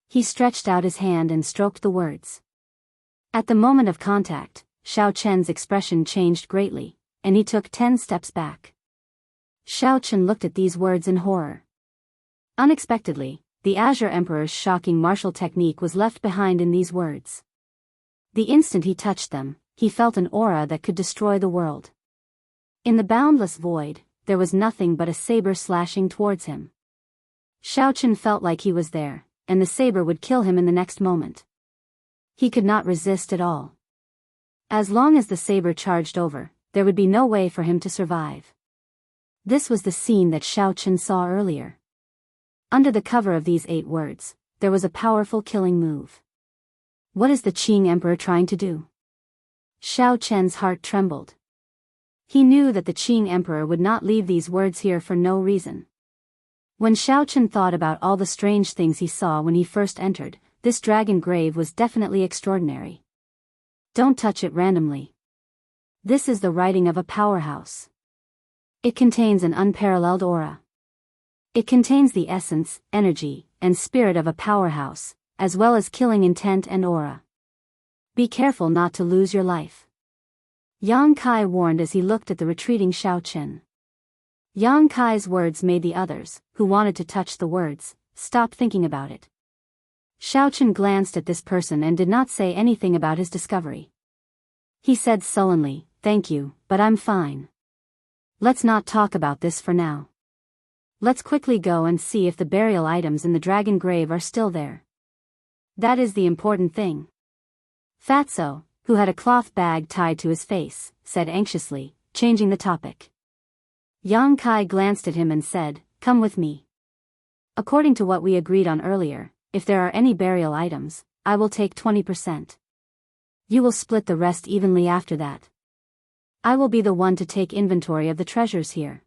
He stretched out his hand and stroked the words. At the moment of contact, Shao Chen's expression changed greatly, and he took 10 steps back. Shao Chen looked at these words in horror. Unexpectedly, the Azure Emperor's shocking martial technique was left behind in these words. The instant he touched them, he felt an aura that could destroy the world. In the boundless void, there was nothing but a saber slashing towards him. Shao Chen felt like he was there, and the saber would kill him in the next moment. He could not resist at all. As long as the saber charged over, there would be no way for him to survive. This was the scene that Shao Chen saw earlier. Under the cover of these 8 words, there was a powerful killing move. What is the Qing Emperor trying to do? Shao Chen's heart trembled. He knew that the Qing Emperor would not leave these words here for no reason. When Shao Chen thought about all the strange things he saw when he first entered, this dragon grave was definitely extraordinary. Don't touch it randomly. This is the writing of a powerhouse. It contains an unparalleled aura. It contains the essence, energy, and spirit of a powerhouse, as well as killing intent and aura. Be careful not to lose your life. Yang Kai warned as he looked at the retreating Shao Chen. Yang Kai's words made the others, who wanted to touch the words, stop thinking about it. Shao Chen glanced at this person and did not say anything about his discovery. He said sullenly, "Thank you, but I'm fine. Let's not talk about this for now. Let's quickly go and see if the burial items in the dragon grave are still there. That is the important thing." Fatso, who had a cloth bag tied to his face, said anxiously, changing the topic. Yang Kai glanced at him and said, "Come with me. According to what we agreed on earlier, if there are any burial items, I will take 20%. You will split the rest evenly after that. I will be the one to take inventory of the treasures here."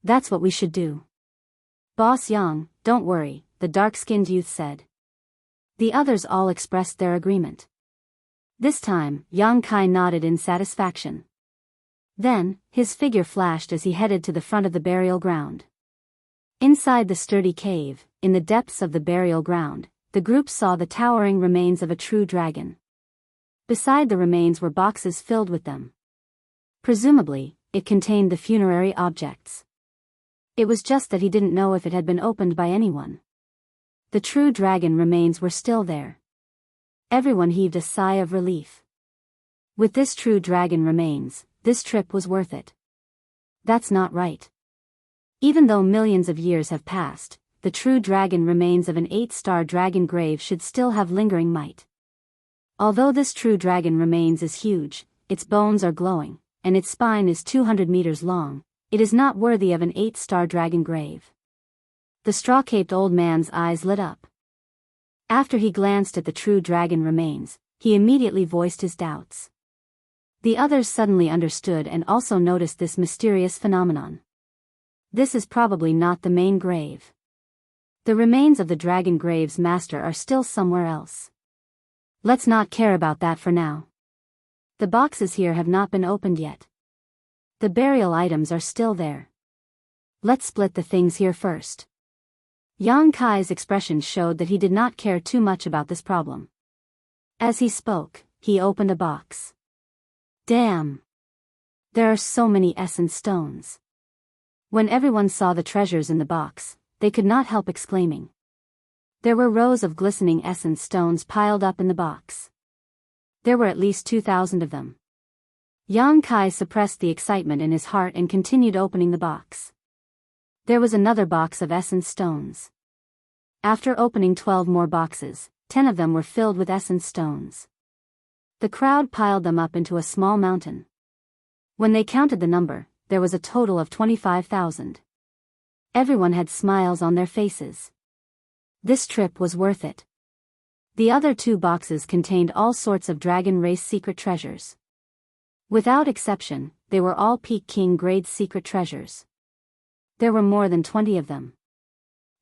"That's what we should do." "Boss Yang, don't worry," the dark-skinned youth said. The others all expressed their agreement. This time, Yang Kai nodded in satisfaction. Then, his figure flashed as he headed to the front of the burial ground. Inside the sturdy cave, in the depths of the burial ground, the group saw the towering remains of a true dragon. Beside the remains were boxes filled with them. Presumably, it contained the funerary objects. It was just that he didn't know if it had been opened by anyone. The true dragon remains were still there. Everyone heaved a sigh of relief. With this true dragon remains, this trip was worth it. That's not right. Even though millions of years have passed, the true dragon remains of an 8-star dragon grave should still have lingering might. Although this true dragon remains is huge, its bones are glowing, and its spine is 200 meters long, it is not worthy of an 8-star dragon grave. The straw-caped old man's eyes lit up. After he glanced at the true dragon remains, he immediately voiced his doubts. The others suddenly understood and also noticed this mysterious phenomenon. This is probably not the main grave. The remains of the dragon grave's master are still somewhere else. Let's not care about that for now. The boxes here have not been opened yet. The burial items are still there. Let's split the things here first. Yang Kai's expression showed that he did not care too much about this problem. As he spoke, he opened a box. Damn! There are so many essence stones. When everyone saw the treasures in the box, they could not help exclaiming. There were rows of glistening essence stones piled up in the box. There were at least 2,000 of them. Yang Kai suppressed the excitement in his heart and continued opening the box. There was another box of essence stones. After opening 12 more boxes, 10 of them were filled with essence stones. The crowd piled them up into a small mountain. When they counted the number, there was a total of 25,000. Everyone had smiles on their faces. This trip was worth it. The other 2 boxes contained all sorts of dragon race secret treasures. Without exception, they were all Peak King grade secret treasures. There were more than 20 of them.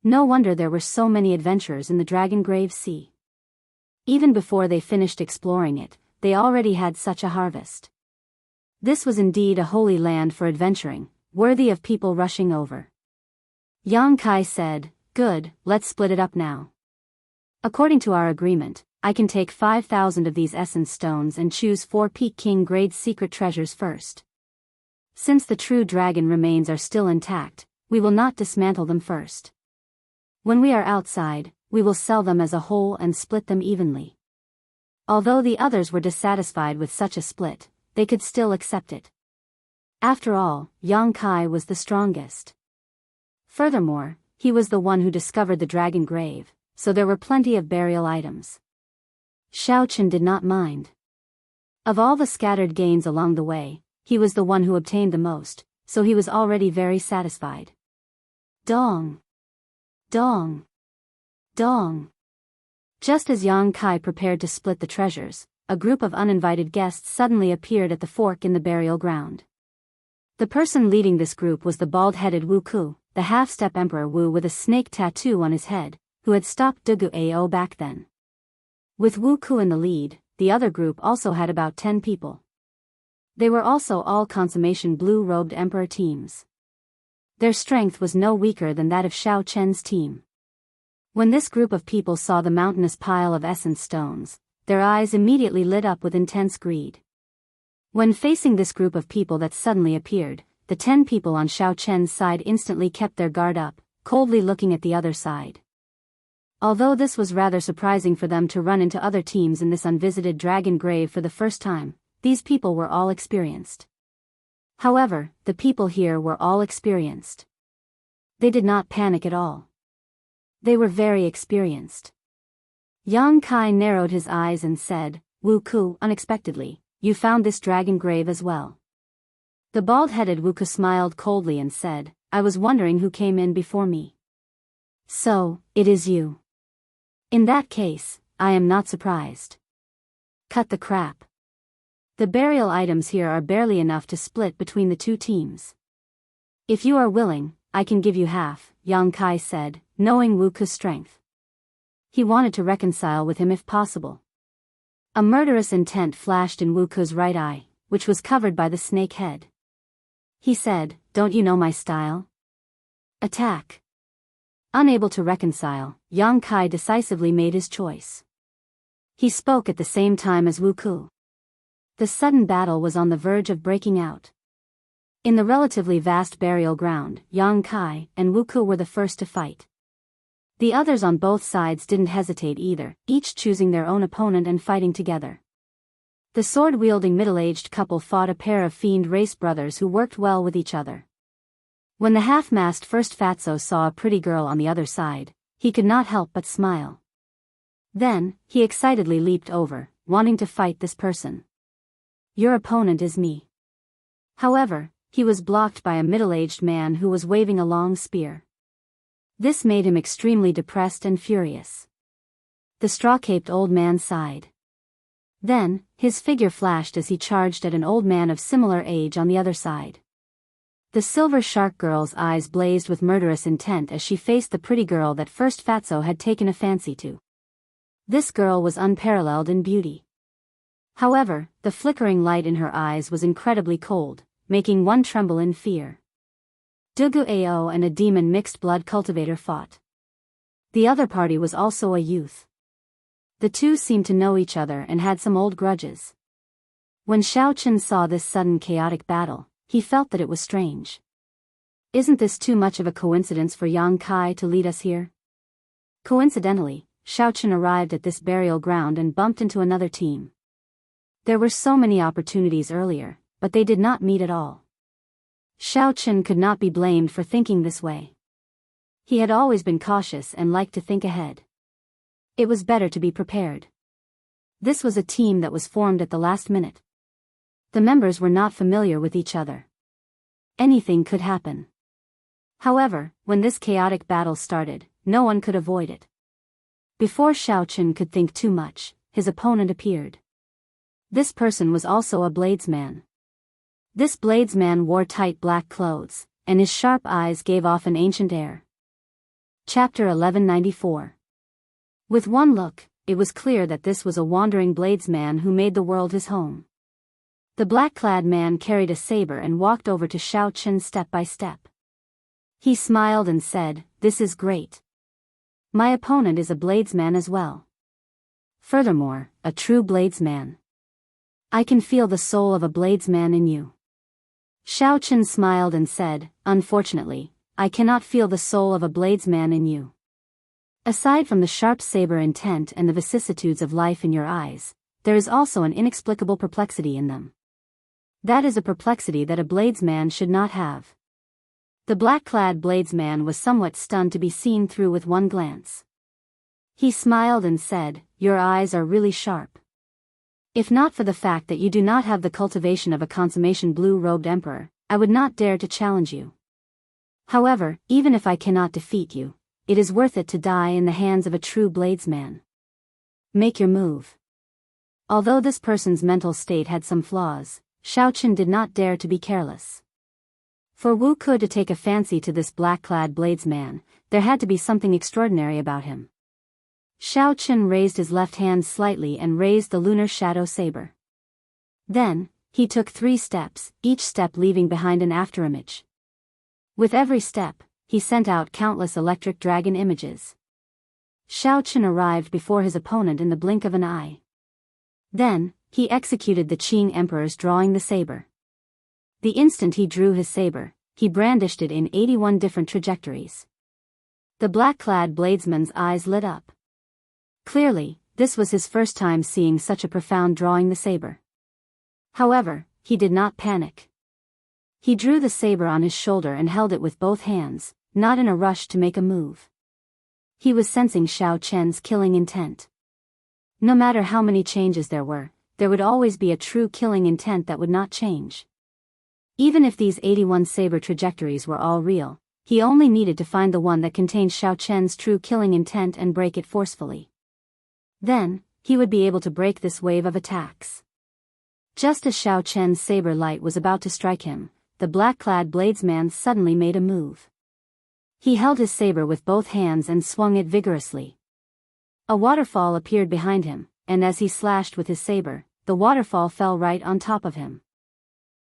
No wonder there were so many adventurers in the Dragon Grave Sea. Even before they finished exploring it, they already had such a harvest. This was indeed a holy land for adventuring, worthy of people rushing over. Yang Kai said, "Good, let's split it up now. According to our agreement, I can take 5,000 of these essence stones and choose 4 Peak King grade secret treasures first. Since the true dragon remains are still intact, we will not dismantle them first. When we are outside, we will sell them as a whole and split them evenly." Although the others were dissatisfied with such a split, they could still accept it. After all, Yang Kai was the strongest. Furthermore, he was the one who discovered the dragon grave, so there were plenty of burial items. Xiaochen did not mind. Of all the scattered gains along the way, he was the one who obtained the most, so he was already very satisfied. Dong! Dong! Dong! Just as Yang Kai prepared to split the treasures, a group of uninvited guests suddenly appeared at the fork in the burial ground. The person leading this group was the bald-headed Wu Ku, the half-step Emperor Wu with a snake tattoo on his head, who had stopped Dugu Ao back then. With Wu Ku in the lead, the other group also had about 10 people. They were also all consummation blue-robed Emperor teams. Their strength was no weaker than that of Xiao Chen's team. When this group of people saw the mountainous pile of essence stones, their eyes immediately lit up with intense greed. When facing this group of people that suddenly appeared, the 10 people on Xiao Chen's side instantly kept their guard up, coldly looking at the other side. Although this was rather surprising for them to run into other teams in this unvisited dragon grave for the first time, these people were all experienced. However, the people here were all experienced. They did not panic at all. They were very experienced. Yang Kai narrowed his eyes and said, "Wu Ku, unexpectedly, you found this dragon grave as well." The bald-headed Wu Ku smiled coldly and said, "I was wondering who came in before me." "So, it is you. In that case, I am not surprised." Cut the crap. The burial items here are barely enough to split between the 2 teams. If you are willing, I can give you half, Yang Kai said, knowing Wu Ku's strength. He wanted to reconcile with him if possible. A murderous intent flashed in Wu Ku's right eye, which was covered by the snake head. He said, "Don't you know my style? Attack." Unable to reconcile, Yang Kai decisively made his choice. He spoke at the same time as Wu Ku. The sudden battle was on the verge of breaking out. In the relatively vast burial ground, Yang Kai and Wu Ku were the first to fight. The others on both sides didn't hesitate either, each choosing their own opponent and fighting together. The sword-wielding middle-aged couple fought a pair of fiend race brothers who worked well with each other. When the half-masked first fatso saw a pretty girl on the other side, he could not help but smile. Then, he excitedly leaped over, wanting to fight this person. "Your opponent is me." However, he was blocked by a middle-aged man who was waving a long spear. This made him extremely depressed and furious. The straw-caped old man sighed. Then, his figure flashed as he charged at an old man of similar age on the other side. The silver shark girl's eyes blazed with murderous intent as she faced the pretty girl that first Fatso had taken a fancy to. This girl was unparalleled in beauty. However, the flickering light in her eyes was incredibly cold, making one tremble in fear. Dugu Ao and a demon mixed-blood cultivator fought. The other party was also a youth. The two seemed to know each other and had some old grudges. When Xiaochen saw this sudden chaotic battle, he felt that it was strange. Isn't this too much of a coincidence for Yang Kai to lead us here? Coincidentally, Xiaochen arrived at this burial ground and bumped into another team. There were so many opportunities earlier, but they did not meet at all. Xiaochen could not be blamed for thinking this way. He had always been cautious and liked to think ahead. It was better to be prepared. This was a team that was formed at the last minute. The members were not familiar with each other. Anything could happen. However, when this chaotic battle started, no one could avoid it. Before Xiaochen could think too much, his opponent appeared. This person was also a bladesman. This bladesman wore tight black clothes, and his sharp eyes gave off an ancient air. Chapter 1194. With one look, it was clear that this was a wandering bladesman who made the world his home. The black-clad man carried a saber and walked over to Xiaochen step by step. He smiled and said, "This is great. My opponent is a bladesman as well. Furthermore, a true bladesman. I can feel the soul of a bladesman in you." Xiaochen smiled and said, "Unfortunately, I cannot feel the soul of a bladesman in you. Aside from the sharp saber intent and the vicissitudes of life in your eyes, there is also an inexplicable perplexity in them. That is a perplexity that a bladesman should not have." The black-clad bladesman was somewhat stunned to be seen through with one glance. He smiled and said, "Your eyes are really sharp. If not for the fact that you do not have the cultivation of a consummation blue-robed emperor, I would not dare to challenge you. However, even if I cannot defeat you, it is worth it to die in the hands of a true bladesman. Make your move." Although this person's mental state had some flaws, Xiaochen did not dare to be careless. For Wu Ke to take a fancy to this black-clad bladesman, there had to be something extraordinary about him. Xiaochen raised his left hand slightly and raised the lunar shadow saber. Then, he took 3 steps, each step leaving behind an afterimage. With every step, he sent out countless electric dragon images. Xiaochen arrived before his opponent in the blink of an eye. Then, he executed the Qing Emperor's drawing the saber. The instant he drew his saber, he brandished it in 81 different trajectories. The black-clad bladesman's eyes lit up. Clearly, this was his first time seeing such a profound drawing the saber. However, he did not panic. He drew the saber on his shoulder and held it with both hands, not in a rush to make a move. He was sensing Xiaochen's killing intent. No matter how many changes there would always be a true killing intent that would not change. Even if these 81 saber trajectories were all real, he only needed to find the one that contained Xiaochen's true killing intent and break it forcefully. Then, he would be able to break this wave of attacks. Just as Xiaochen's saber light was about to strike him, the black-clad bladesman suddenly made a move. He held his saber with both hands and swung it vigorously. A waterfall appeared behind him, and as he slashed with his saber, the waterfall fell right on top of him.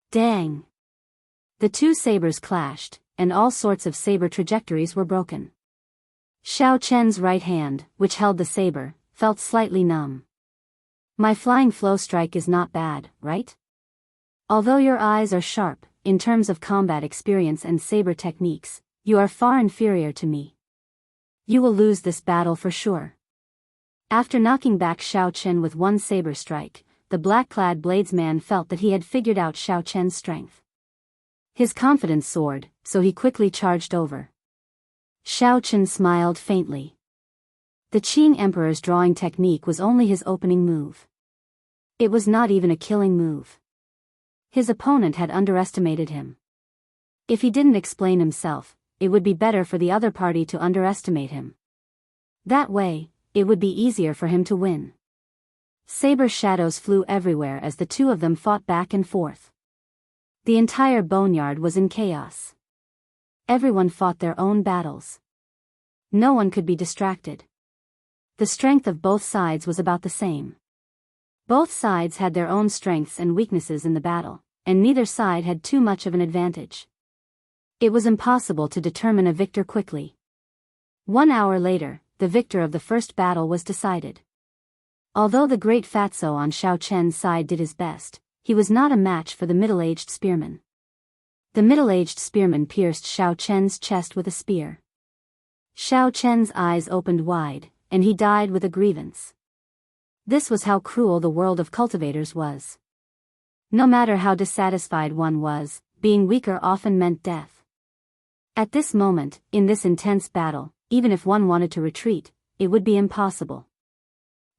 Dang! The 2 sabers clashed, and all sorts of saber trajectories were broken. Xiaochen's right hand, which held the saber, felt slightly numb. My flying flow strike is not bad, right? Although your eyes are sharp, in terms of combat experience and saber techniques, you are far inferior to me. You will lose this battle for sure. After knocking back Xiaochen with one saber strike, the black-clad bladesman felt that he had figured out Xiaochen's strength. His confidence soared, so he quickly charged over. Xiaochen smiled faintly. The Qing Emperor's drawing technique was only his opening move. It was not even a killing move. His opponent had underestimated him. If he didn't explain himself, it would be better for the other party to underestimate him. That way, it would be easier for him to win. Saber shadows flew everywhere as the two of them fought back and forth. The entire boneyard was in chaos. Everyone fought their own battles. No one could be distracted. The strength of both sides was about the same. Both sides had their own strengths and weaknesses in the battle, and neither side had too much of an advantage. It was impossible to determine a victor quickly. 1 hour later, the victor of the first battle was decided. Although the great fatso on Xiao Chen's side did his best, he was not a match for the middle-aged spearman. The middle-aged spearman pierced Xiao Chen's chest with a spear. Xiao Chen's eyes opened wide, and he died with a grievance. This was how cruel the world of cultivators was. No matter how dissatisfied one was, being weaker often meant death. At this moment, in this intense battle, even if one wanted to retreat, it would be impossible.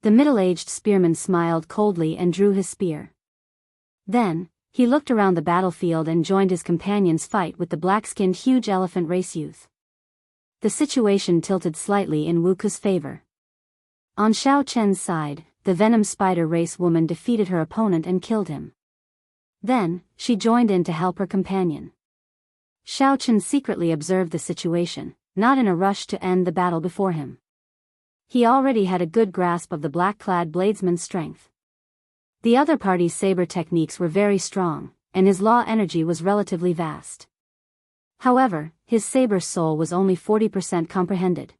The middle-aged spearman smiled coldly and drew his spear. Then, he looked around the battlefield and joined his companion's fight with the black-skinned huge elephant race youth. The situation tilted slightly in Wuxia's favor. On Xiao Chen's side, the venom spider race woman defeated her opponent and killed him. Then, she joined in to help her companion. Xiao Chen secretly observed the situation, not in a rush to end the battle before him. He already had a good grasp of the black-clad bladesman's strength. The other party's saber techniques were very strong, and his law energy was relatively vast. However, his saber soul was only 40% comprehended.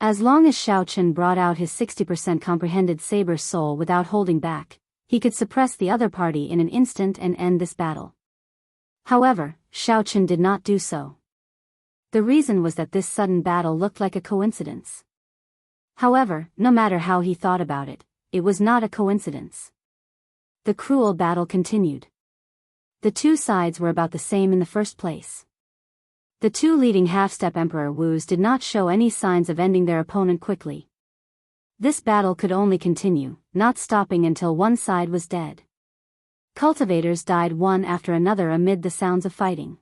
As long as Xiao Chen brought out his 60% comprehended saber soul without holding back, he could suppress the other party in an instant and end this battle. However, Xiao Chen did not do so. The reason was that this sudden battle looked like a coincidence. However, no matter how he thought about it, it was not a coincidence. The cruel battle continued. The two sides were about the same in the first place. The two leading half-step Emperor Wus did not show any signs of ending their opponent quickly. This battle could only continue, not stopping until one side was dead. Cultivators died one after another amid the sounds of fighting.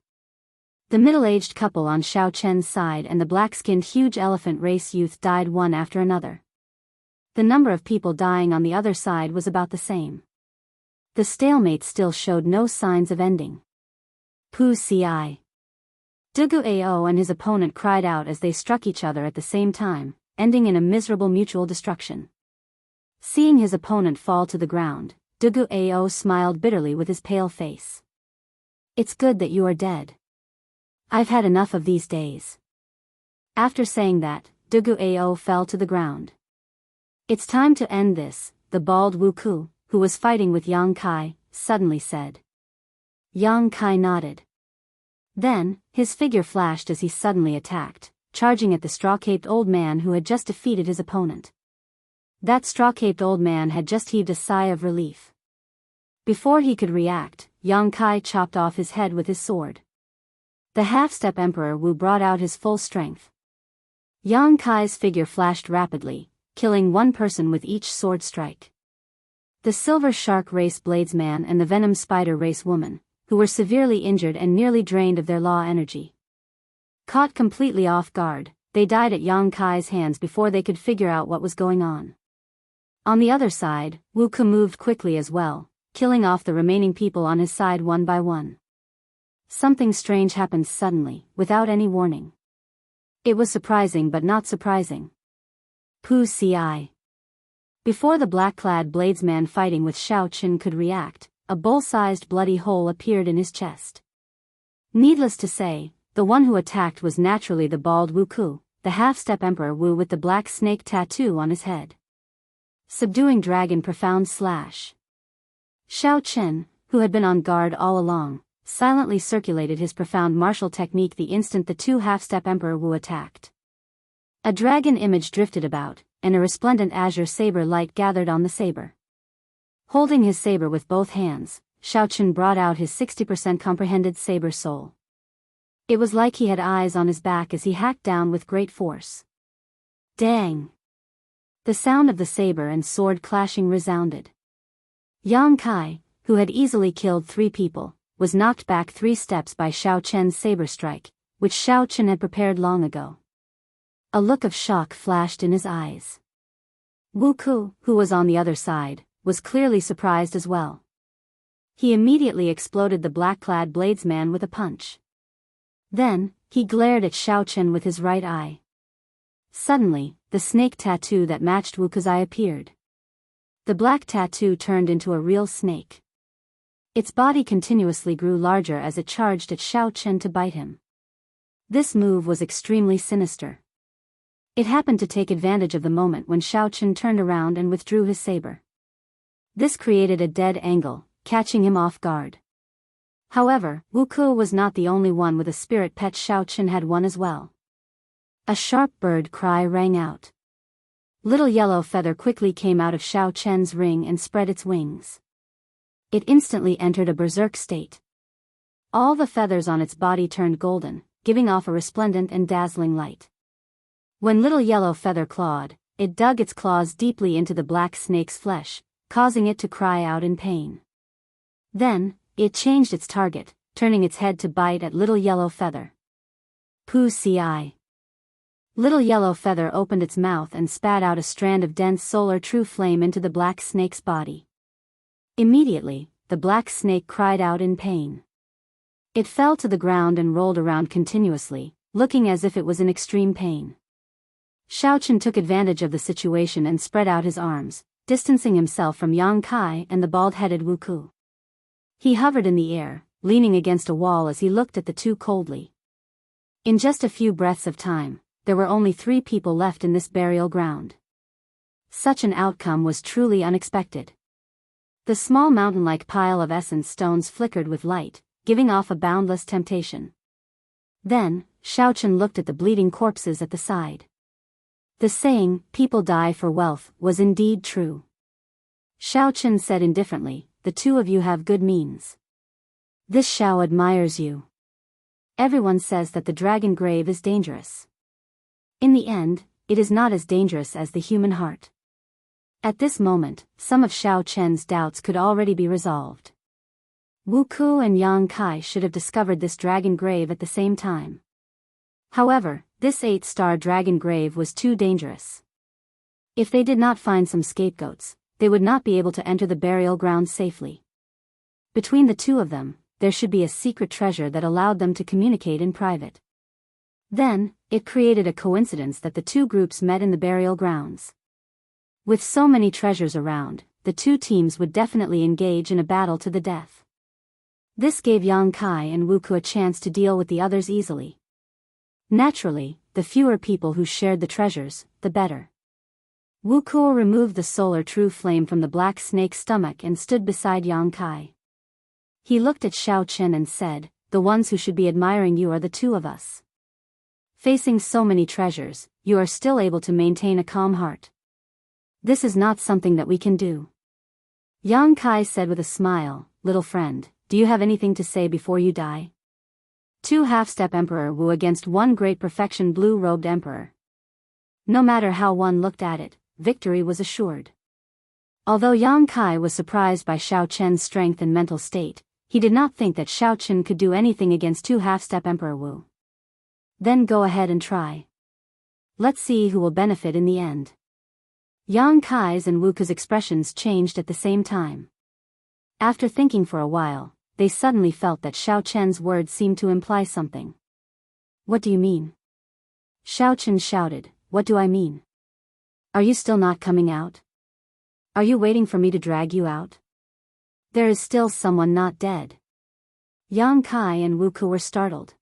The middle-aged couple on Xiao Chen's side and the black-skinned huge elephant race youth died one after another. The number of people dying on the other side was about the same. The stalemate still showed no signs of ending. Pu Ci. Dugu Ao and his opponent cried out as they struck each other at the same time, ending in a miserable mutual destruction. Seeing his opponent fall to the ground, Dugu Ao smiled bitterly with his pale face. "It's good that you are dead. I've had enough of these days." After saying that, Dugu Ao fell to the ground. "It's time to end this," the bald Wu Ku, who was fighting with Yang Kai, suddenly said. Yang Kai nodded. Then, his figure flashed as he suddenly attacked, charging at the straw-caped old man who had just defeated his opponent. That straw-caped old man had just heaved a sigh of relief. Before he could react, Yang Kai chopped off his head with his sword. The half-step Emperor Wu brought out his full strength. Yang Kai's figure flashed rapidly, killing one person with each sword strike. The silver shark race bladesman and the venom spider race woman, who were severely injured and nearly drained of their law energy. Caught completely off guard, they died at Yang Kai's hands before they could figure out what was going on. On the other side, Wu Ku moved quickly as well, killing off the remaining people on his side one by one. Something strange happened suddenly, without any warning. It was surprising but not surprising. Pu Ci. Before the black-clad bladesman fighting with Xiao Chen could react, a bull-sized bloody hole appeared in his chest. Needless to say, the one who attacked was naturally the bald Wu Ku, the half-step Emperor Wu with the black snake tattoo on his head. Subduing Dragon Profound Slash. Xiao Chen, who had been on guard all along, silently circulated his profound martial technique the instant the two half-step Emperor Wu attacked. A dragon image drifted about, and a resplendent azure saber light gathered on the saber. Holding his saber with both hands, Xiao Chen brought out his 60% comprehended saber soul. It was like he had eyes on his back as he hacked down with great force. Dang! The sound of the saber and sword clashing resounded. Yang Kai, who had easily killed 3 people, was knocked back 3 steps by Xiao Chen's saber strike, which Xiao Chen had prepared long ago. A look of shock flashed in his eyes. Wuku, who was on the other side, was clearly surprised as well. He immediately exploded the black-clad bladesman with a punch. Then, he glared at Xiaochen with his right eye. Suddenly, the snake tattoo that matched Wuku's eye appeared. The black tattoo turned into a real snake. Its body continuously grew larger as it charged at Xiaochen to bite him. This move was extremely sinister. It happened to take advantage of the moment when Xiaochen turned around and withdrew his saber. This created a dead angle, catching him off guard. However, Wuku was not the only one with a spirit pet. Xiaochen had one as well. A sharp bird cry rang out. Little Yellow Feather quickly came out of Xiaochen's ring and spread its wings. It instantly entered a berserk state. All the feathers on its body turned golden, giving off a resplendent and dazzling light. When Little Yellow Feather clawed, it dug its claws deeply into the black snake's flesh, causing it to cry out in pain. Then, it changed its target, turning its head to bite at Little Yellow Feather. Poo ci. Little Yellow Feather opened its mouth and spat out a strand of dense solar true flame into the black snake's body. Immediately, the black snake cried out in pain. It fell to the ground and rolled around continuously, looking as if it was in extreme pain. Xiaochen took advantage of the situation and spread out his arms, distancing himself from Yang Kai and the bald-headed Wuku. He hovered in the air, leaning against a wall as he looked at the two coldly. In just a few breaths of time, there were only 3 people left in this burial ground. Such an outcome was truly unexpected. The small mountain-like pile of essence stones flickered with light, giving off a boundless temptation. Then, Xiaochen looked at the bleeding corpses at the side. The saying, "People die for wealth," was indeed true. Xiaochen said indifferently, "The two of you have good means. This Xiao admires you. Everyone says that the dragon grave is dangerous. In the end, it is not as dangerous as the human heart." At this moment, some of Xiaochen's doubts could already be resolved. Wuku and Yang Kai should have discovered this dragon grave at the same time. However, this 8-star dragon grave was too dangerous. If they did not find some scapegoats, they would not be able to enter the burial ground safely. Between the two of them, there should be a secret treasure that allowed them to communicate in private. Then, it created a coincidence that the two groups met in the burial grounds. With so many treasures around, the two teams would definitely engage in a battle to the death. This gave Yang Kai and Wuku a chance to deal with the others easily. Naturally, the fewer people who shared the treasures, the better. Wuku removed the solar true flame from the black snake's stomach and stood beside Yang Kai. He looked at Xiaochen and said, "The ones who should be admiring you are the two of us. Facing so many treasures, you are still able to maintain a calm heart. This is not something that we can do." Yang Kai said with a smile, "Little friend, do you have anything to say before you die?" 2 half-step Emperor Wu against 1 great perfection blue-robed Emperor. No matter how one looked at it, victory was assured. Although Yang Kai was surprised by Xiaochen's strength and mental state, he did not think that Xiaochen could do anything against 2 half-step Emperor Wu. Then go ahead and try. Let's see who will benefit in the end. Yang Kai's and Wuku's expressions changed at the same time. After thinking for a while, they suddenly felt that Xiaochen's words seemed to imply something. "What do you mean?" Xiaochen shouted, "What do I mean? Are you still not coming out? Are you waiting for me to drag you out? There is still someone not dead." Yang Kai and Wuku were startled.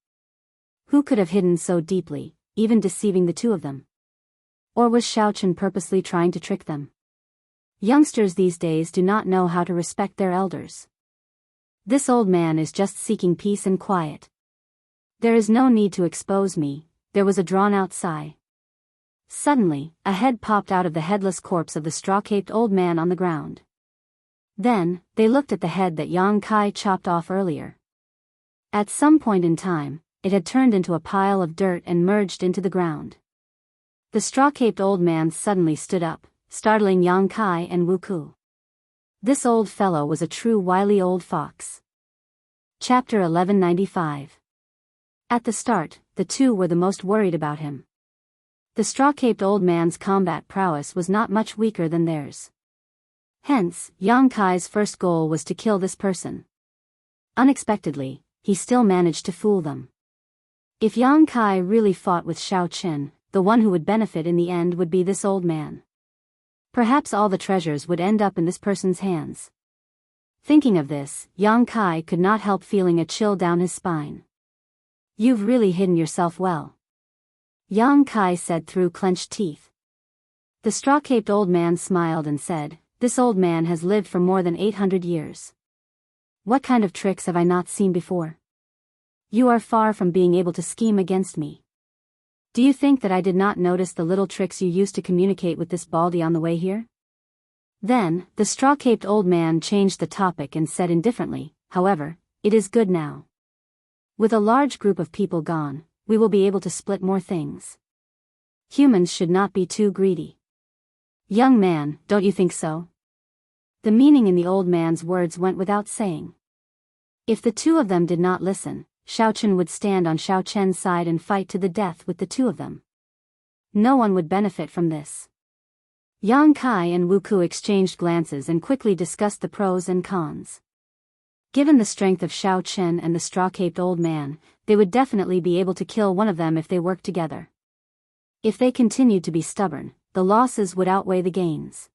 Who could have hidden so deeply, even deceiving the two of them? Or was Xiaochen purposely trying to trick them? Youngsters these days do not know how to respect their elders. This old man is just seeking peace and quiet. There is no need to expose me. There was a drawn-out sigh. Suddenly, a head popped out of the headless corpse of the straw-caped old man on the ground. Then, they looked at the head that Yang Kai chopped off earlier. At some point in time, it had turned into a pile of dirt and merged into the ground. The straw-caped old man suddenly stood up, startling Yang Kai and Wuku. This old fellow was a true wily old fox. Chapter 1195. At the start, the two were the most worried about him. The straw-caped old man's combat prowess was not much weaker than theirs. Hence, Yang Kai's first goal was to kill this person. Unexpectedly, he still managed to fool them. If Yang Kai really fought with Xiao Chen, the one who would benefit in the end would be this old man. Perhaps all the treasures would end up in this person's hands. Thinking of this, Yang Kai could not help feeling a chill down his spine. "You've really hidden yourself well," Yang Kai said through clenched teeth. The straw-caped old man smiled and said, "This old man has lived for more than 800 years. What kind of tricks have I not seen before? You are far from being able to scheme against me. Do you think that I did not notice the little tricks you used to communicate with this baldy on the way here?" Then, the straw-caped old man changed the topic and said indifferently, "However, it is good now. With a large group of people gone, we will be able to split more things. Humans should not be too greedy. Young man, don't you think so?" The meaning in the old man's words went without saying. If the two of them did not listen, Xiao Chen would stand on Xiao Chen's side and fight to the death with the two of them. No one would benefit from this. Yang Kai and Wu Ku exchanged glances and quickly discussed the pros and cons. Given the strength of Xiao Chen and the straw-caped old man, they would definitely be able to kill one of them if they worked together. If they continued to be stubborn, the losses would outweigh the gains.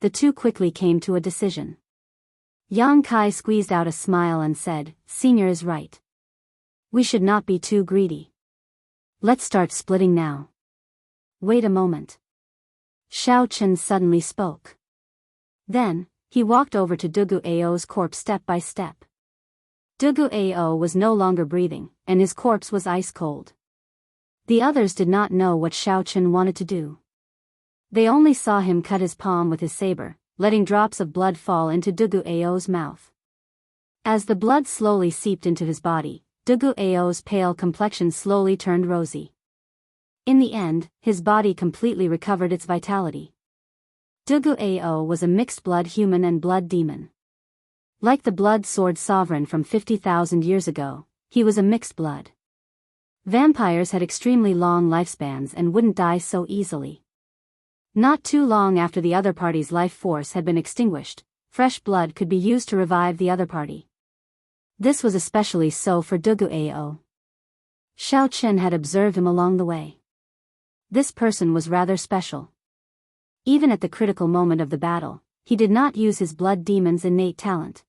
The two quickly came to a decision. Yang Kai squeezed out a smile and said, "Senior is right. We should not be too greedy. Let's start splitting now." "Wait a moment." Xiao Chen suddenly spoke. Then, he walked over to Dugu Ao's corpse step by step. Dugu Ao was no longer breathing, and his corpse was ice cold. The others did not know what Xiao Chen wanted to do. They only saw him cut his palm with his saber, letting drops of blood fall into Dugu Ao's mouth. As the blood slowly seeped into his body, Dugu Ao's pale complexion slowly turned rosy. In the end, his body completely recovered its vitality. Dugu Ao was a mixed-blood human and blood demon. Like the blood sword sovereign from 50,000 years ago, he was a mixed blood. Vampires had extremely long lifespans and wouldn't die so easily. Not too long after the other party's life force had been extinguished, fresh blood could be used to revive the other party. This was especially so for Dugu Ao. Xiao Chen had observed him along the way. This person was rather special. Even at the critical moment of the battle, he did not use his blood demon's innate talent.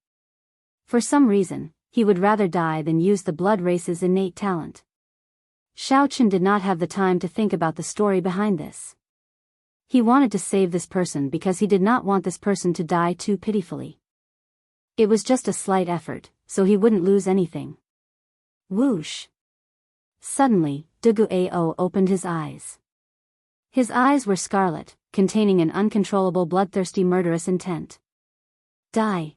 For some reason, he would rather die than use the blood race's innate talent. Xiao Chen did not have the time to think about the story behind this. He wanted to save this person because he did not want this person to die too pitifully. It was just a slight effort, so he wouldn't lose anything. Whoosh! Suddenly, Dugu Ao opened his eyes. His eyes were scarlet, containing an uncontrollable bloodthirsty murderous intent. "Die!"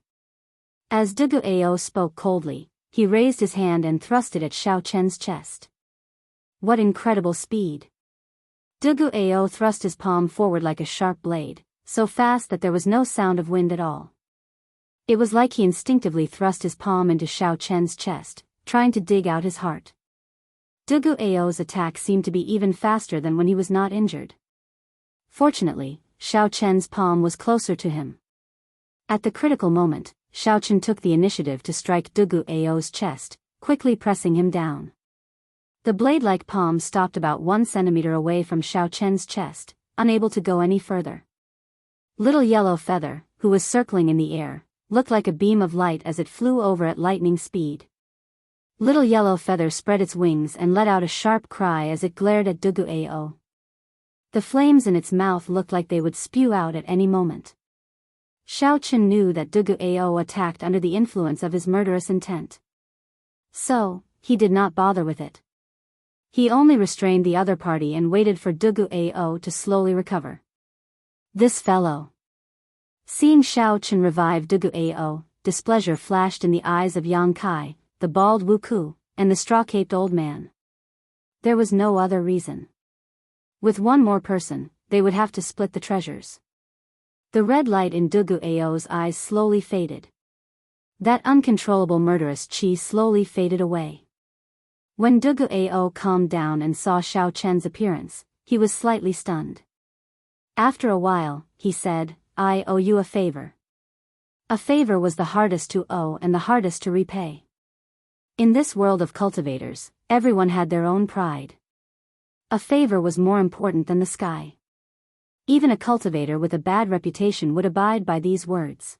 As Dugu Ao spoke coldly, he raised his hand and thrust it at Xiao Chen's chest. What incredible speed! Dugu Ao thrust his palm forward like a sharp blade, so fast that there was no sound of wind at all. It was like he instinctively thrust his palm into Xiao Chen's chest, trying to dig out his heart. Dugu Ao's attack seemed to be even faster than when he was not injured. Fortunately, Xiao Chen's palm was closer to him. At the critical moment, Xiao Chen took the initiative to strike Dugu Ao's chest, quickly pressing him down. The blade-like palm stopped about 1 centimeter away from Xiao Chen's chest, unable to go any further. Little Yellow Feather, who was circling in the air, looked like a beam of light as it flew over at lightning speed. Little Yellow Feather spread its wings and let out a sharp cry as it glared at Dugu Ao. The flames in its mouth looked like they would spew out at any moment. Xiao Chen knew that Dugu Ao attacked under the influence of his murderous intent. So, he did not bother with it. He only restrained the other party and waited for Dugu Ao to slowly recover. This fellow. Seeing Xiao Chen revive Dugu Ao, displeasure flashed in the eyes of Yang Kai, the bald Wu Ku, and the straw-caped old man. There was no other reason. With one more person, they would have to split the treasures. The red light in Dugu Ao's eyes slowly faded. That uncontrollable murderous chi slowly faded away. When Dugu Ao calmed down and saw Xiao Chen's appearance, he was slightly stunned. After a while, he said, "I owe you a favor." A favor was the hardest to owe and the hardest to repay. In this world of cultivators, everyone had their own pride. A favor was more important than the sky. Even a cultivator with a bad reputation would abide by these words.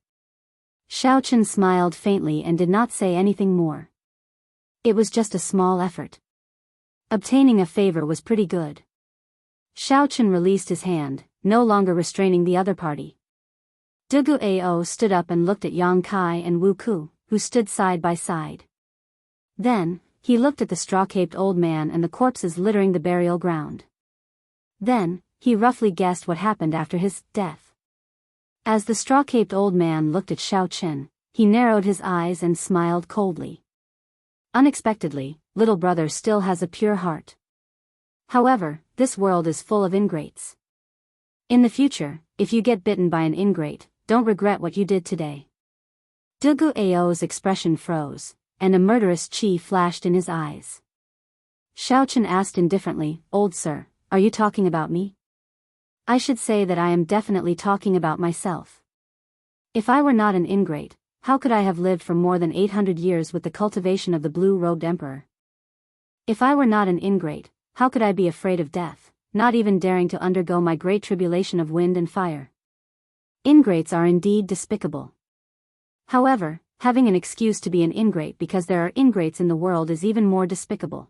Xiaochen smiled faintly and did not say anything more. It was just a small effort. Obtaining a favor was pretty good. Xiaochen released his hand, no longer restraining the other party. Dugu Ao stood up and looked at Yang Kai and Wu Ku, who stood side by side. Then, he looked at the straw-caped old man and the corpses littering the burial ground. Then, he roughly guessed what happened after his death. As the straw-caped old man looked at Xiaochen, he narrowed his eyes and smiled coldly. Unexpectedly, little brother still has a pure heart. However, this world is full of ingrates. In the future, if you get bitten by an ingrate, don't regret what you did today. Dugu Ao's expression froze, and a murderous chi flashed in his eyes. Xiaochen asked indifferently, "Old sir, are you talking about me?" "I should say that I am definitely talking about myself. If I were not an ingrate, how could I have lived for more than 800 years with the cultivation of the blue-robed emperor? If I were not an ingrate, how could I be afraid of death, not even daring to undergo my great tribulation of wind and fire? Ingrates are indeed despicable. However, having an excuse to be an ingrate because there are ingrates in the world is even more despicable."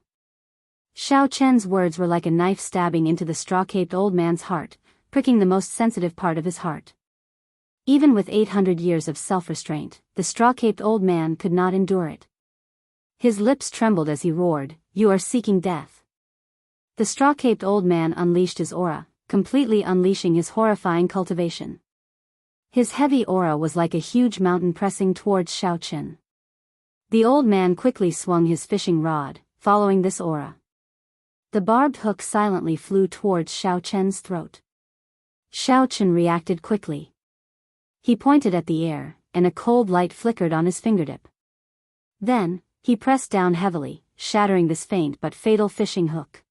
Xiaochen's words were like a knife stabbing into the straw-caped old man's heart, pricking the most sensitive part of his heart. Even with 800 years of self-restraint, the straw-caped old man could not endure it. His lips trembled as he roared, "You are seeking death." The straw-caped old man unleashed his aura, completely unleashing his horrifying cultivation. His heavy aura was like a huge mountain pressing towards Xiaochen. The old man quickly swung his fishing rod, following this aura. The barbed hook silently flew towards Xiaochen's throat. Xiaochen reacted quickly. He pointed at the air, and a cold light flickered on his fingertip. Then, he pressed down heavily, shattering this faint but fatal fishing hook.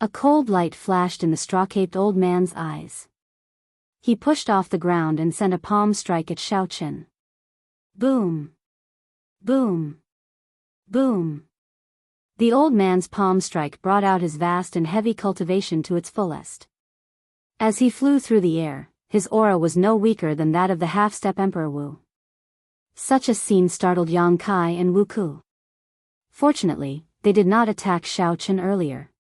A cold light flashed in the straw-caped old man's eyes. He pushed off the ground and sent a palm strike at Xiaochen. Boom! Boom! Boom! The old man's palm strike brought out his vast and heavy cultivation to its fullest. As he flew through the air, his aura was no weaker than that of the half-step Emperor Wu. Such a scene startled Yang Kai and Wu Ku. Fortunately, they did not attack Xiaochen earlier.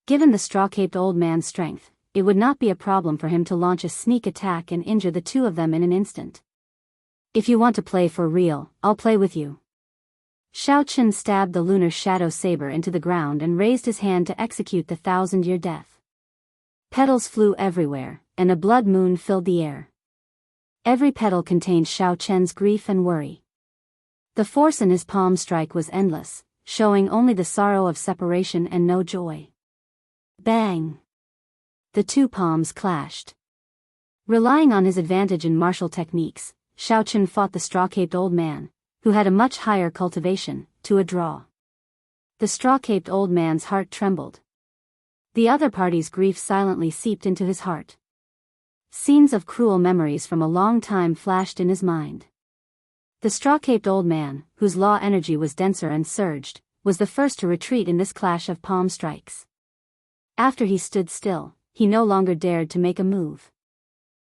Given the straw-caped old man's strength, it would not be a problem for him to launch a sneak attack and injure the two of them in an instant. "If you want to play for real, I'll play with you." Xiaochen stabbed the lunar shadow saber into the ground and raised his hand to execute the 1,000-year death. Petals flew everywhere, and a blood moon filled the air. Every petal contained Xiaochen's grief and worry. The force in his palm strike was endless, showing only the sorrow of separation and no joy. Bang! The two palms clashed. Relying on his advantage in martial techniques, Xiaochen fought the straw-caped old man, who had a much higher cultivation, to a draw. The straw-caped old man's heart trembled. The other party's grief silently seeped into his heart. Scenes of cruel memories from a long time flashed in his mind. The straw-caped old man, whose law energy was denser and surged, was the first to retreat in this clash of palm strikes. After he stood still, he no longer dared to make a move.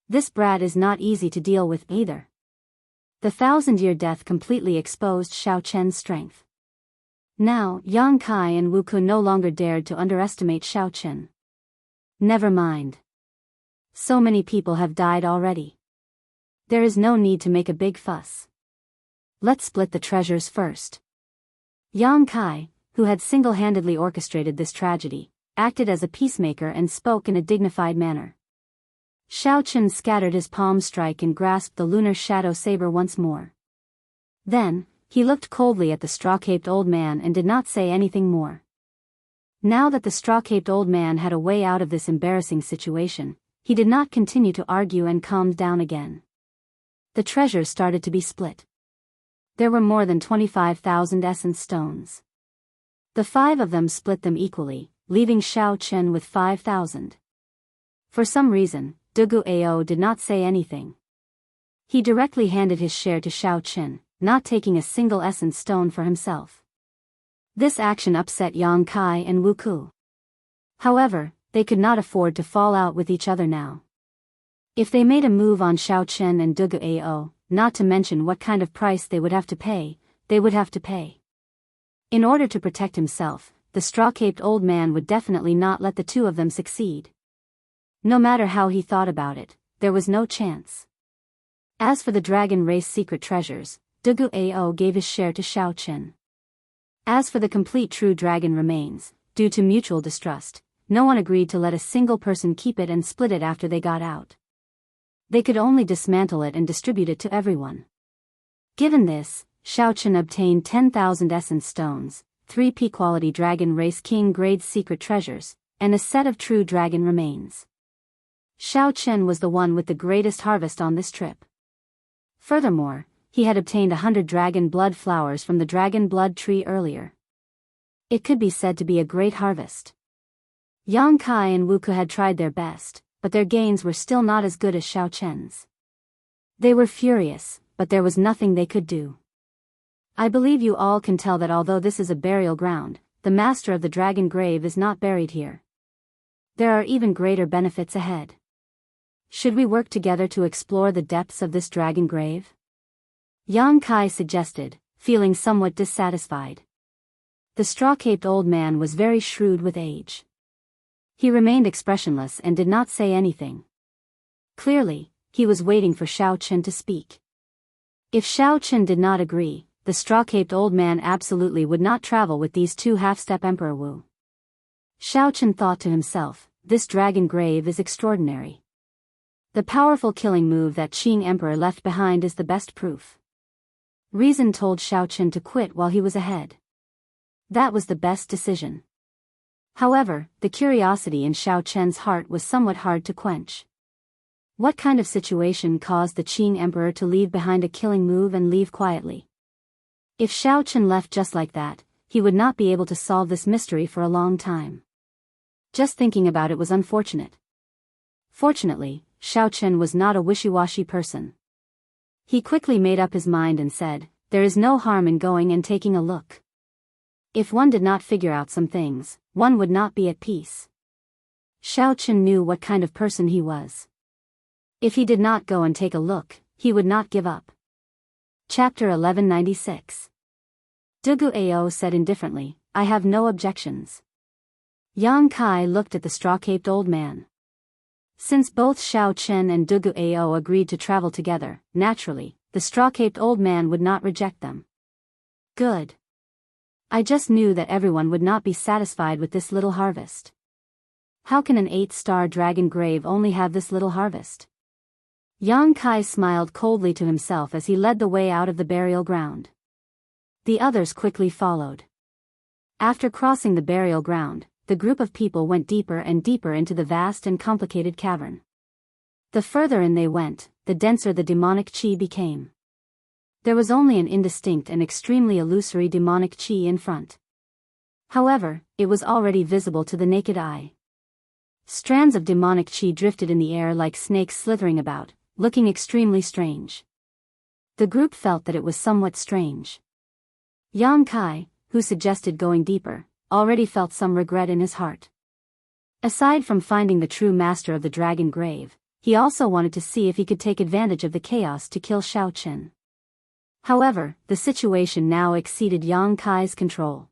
This brat is not easy to deal with either. The 1,000-year death completely exposed Xiaochen's strength. Now, Yang Kai and Wu Ku no longer dared to underestimate Xiaochen. Never mind. So many people have died already. There is no need to make a big fuss. Let's split the treasures first. Yang Kai, who had single-handedly orchestrated this tragedy, acted as a peacemaker and spoke in a dignified manner. Xiaochen scattered his palm strike and grasped the lunar shadow saber once more. Then, he looked coldly at the straw-caped old man and did not say anything more. Now that the straw-caped old man had a way out of this embarrassing situation, he did not continue to argue and calmed down again. The treasures started to be split. There were more than 25,000 essence stones. The 5 of them split them equally, leaving Xiao Chen with 5,000. For some reason, Dugu Ao did not say anything. He directly handed his share to Xiao Chen, not taking a single essence stone for himself. This action upset Yang Kai and Wu Ku. However, they could not afford to fall out with each other now. If they made a move on Xiao Chen and Dugu Ao, not to mention what kind of price they would have to pay, they would have to pay. In order to protect himself, the straw-caped old man would definitely not let the two of them succeed. No matter how he thought about it, there was no chance. As for the dragon race secret treasures, Dugu Ao gave his share to Xiao Chen. As for the complete true dragon remains, due to mutual distrust, no one agreed to let a single person keep it and split it after they got out. They could only dismantle it and distribute it to everyone. Given this, Xiao Chen obtained 10,000 essence stones, 3 P-quality dragon race king grade secret treasures, and a set of true dragon remains. Xiao Chen was the one with the greatest harvest on this trip. Furthermore, he had obtained 100 dragon blood flowers from the dragon blood tree earlier. It could be said to be a great harvest. Yang Kai and Wu Ku had tried their best, but their gains were still not as good as Xiao Chen's. They were furious, but there was nothing they could do. I believe you all can tell that although this is a burial ground, the master of the dragon grave is not buried here. There are even greater benefits ahead. Should we work together to explore the depths of this dragon grave? Yang Kai suggested, feeling somewhat dissatisfied. The straw-caped old man was very shrewd with age. He remained expressionless and did not say anything. Clearly, he was waiting for Xiao Chen to speak. If Xiao Chen did not agree, the straw-caped old man absolutely would not travel with these two half-step Emperor Wu. Xiao Chen thought to himself, this dragon grave is extraordinary. The powerful killing move that Qing Emperor left behind is the best proof. Reason told Xiao Chen to quit while he was ahead. That was the best decision. However, the curiosity in Xiao Chen's heart was somewhat hard to quench. What kind of situation caused the Qing Emperor to leave behind a killing move and leave quietly? If Xiao Chen left just like that, he would not be able to solve this mystery for a long time. Just thinking about it was unfortunate. Fortunately, Xiao Chen was not a wishy-washy person. He quickly made up his mind and said, there is no harm in going and taking a look. If one did not figure out some things, one would not be at peace. Xiao Chen knew what kind of person he was. If he did not go and take a look, he would not give up. Chapter 1196. Dugu Ao said indifferently, I have no objections. Yang Kai looked at the straw-caped old man. Since both Xiao Chen and Dugu Ao agreed to travel together, naturally, the straw-caped old man would not reject them. Good. I just knew that everyone would not be satisfied with this little harvest. How can an 8-star dragon grave only have this little harvest? Yang Kai smiled coldly to himself as he led the way out of the burial ground. The others quickly followed. After crossing the burial ground, the group of people went deeper and deeper into the vast and complicated cavern. The further in they went, the denser the demonic qi became. There was only an indistinct and extremely illusory demonic qi in front. However, it was already visible to the naked eye. Strands of demonic qi drifted in the air like snakes slithering about, looking extremely strange. The group felt that it was somewhat strange. Yang Kai, who suggested going deeper, already felt some regret in his heart. Aside from finding the true master of the dragon grave, he also wanted to see if he could take advantage of the chaos to kill Xiao Chen. However, the situation now exceeded Yang Kai's control.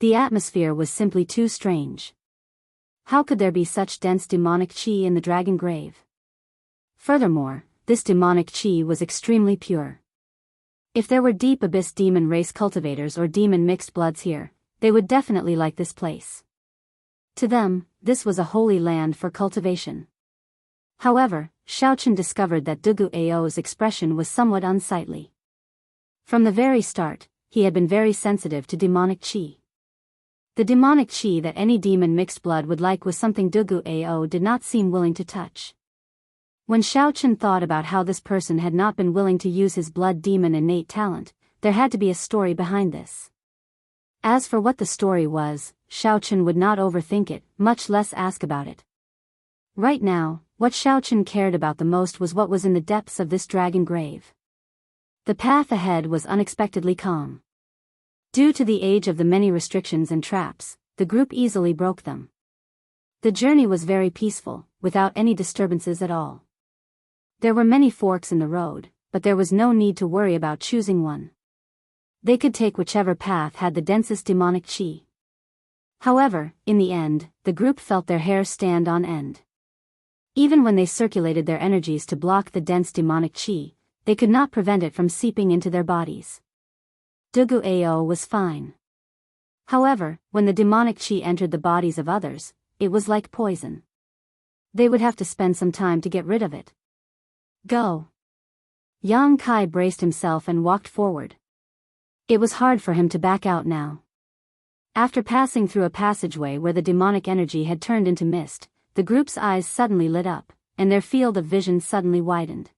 The atmosphere was simply too strange. How could there be such dense demonic qi in the dragon grave? Furthermore, this demonic qi was extremely pure. If there were deep abyss demon race cultivators or demon mixed bloods here, they would definitely like this place. To them, this was a holy land for cultivation. However, Xiao Chen discovered that Dugu Ao's expression was somewhat unsightly. From the very start, he had been very sensitive to demonic qi. The demonic qi that any demon mixed blood would like was something Dugu Ao did not seem willing to touch. When Xiao Chen thought about how this person had not been willing to use his blood demon innate talent, there had to be a story behind this. As for what the story was, Xiaochen would not overthink it, much less ask about it. Right now, what Xiaochen cared about the most was what was in the depths of this dragon grave. The path ahead was unexpectedly calm. Due to the age of the many restrictions and traps, the group easily broke them. The journey was very peaceful, without any disturbances at all. There were many forks in the road, but there was no need to worry about choosing one. They could take whichever path had the densest demonic chi. However, in the end, the group felt their hair stand on end. Even when they circulated their energies to block the dense demonic chi, they could not prevent it from seeping into their bodies. Dugu Ao was fine. However, when the demonic chi entered the bodies of others, it was like poison. They would have to spend some time to get rid of it. Go. Yang Kai braced himself and walked forward. It was hard for him to back out now. After passing through a passageway where the demonic energy had turned into mist, the group's eyes suddenly lit up, and their field of vision suddenly widened.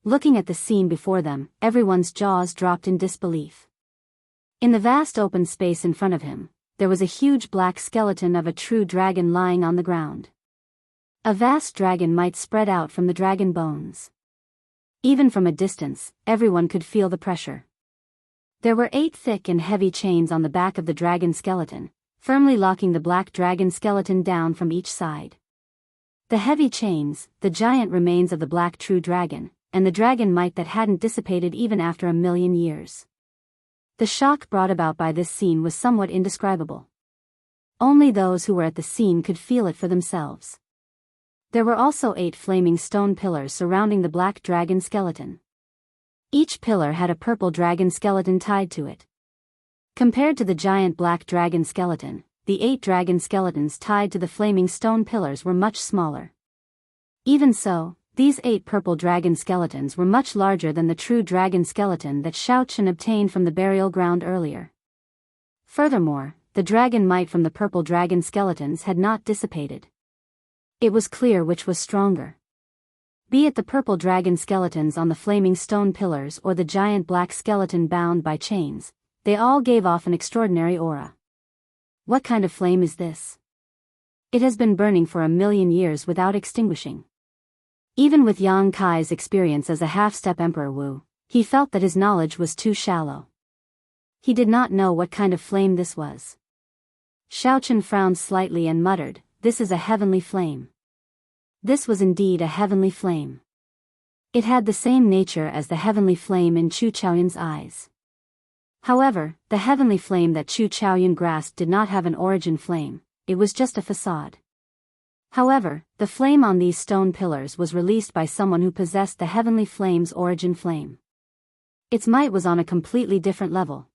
Looking at the scene before them, everyone's jaws dropped in disbelief. In the vast open space in front of him, there was a huge black skeleton of a true dragon lying on the ground. A vast dragon might spread out from the dragon bones. Even from a distance, everyone could feel the pressure. There were 8 thick and heavy chains on the back of the dragon skeleton, firmly locking the black dragon skeleton down from each side. The heavy chains, the giant remains of the black true dragon, and the dragon might that hadn't dissipated even after 1,000,000 years. The shock brought about by this scene was somewhat indescribable. Only those who were at the scene could feel it for themselves. There were also 8 flaming stone pillars surrounding the black dragon skeleton. Each pillar had a purple dragon skeleton tied to it. Compared to the giant black dragon skeleton, the 8 dragon skeletons tied to the flaming stone pillars were much smaller. Even so, these 8 purple dragon skeletons were much larger than the true dragon skeleton that Xiaochen obtained from the burial ground earlier. Furthermore, the dragon might from the purple dragon skeletons had not dissipated. It was clear which was stronger. Be it the purple dragon skeletons on the flaming stone pillars or the giant black skeleton bound by chains, they all gave off an extraordinary aura. What kind of flame is this? It has been burning for 1,000,000 years without extinguishing. Even with Yang Kai's experience as a half-step Emperor Wu, he felt that his knowledge was too shallow. He did not know what kind of flame this was. Xiaochen frowned slightly and muttered, "This is a heavenly flame." This was indeed a heavenly flame. It had the same nature as the heavenly flame in Chu Chaoyun's eyes. However, the heavenly flame that Chu Chaoyun grasped did not have an origin flame, it was just a facade. However, the flame on these stone pillars was released by someone who possessed the heavenly flame's origin flame. Its might was on a completely different level.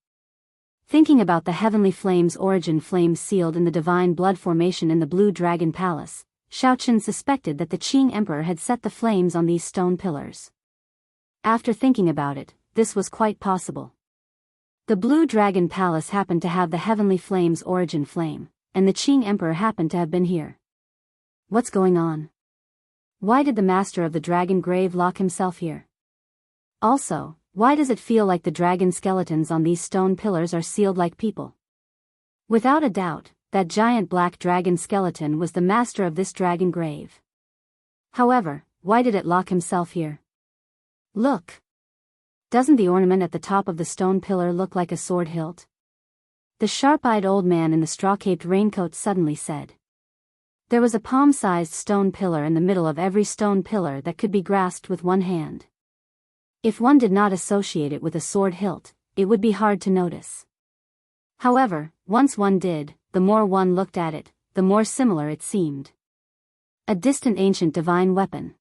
Thinking about the heavenly flame's origin flame sealed in the divine blood formation in the Blue Dragon Palace, Xiaochen suspected that the Qing Emperor had set the flames on these stone pillars. After thinking about it, this was quite possible. The Blue Dragon Palace happened to have the heavenly flame's origin flame, and the Qing Emperor happened to have been here. What's going on? Why did the master of the dragon grave lock himself here? Also, why does it feel like the dragon skeletons on these stone pillars are sealed like people? Without a doubt, that giant black dragon skeleton was the master of this dragon grave. However, why did it lock himself here? Look! Doesn't the ornament at the top of the stone pillar look like a sword hilt? The sharp-eyed old man in the straw-caped raincoat suddenly said. There was a palm-sized stone pillar in the middle of every stone pillar that could be grasped with one hand. If one did not associate it with a sword hilt, it would be hard to notice. However, once one did, the more one looked at it, the more similar it seemed. A distant ancient divine weapon.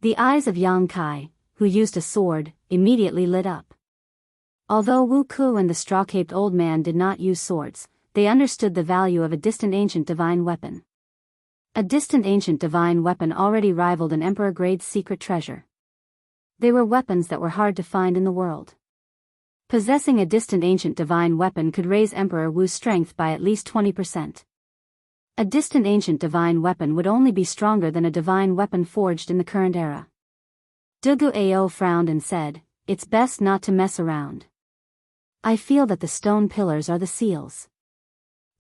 The eyes of Yang Kai, who used a sword, immediately lit up. Although Wu Ku and the straw-caped old man did not use swords, they understood the value of a distant ancient divine weapon. A distant ancient divine weapon already rivaled an emperor-grade secret treasure. They were weapons that were hard to find in the world. Possessing a distant ancient divine weapon could raise Emperor Wu's strength by at least 20%. A distant ancient divine weapon would only be stronger than a divine weapon forged in the current era. Dugu Ao frowned and said, "It's best not to mess around." I feel that the stone pillars are the seals.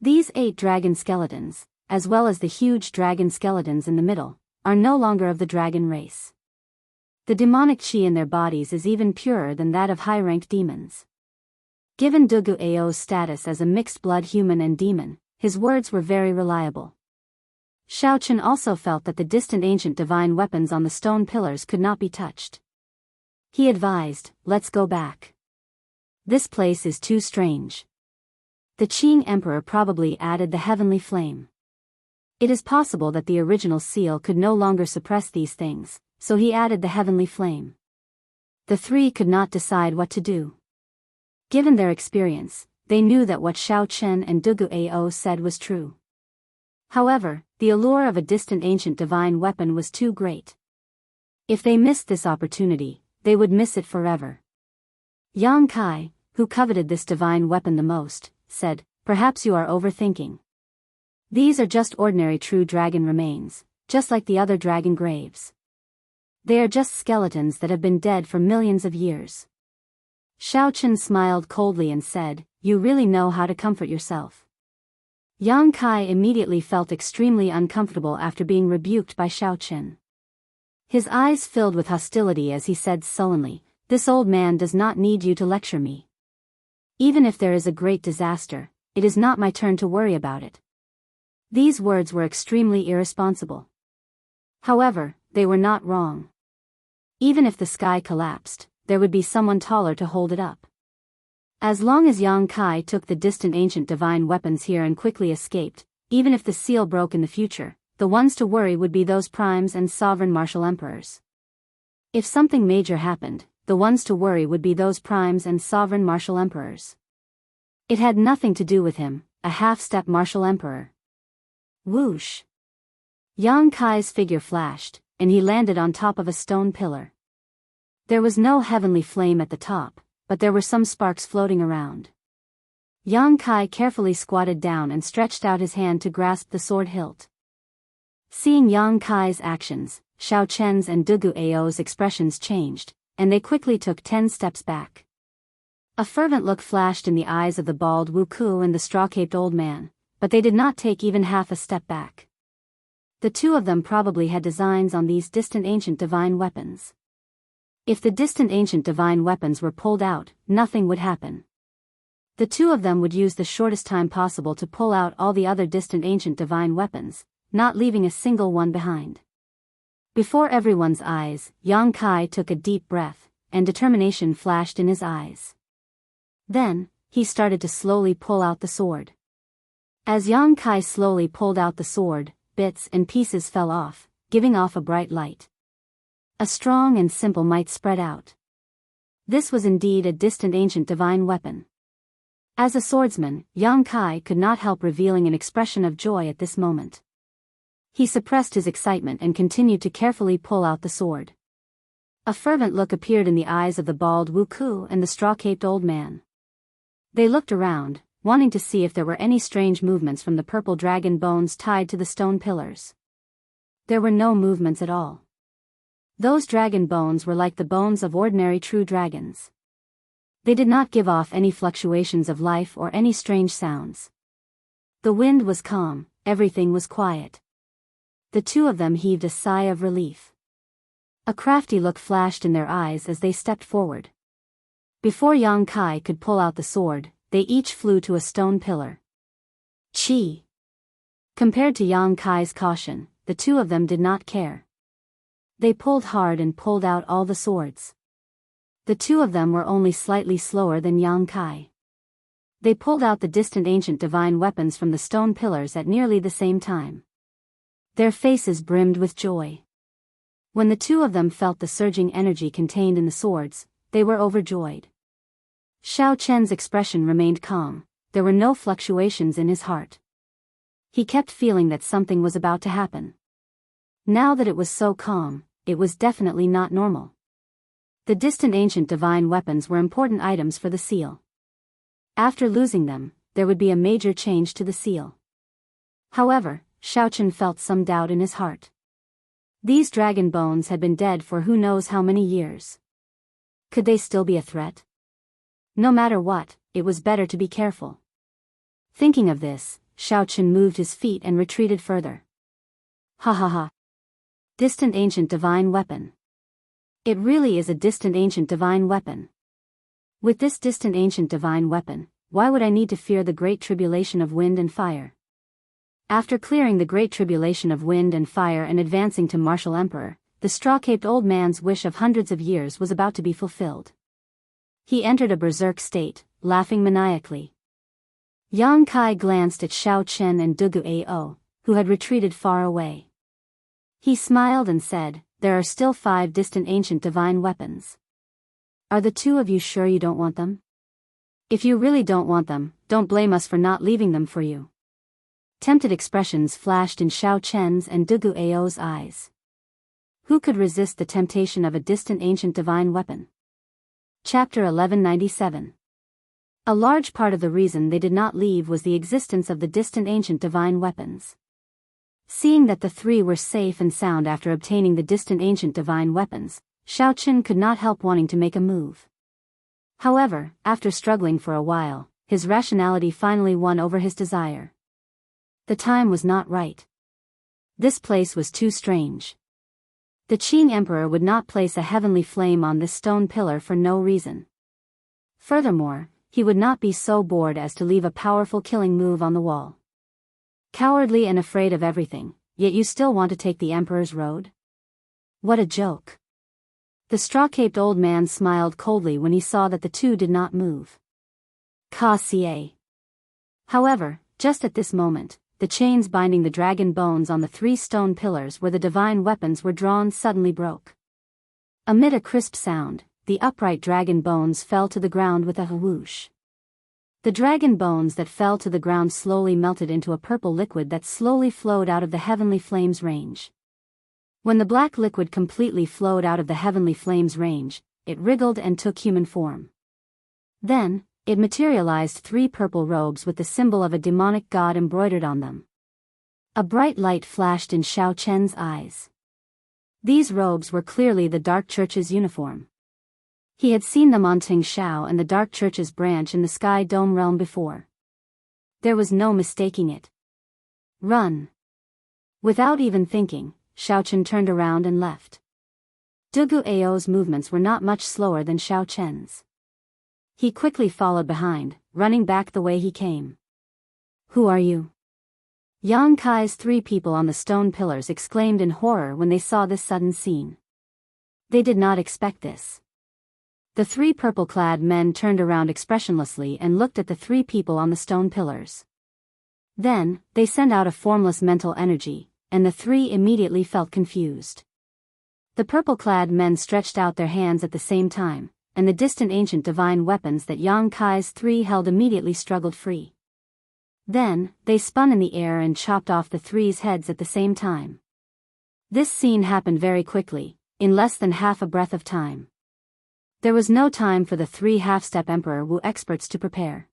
These 8 dragon skeletons, as well as the huge dragon skeletons in the middle, are no longer of the dragon race. The demonic qi in their bodies is even purer than that of high-ranked demons. Given Dugu Ao's status as a mixed-blood human and demon, his words were very reliable. Xiaochen also felt that the distant ancient divine weapons on the stone pillars could not be touched. He advised, let's go back. This place is too strange. The Qing Emperor probably added the heavenly flame. It is possible that the original seal could no longer suppress these things, so he added the heavenly flame. The 3 could not decide what to do. Given their experience, they knew that what Xiaochen and Dugu Ao said was true. However, the allure of a distant ancient divine weapon was too great. If they missed this opportunity, they would miss it forever. Yang Kai, who coveted this divine weapon the most, said, perhaps you are overthinking. These are just ordinary true dragon remains, just like the other dragon graves. They are just skeletons that have been dead for millions of years. Xiaochen smiled coldly and said, you really know how to comfort yourself. Yang Kai immediately felt extremely uncomfortable after being rebuked by Xiaochen. His eyes filled with hostility as he said sullenly, this old man does not need you to lecture me. Even if there is a great disaster, it is not my turn to worry about it. These words were extremely irresponsible. However, they were not wrong. Even if the sky collapsed, there would be someone taller to hold it up. As long as Yang Kai took the distant ancient divine weapons here and quickly escaped, even if the seal broke in the future, the ones to worry would be those primes and sovereign martial emperors. If something major happened, the ones to worry would be those primes and sovereign martial emperors. It had nothing to do with him, a half-step martial emperor. Whoosh! Yang Kai's figure flashed, and he landed on top of a stone pillar. There was no heavenly flame at the top, but there were some sparks floating around. Yang Kai carefully squatted down and stretched out his hand to grasp the sword hilt. Seeing Yang Kai's actions, Xiaochen's and Dugu Ao's expressions changed, and they quickly took 10 steps back. A fervent look flashed in the eyes of the bald Wuku and the straw-caped old man, but they did not take even half a step back. The 2 of them probably had designs on these distant ancient divine weapons. If the distant ancient divine weapons were pulled out, nothing would happen. The 2 of them would use the shortest time possible to pull out all the other distant ancient divine weapons, not leaving a single one behind. Before everyone's eyes, Yang Kai took a deep breath, and determination flashed in his eyes. Then, he started to slowly pull out the sword. As Yang Kai slowly pulled out the sword, bits and pieces fell off, giving off a bright light. A strong and simple might spread out. This was indeed a distant ancient divine weapon. As a swordsman, Yang Kai could not help revealing an expression of joy at this moment. He suppressed his excitement and continued to carefully pull out the sword. A fervent look appeared in the eyes of the bald Wuku and the straw-caped old man. They looked around, wanting to see if there were any strange movements from the purple dragon bones tied to the stone pillars. There were no movements at all. Those dragon bones were like the bones of ordinary true dragons. They did not give off any fluctuations of life or any strange sounds. The wind was calm, everything was quiet. The 2 of them heaved a sigh of relief. A crafty look flashed in their eyes as they stepped forward. Before Yang Kai could pull out the sword, they each flew to a stone pillar. Chi! Compared to Yang Kai's caution, the 2 of them did not care. They pulled hard and pulled out all the swords. The 2 of them were only slightly slower than Yang Kai. They pulled out the distant ancient divine weapons from the stone pillars at nearly the same time. Their faces brimmed with joy. When the 2 of them felt the surging energy contained in the swords, they were overjoyed. Xiaochen's expression remained calm, there were no fluctuations in his heart. He kept feeling that something was about to happen. Now that it was so calm, it was definitely not normal. The distant ancient divine weapons were important items for the seal. After losing them, there would be a major change to the seal. However, Xiaochen felt some doubt in his heart. These dragon bones had been dead for who knows how many years. Could they still be a threat? No matter what, it was better to be careful. Thinking of this, Xiaochen moved his feet and retreated further. Ha ha ha. Distant ancient divine weapon. It really is a distant ancient divine weapon. With this distant ancient divine weapon, why would I need to fear the great tribulation of wind and fire? After clearing the great tribulation of wind and fire and advancing to martial emperor, the straw-caped old man's wish of hundreds of years was about to be fulfilled. He entered a berserk state, laughing maniacally. Yang Kai glanced at Xiao Chen and Dugu Ao, who had retreated far away. He smiled and said, "There are still 5 distant ancient divine weapons. Are the 2 of you sure you don't want them? If you really don't want them, don't blame us for not leaving them for you." Tempted expressions flashed in Xiao Chen's and Dugu Ao's eyes. Who could resist the temptation of a distant ancient divine weapon? Chapter 1197. A large part of the reason they did not leave was the existence of the distant ancient divine weapons. Seeing that the 3 were safe and sound after obtaining the distant ancient divine weapons, Xiao Chen could not help wanting to make a move. However, after struggling for a while, his rationality finally won over his desire. The time was not right. This place was too strange. The Qing Emperor would not place a heavenly flame on this stone pillar for no reason. Furthermore, he would not be so bored as to leave a powerful killing move on the wall. Cowardly and afraid of everything, yet you still want to take the Emperor's road? What a joke. The straw-caped old man smiled coldly when he saw that the 2 did not move. Ka-ca. However, just at this moment, the chains binding the dragon bones on the 3 stone pillars where the divine weapons were drawn suddenly broke. Amid a crisp sound, the upright dragon bones fell to the ground with a whoosh. The dragon bones that fell to the ground slowly melted into a purple liquid that slowly flowed out of the heavenly flames range. When the black liquid completely flowed out of the heavenly flames range, it wriggled and took human form. Then, it materialized 3 purple robes with the symbol of a demonic god embroidered on them. A bright light flashed in Xiao Chen's eyes. These robes were clearly the Dark Church's uniform. He had seen them on Ting Shao and the Dark Church's branch in the Sky Dome realm before. There was no mistaking it. Run! Without even thinking, Xiao Chen turned around and left. Dugu Ao's movements were not much slower than Xiao Chen's. He quickly followed behind, running back the way he came. "Who are you?" Yang Kai's 3 people on the stone pillars exclaimed in horror when they saw this sudden scene. They did not expect this. The 3 purple-clad men turned around expressionlessly and looked at the 3 people on the stone pillars. Then, they sent out a formless mental energy, and the 3 immediately felt confused. The purple-clad men stretched out their hands at the same time, and the distant ancient divine weapons that Yang Kai's 3 held immediately struggled free. Then, they spun in the air and chopped off the 3's heads at the same time. This scene happened very quickly, in less than half a breath of time. There was no time for the 3 half-step Emperor Wu experts to prepare.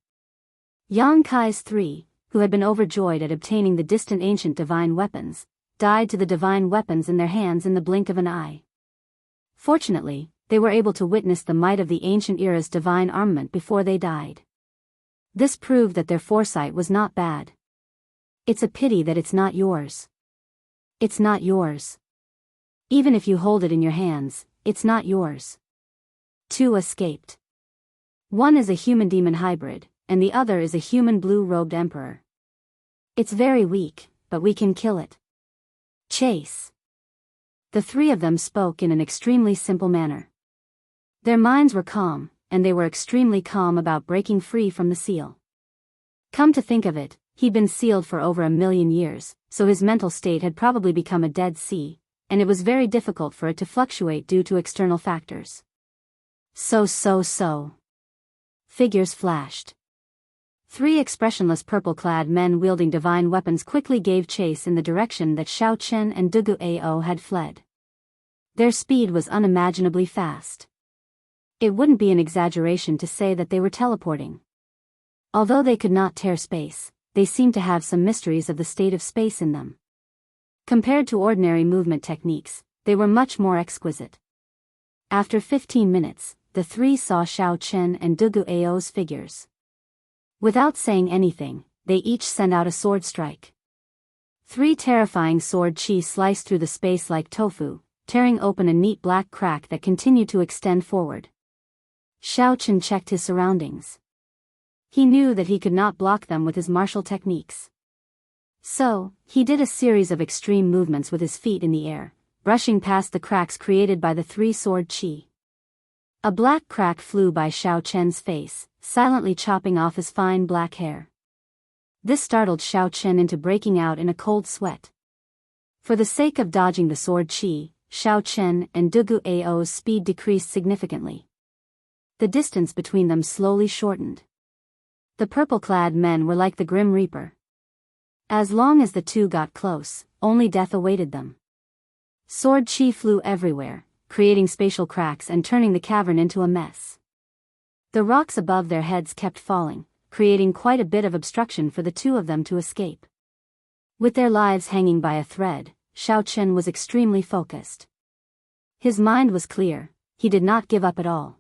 Yang Kai's 3, who had been overjoyed at obtaining the distant ancient divine weapons, died to the divine weapons in their hands in the blink of an eye. Fortunately, they were able to witness the might of the ancient era's divine armament before they died. This proved that their foresight was not bad. It's a pity that it's not yours. It's not yours. Even if you hold it in your hands, it's not yours. 2 escaped. One is a human-demon hybrid, and the other is a human blue-robed emperor. It's very weak, but we can kill it. Chase. The 3 of them spoke in an extremely simple manner. Their minds were calm, and they were extremely calm about breaking free from the seal. Come to think of it, he'd been sealed for over 1,000,000 years, so his mental state had probably become a dead sea, and it was very difficult for it to fluctuate due to external factors. So. Figures flashed. 3 expressionless purple-clad men wielding divine weapons quickly gave chase in the direction that Xiao Chen and Dugu Ao had fled. Their speed was unimaginably fast. It wouldn't be an exaggeration to say that they were teleporting. Although they could not tear space, they seemed to have some mysteries of the state of space in them. Compared to ordinary movement techniques, they were much more exquisite. After 15 minutes, the three saw Xiao Chen and Dugu Ao's figures. Without saying anything, they each sent out a sword strike. 3 terrifying sword chi sliced through the space like tofu, tearing open a neat black crack that continued to extend forward. Xiao Chen checked his surroundings. He knew that he could not block them with his martial techniques. So, he did a series of extreme movements with his feet in the air, brushing past the cracks created by the 3 sword chi. A black crack flew by Xiao Chen's face, silently chopping off his fine black hair. This startled Xiao Chen into breaking out in a cold sweat. For the sake of dodging the sword chi, Xiao Chen and Dugu Ao's speed decreased significantly. The distance between them slowly shortened. The purple-clad men were like the Grim Reaper. As long as the two got close, only death awaited them. Sword chi flew everywhere, creating spatial cracks and turning the cavern into a mess. The rocks above their heads kept falling, creating quite a bit of obstruction for the two of them to escape. With their lives hanging by a thread, Xiao Chen was extremely focused. His mind was clear, he did not give up at all.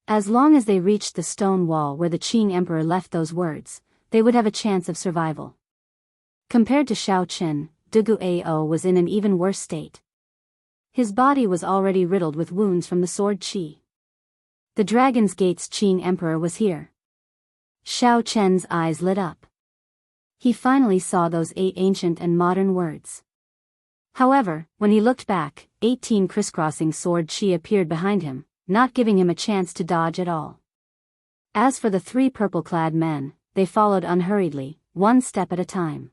As long as they reached the stone wall where the Qing emperor left those words, they would have a chance of survival. Compared to Xiao Chen, Dugu Ao was in an even worse state. His body was already riddled with wounds from the sword chi. The Dragon's Gate's Qing emperor was here. Xiao Chen's eyes lit up. He finally saw those 8 ancient and modern words. However, when he looked back, 18 crisscrossing sword chi appeared behind him, not giving him a chance to dodge at all. As for the 3 purple-clad men, they followed unhurriedly, one step at a time.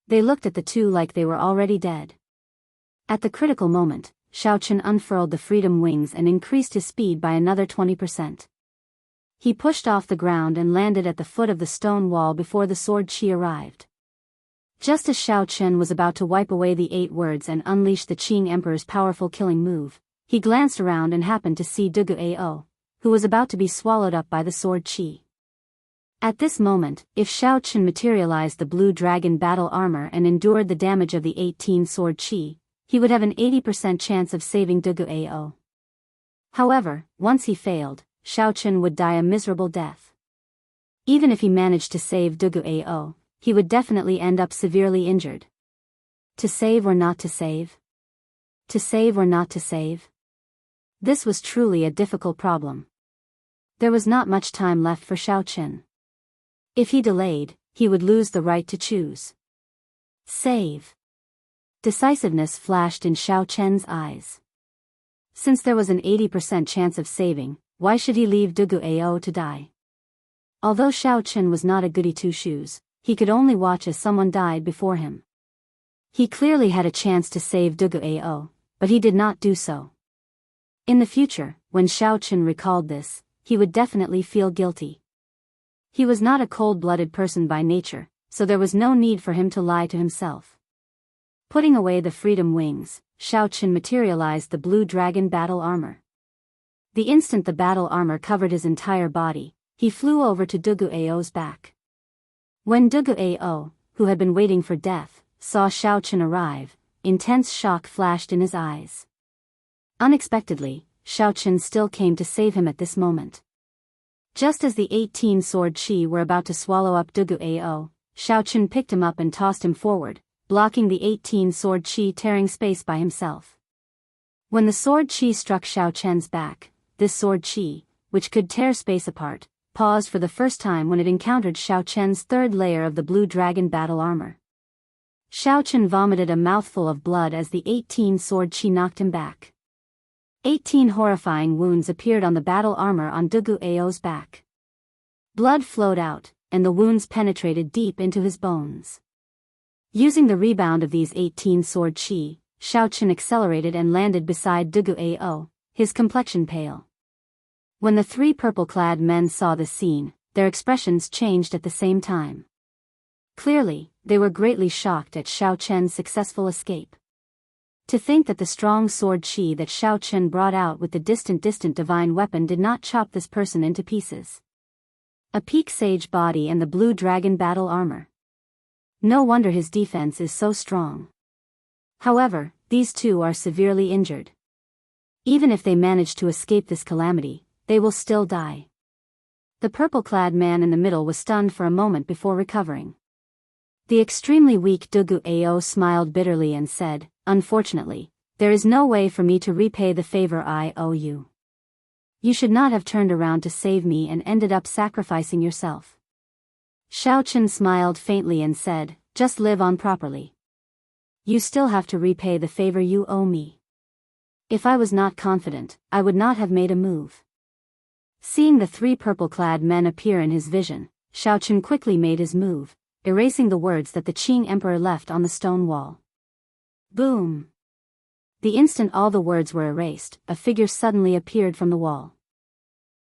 They looked at the two like they were already dead. At the critical moment, Xiao Chen unfurled the freedom wings and increased his speed by another 20%. He pushed off the ground and landed at the foot of the stone wall before the sword chi arrived. Just as Xiao Chen was about to wipe away the 8 words and unleash the Qing emperor's powerful killing move, he glanced around and happened to see Dugu Ao, who was about to be swallowed up by the sword chi. At this moment, if Xiao Chen materialized the blue dragon battle armor and endured the damage of the 18 sword chi, he would have an 80% chance of saving Dugu Ao. However, once he failed, Xiao Chen would die a miserable death. Even if he managed to save Dugu Ao, he would definitely end up severely injured. To save or not to save? To save or not to save? This was truly a difficult problem. There was not much time left for Xiao Chen. If he delayed, he would lose the right to choose. Save. Decisiveness flashed in Xiao Chen's eyes. Since there was an 80% chance of saving, why should he leave Dugu Ao to die? Although Xiao Chen was not a goody two-shoes, he could only watch as someone died before him. He clearly had a chance to save Dugu Ao, but he did not do so. In the future, when Xiao Chen recalled this, he would definitely feel guilty. He was not a cold-blooded person by nature, so there was no need for him to lie to himself. Putting away the freedom wings, Xiao Chen materialized the blue dragon battle armor. The instant the battle armor covered his entire body, he flew over to Dugu Ao's back. When Dugu Ao, who had been waiting for death, saw Xiao Chen arrive, intense shock flashed in his eyes. Unexpectedly, Xiao Chen still came to save him at this moment. Just as the 18 sword chi were about to swallow up Dugu Ao, Xiao Chen picked him up and tossed him forward, blocking the 18 sword chi tearing space by himself. When the sword chi struck Xiao Chen's back, this sword chi, which could tear space apart, paused for the first time when it encountered Xiao Chen's 3rd layer of the blue dragon battle armor. Xiao Chen vomited a mouthful of blood as the 18 sword chi knocked him back. 18 horrifying wounds appeared on the battle armor on Dugu Ao's back. Blood flowed out, and the wounds penetrated deep into his bones. Using the rebound of these 18 sword chi, Xiao Chen accelerated and landed beside Dugu Ao, his complexion pale. When the 3 purple-clad men saw the scene, their expressions changed at the same time. Clearly, they were greatly shocked at Xiao Chen's successful escape. To think that the strong sword chi that Xiao Chen brought out with the distant divine weapon did not chop this person into pieces. A peak sage body and the blue dragon battle armor. No wonder his defense is so strong. However, these two are severely injured. Even if they manage to escape this calamity, they will still die. The purple-clad man in the middle was stunned for a moment before recovering. The extremely weak Dugu Ao smiled bitterly and said, "Unfortunately, there is no way for me to repay the favor I owe you. You should not have turned around to save me and ended up sacrificing yourself." Xiaochen smiled faintly and said, "Just live on properly. You still have to repay the favor you owe me. If I was not confident, I would not have made a move." Seeing the three purple-clad men appear in his vision, Xiaochen quickly made his move, erasing the words that the Qing emperor left on the stone wall. Boom! The instant all the words were erased, a figure suddenly appeared from the wall.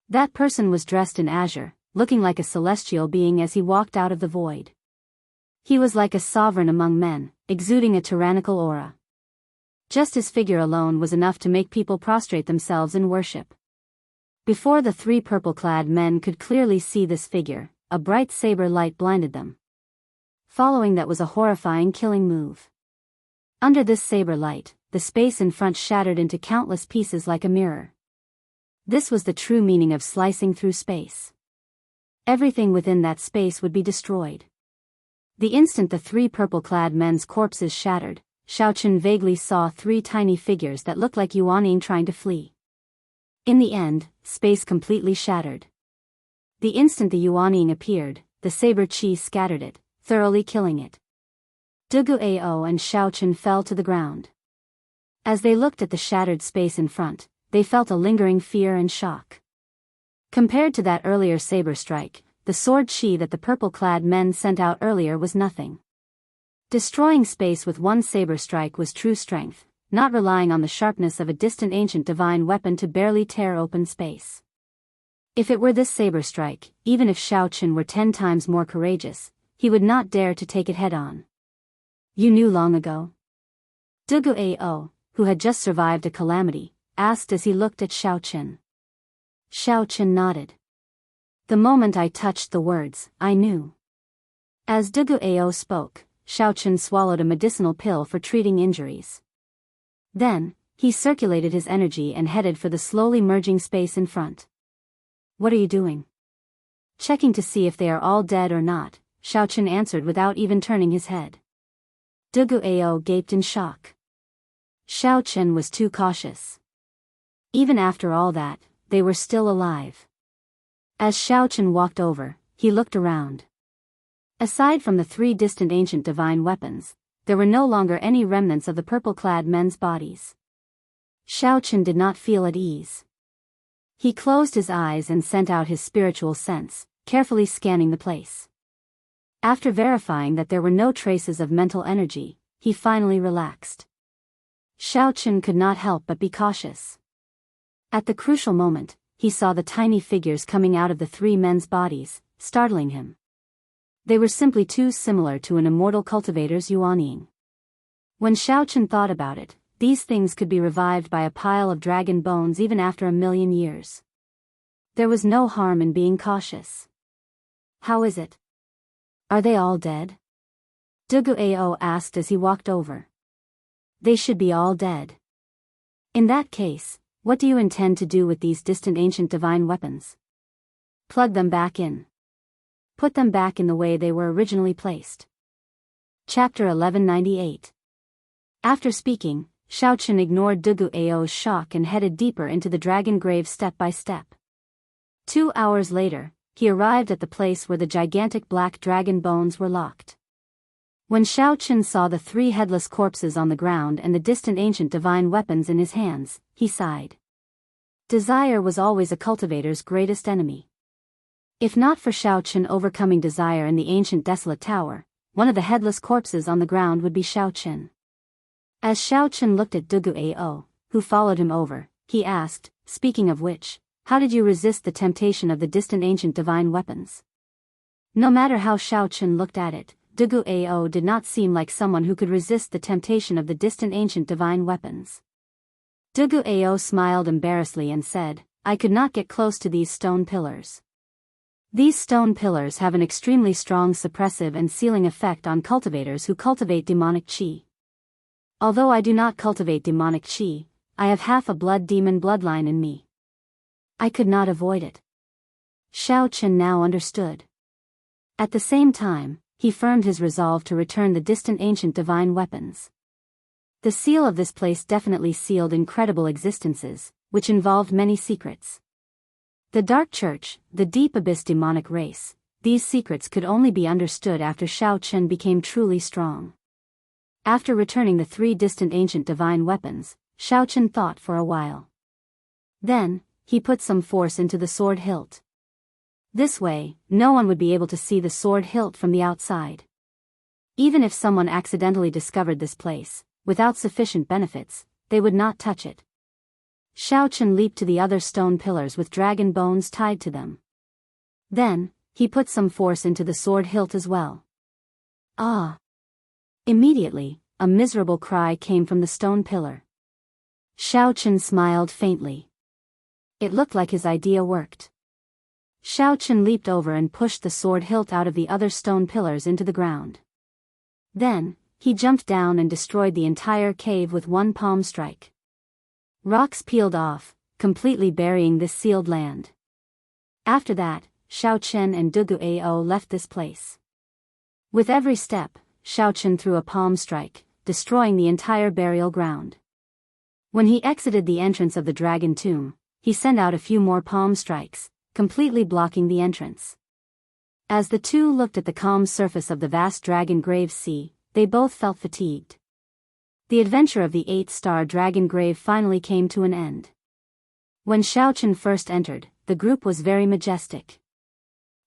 That person was dressed in azure, looking like a celestial being as he walked out of the void. He was like a sovereign among men, exuding a tyrannical aura. Just his figure alone was enough to make people prostrate themselves in worship. Before the three purple-clad men could clearly see this figure, a bright saber light blinded them. Following that was a horrifying killing move. Under this saber light, the space in front shattered into countless pieces like a mirror. This was the true meaning of slicing through space. Everything within that space would be destroyed. The instant the three purple-clad men's corpses shattered, Xiaochen vaguely saw three tiny figures that looked like Yuaning trying to flee. In the end, space completely shattered. The instant the Yuaning appeared, the saber chi scattered it, thoroughly killing it. Dugu Ao and Xiaochen fell to the ground. As they looked at the shattered space in front, they felt a lingering fear and shock. Compared to that earlier saber strike, the sword chi that the purple-clad men sent out earlier was nothing. Destroying space with one saber strike was true strength, not relying on the sharpness of a distant ancient divine weapon to barely tear open space. If it were this saber strike, even if Xiaochen were 10 times more courageous, he would not dare to take it head-on. "You knew long ago?" Dugu Ao, who had just survived a calamity, asked as he looked at Xiaochen. Xiaochen nodded. "The moment I touched the words, I knew." As Dugu Ao spoke, Xiaochen swallowed a medicinal pill for treating injuries. Then, he circulated his energy and headed for the slowly merging space in front. "What are you doing?" Checking to see if they are all dead or not, Xiaochen answered without even turning his head. Dugu Ao gaped in shock. Xiaochen was too cautious. Even after all that, they were still alive. As Xiaochen walked over, he looked around. Aside from the 3 distant ancient divine weapons, there were no longer any remnants of the purple-clad men's bodies. Xiaochen did not feel at ease. He closed his eyes and sent out his spiritual sense, carefully scanning the place. After verifying that there were no traces of mental energy, he finally relaxed. Xiaochen could not help but be cautious. At the crucial moment, he saw the tiny figures coming out of the 3 men's bodies, startling him. They were simply too similar to an immortal cultivator's Yuaning. When Xiaochen thought about it, these things could be revived by a pile of dragon bones even after 1,000,000 years. There was no harm in being cautious. "How is it? Are they all dead?" Dugu Ao asked as he walked over. "They should be all dead." "In that case, what do you intend to do with these distant ancient divine weapons?" "Plug them back in. Put them back in the way they were originally placed." Chapter 1198. After speaking, Xiaochen ignored Dugu Ao's shock and headed deeper into the dragon grave step by step. 2 hours later, he arrived at the place where the gigantic black dragon bones were locked. When Xiaochen saw the 3 headless corpses on the ground and the distant ancient divine weapons in his hands, he sighed. Desire was always a cultivator's greatest enemy. If not for Xiaochen overcoming desire in the ancient desolate tower, one of the headless corpses on the ground would be Xiaochen. As Xiaochen looked at Dugu Ao, who followed him over, he asked, "Speaking of which, how did you resist the temptation of the distant ancient divine weapons?" No matter how Xiaochen looked at it, Dugu Ao did not seem like someone who could resist the temptation of the distant ancient divine weapons. Dugu Ao smiled embarrassedly and said, "I could not get close to these stone pillars. These stone pillars have an extremely strong suppressive and sealing effect on cultivators who cultivate demonic qi. Although I do not cultivate demonic qi, I have half a blood demon bloodline in me. I could not avoid it. Xiaochen now understood. At the same time, he firmed his resolve to return the distant ancient divine weapons. The seal of this place definitely sealed incredible existences, which involved many secrets. The Dark Church, the deep abyss demonic race, these secrets could only be understood after Xiaochen became truly strong. After returning the 3 distant ancient divine weapons, Xiaochen thought for a while. Then, he put some force into the sword hilt. This way, no one would be able to see the sword hilt from the outside. Even if someone accidentally discovered this place, without sufficient benefits, they would not touch it. Xiaochen leaped to the other stone pillars with dragon bones tied to them. Then, he put some force into the sword hilt as well. Ah! Immediately, a miserable cry came from the stone pillar. Xiaochen smiled faintly. It looked like his idea worked. Xiaochen leaped over and pushed the sword hilt out of the other stone pillars into the ground. Then, he jumped down and destroyed the entire cave with one palm strike. Rocks peeled off, completely burying this sealed land. After that, Xiaochen and Duguao left this place. With every step, Xiaochen threw a palm strike, destroying the entire burial ground. When he exited the entrance of the dragon tomb, he sent out a few more palm strikes, completely blocking the entrance. As the two looked at the calm surface of the vast dragon grave sea, they both felt fatigued. The adventure of the 8-star dragon grave finally came to an end. When Xiaochen first entered, the group was very majestic.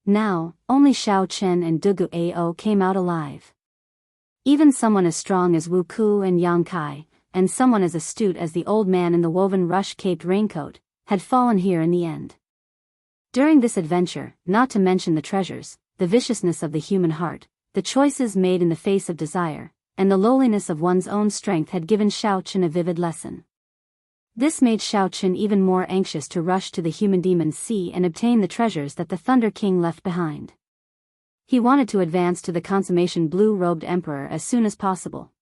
Now, only Xiaochen and Duguao came out alive. Even someone as strong as Wu Ku and Yang Kai, and someone as astute as the old man in the woven rush-caped raincoat, had fallen here in the end. During this adventure, not to mention the treasures, the viciousness of the human heart, the choices made in the face of desire, and the lowliness of one's own strength had given Xiaochen a vivid lesson. This made Xiaochen even more anxious to rush to the human demon sea and obtain the treasures that the Thunder King left behind. He wanted to advance to the consummation blue-robed emperor as soon as possible.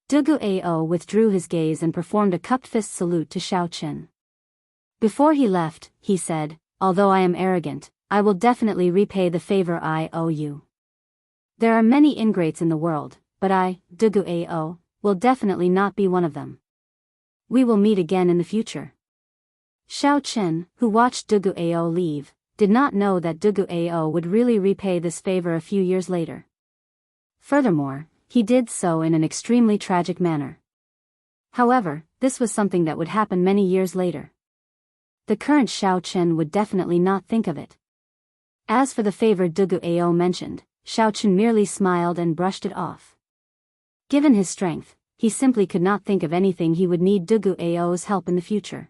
Duguao withdrew his gaze and performed a cupped fist salute to Xiaochen. Before he left, he said, "Although I am arrogant, I will definitely repay the favor I owe you. There are many ingrates in the world, but I, Duguao, will definitely not be one of them. We will meet again in the future." Xiaochen, who watched Duguao leave, did not know that Duguao would really repay this favor a few years later. Furthermore, he did so in an extremely tragic manner. However, this was something that would happen many years later. The current Xiaochen would definitely not think of it. As for the favor Duguao mentioned, Xiaochen merely smiled and brushed it off. Given his strength, he simply could not think of anything he would need Duguao's help in the future.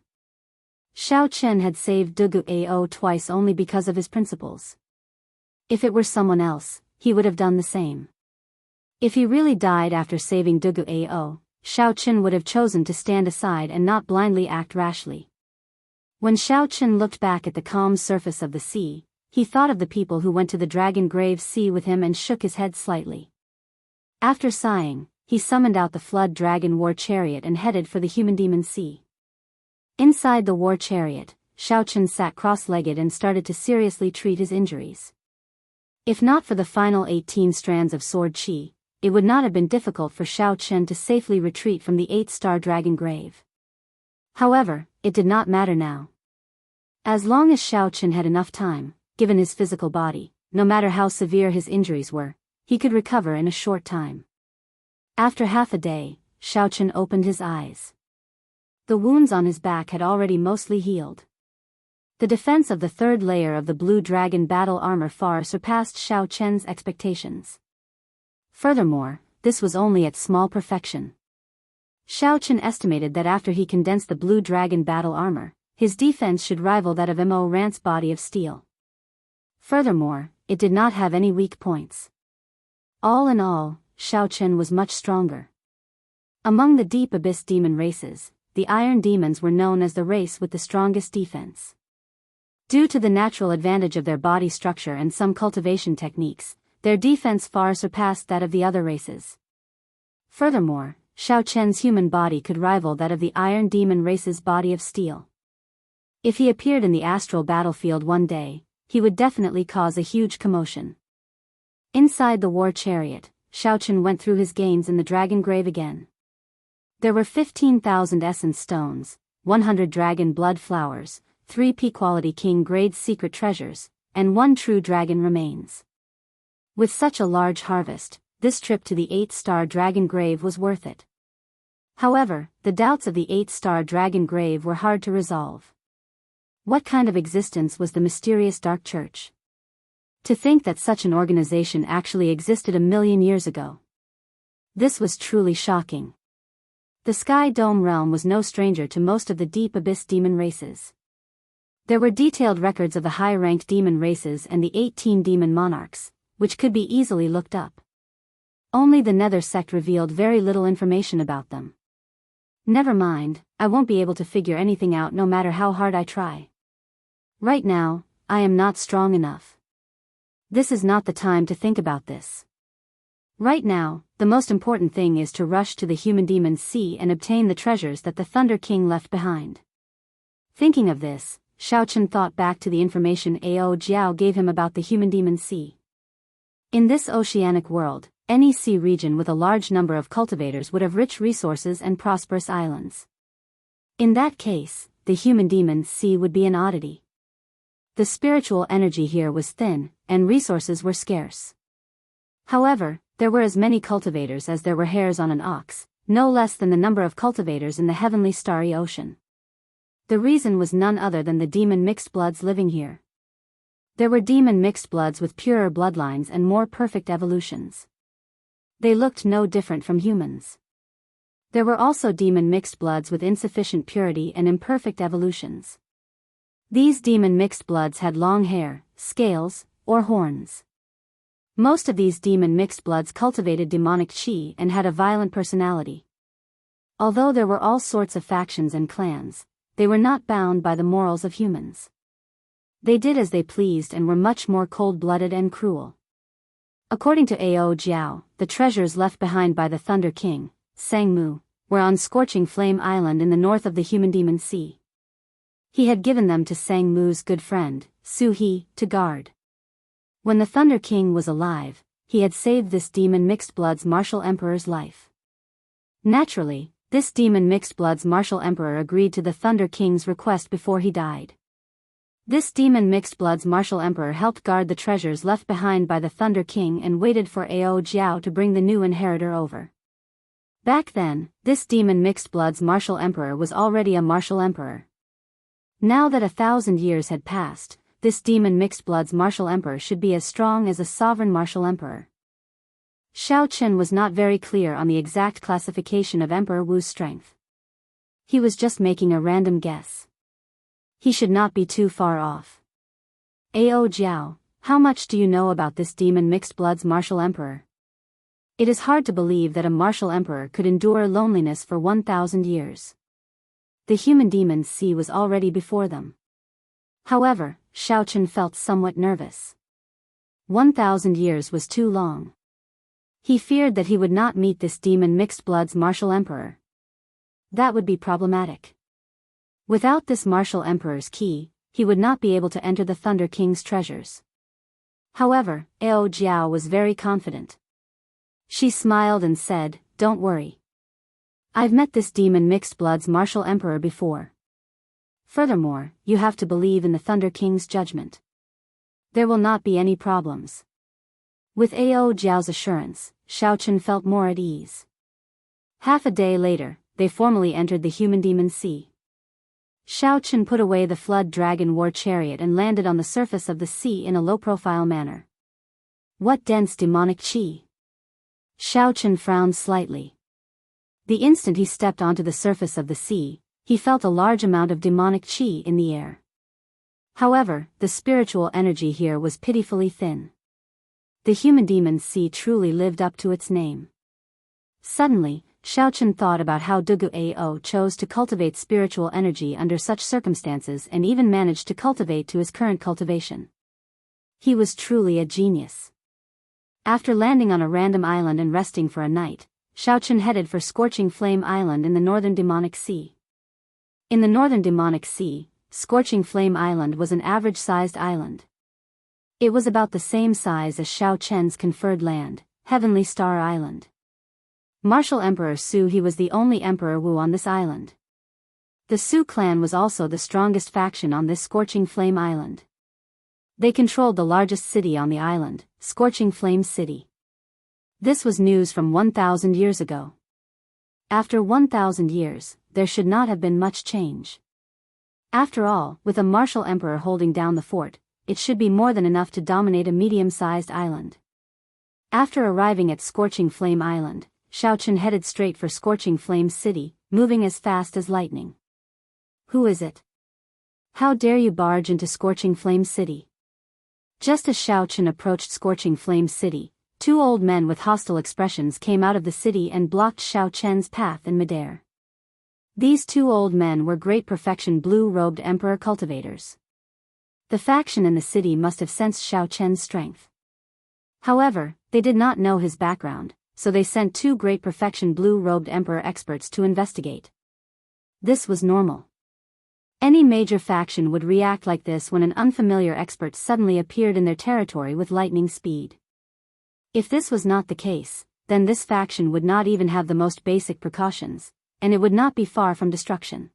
Xiaochen had saved Duguao twice only because of his principles. If it were someone else, he would have done the same. If he really died after saving Duguao, Xiaochen would have chosen to stand aside and not blindly act rashly. When Xiaochen looked back at the calm surface of the sea, he thought of the people who went to the dragon grave sea with him and shook his head slightly. After sighing, he summoned out the flood dragon war chariot and headed for the human demon sea. Inside the war chariot, Xiaochen sat cross-legged and started to seriously treat his injuries. If not for the final 18 strands of sword chi, it would not have been difficult for Xiaochen to safely retreat from the 8-star dragon grave. However, it did not matter now. As long as Xiaochen had enough time, given his physical body, no matter how severe his injuries were, he could recover in a short time. After half a day, Xiaochen opened his eyes. The wounds on his back had already mostly healed. The defense of the third layer of the blue dragon battle armor far surpassed Xiaochen's expectations. Furthermore, this was only at small perfection. Xiaochen estimated that after he condensed the blue dragon battle armor, his defense should rival that of Mo Rant's body of steel. Furthermore, it did not have any weak points. All in all, Xiaochen was much stronger. Among the deep abyss demon races, the iron demons were known as the race with the strongest defense. Due to the natural advantage of their body structure and some cultivation techniques, their defense far surpassed that of the other races. Furthermore, Xiaochen's human body could rival that of the Iron Demon race's body of steel. If he appeared in the astral battlefield one day, he would definitely cause a huge commotion. Inside the war chariot, Xiaochen went through his gains in the dragon grave again. There were 15,000 essence stones, 100 dragon blood flowers, 3 P-quality king grade secret treasures, and 1 true dragon remains. With such a large harvest, this trip to the 8-star dragon grave was worth it. However, the doubts of the 8-star dragon grave were hard to resolve. What kind of existence was the mysterious dark church? To think that such an organization actually existed 1,000,000 years ago. This was truly shocking. The Sky Dome realm was no stranger to most of the deep abyss demon races. There were detailed records of the high-ranked demon races and the 18 demon monarchs, which could be easily looked up. Only the Nether sect revealed very little information about them. Never mind, I won't be able to figure anything out no matter how hard I try. Right now, I am not strong enough. This is not the time to think about this. Right now, the most important thing is to rush to the Human Demon Sea and obtain the treasures that the Thunder King left behind. Thinking of this, Xiaochen thought back to the information Ao Jiao gave him about the Human Demon Sea. In this oceanic world, any sea region with a large number of cultivators would have rich resources and prosperous islands. In that case, the Human Demon Sea would be an oddity. The spiritual energy here was thin, and resources were scarce. However, there were as many cultivators as there were hairs on an ox, no less than the number of cultivators in the heavenly starry ocean. The reason was none other than the demon mixed bloods living here. There were demon mixed bloods with purer bloodlines and more perfect evolutions. They looked no different from humans. There were also demon mixed bloods with insufficient purity and imperfect evolutions. These demon mixed bloods had long hair, scales, or horns. Most of these demon mixed bloods cultivated demonic chi and had a violent personality. Although there were all sorts of factions and clans, they were not bound by the morals of humans. They did as they pleased and were much more cold-blooded and cruel. According to Ao Jiao, the treasures left behind by the Thunder King, Sangmu, were on Scorching Flame Island in the north of the Human Demon Sea. He had given them to Sangmu's good friend, Su He, to guard. When the Thunder King was alive, he had saved this demon mixed blood's martial emperor's life. Naturally, this demon mixed blood's martial emperor agreed to the Thunder King's request before he died. This demon mixed blood's martial emperor helped guard the treasures left behind by the Thunder King and waited for Ao Jiao to bring the new inheritor over. Back then, this demon mixed blood's martial emperor was already a martial emperor. Now that 1,000 years had passed, this demon mixed blood's martial emperor should be as strong as a sovereign martial emperor. Xiaochen was not very clear on the exact classification of Emperor Wu's strength. He was just making a random guess. He should not be too far off. Ao Jiao, how much do you know about this demon mixed blood's martial emperor? It is hard to believe that a martial emperor could endure loneliness for 1,000 years. The Human Demon Sea was already before them. However, Xiaochen felt somewhat nervous. 1,000 years was too long. He feared that he would not meet this demon mixed blood's martial emperor. That would be problematic. Without this martial emperor's key, he would not be able to enter the Thunder King's treasures. However, Ao Jiao was very confident. She smiled and said, "Don't worry. I've met this demon mixed blood's martial emperor before. Furthermore, you have to believe in the Thunder King's judgment. There will not be any problems." With Ao Jiao's assurance, Xiaochen felt more at ease. Half a day later, they formally entered the Human Demon Sea. Xiaochen put away the Flood Dragon War Chariot and landed on the surface of the sea in a low-profile manner. What dense demonic chi! Xiaochen frowned slightly. The instant he stepped onto the surface of the sea, he felt a large amount of demonic chi in the air. However, the spiritual energy here was pitifully thin. The Human Demon Sea truly lived up to its name. Suddenly, Xiaochen thought about how Dugu Ao chose to cultivate spiritual energy under such circumstances and even managed to cultivate to his current cultivation. He was truly a genius. After landing on a random island and resting for a night, Xiaochen headed for Scorching Flame Island in the northern Demonic Sea. In the northern Demonic Sea, Scorching Flame Island was an average-sized island. It was about the same size as Xiaochen's conferred land, Heavenly Star Island. Martial Emperor Su He was the only Emperor Wu on this island. The Su clan was also the strongest faction on this Scorching Flame Island. They controlled the largest city on the island, Scorching Flame City. This was news from 1,000 years ago. After 1,000 years, there should not have been much change. After all, with a martial emperor holding down the fort, it should be more than enough to dominate a medium-sized island. After arriving at Scorching Flame Island, Xiaochen headed straight for Scorching Flame City, moving as fast as lightning. Who is it? How dare you barge into Scorching Flame City? Just as Xiaochen approached Scorching Flame City, two old men with hostile expressions came out of the city and blocked Xiaochen's path in midair. These two old men were Great Perfection blue-robed Emperor cultivators. The faction in the city must have sensed Xiaochen's strength. However, they did not know his background, so they sent two Great Perfection blue-robed Emperor experts to investigate. This was normal. Any major faction would react like this when an unfamiliar expert suddenly appeared in their territory with lightning speed. If this was not the case, then this faction would not even have the most basic precautions, and it would not be far from destruction.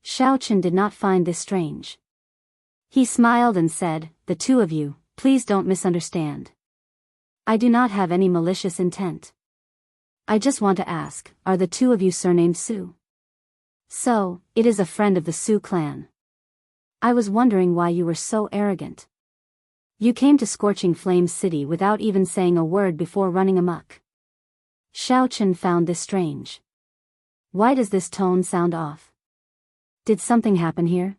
Xiaochen did not find this strange. He smiled and said, "The two of you, please don't misunderstand. I do not have any malicious intent. I just want to ask, are the two of you surnamed Su?" "So, it is a friend of the Su clan. I was wondering why you were so arrogant. You came to Scorching Flame City without even saying a word before running amok." Xiaochen found this strange. Why does this tone sound off? Did something happen here?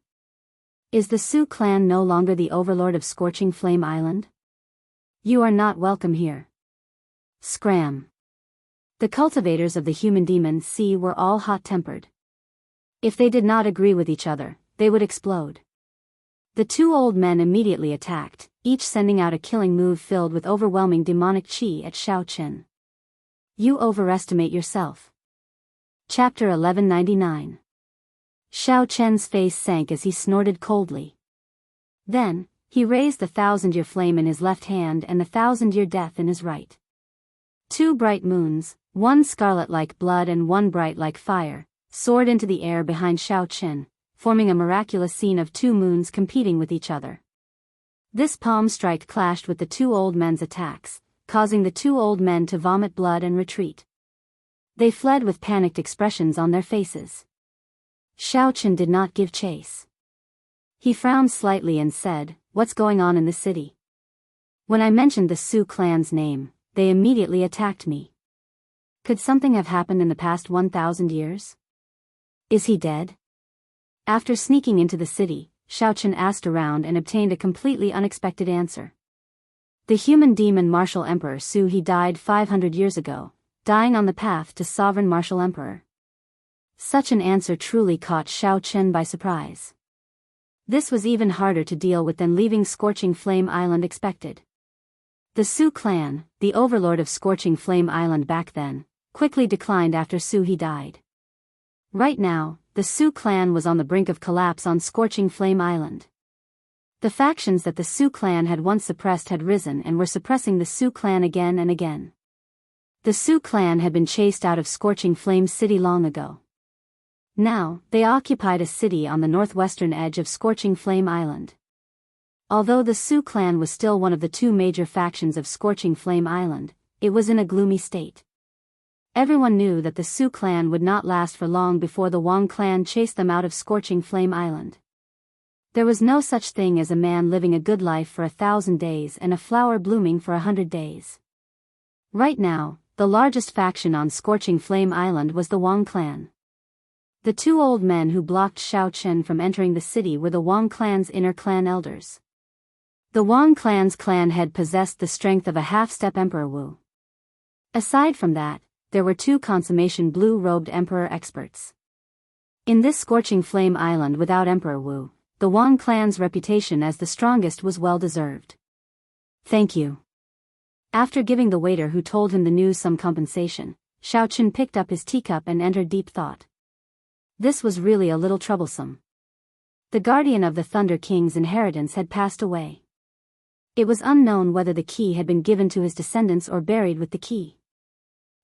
Is the Su clan no longer the overlord of Scorching Flame Island? You are not welcome here. Scram. The cultivators of the human demon sea were all hot-tempered. If they did not agree with each other, they would explode. The two old men immediately attacked, each sending out a killing move filled with overwhelming demonic qi at Xiaochen. You overestimate yourself. Chapter 1199. Xiaochen's face sank as he snorted coldly. Then, he raised the 1,000-year flame in his left hand and the 1,000-year death in his right. Two bright moons, one scarlet like blood and one bright like fire, soared into the air behind Xiaochen, forming a miraculous scene of two moons competing with each other. This palm strike clashed with the two old men's attacks, causing the two old men to vomit blood and retreat. They fled with panicked expressions on their faces. Xiaochen did not give chase. He frowned slightly and said, "What's going on in the city?" When I mentioned the Su clan's name, they immediately attacked me. Could something have happened in the past 1,000 years? Is he dead? After sneaking into the city, Xiaochen asked around and obtained a completely unexpected answer. The human demon martial emperor Su He died 500 years ago, dying on the path to sovereign martial emperor. Such an answer truly caught Xiaochen by surprise. This was even harder to deal with than leaving Scorching Flame Island expected. The Su clan, the overlord of Scorching Flame Island back then, quickly declined after Su He died. Right now, the Su clan was on the brink of collapse on Scorching Flame Island. The factions that the Su clan had once suppressed had risen and were suppressing the Su clan again and again. The Su clan had been chased out of Scorching Flame City long ago. Now, they occupied a city on the northwestern edge of Scorching Flame Island. Although the Su clan was still one of the two major factions of Scorching Flame Island, it was in a gloomy state. Everyone knew that the Su clan would not last for long before the Wang clan chased them out of Scorching Flame Island. There was no such thing as a man living a good life for 1,000 days and a flower blooming for 100 days. Right now, the largest faction on Scorching Flame Island was the Wang clan. The two old men who blocked Xiaochen from entering the city were the Wang clan's inner clan elders. The Wang clan's clan head possessed the strength of a half-step Emperor Wu. Aside from that, there were two consummation blue-robed Emperor experts. In this Scorching Flame Island without Emperor Wu, the Wang clan's reputation as the strongest was well-deserved. Thank you. After giving the waiter who told him the news some compensation, Xiaochen picked up his teacup and entered deep thought. This was really a little troublesome. The guardian of the Thunder King's inheritance had passed away. It was unknown whether the key had been given to his descendants or buried with the key.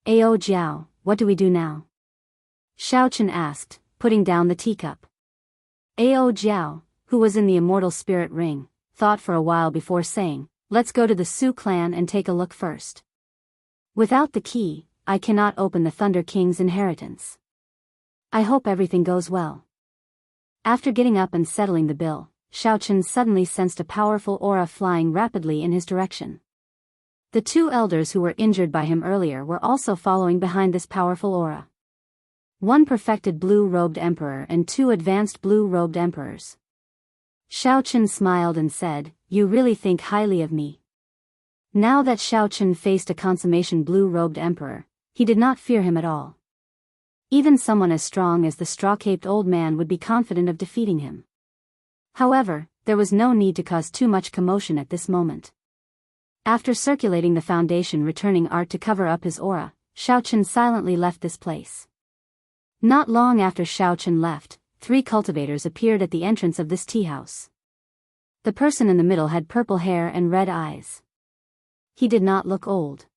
Ao Jiao, what do we do now? Xiaochen asked, putting down the teacup. Ao Jiao, who was in the immortal spirit ring, thought for a while before saying, let's go to the Su clan and take a look first. Without the key, I cannot open the Thunder King's inheritance. I hope everything goes well. After getting up and settling the bill, Xiaochen suddenly sensed a powerful aura flying rapidly in his direction. The two elders who were injured by him earlier were also following behind this powerful aura. One perfected blue-robed emperor and two advanced blue-robed emperors. Xiaochen smiled and said, you really think highly of me. Now that Xiaochen faced a consummation blue-robed emperor, he did not fear him at all. Even someone as strong as the straw-caped old man would be confident of defeating him. However, there was no need to cause too much commotion at this moment. After circulating the foundation returning art to cover up his aura, Xiaochen silently left this place. Not long after Xiaochen left, 3 cultivators appeared at the entrance of this tea house. The person in the middle had purple hair and red eyes. He did not look old.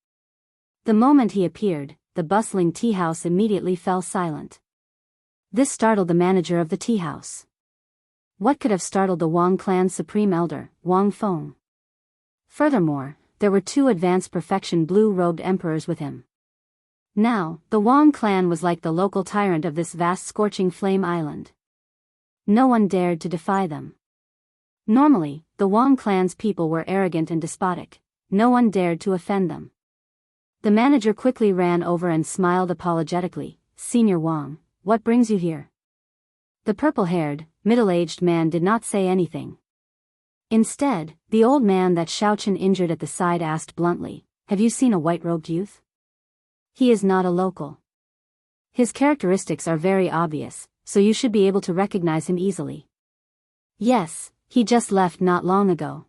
The moment he appeared, the bustling tea house immediately fell silent. This startled the manager of the tea house. What could have startled the Wang clan's supreme elder, Wang Feng? Furthermore, there were 2 advanced perfection blue-robed emperors with him. Now, the Wang clan was like the local tyrant of this vast scorching flame island. No one dared to defy them. Normally, the Wang clan's people were arrogant and despotic. No one dared to offend them. The manager quickly ran over and smiled apologetically. Senior Wang, what brings you here? The purple-haired, middle-aged man did not say anything. Instead, the old man that Xiaochen injured at the side asked bluntly, have you seen a white-robed youth? He is not a local. His characteristics are very obvious, so you should be able to recognize him easily. Yes, he just left not long ago.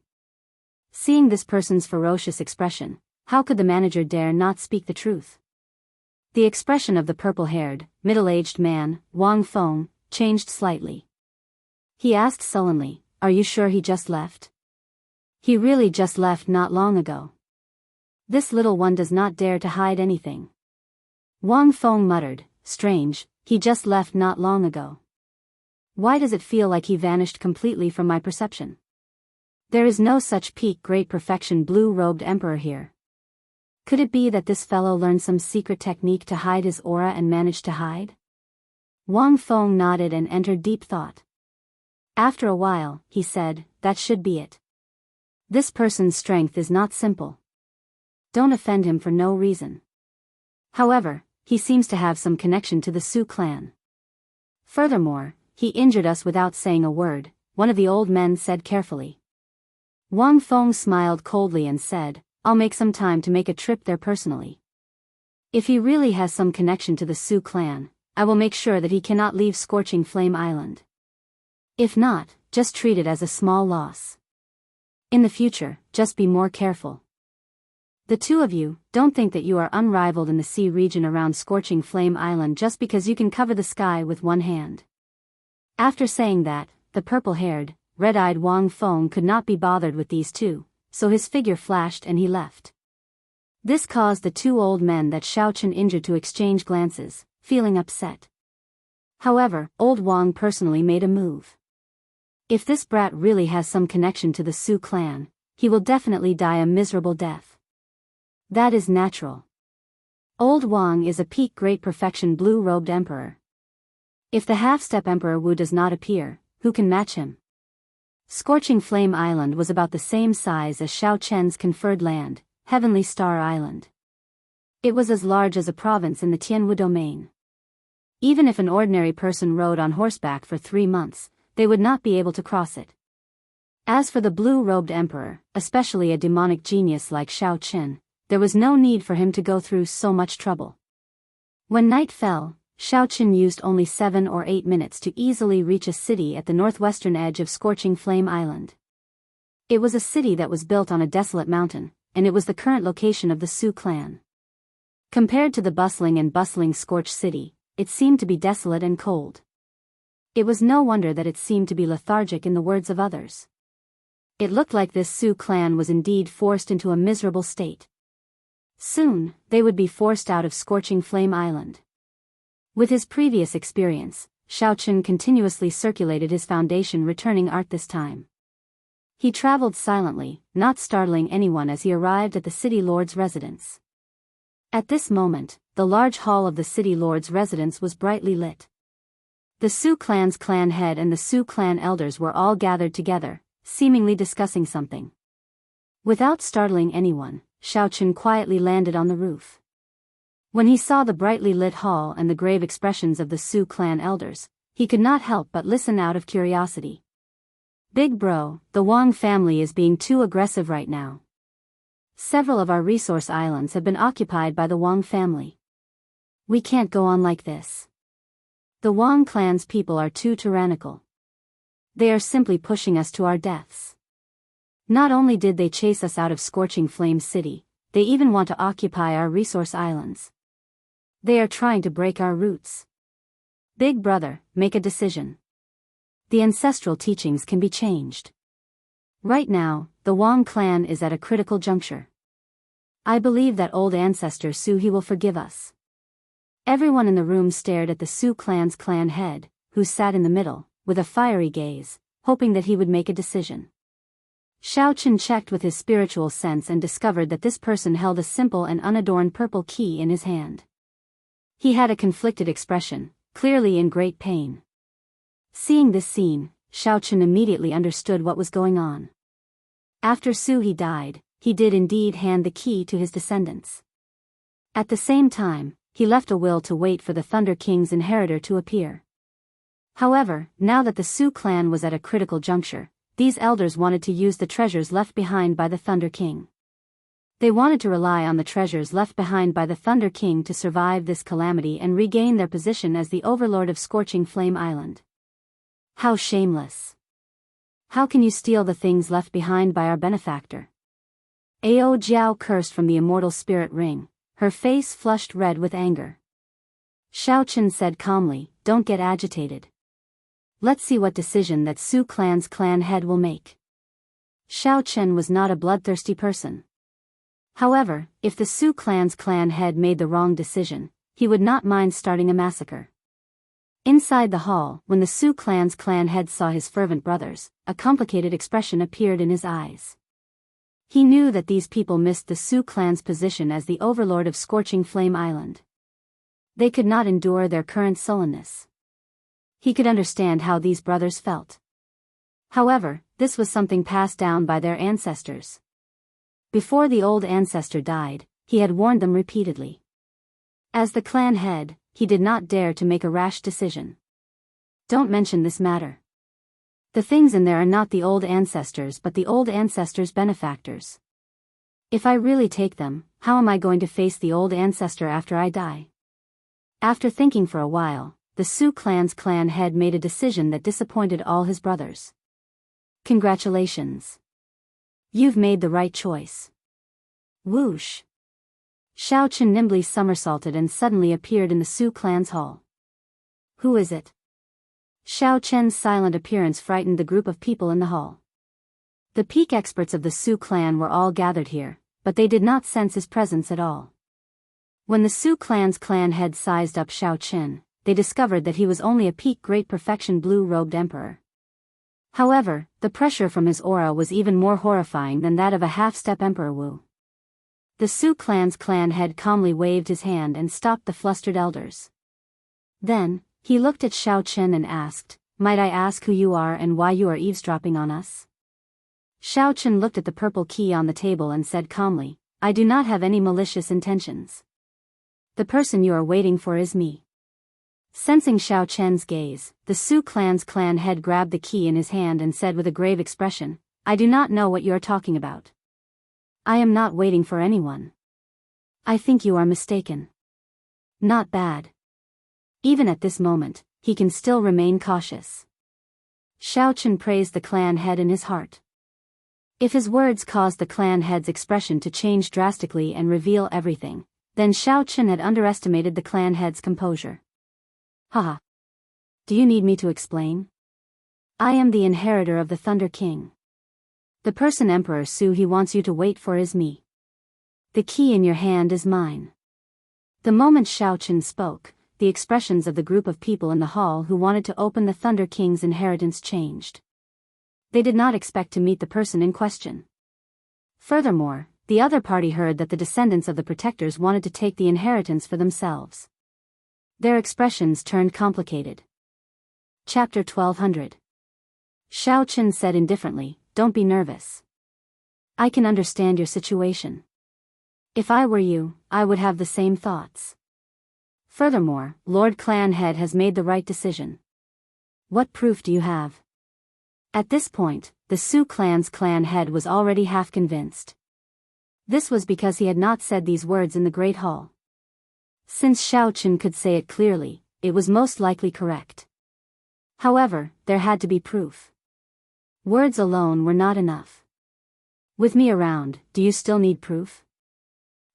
Seeing this person's ferocious expression, how could the manager dare not speak the truth? The expression of the purple-haired, middle-aged man, Wang Feng, changed slightly. He asked sullenly, are you sure he just left? He really just left not long ago. This little one does not dare to hide anything. Wang Feng muttered, strange, he just left not long ago. Why does it feel like he vanished completely from my perception? There is no such peak great perfection blue-robed emperor here. Could it be that this fellow learned some secret technique to hide his aura and managed to hide? Wang Feng nodded and entered deep thought. After a while, he said, that should be it. This person's strength is not simple. Don't offend him for no reason. However, he seems to have some connection to the Su clan. Furthermore, he injured us without saying a word, one of the old men said carefully. Wang Feng smiled coldly and said, I'll make some time to make a trip there personally. If he really has some connection to the Su clan, I will make sure that he cannot leave Scorching Flame Island. If not, just treat it as a small loss. In the future, just be more careful. The two of you, don't think that you are unrivaled in the sea region around Scorching Flame Island just because you can cover the sky with one hand. After saying that, the purple-haired, red-eyed Wang Feng could not be bothered with these two, so his figure flashed and he left. This caused the 2 old men that Xiaochen injured to exchange glances, feeling upset. However, old Wang personally made a move. If this brat really has some connection to the Su clan, he will definitely die a miserable death. That is natural. Old Wang is a peak great perfection blue-robed emperor. If the half-step emperor Wu does not appear, who can match him? Scorching Flame Island was about the same size as Xiao Chen's conferred land, Heavenly Star Island. It was as large as a province in the Tianwu domain. Even if an ordinary person rode on horseback for 3 months, they would not be able to cross it. As for the blue-robed emperor, especially a demonic genius like Xiao Chen, there was no need for him to go through so much trouble. When night fell, Xiao Chen used only 7 or 8 minutes to easily reach a city at the northwestern edge of Scorching Flame Island. It was a city that was built on a desolate mountain, and it was the current location of the Su clan. Compared to the bustling scorched city, it seemed to be desolate and cold. It was no wonder that it seemed to be lethargic in the words of others. It looked like this Sioux clan was indeed forced into a miserable state. Soon, they would be forced out of Scorching Flame Island. With his previous experience, Xiaochen continuously circulated his foundation returning art this time. He traveled silently, not startling anyone as he arrived at the city lord's residence. At this moment, the large hall of the city lord's residence was brightly lit. The Sioux clan's clan head and the Sioux clan elders were all gathered together, seemingly discussing something. Without startling anyone, Xiaochen quietly landed on the roof. When he saw the brightly lit hall and the grave expressions of the Sioux clan elders, he could not help but listen out of curiosity. "Big bro, the Wang family is being too aggressive right now. Several of our resource islands have been occupied by the Wang family. We can't go on like this. The Wang clan's people are too tyrannical. They are simply pushing us to our deaths. Not only did they chase us out of Scorching Flame City, they even want to occupy our resource islands. They are trying to break our roots. Big brother, make a decision. The ancestral teachings can be changed. Right now, the Wang clan is at a critical juncture. I believe that old ancestor Su he will forgive us." Everyone in the room stared at the Sioux clan's clan head, who sat in the middle, with a fiery gaze, hoping that he would make a decision. Xiaochen checked with his spiritual sense and discovered that this person held a simple and unadorned purple key in his hand. He had a conflicted expression, clearly in great pain. Seeing this scene, Xiaochen immediately understood what was going on. After Su he died, he did indeed hand the key to his descendants. At the same time, he left a will to wait for the Thunder King's inheritor to appear. However, now that the Sioux clan was at a critical juncture, these elders wanted to use the treasures left behind by the Thunder King. They wanted to rely on the treasures left behind by the Thunder King to survive this calamity and regain their position as the overlord of Scorching Flame Island. How shameless! How can you steal the things left behind by our benefactor? Ao Jiao cursed from the immortal spirit ring, her face flushed red with anger. Xiaochen said calmly, "Don't get agitated. Let's see what decision that Sioux clan's clan head will make." Xiaochen was not a bloodthirsty person. However, if the Sioux clan's clan head made the wrong decision, he would not mind starting a massacre. Inside the hall, when the Sioux clan's clan head saw his fervent brothers, a complicated expression appeared in his eyes. He knew that these people missed the Sioux clan's position as the overlord of Scorching Flame Island. They could not endure their current sullenness. He could understand how these brothers felt. However, this was something passed down by their ancestors. Before the old ancestor died, he had warned them repeatedly. As the clan head, he did not dare to make a rash decision. "Don't mention this matter. The things in there are not the old ancestors but the old ancestors' benefactors. If I really take them, how am I going to face the old ancestor after I die?" After thinking for a while, the Sioux clan's clan head made a decision that disappointed all his brothers. "Congratulations. You've made the right choice." Whoosh! Xiaochen nimbly somersaulted and suddenly appeared in the Sioux clan's hall. "Who is it?" Xiaochen's silent appearance frightened the group of people in the hall. The peak experts of the Sioux clan were all gathered here, but they did not sense his presence at all. When the Sioux clan's clan head sized up Xiaochen, they discovered that he was only a peak great perfection blue-robed emperor. However, the pressure from his aura was even more horrifying than that of a half-step emperor Wu. The Sioux clan's clan head calmly waved his hand and stopped the flustered elders. Then, he looked at Xiaochen and asked, "Might I ask who you are and why you are eavesdropping on us?" Xiaochen looked at the purple key on the table and said calmly, "I do not have any malicious intentions. The person you are waiting for is me." Sensing Xiaochen's gaze, the Sioux clan's clan head grabbed the key in his hand and said with a grave expression, "I do not know what you are talking about. I am not waiting for anyone. I think you are mistaken." Not bad. Even at this moment, he can still remain cautious. Xiaochen praised the clan head in his heart. If his words caused the clan head's expression to change drastically and reveal everything, Then Xiao Chen had underestimated the clan head's composure. Haha. Do you need me to explain? I am the inheritor of the Thunder King. The person Emperor Su he wants you to wait for is me. The key in your hand is mine. The moment Xiao Chen spoke, the expressions of the group of people in the hall who wanted to open the Thunder King's inheritance changed. They did not expect to meet the person in question. Furthermore, the other party heard that the descendants of the protectors wanted to take the inheritance for themselves. Their expressions turned complicated. Chapter 1200. Xiao Chen said indifferently, "Don't be nervous. I can understand your situation. If I were you, I would have the same thoughts. Furthermore, Lord Clan Head has made the right decision. What proof do you have?" At this point, the Su clan's clan head was already half convinced. This was because he had not said these words in the Great Hall. Since Xiao Chen could say it clearly, it was most likely correct. However, there had to be proof. Words alone were not enough. With me around, do you still need proof?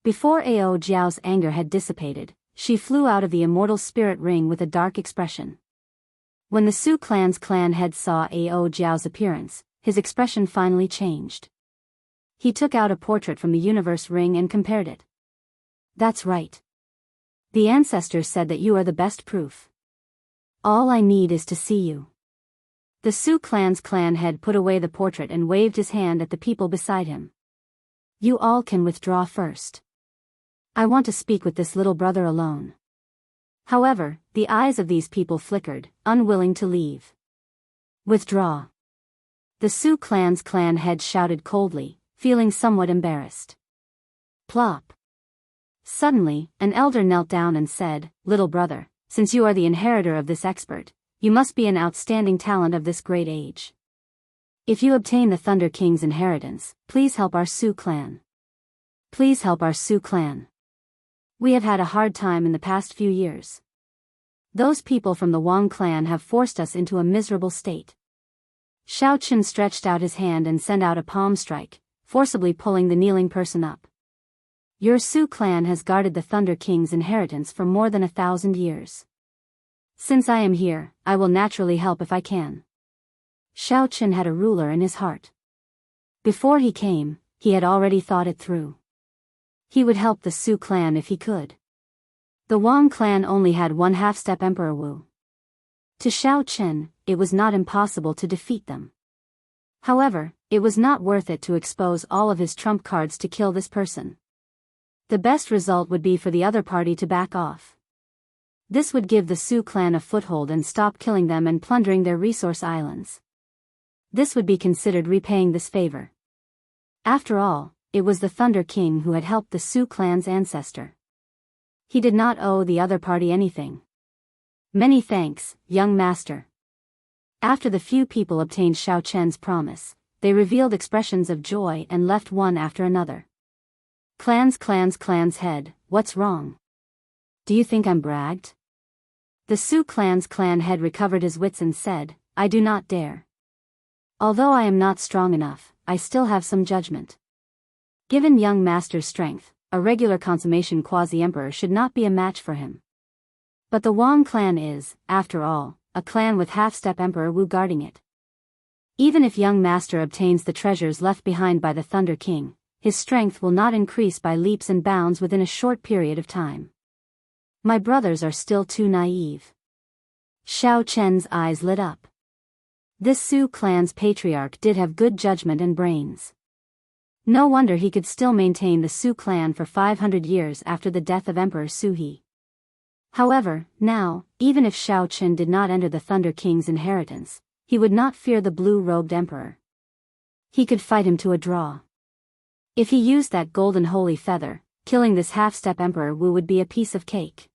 Before Ao Jiao's anger had dissipated, she flew out of the immortal spirit ring with a dark expression. When the Su clan's clan head saw Ao Jiao's appearance, his expression finally changed. He took out a portrait from the universe ring and compared it. That's right. The ancestors said that you are the best proof. All I need is to see you. The Su clan's clan head put away the portrait and waved his hand at the people beside him. You all can withdraw first. I want to speak with this little brother alone. However, the eyes of these people flickered, unwilling to leave. Withdraw. The Su clan's clan head shouted coldly, feeling somewhat embarrassed. Plop. Suddenly, an elder knelt down and said, "Little brother, since you are the inheritor of this expert, you must be an outstanding talent of this great age. If you obtain the Thunder King's inheritance, please help our Su clan. Please help our Su clan. We have had a hard time in the past few years. Those people from the Wang clan have forced us into a miserable state." Xiao Chen stretched out his hand and sent out a palm strike, forcibly pulling the kneeling person up. Your Su clan has guarded the Thunder King's inheritance for more than 1,000 years. Since I am here, I will naturally help if I can. Xiao Chen had a ruler in his heart. Before he came, he had already thought it through. He would help the Su clan if he could. The Wang clan only had one half-step Emperor Wu. To Xiao Chen, it was not impossible to defeat them. However, it was not worth it to expose all of his trump cards to kill this person. The best result would be for the other party to back off. This would give the Su clan a foothold and stop killing them and plundering their resource islands. This would be considered repaying this favor. After all, it was the Thunder King who had helped the Su clan's ancestor. He did not owe the other party anything. Many thanks, young master. After the few people obtained Xiao Chen's promise, they revealed expressions of joy and left one after another. Clan's head, what's wrong? Do you think I'm bragged? The Su clan's clan head recovered his wits and said, I do not dare. Although I am not strong enough, I still have some judgment. Given young master's strength, a regular consummation quasi-emperor should not be a match for him. But the Wang clan is, after all, a clan with half-step Emperor Wu guarding it. Even if young master obtains the treasures left behind by the Thunder King, his strength will not increase by leaps and bounds within a short period of time. My brothers are still too naive. Xiao Chen's eyes lit up. This Su clan's patriarch did have good judgment and brains. No wonder he could still maintain the Su clan for 500 years after the death of Emperor Su He. However, now, even if Xiao Chen did not enter the Thunder King's inheritance, he would not fear the blue-robed emperor. He could fight him to a draw. If he used that golden holy feather, killing this half-step Emperor Wu would be a piece of cake.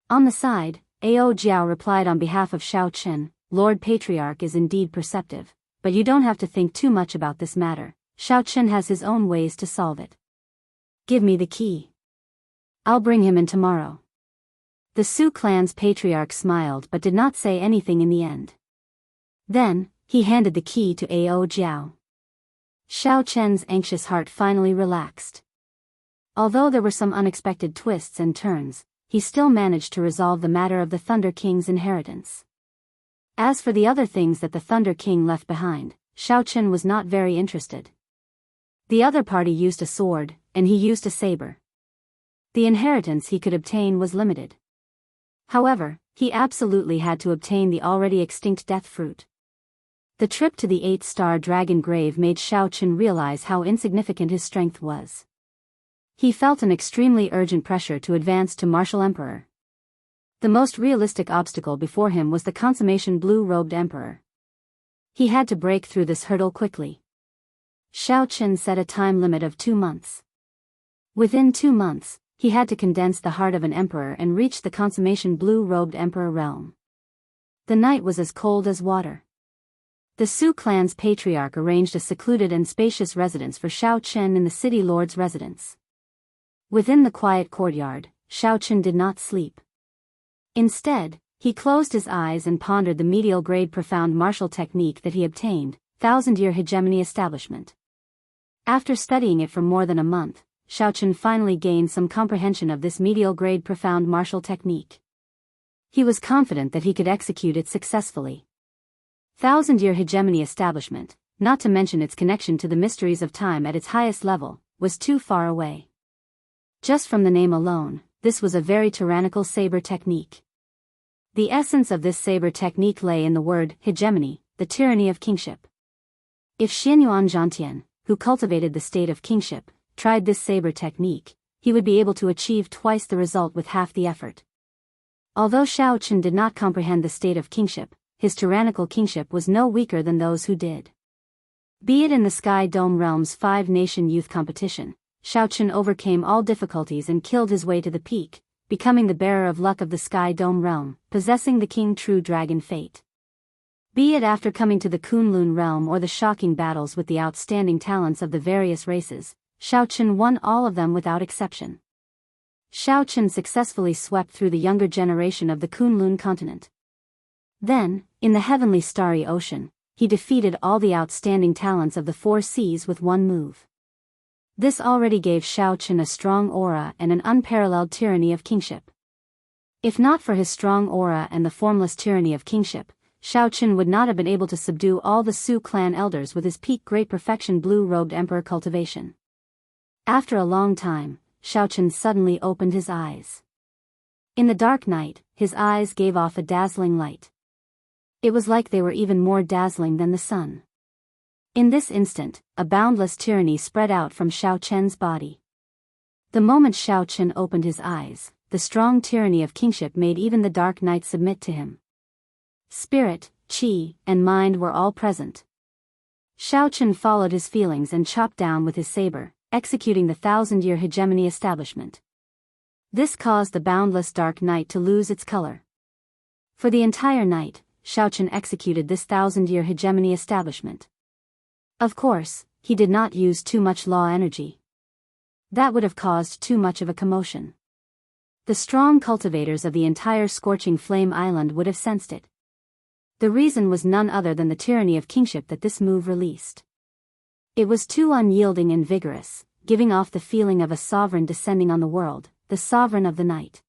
On the side, Ao Jiao replied on behalf of Xiao Chen, Lord Patriarch is indeed perceptive, but you don't have to think too much about this matter. Xiao Chen has his own ways to solve it. Give me the key. I'll bring him in tomorrow. The Su clan's patriarch smiled but did not say anything in the end. Then, he handed the key to Ao Jiao. Xiao Chen's anxious heart finally relaxed. Although there were some unexpected twists and turns, he still managed to resolve the matter of the Thunder King's inheritance. As for the other things that the Thunder King left behind, Xiaochen was not very interested. The other party used a sword, and he used a saber. The inheritance he could obtain was limited. However, he absolutely had to obtain the already extinct death fruit. The trip to the 8-star dragon grave made Xiaochen realize how insignificant his strength was. He felt an extremely urgent pressure to advance to Martial Emperor. The most realistic obstacle before him was the consummation blue-robed emperor. He had to break through this hurdle quickly. Xiaochen set a time limit of 2 months. Within 2 months, he had to condense the heart of an emperor and reach the consummation blue-robed emperor realm. The night was as cold as water. The Su clan's patriarch arranged a secluded and spacious residence for Xiaochen in the city lord's residence. Within the quiet courtyard, Xiaochen did not sleep. Instead, he closed his eyes and pondered the medial-grade profound martial technique that he obtained, Thousand-Year Hegemony Establishment. After studying it for more than a month, Xiaochen finally gained some comprehension of this medial-grade profound martial technique. He was confident that he could execute it successfully. Thousand-Year Hegemony Establishment, not to mention its connection to the mysteries of time at its highest level, was too far away. Just from the name alone, this was a very tyrannical saber technique. The essence of this saber technique lay in the word hegemony, the tyranny of kingship. If Xianyuan Zhantian, who cultivated the state of kingship, tried this saber technique, he would be able to achieve twice the result with half the effort. Although Xiaochen did not comprehend the state of kingship, his tyrannical kingship was no weaker than those who did. Be it in the Sky Dome Realm's 5-nation youth competition, Xiaochen overcame all difficulties and killed his way to the peak, becoming the bearer of luck of the Sky Dome Realm, possessing the King True Dragon fate. Be it after coming to the Kunlun Realm or the shocking battles with the outstanding talents of the various races, Xiaochen won all of them without exception. Xiaochen successfully swept through the younger generation of the Kunlun continent. Then, in the heavenly starry ocean, he defeated all the outstanding talents of the 4 seas with one move. This already gave Xiaochen a strong aura and an unparalleled tyranny of kingship. If not for his strong aura and the formless tyranny of kingship, Xiaochen would not have been able to subdue all the Su clan elders with his peak great perfection blue-robed emperor cultivation. After a long time, Xiaochen suddenly opened his eyes. In the dark night, his eyes gave off a dazzling light. It was like they were even more dazzling than the sun. In this instant, a boundless tyranny spread out from Xiaochen's body. The moment Xiaochen opened his eyes, the strong tyranny of kingship made even the dark night submit to him. Spirit, qi, and mind were all present. Xiaochen followed his feelings and chopped down with his saber, executing the 1000-year hegemony establishment. This caused the boundless dark night to lose its color. For the entire night, Xiaochen executed this 1000-year hegemony establishment. Of course, he did not use too much law energy. That would have caused too much of a commotion. The strong cultivators of the entire Scorching Flame Island would have sensed it. The reason was none other than the tyranny of kingship that this move released. It was too unyielding and vigorous, giving off the feeling of a sovereign descending on the world, the sovereign of the night.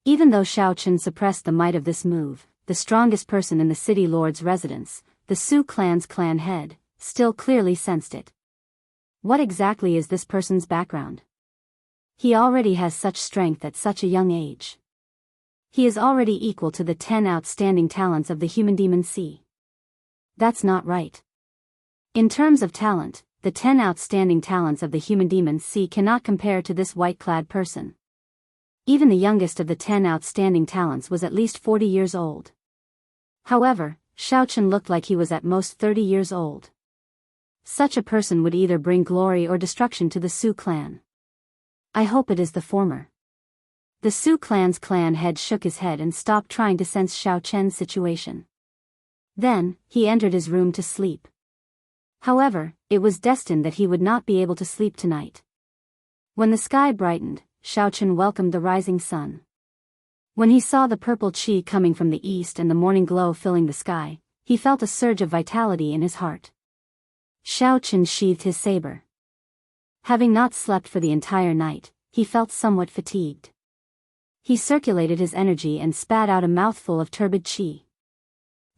Even though Xiaochen suppressed the might of this move, the strongest person in the city lord's residence, the Su clan's clan head, still clearly sensed it. What exactly is this person's background? He already has such strength at such a young age. He is already equal to the 10 outstanding talents of the human demon sea. That's not right. In terms of talent, the 10 outstanding talents of the human demon sea cannot compare to this white-clad person. Even the youngest of the 10 outstanding talents was at least 40 years old. However, Xiaochen looked like he was at most 30 years old. Such a person would either bring glory or destruction to the Su clan. I hope it is the former. The Su clan's clan head shook his head and stopped trying to sense Xiaochen's situation. Then, he entered his room to sleep. However, it was destined that he would not be able to sleep tonight. When the sky brightened, Xiaochen welcomed the rising sun. When he saw the purple qi coming from the east and the morning glow filling the sky, he felt a surge of vitality in his heart. Xiaochen sheathed his saber. Having not slept for the entire night, he felt somewhat fatigued. He circulated his energy and spat out a mouthful of turbid qi.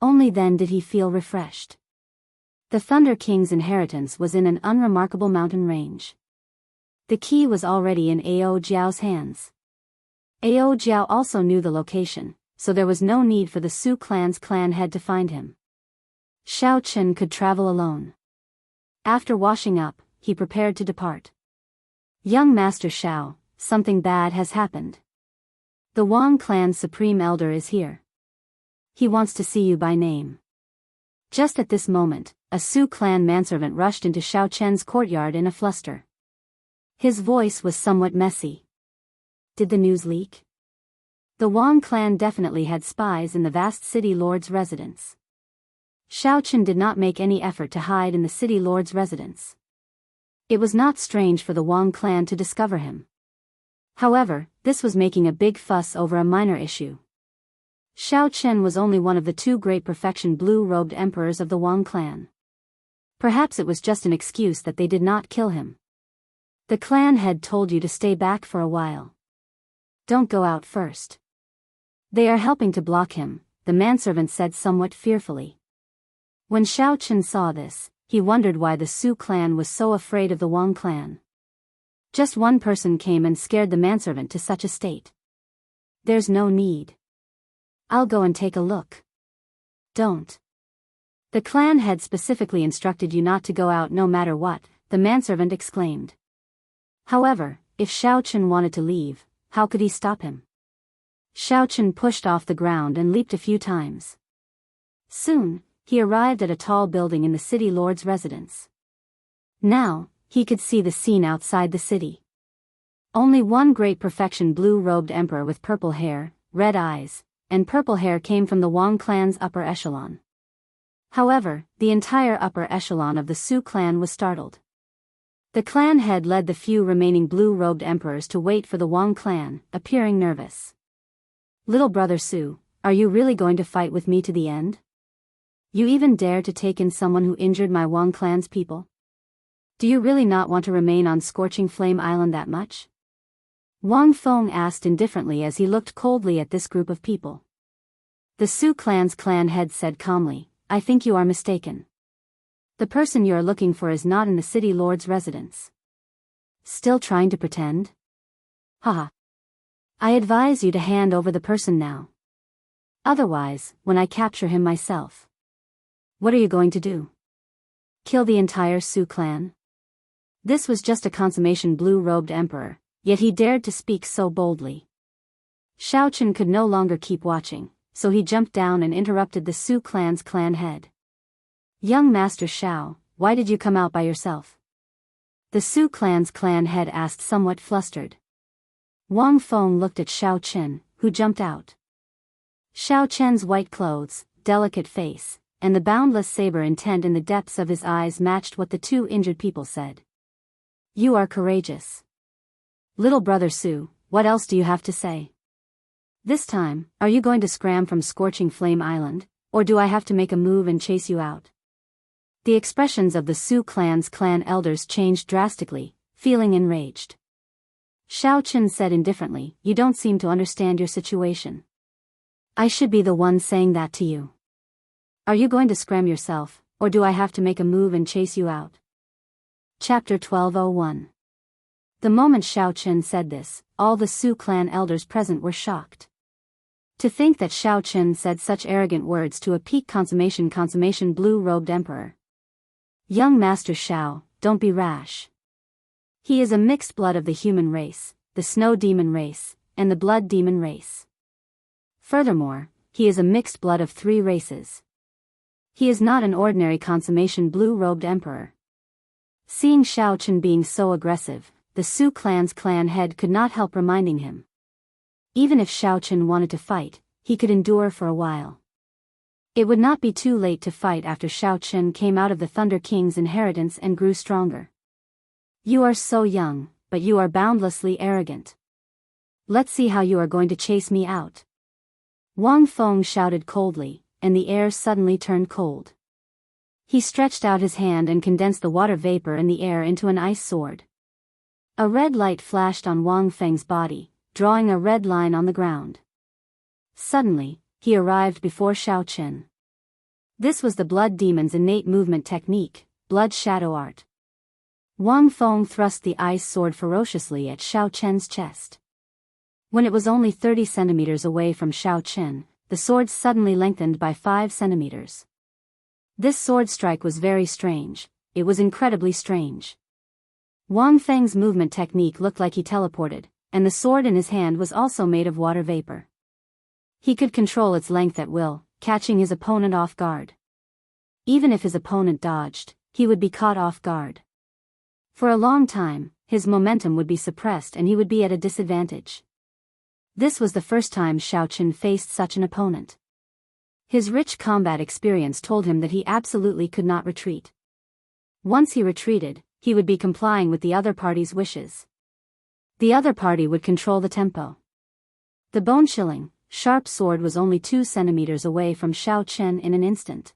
Only then did he feel refreshed. The Thunder King's inheritance was in an unremarkable mountain range. The key was already in Ao Jiao's hands. Ao Jiao also knew the location, so there was no need for the Su clan's clan head to find him. Xiao Chen could travel alone. After washing up, he prepared to depart. Young Master Xiao, something bad has happened. The Wang clan's supreme elder is here. He wants to see you by name. Just at this moment, a Su clan manservant rushed into Xiao Chen's courtyard in a fluster. His voice was somewhat messy. Did the news leak? The Wang clan definitely had spies in the vast city lord's residence. Xiao Chen did not make any effort to hide in the city lord's residence. It was not strange for the Wang clan to discover him. However, this was making a big fuss over a minor issue. Xiao Chen was only one of the two great perfection blue-robed emperors of the Wang clan. Perhaps it was just an excuse that they did not kill him. The clan head told you to stay back for a while. Don't go out first. They are helping to block him, the manservant said somewhat fearfully. When Xiao Chen saw this, he wondered why the Su clan was so afraid of the Wang clan. Just one person came and scared the manservant to such a state. There's no need. I'll go and take a look. Don't. The clan head specifically instructed you not to go out no matter what, the manservant exclaimed. However, if Xiao Chen wanted to leave, how could he stop him? Xiao Chen pushed off the ground and leaped a few times. Soon, he arrived at a tall building in the city lord's residence. Now, he could see the scene outside the city. Only one great perfection blue-robed emperor with purple hair, red eyes, and purple hair came from the Wang clan's upper echelon. However, the entire upper echelon of the Su clan was startled. The clan head led the few remaining blue-robed emperors to wait for the Wang clan, appearing nervous. Little brother Su, are you really going to fight with me to the end? You even dare to take in someone who injured my Wang clan's people? Do you really not want to remain on Scorching Flame Island that much? Wang Feng asked indifferently as he looked coldly at this group of people. The Su clan's clan head said calmly, I think you are mistaken. The person you are looking for is not in the city lord's residence. Still trying to pretend? Haha. I advise you to hand over the person now. Otherwise, when I capture him myself. What are you going to do? Kill the entire Su clan? This was just a consummation blue-robed emperor, yet he dared to speak so boldly. Xiao Chen could no longer keep watching, so he jumped down and interrupted the Su clan's clan head. Young Master Xiao, why did you come out by yourself? The Su clan's clan head asked somewhat flustered. Wang Feng looked at Xiao Chen, who jumped out. Xiao Chen's white clothes, delicate face, and the boundless saber intent in the depths of his eyes matched what the two injured people said. You are courageous. Little brother Su, what else do you have to say? This time, are you going to scram from Scorching Flame Island, or do I have to make a move and chase you out? The expressions of the Su clan's clan elders changed drastically, feeling enraged. Xiao Chen said indifferently, you don't seem to understand your situation. I should be the one saying that to you. Are you going to scram yourself, or do I have to make a move and chase you out? Chapter 1201. The moment Xiao Chen said this, all the Su clan elders present were shocked. To think that Xiao Chen said such arrogant words to a peak consummation blue-robed emperor. Young Master Xiao, don't be rash. He is a mixed blood of the human race, the snow demon race, and the blood demon race. Furthermore, he is a mixed blood of 3 races. He is not an ordinary consummation blue-robed emperor. Seeing Xiao Chen being so aggressive, the Su clan's clan head could not help reminding him. Even if Xiao Chen wanted to fight, he could endure for a while. It would not be too late to fight after Xiao Chen came out of the Thunder King's inheritance and grew stronger. You are so young, but you are boundlessly arrogant. Let's see how you are going to chase me out. Wang Feng shouted coldly, and the air suddenly turned cold. He stretched out his hand and condensed the water vapor in the air into an ice sword. A red light flashed on Wang Feng's body, drawing a red line on the ground. Suddenly, he arrived before Xiaochen. This was the blood demon's innate movement technique, blood shadow art. Wang Feng thrust the ice sword ferociously at Xiaochen's chest. When it was only 30 centimeters away from Xiaochen, the sword suddenly lengthened by 5 centimeters. This sword strike was very strange. It was incredibly strange. Wang Feng's movement technique looked like he teleported, and the sword in his hand was also made of water vapor. He could control its length at will, catching his opponent off guard. Even if his opponent dodged, he would be caught off guard. For a long time, his momentum would be suppressed and he would be at a disadvantage. This was the first time Xiaochen faced such an opponent. His rich combat experience told him that he absolutely could not retreat. Once he retreated, he would be complying with the other party's wishes. The other party would control the tempo. The bone-chilling, sharp sword was only 2 centimeters away from Xiaochen in an instant.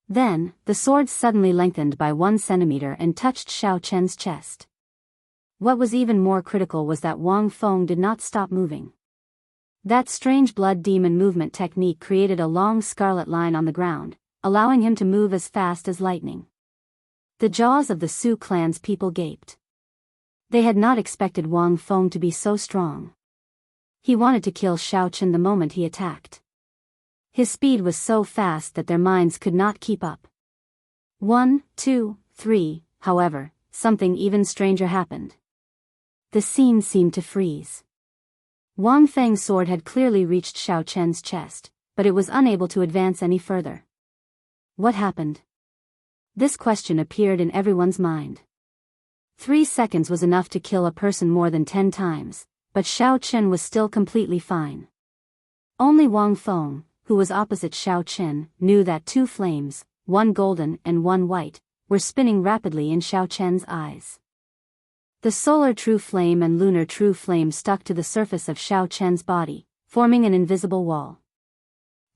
Then, the sword suddenly lengthened by 1 centimeter and touched Xiaochen's chest. What was even more critical was that Wang Feng did not stop moving. That strange blood demon movement technique created a long scarlet line on the ground, allowing him to move as fast as lightning. The jaws of the Su clan's people gaped. They had not expected Wang Feng to be so strong. He wanted to kill Xiaochen the moment he attacked. His speed was so fast that their minds could not keep up. 1, 2, 3, however, something even stranger happened. The scene seemed to freeze. Wang Feng's sword had clearly reached Xiaochen's chest, but it was unable to advance any further. What happened? This question appeared in everyone's mind. 3 seconds was enough to kill a person more than 10 times, but Xiaochen was still completely fine. Only Wang Feng, who was opposite Xiaochen, knew that 2 flames, one golden and one white, were spinning rapidly in Xiaochen's eyes. The solar true flame and lunar true flame stuck to the surface of Xiaochen's body, forming an invisible wall.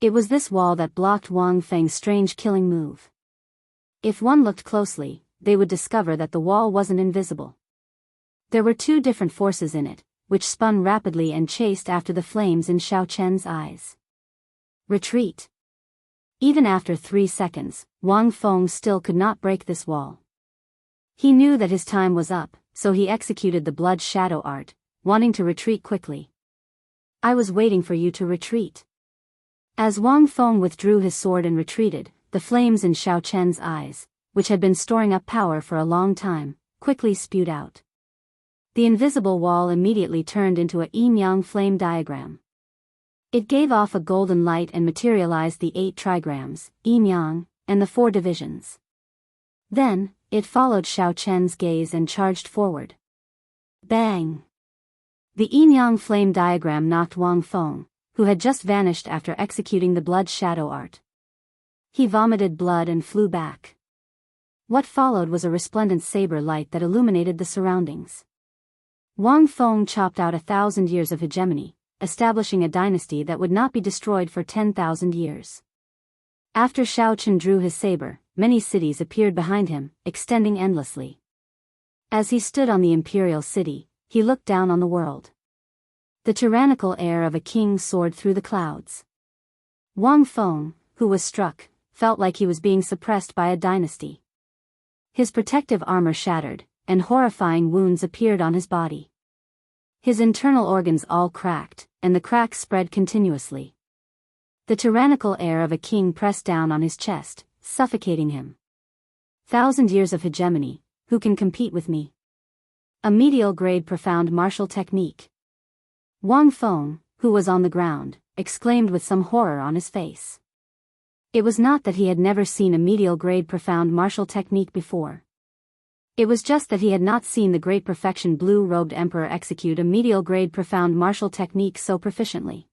It was this wall that blocked Wang Feng's strange killing move. If one looked closely, they would discover that the wall wasn't invisible. There were 2 different forces in it, which spun rapidly and chased after the flames in Xiaochen's eyes. Retreat. Even after 3 seconds, Wang Feng still could not break this wall. He knew that his time was up, so he executed the blood shadow art, wanting to retreat quickly. I was waiting for you to retreat. As Wang Feng withdrew his sword and retreated, the flames in Xiaochen's eyes, which had been storing up power for a long time, quickly spewed out. The invisible wall immediately turned into a yin-yang flame diagram. It gave off a golden light and materialized the 8 trigrams, yin-yang, and the 4 divisions. Then, it followed Xiaochen's gaze and charged forward. Bang! The yin-yang flame diagram knocked Wang Feng, who had just vanished after executing the blood shadow art. He vomited blood and flew back. What followed was a resplendent saber light that illuminated the surroundings. Wang Feng chopped out 1,000 years of hegemony, establishing a dynasty that would not be destroyed for 10,000 years. After Xiaochen drew his saber, many cities appeared behind him, extending endlessly. As he stood on the imperial city, he looked down on the world. The tyrannical air of a king soared through the clouds. Wang Feng, who was struck, felt like he was being suppressed by a dynasty. His protective armor shattered, and horrifying wounds appeared on his body. His internal organs all cracked, and the cracks spread continuously. The tyrannical air of a king pressed down on his chest, suffocating him. 1,000 years of hegemony, who can compete with me? A medial grade profound martial technique. Wang Feng, who was on the ground, exclaimed with some horror on his face. It was not that he had never seen a medial grade profound martial technique before. It was just that he had not seen the great perfection blue-robed emperor execute a medial grade profound martial technique so proficiently.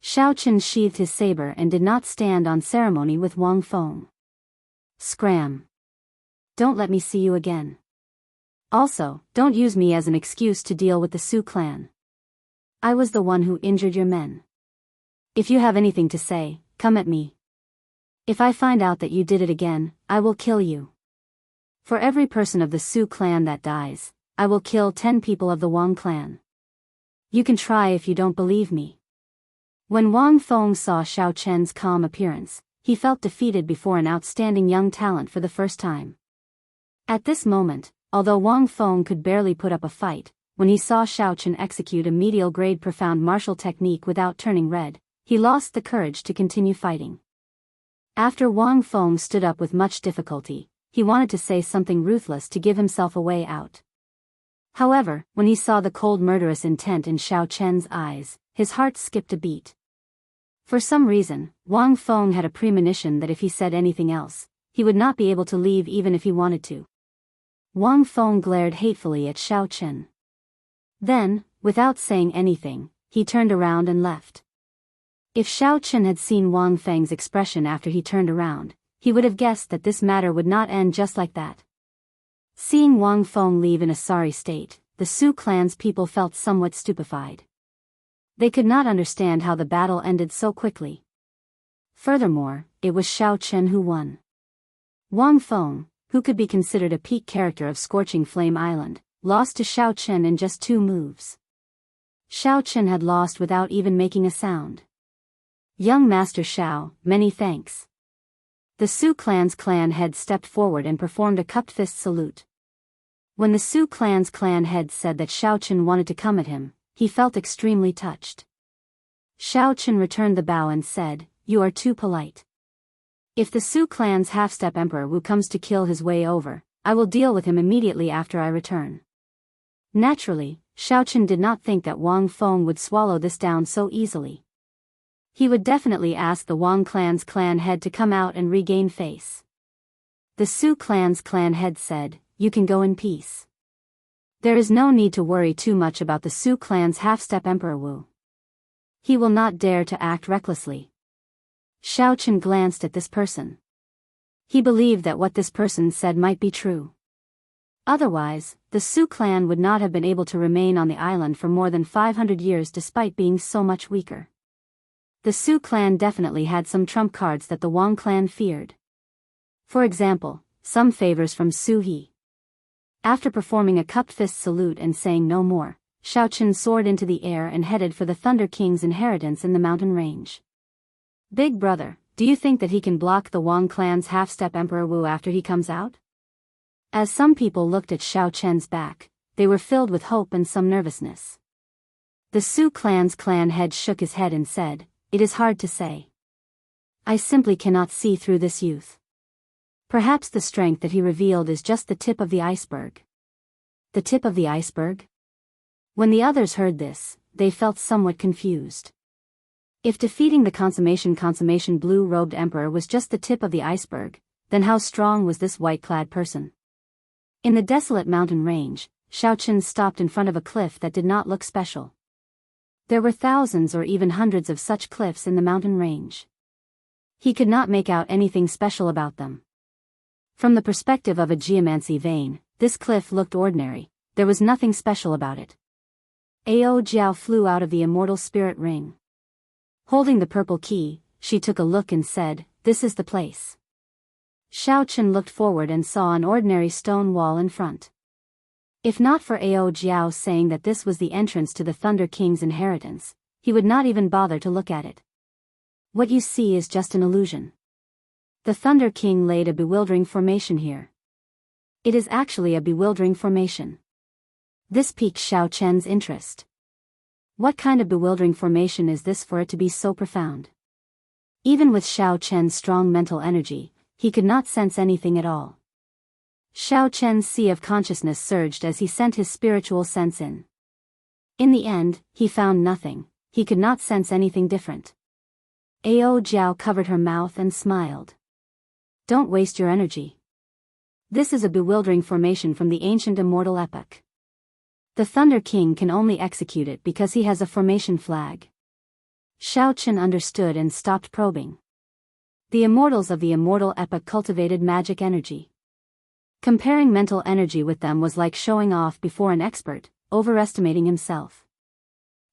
Xiaochen sheathed his saber and did not stand on ceremony with Wang Feng. Scram. Don't let me see you again. Also, don't use me as an excuse to deal with the Su clan. I was the one who injured your men. If you have anything to say, come at me. If I find out that you did it again, I will kill you. For every person of the Su clan that dies, I will kill 10 people of the Wang clan. You can try if you don't believe me. When Wang Feng saw Xiao Chen's calm appearance, he felt defeated before an outstanding young talent for the first time. At this moment, although Wang Feng could barely put up a fight, when he saw Xiao Chen execute a medial-grade profound martial technique without turning red, he lost the courage to continue fighting. After Wang Feng stood up with much difficulty, he wanted to say something ruthless to give himself a way out. However, when he saw the cold murderous intent in Xiao Chen's eyes, his heart skipped a beat. For some reason, Wang Feng had a premonition that if he said anything else, he would not be able to leave even if he wanted to. Wang Feng glared hatefully at Xiao Chen. Then, without saying anything, he turned around and left. If Xiao Chen had seen Wang Feng's expression after he turned around, he would have guessed that this matter would not end just like that. Seeing Wang Feng leave in a sorry state, the Su clan's people felt somewhat stupefied. They could not understand how the battle ended so quickly. Furthermore, it was Xiao Chen who won. Wang Feng, who could be considered a peak character of Scorching Flame Island, lost to Xiao Chen in just 2 moves. Xiao Chen had lost without even making a sound. Young Master Xiao, many thanks. The Su clan's clan head stepped forward and performed a cupped fist salute. When the Su clan's clan head said that Xiao Chen wanted to come at him, he felt extremely touched. Xiao Chen returned the bow and said, "You are too polite. If the Su clan's half-step Emperor Wu comes to kill his way over, I will deal with him immediately after I return." Naturally, Xiao Chen did not think that Wang Feng would swallow this down so easily. He would definitely ask the Wang clan's clan head to come out and regain face. The Su clan's clan head said, "You can go in peace. There is no need to worry too much about the Su clan's half-step Emperor Wu. He will not dare to act recklessly." Xiao Chen glanced at this person. He believed that what this person said might be true. Otherwise, the Su clan would not have been able to remain on the island for more than 500 years despite being so much weaker. The Su clan definitely had some trump cards that the Wang clan feared. For example, some favors from Su He. After performing a cupped fist salute and saying no more, Xiao Chen soared into the air and headed for the Thunder King's inheritance in the mountain range. "Big brother, do you think that he can block the Wang clan's half-step Emperor Wu after he comes out?" As some people looked at Xiao Chen's back, they were filled with hope and some nervousness. The Su clan's clan head shook his head and said, "It is hard to say. I simply cannot see through this youth. Perhaps the strength that he revealed is just the tip of the iceberg." The tip of the iceberg? When the others heard this, they felt somewhat confused. If defeating the consummation blue-robed emperor was just the tip of the iceberg, then how strong was this white-clad person? In the desolate mountain range, Xiao Chen stopped in front of a cliff that did not look special. There were thousands or even hundreds of such cliffs in the mountain range. He could not make out anything special about them. From the perspective of a geomancy vein, this cliff looked ordinary, there was nothing special about it. Ao Jiao flew out of the immortal spirit ring. Holding the purple key, she took a look and said, "This is the place." Xiao Chen looked forward and saw an ordinary stone wall in front. If not for Ao Jiao saying that this was the entrance to the Thunder King's inheritance, he would not even bother to look at it. What you see is just an illusion. The Thunder King laid a bewildering formation here. It is actually a bewildering formation. This piqued Xiao Chen's interest. What kind of bewildering formation is this for it to be so profound? Even with Xiao Chen's strong mental energy, he could not sense anything at all. Xiao Chen's sea of consciousness surged as he sent his spiritual sense in. In the end, he found nothing, he could not sense anything different. Ao Jiao covered her mouth and smiled. "Don't waste your energy. This is a bewildering formation from the ancient immortal epoch. The Thunder King can only execute it because he has a formation flag." Xiao Chen understood and stopped probing. The immortals of the immortal epoch cultivated magic energy. Comparing mental energy with them was like showing off before an expert, overestimating himself.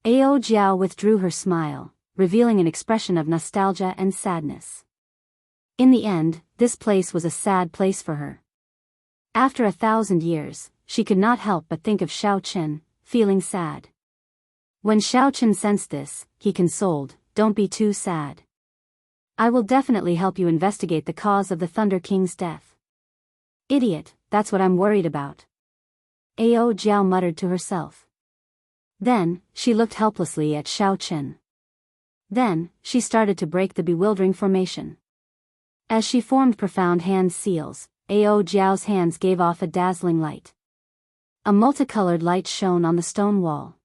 Ao Jiao withdrew her smile, revealing an expression of nostalgia and sadness. In the end, this place was a sad place for her. After 1,000 years, she could not help but think of Xiao Chen, feeling sad. When Xiao Chen sensed this, he consoled, "Don't be too sad. I will definitely help you investigate the cause of the Thunder King's death." "Idiot, that's what I'm worried about," Ao Jiao muttered to herself. Then, she looked helplessly at Xiao Chen. Then, she started to break the bewildering formation. As she formed profound hand seals, Ao Jiao's hands gave off a dazzling light. A multicolored light shone on the stone wall.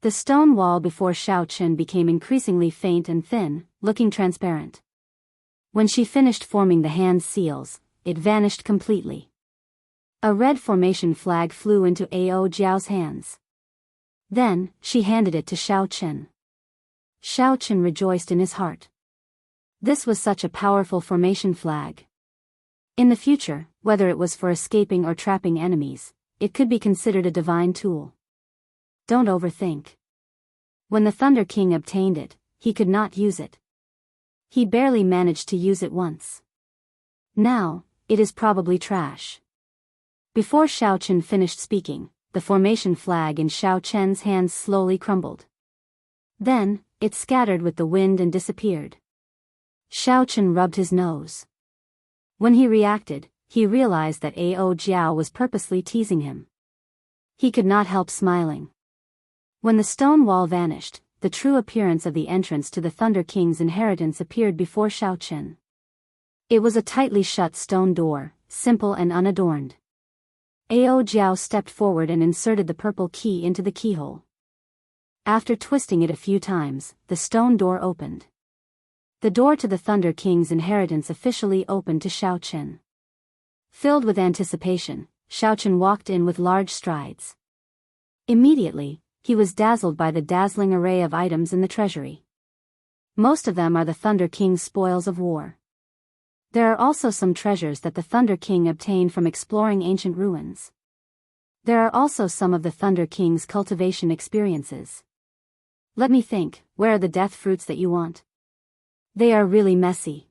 The stone wall before Xiao Chen became increasingly faint and thin, looking transparent. When she finished forming the hand seals, it vanished completely. A red formation flag flew into Ao Jiao's hands. Then, she handed it to Xiao Chen. Xiao Chen rejoiced in his heart. This was such a powerful formation flag. In the future, whether it was for escaping or trapping enemies, it could be considered a divine tool. Don't overthink. When the Thunder King obtained it, he could not use it. He barely managed to use it once. Now, it is probably trash. Before Xiao Chen finished speaking, the formation flag in Xiao Chen's hands slowly crumbled. Then, it scattered with the wind and disappeared. Xiao Chen rubbed his nose. When he reacted, he realized that Ao Jiao was purposely teasing him. He could not help smiling. When the stone wall vanished, the true appearance of the entrance to the Thunder King's inheritance appeared before Xiao Chen. It was a tightly shut stone door, simple and unadorned. Ao Jiao stepped forward and inserted the purple key into the keyhole. After twisting it a few times, the stone door opened. The door to the Thunder King's inheritance officially opened to Xiao Chen. Filled with anticipation, Xiao Chen walked in with large strides. Immediately, he was dazzled by the dazzling array of items in the treasury. Most of them are the Thunder King's spoils of war. There are also some treasures that the Thunder King obtained from exploring ancient ruins. There are also some of the Thunder King's cultivation experiences. Let me think, where are the death fruits that you want? They are really messy.